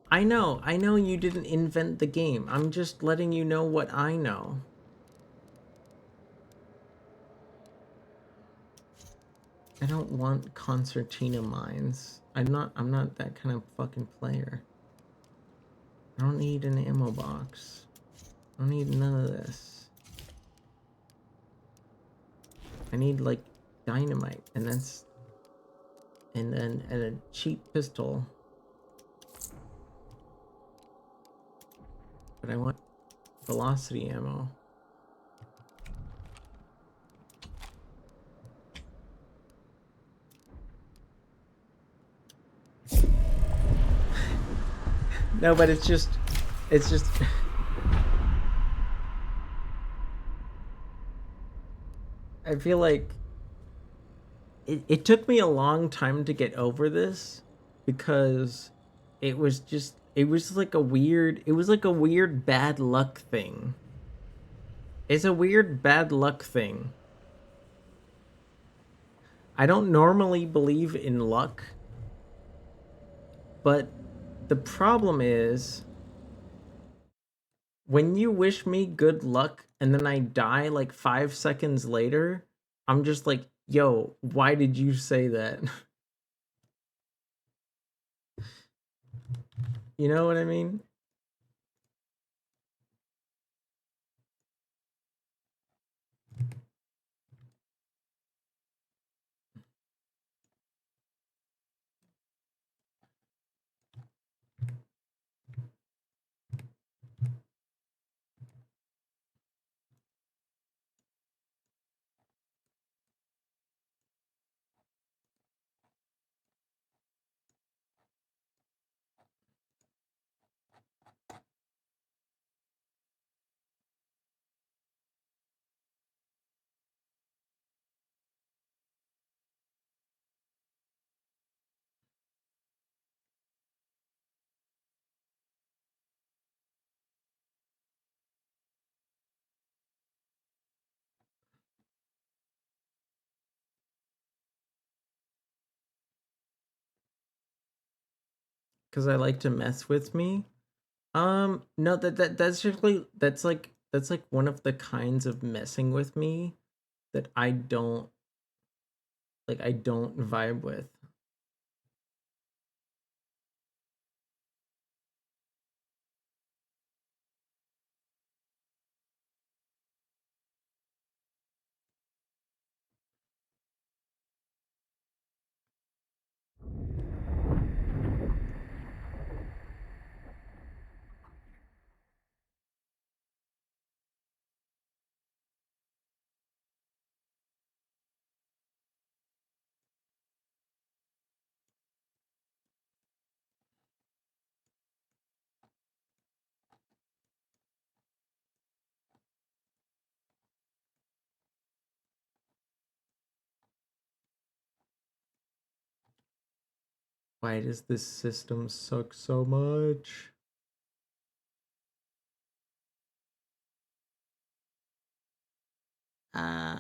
Speaker 1: I know you didn't invent the game. I'm just letting you know what I know. I don't want concertina mines. I'm not that kind of fucking player. I don't need an ammo box. I don't need none of this. I need, like, dynamite, and that's and a cheap pistol. But I want velocity ammo. No, but it's just I feel like it took me a long time to get over this because it was like a weird, it was like a weird bad luck thing. It's a weird bad luck thing. I don't normally believe in luck, but the problem is when you wish me good luck and then I die like 5 seconds later, I'm just like, yo, why did you say that? You know what I mean? Because I like to mess with me. No, that's actually that's like one of the kinds of messing with me that I don't vibe with. Why does this system suck so much? Uh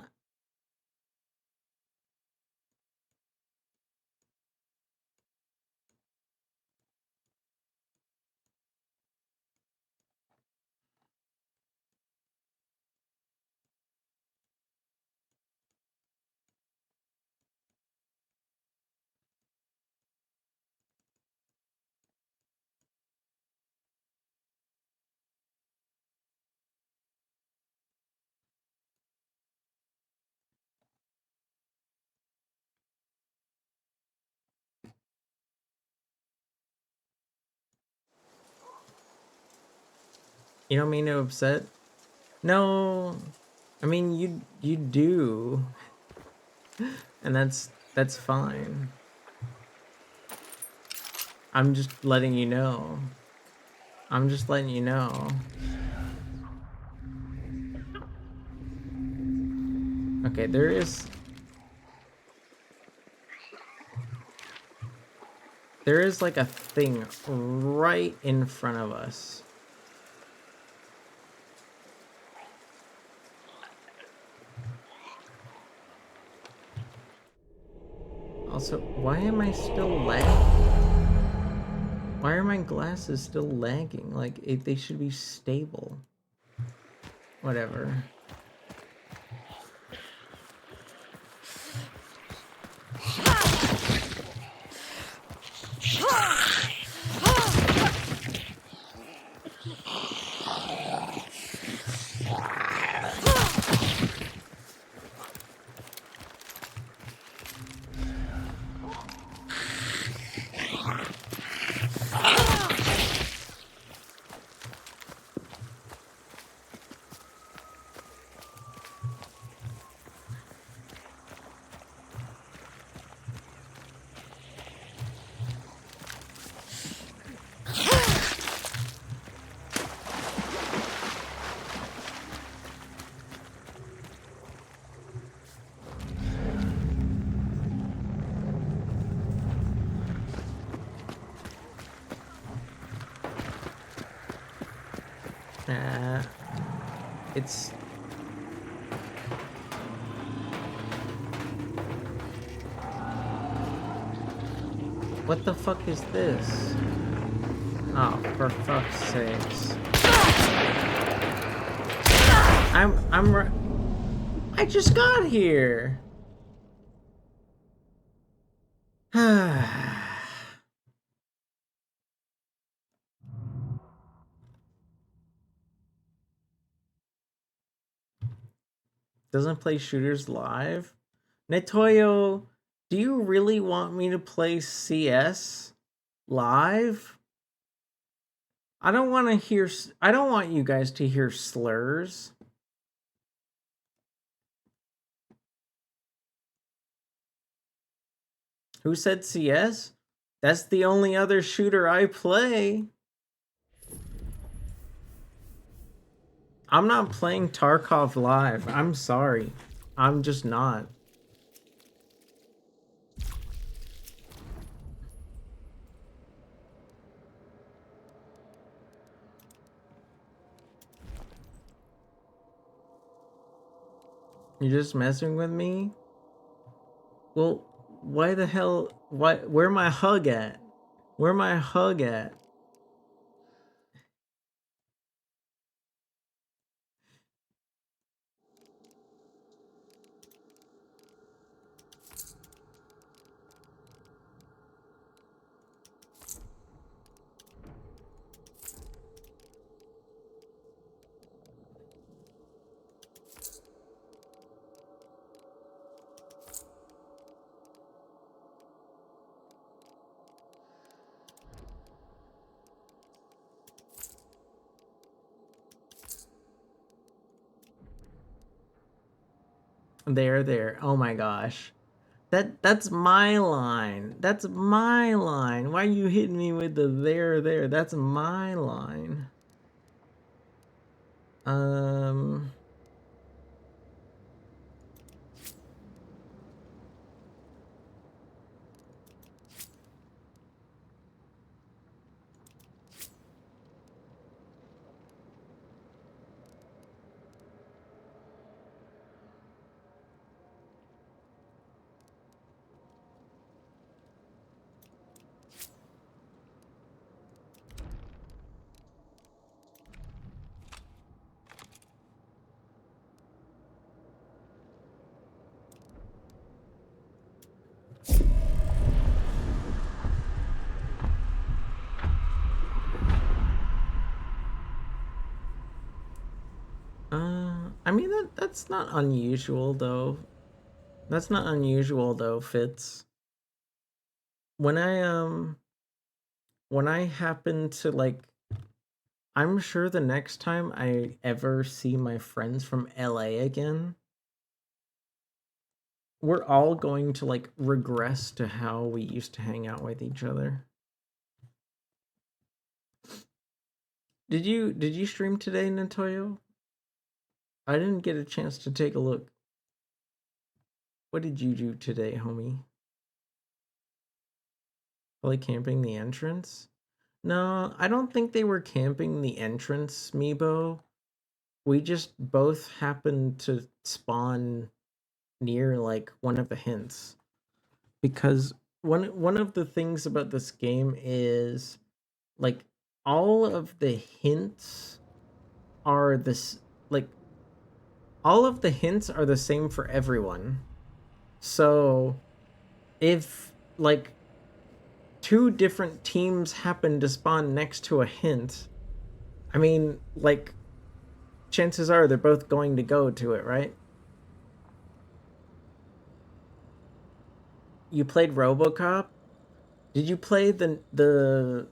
Speaker 1: You don't mean to upset? No, I mean you do, and that's fine. I'm just letting you know. I'm just letting you know. Okay, there is like a thing right in front of us. Also, why am I still lagging? Why are my glasses still lagging? Like, they should be stable. Whatever. It's... What the fuck is this? Oh, for fuck's sakes. I just got here! Doesn't play shooters live? Netoyo, do you really want me to play CS live? I don't want to hear... I don't want you guys to hear slurs. Who said CS? That's the only other shooter I play. I'm not playing Tarkov live. I'm sorry. I'm just not. You're just messing with me? Well, why the hell... Where my hug at? Where my hug at? There. Oh my gosh. That's my line. That's my line. Why are you hitting me with the there? That's my line. I mean that's not unusual though. That's not unusual though, Fitz. When I happen to like I'm sure the next time I ever see my friends from LA again, we're all going to like regress to how we used to hang out with each other. Did you stream today, Natoyo? I didn't get a chance to take a look. What did you do today, homie? Probably camping the entrance? No, I don't think they were camping the entrance, Meebo. We just both happened to spawn near like one of the hints. Because one of the things about this game is like all of the hints are this like all of the hints are the same for everyone. So if like two different teams happen to spawn next to a hint, I mean, like chances are they're both going to go to it, right? You played RoboCop? Did you play the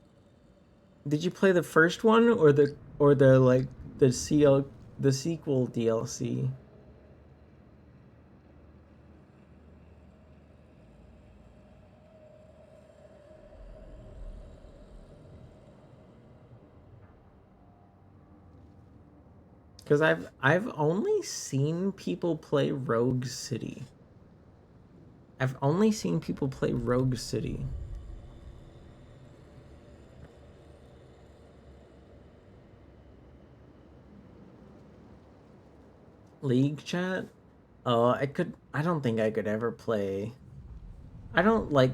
Speaker 1: Did you play the first one or the like the sequel DLC? Because I've only seen people play Rogue City. I've only seen people play Rogue City. League chat? Oh, I don't think I could ever play. I don't like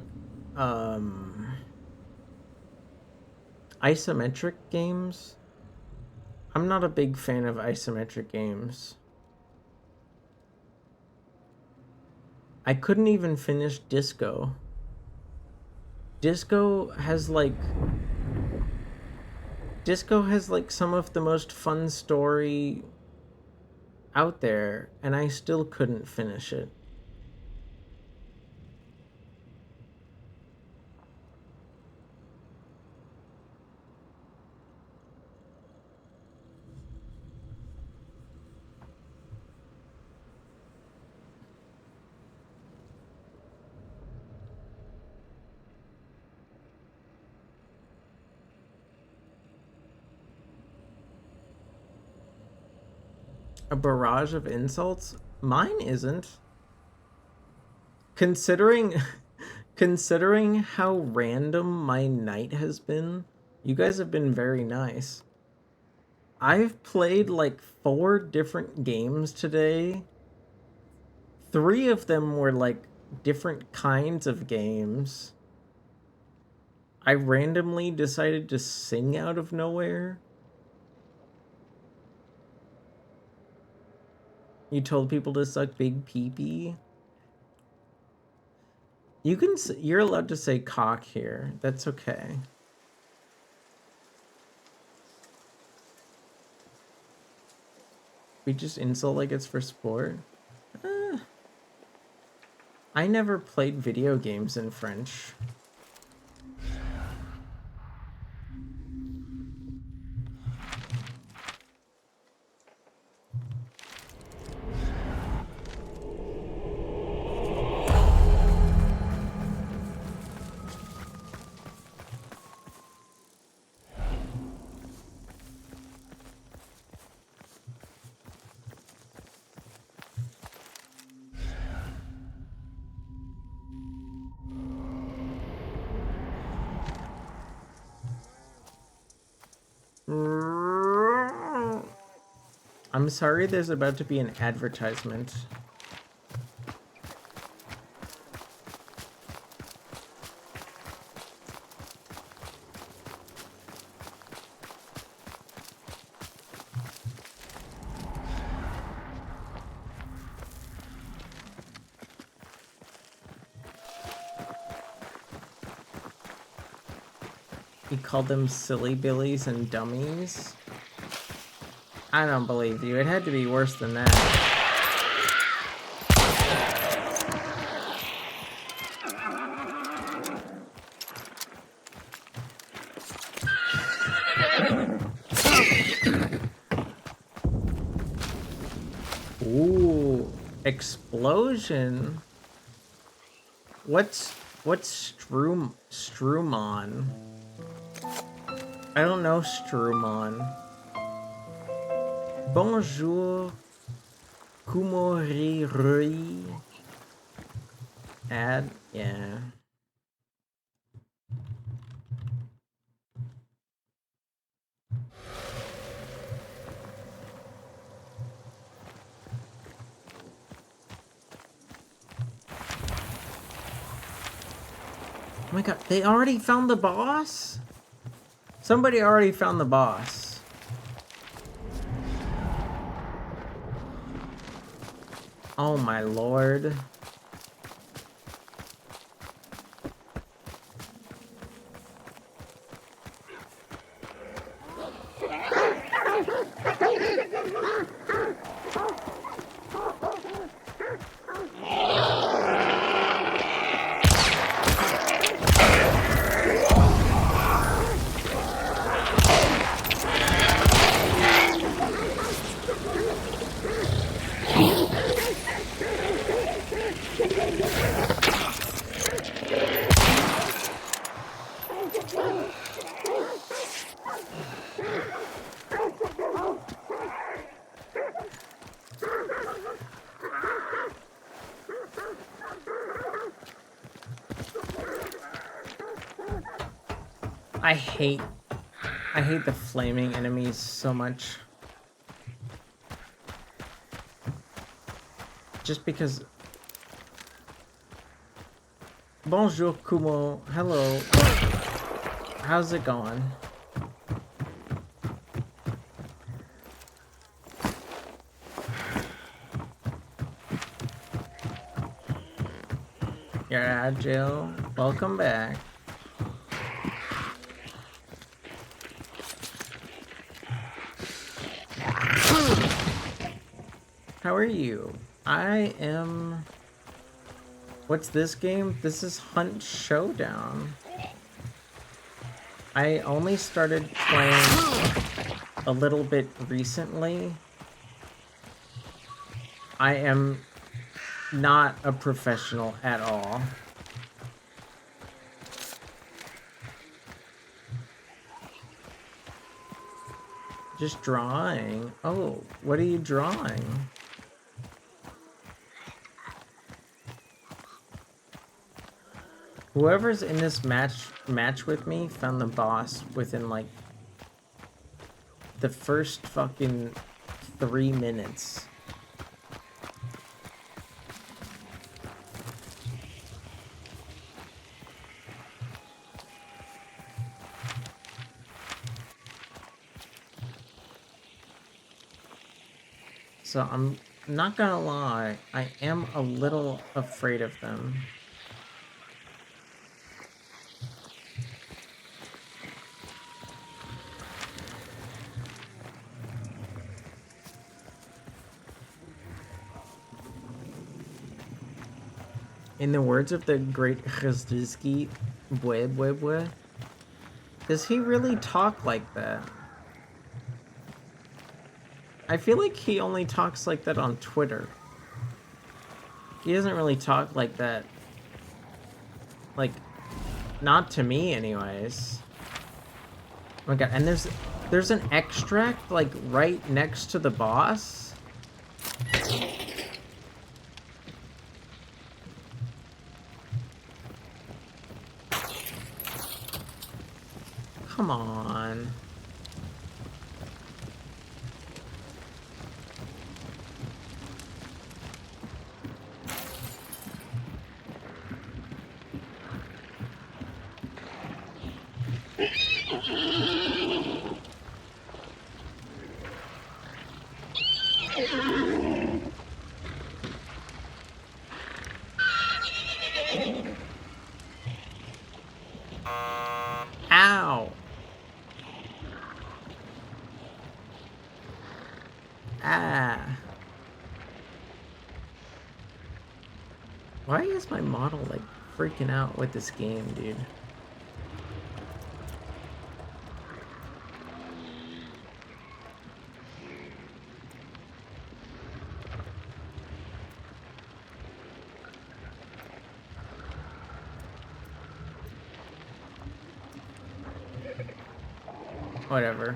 Speaker 1: isometric games. I'm not a big fan of isometric games. I couldn't even finish Disco. Disco has like some of the most fun story out there, and I still couldn't finish it. A barrage of insults? Mine isn't. Considering considering how random my night has been, you guys have been very nice. I've played like 4 different games today. 3 of them were like different kinds of games. I randomly decided to sing out of nowhere. You told people to suck big pee-pee. You're allowed to say cock here. That's okay. We just insult like it's for sport. I never played video games in French. I'm sorry there's about to be an advertisement. You called them silly billies and dummies? I don't believe you. It had to be worse than that. Ooh, explosion. What's Strumon? I don't know Strumon. Bonjour, Kumoriri. Add, yeah. Oh my god, they already found the boss? Somebody already found the boss. Oh my lord. I hate the flaming enemies so much. Just because... Bonjour, Kumo. Hello. How's it going? You're agile. Welcome back. How are you? I am... What's this game? This is Hunt Showdown. I only started playing a little bit recently. I am not a professional at all. Just drawing. Oh, what are you drawing? Whoever's in this match with me found the boss within like the first fucking 3 minutes. So I'm not gonna lie, I am a little afraid of them. In the words of the great Khzdizki, bwe bwe bwe, does he really talk like that? I feel like he only talks like that on Twitter. He doesn't really talk like that. Like, not to me anyways. Oh my god, and there's an extract like right next to the boss? Come on. Ow. Ah. Why is my model like freaking out with this game, dude? Whatever.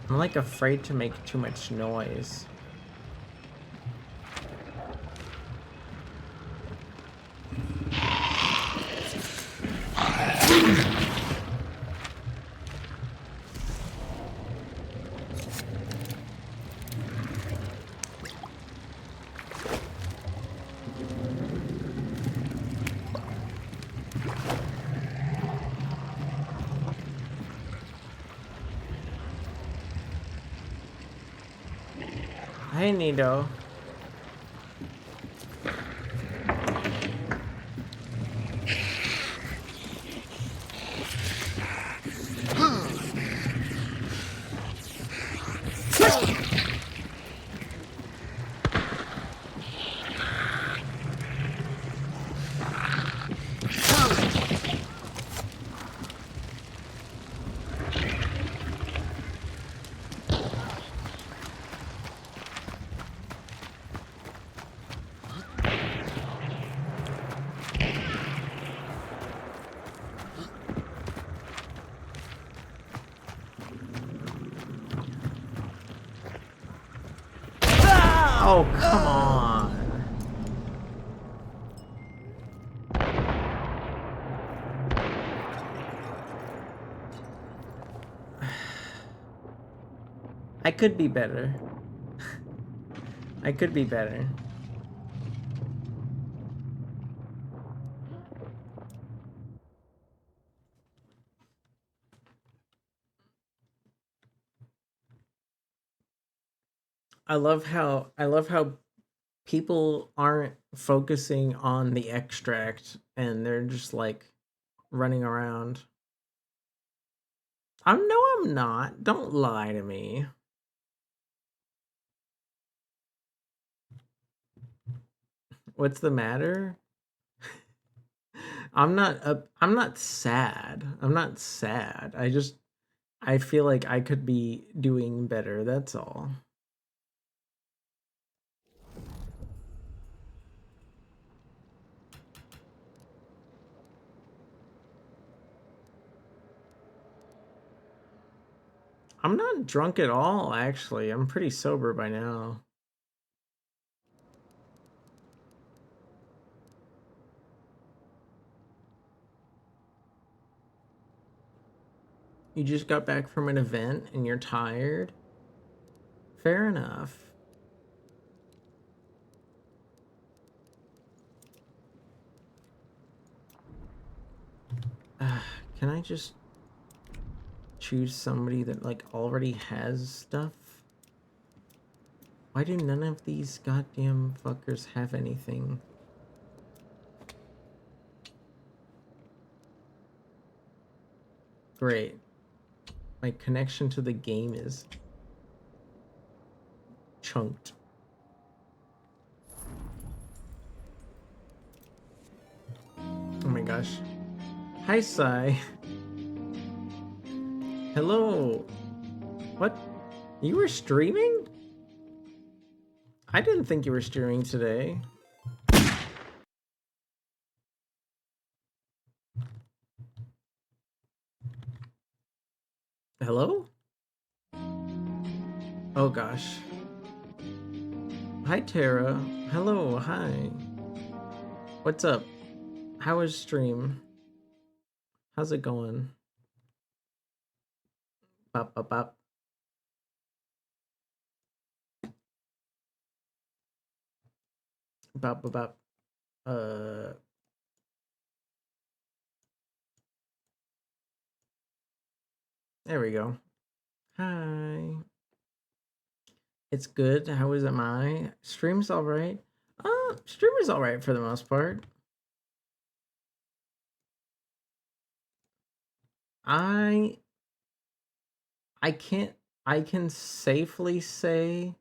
Speaker 1: I'm like afraid to make too much noise. Hey, Nido. Oh, come on. I could be better. I could be better. I love how people aren't focusing on the extract and they're just like running around. I'm not. Don't lie to me. What's the matter? I'm not sad. I'm not sad. I feel like I could be doing better. That's all. I'm not drunk at all, actually. I'm pretty sober by now. You just got back from an event and you're tired? Fair enough. Can I just choose somebody that like already has stuff? Why do none of these goddamn fuckers have anything? Great. My connection to the game is chunked. Oh my gosh. Hi, Sai. Hello. What? You were streaming? I didn't think you were streaming today. Hello? Oh gosh. Hi, Tara. Hello, hi. What's up? How is stream? How's it going? Bop, bop, bop. Bop, bop, bop. There we go. Hi. It's good. How is it? My stream's all right. Stream is all right for the most part. I can't. I can safely say.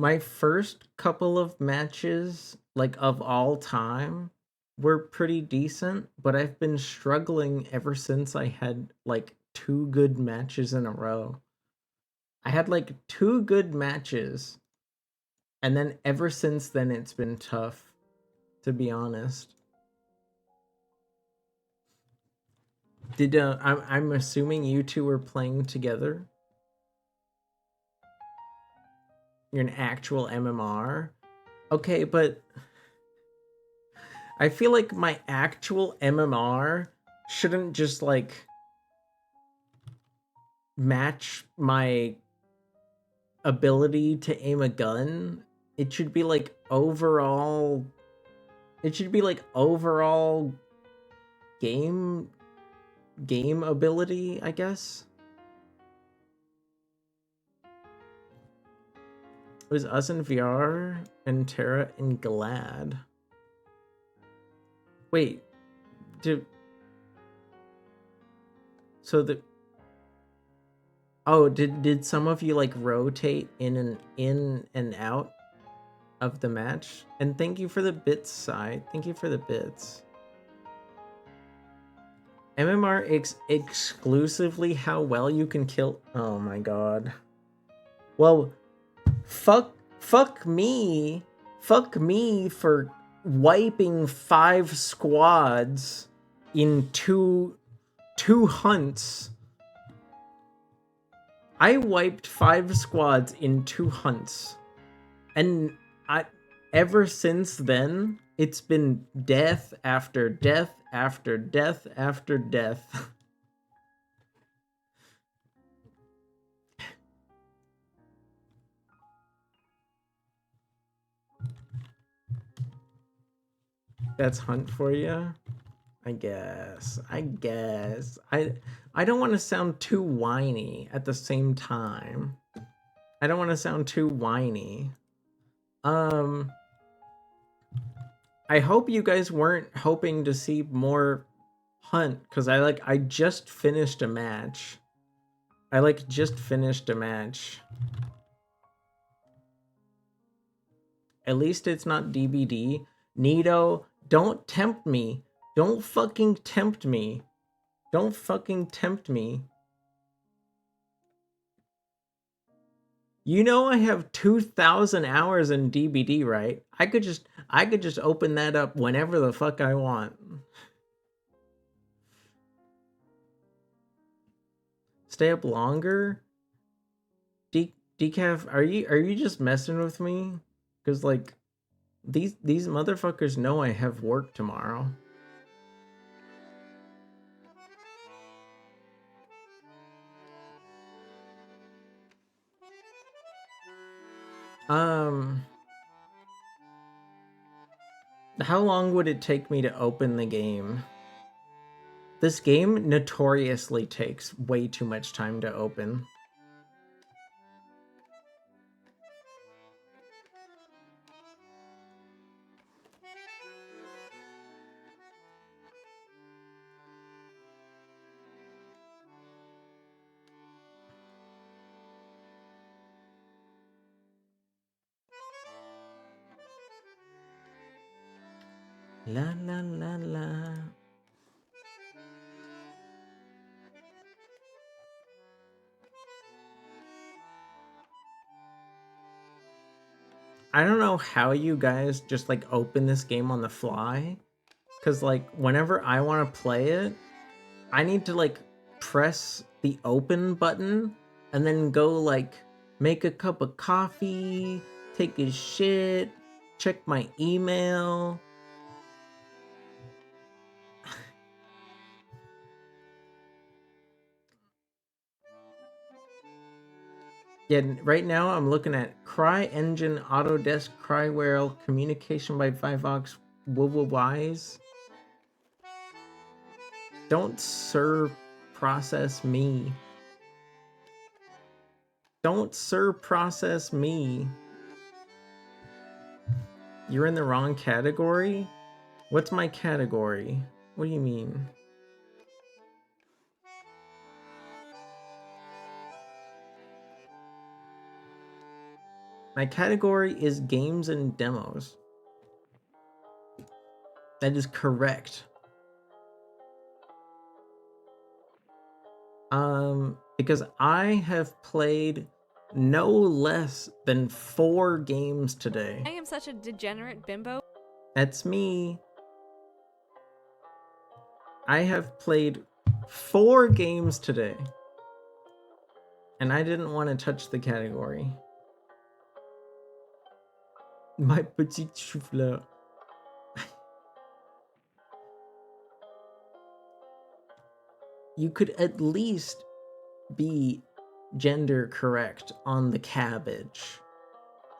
Speaker 1: my first couple of matches, like of all time, were pretty decent, but I've been struggling ever since I had like 2 good matches in a row. I had like 2 good matches, and then ever since then it's been tough, to be honest. Did I'm assuming you two were playing together? You're an actual MMR? Okay, but I feel like my actual MMR shouldn't just like match my ability to aim a gun. It should be like overall game ability, I guess. It was us in VR and Terra in Glad. Wait, did so the did some of you like rotate in and out of the match? And thank you for the bits, side. Thank you for the bits. MMR exclusively how well you can kill. Oh my god. Well, fuck me for wiping 5 squads in two hunts. I wiped 5 squads in 2 hunts. And ever since then, it's been death after death after death after death. That's hunt for you? I guess. I don't want to sound too whiny at the same time. I don't want to sound too whiny. I hope you guys weren't hoping to see more hunt, because I just finished a match. Just finished a match. At least it's not DBD. Nito, don't tempt me. Don't fucking tempt me. Don't fucking tempt me. You know I have 2,000 hours in DBD, right? I could just open that up whenever the fuck I want. Stay up longer? Decaf, are you just messing with me? Cuz like these motherfuckers know I have work tomorrow. How long would it take me to open the game? This game notoriously takes way too much time to open. La la la la. I don't know how you guys just like open this game on the fly, cuz like whenever I want to play it, I need to like press the open button and then go like make a cup of coffee, take a shit, check my email. Yeah, right now I'm looking at CryEngine, Autodesk, Cryware, Communication by Vivox, Wise. Don't process me. Don't process me. You're in the wrong category? What's my category? What do you mean? My category is games and demos. That is correct. Because I have played no less than 4 games today.
Speaker 7: I am such a degenerate bimbo.
Speaker 1: That's me. I have played 4 games today. And I didn't want to touch the category. My petite chou-fleur. You could at least be gender correct on the cabbage.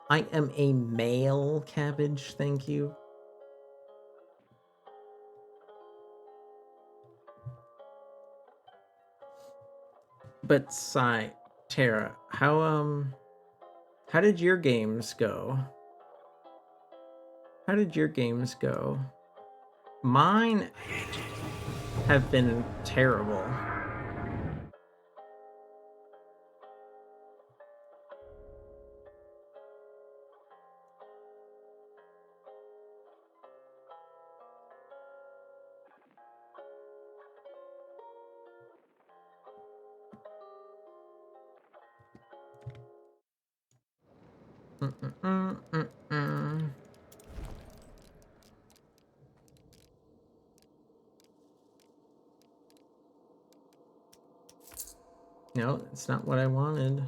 Speaker 1: I am a male cabbage, thank you. But Tara, how did your games go? How did your games go? Mine have been terrible. No, it's not what I wanted.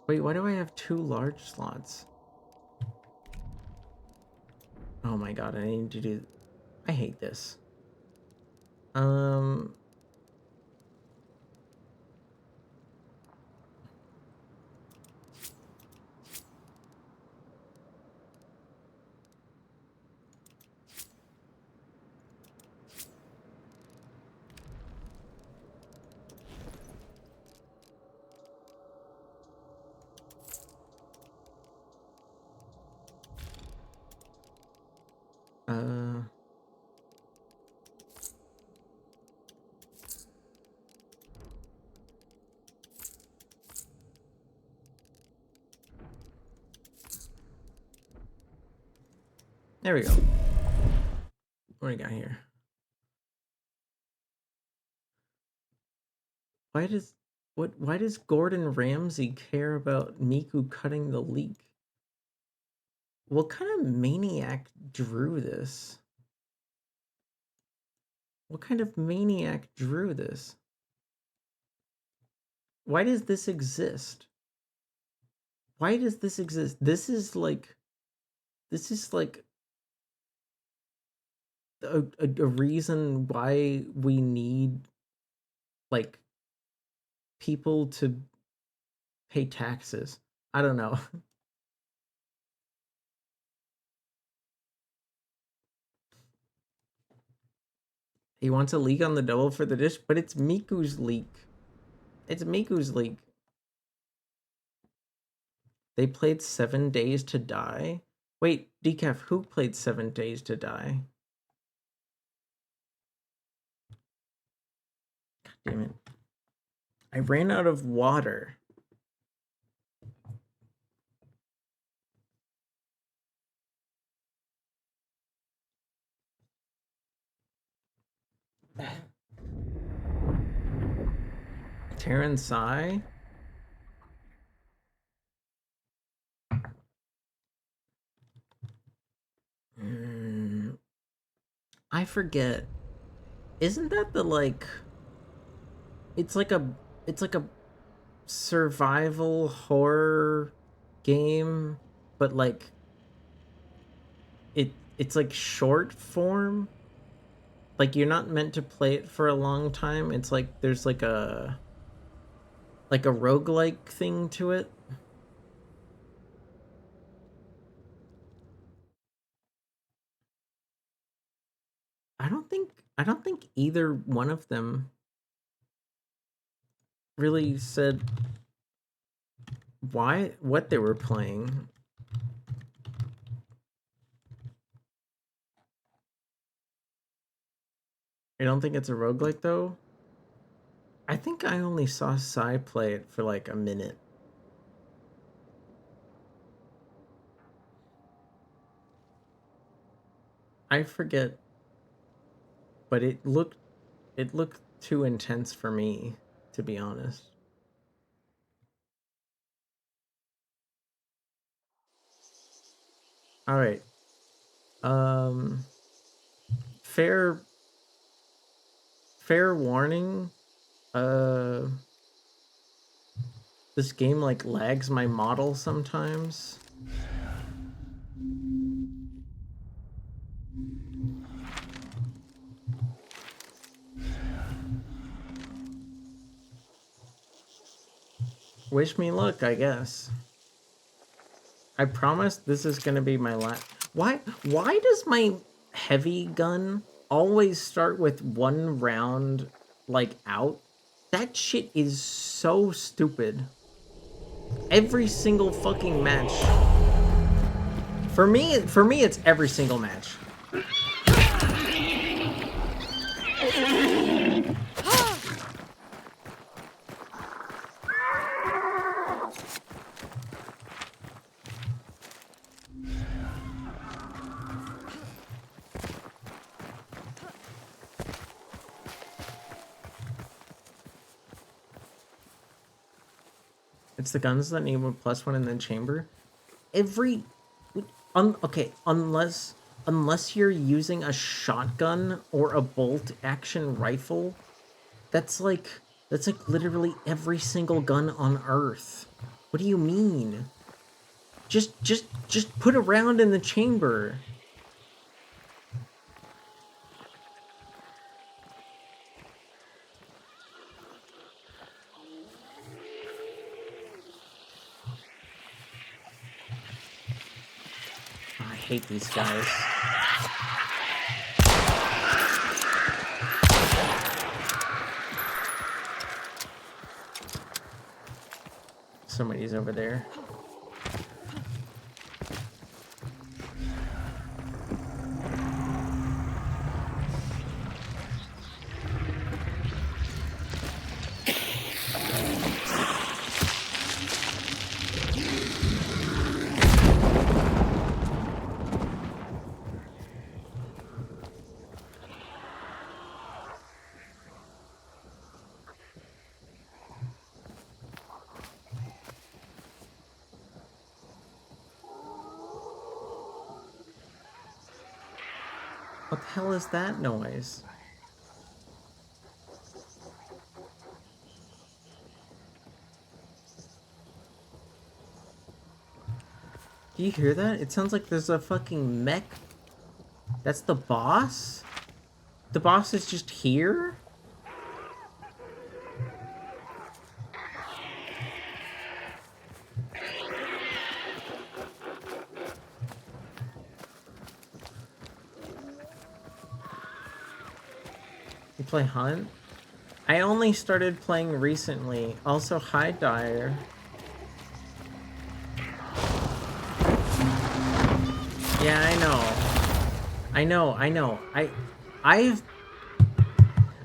Speaker 1: Wait, why do I have 2 large slots? Oh my god, I need to do... I hate this. There we go. What do we got here? Why does Gordon Ramsay care about Miku cutting the leak? What kind of maniac drew this? What kind of maniac drew this? Why does this exist? Why does this exist? This is like a reason why we need like people to pay taxes. I don't know. He wants a leak on the double for the dish, but it's Miku's leak. It's Miku's leak. They played 7 Days to Die? Wait, Decaf, who played 7 Days to Die? God damn it. I ran out of water. Terran Sai? I forget. Isn't that the like... It's like a survival horror game, but like it's like short form. Like you're not meant to play it for a long time. It's like there's like a roguelike thing to it. I don't think either one of them really said what they were playing. I don't think it's a roguelike though. I think I only saw Sai play it for like a minute. I forget, but it looked too intense for me, to be honest. All right. Fair warning. This game like lags my model sometimes. Wish me luck, I guess. I promise this is gonna be my last. Why does my heavy gun always start with one round like out? That shit is so stupid. Every single fucking match. For me it's every single match. It's the guns that need +1 in the chamber. Okay, unless you're using a shotgun or a bolt action rifle, that's like literally every single gun on Earth. What do you mean? Just put a round in the chamber. I hate these guys. Somebody's over there. What the hell is that noise? Do you hear that? It sounds like there's a fucking mech. That's the boss? The boss is just here? You play Hunt? I only started playing recently. Also, hi, Dyer. Yeah, I know.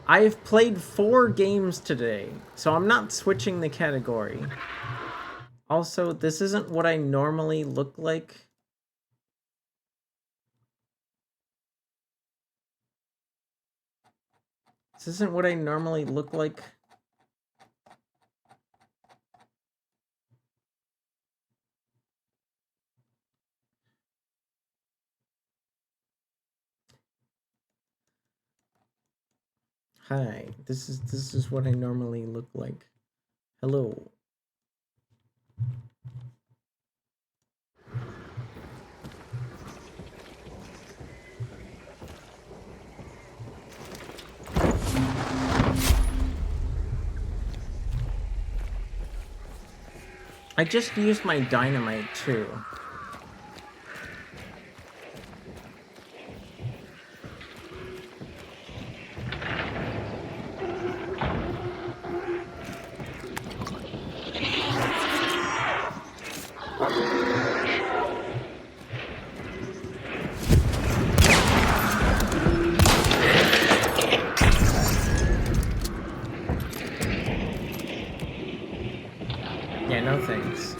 Speaker 1: I've played 4 games today, so I'm not switching the category. Also, this isn't what I normally look like. This isn't what I normally look like. Hi, this is what I normally look like. Hello. I just used my dynamite too. Yeah, no thanks.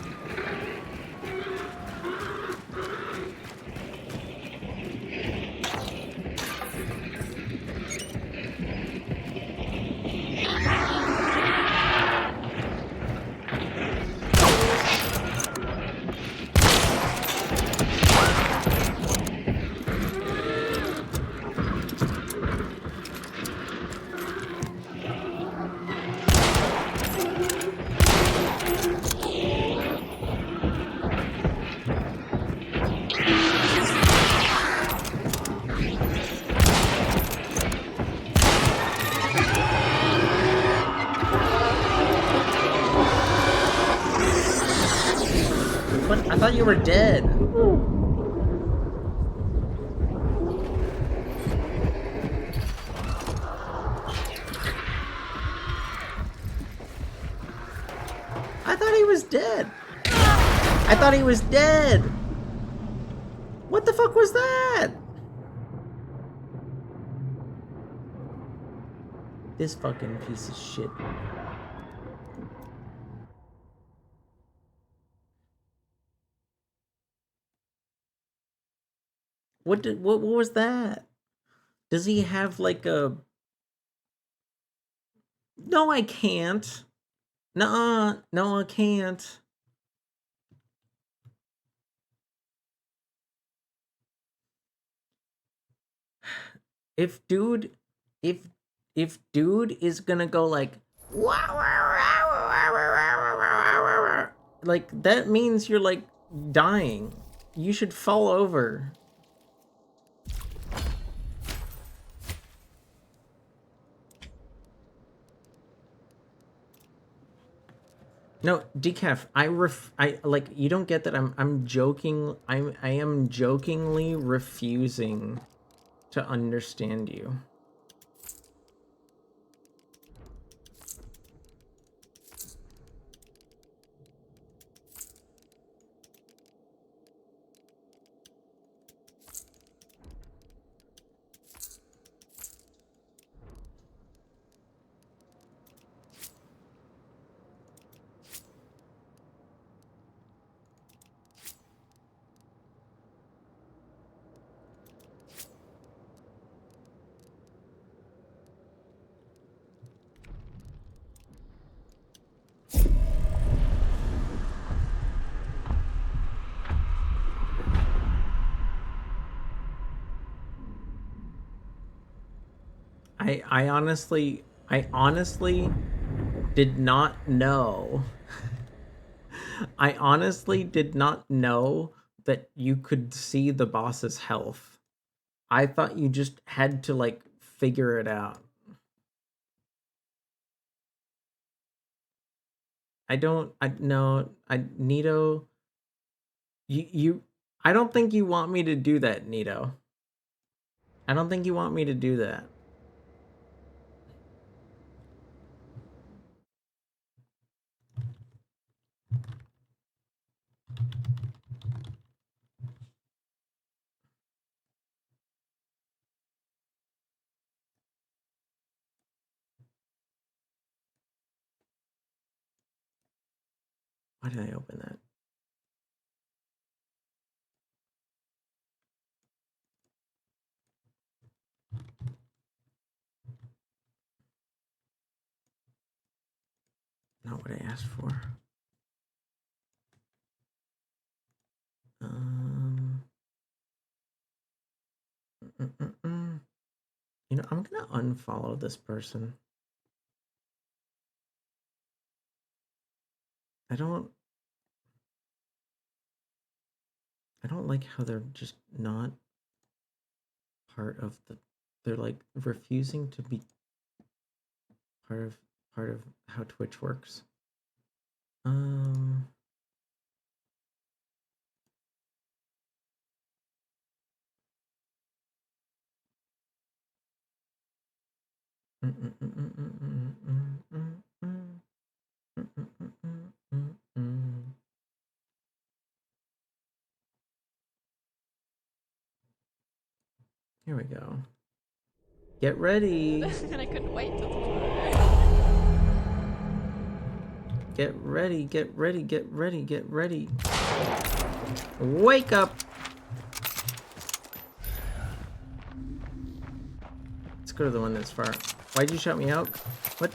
Speaker 1: What? I thought you were dead. I thought he was dead. I thought he was dead. What the fuck was that? This fucking piece of shit. What was that? Does he have like a... No, I can't. Nuh-uh. No, I can't. If dude is gonna go like that means you're like dying. You should fall over. No, Decaf, I like, you don't get that I'm joking. I am jokingly refusing to understand you. I honestly did not know. I honestly did not know that you could see the boss's health. I thought you just had to like figure it out. Nito, I don't think you want me to do that, Nito. I don't think you want me to do that. Why did I open that? Not what I asked for. You know, I'm gonna unfollow this person. I don't like how they're just not part of the... They're like refusing to be part of how Twitch works. Here we go. Get ready.
Speaker 7: And I couldn't wait till
Speaker 1: Get ready, get ready, get ready, get ready. Wake up! Let's go to the one that's far. Why'd you shout me out? What?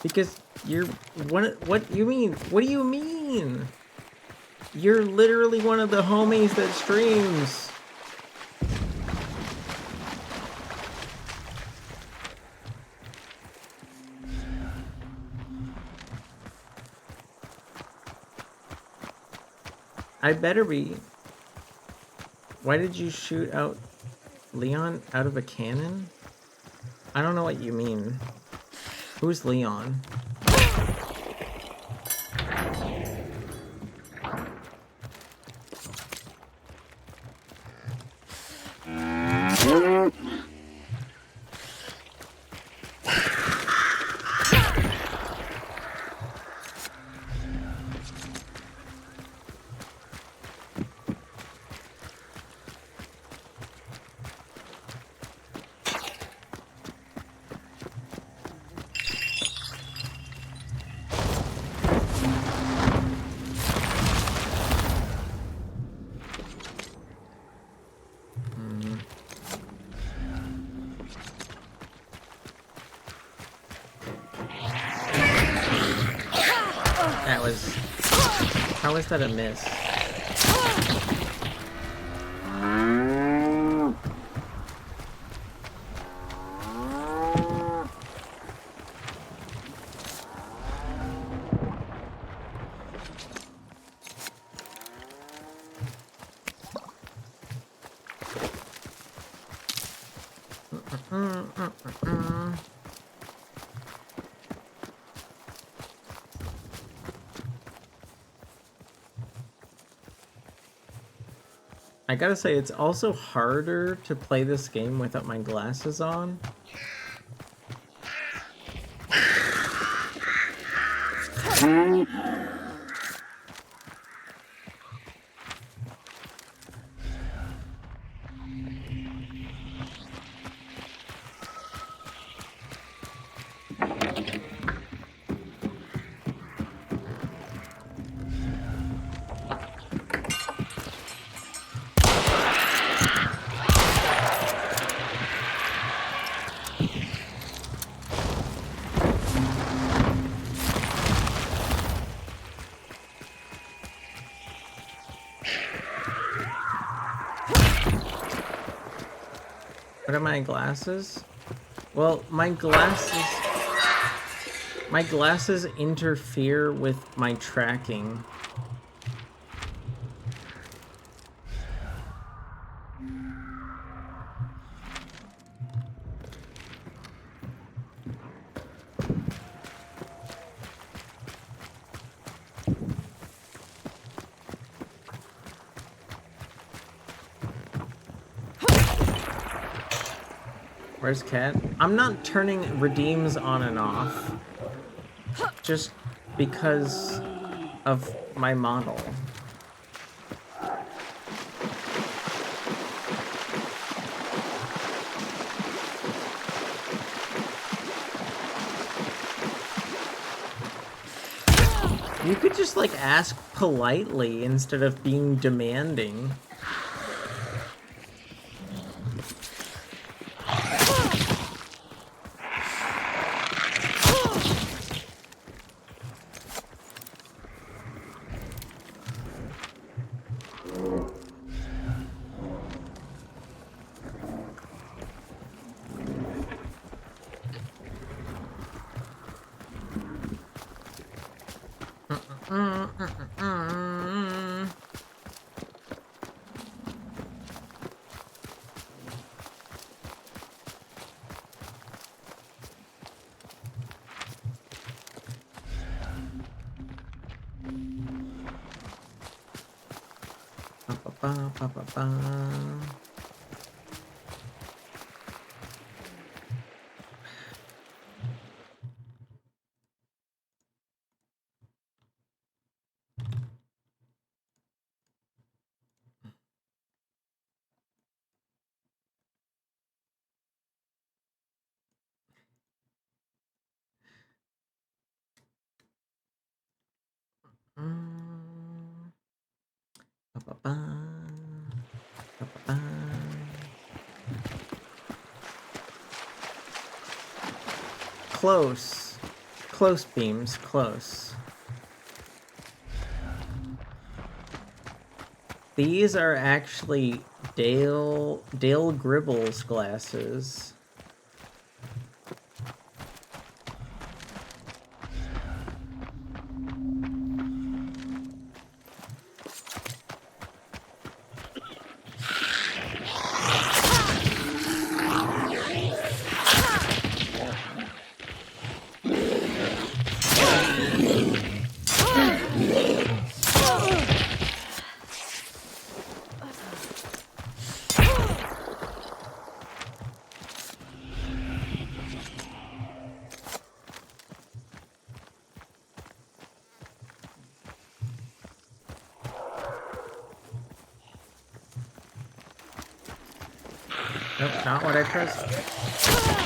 Speaker 1: Because you're one. What you mean? What do you mean? You're literally one of the homies that streams. I better be. Why did you shoot out Leon out of a cannon? I don't know what you mean. Who's Leon? That was... How was that a miss? I gotta say, it's also harder to play this game without my glasses on. What are my glasses? Well, my glasses interfere with my tracking. Where's Cat? I'm not turning redeems on and off. Just because of my model. You could just, like, ask politely instead of being demanding. Close. Close beams, close. These are actually Dale Gribble's glasses. Nope, not what I pressed. Shit.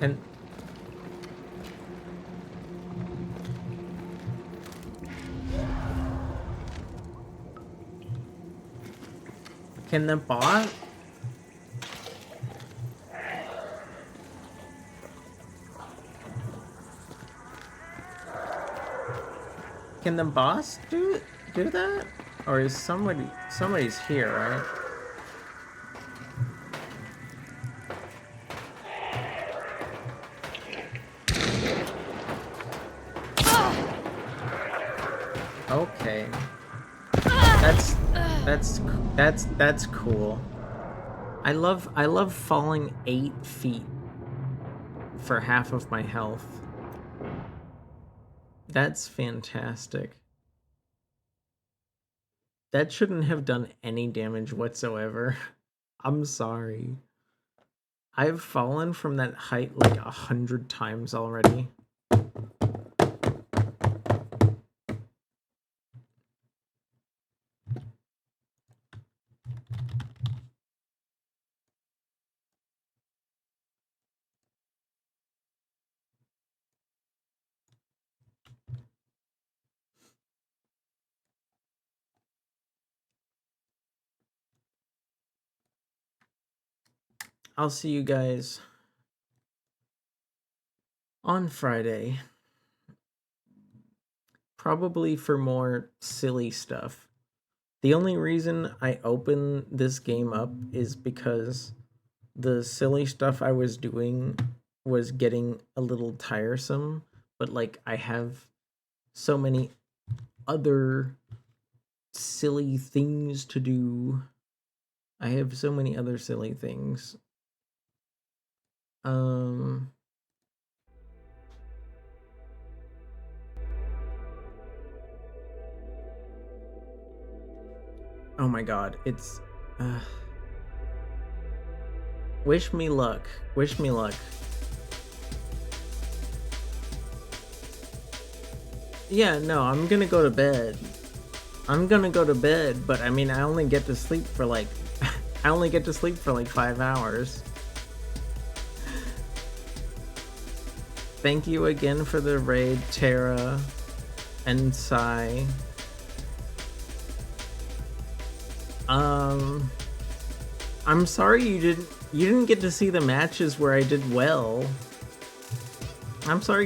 Speaker 1: Can Can the boss do that? Or is somebody's here, right? Okay. That's cool. I love falling 8 feet for half of my health. That's fantastic. That shouldn't have done any damage whatsoever. I'm sorry. I've fallen from that height like 100 times already. I'll see you guys on Friday. Probably for more silly stuff. The only reason I open this game up is because the silly stuff I was doing was getting a little tiresome, but like I have so many other silly things to do. I have so many other silly things. Oh my god, it's wish me luck. Wish me luck. Yeah, no, I'm gonna go to bed. But I mean, I only get to sleep for like 5 hours. Thank you again for the raid, Tara and Sai. I'm sorry you didn't get to see the matches where I did well. I'm sorry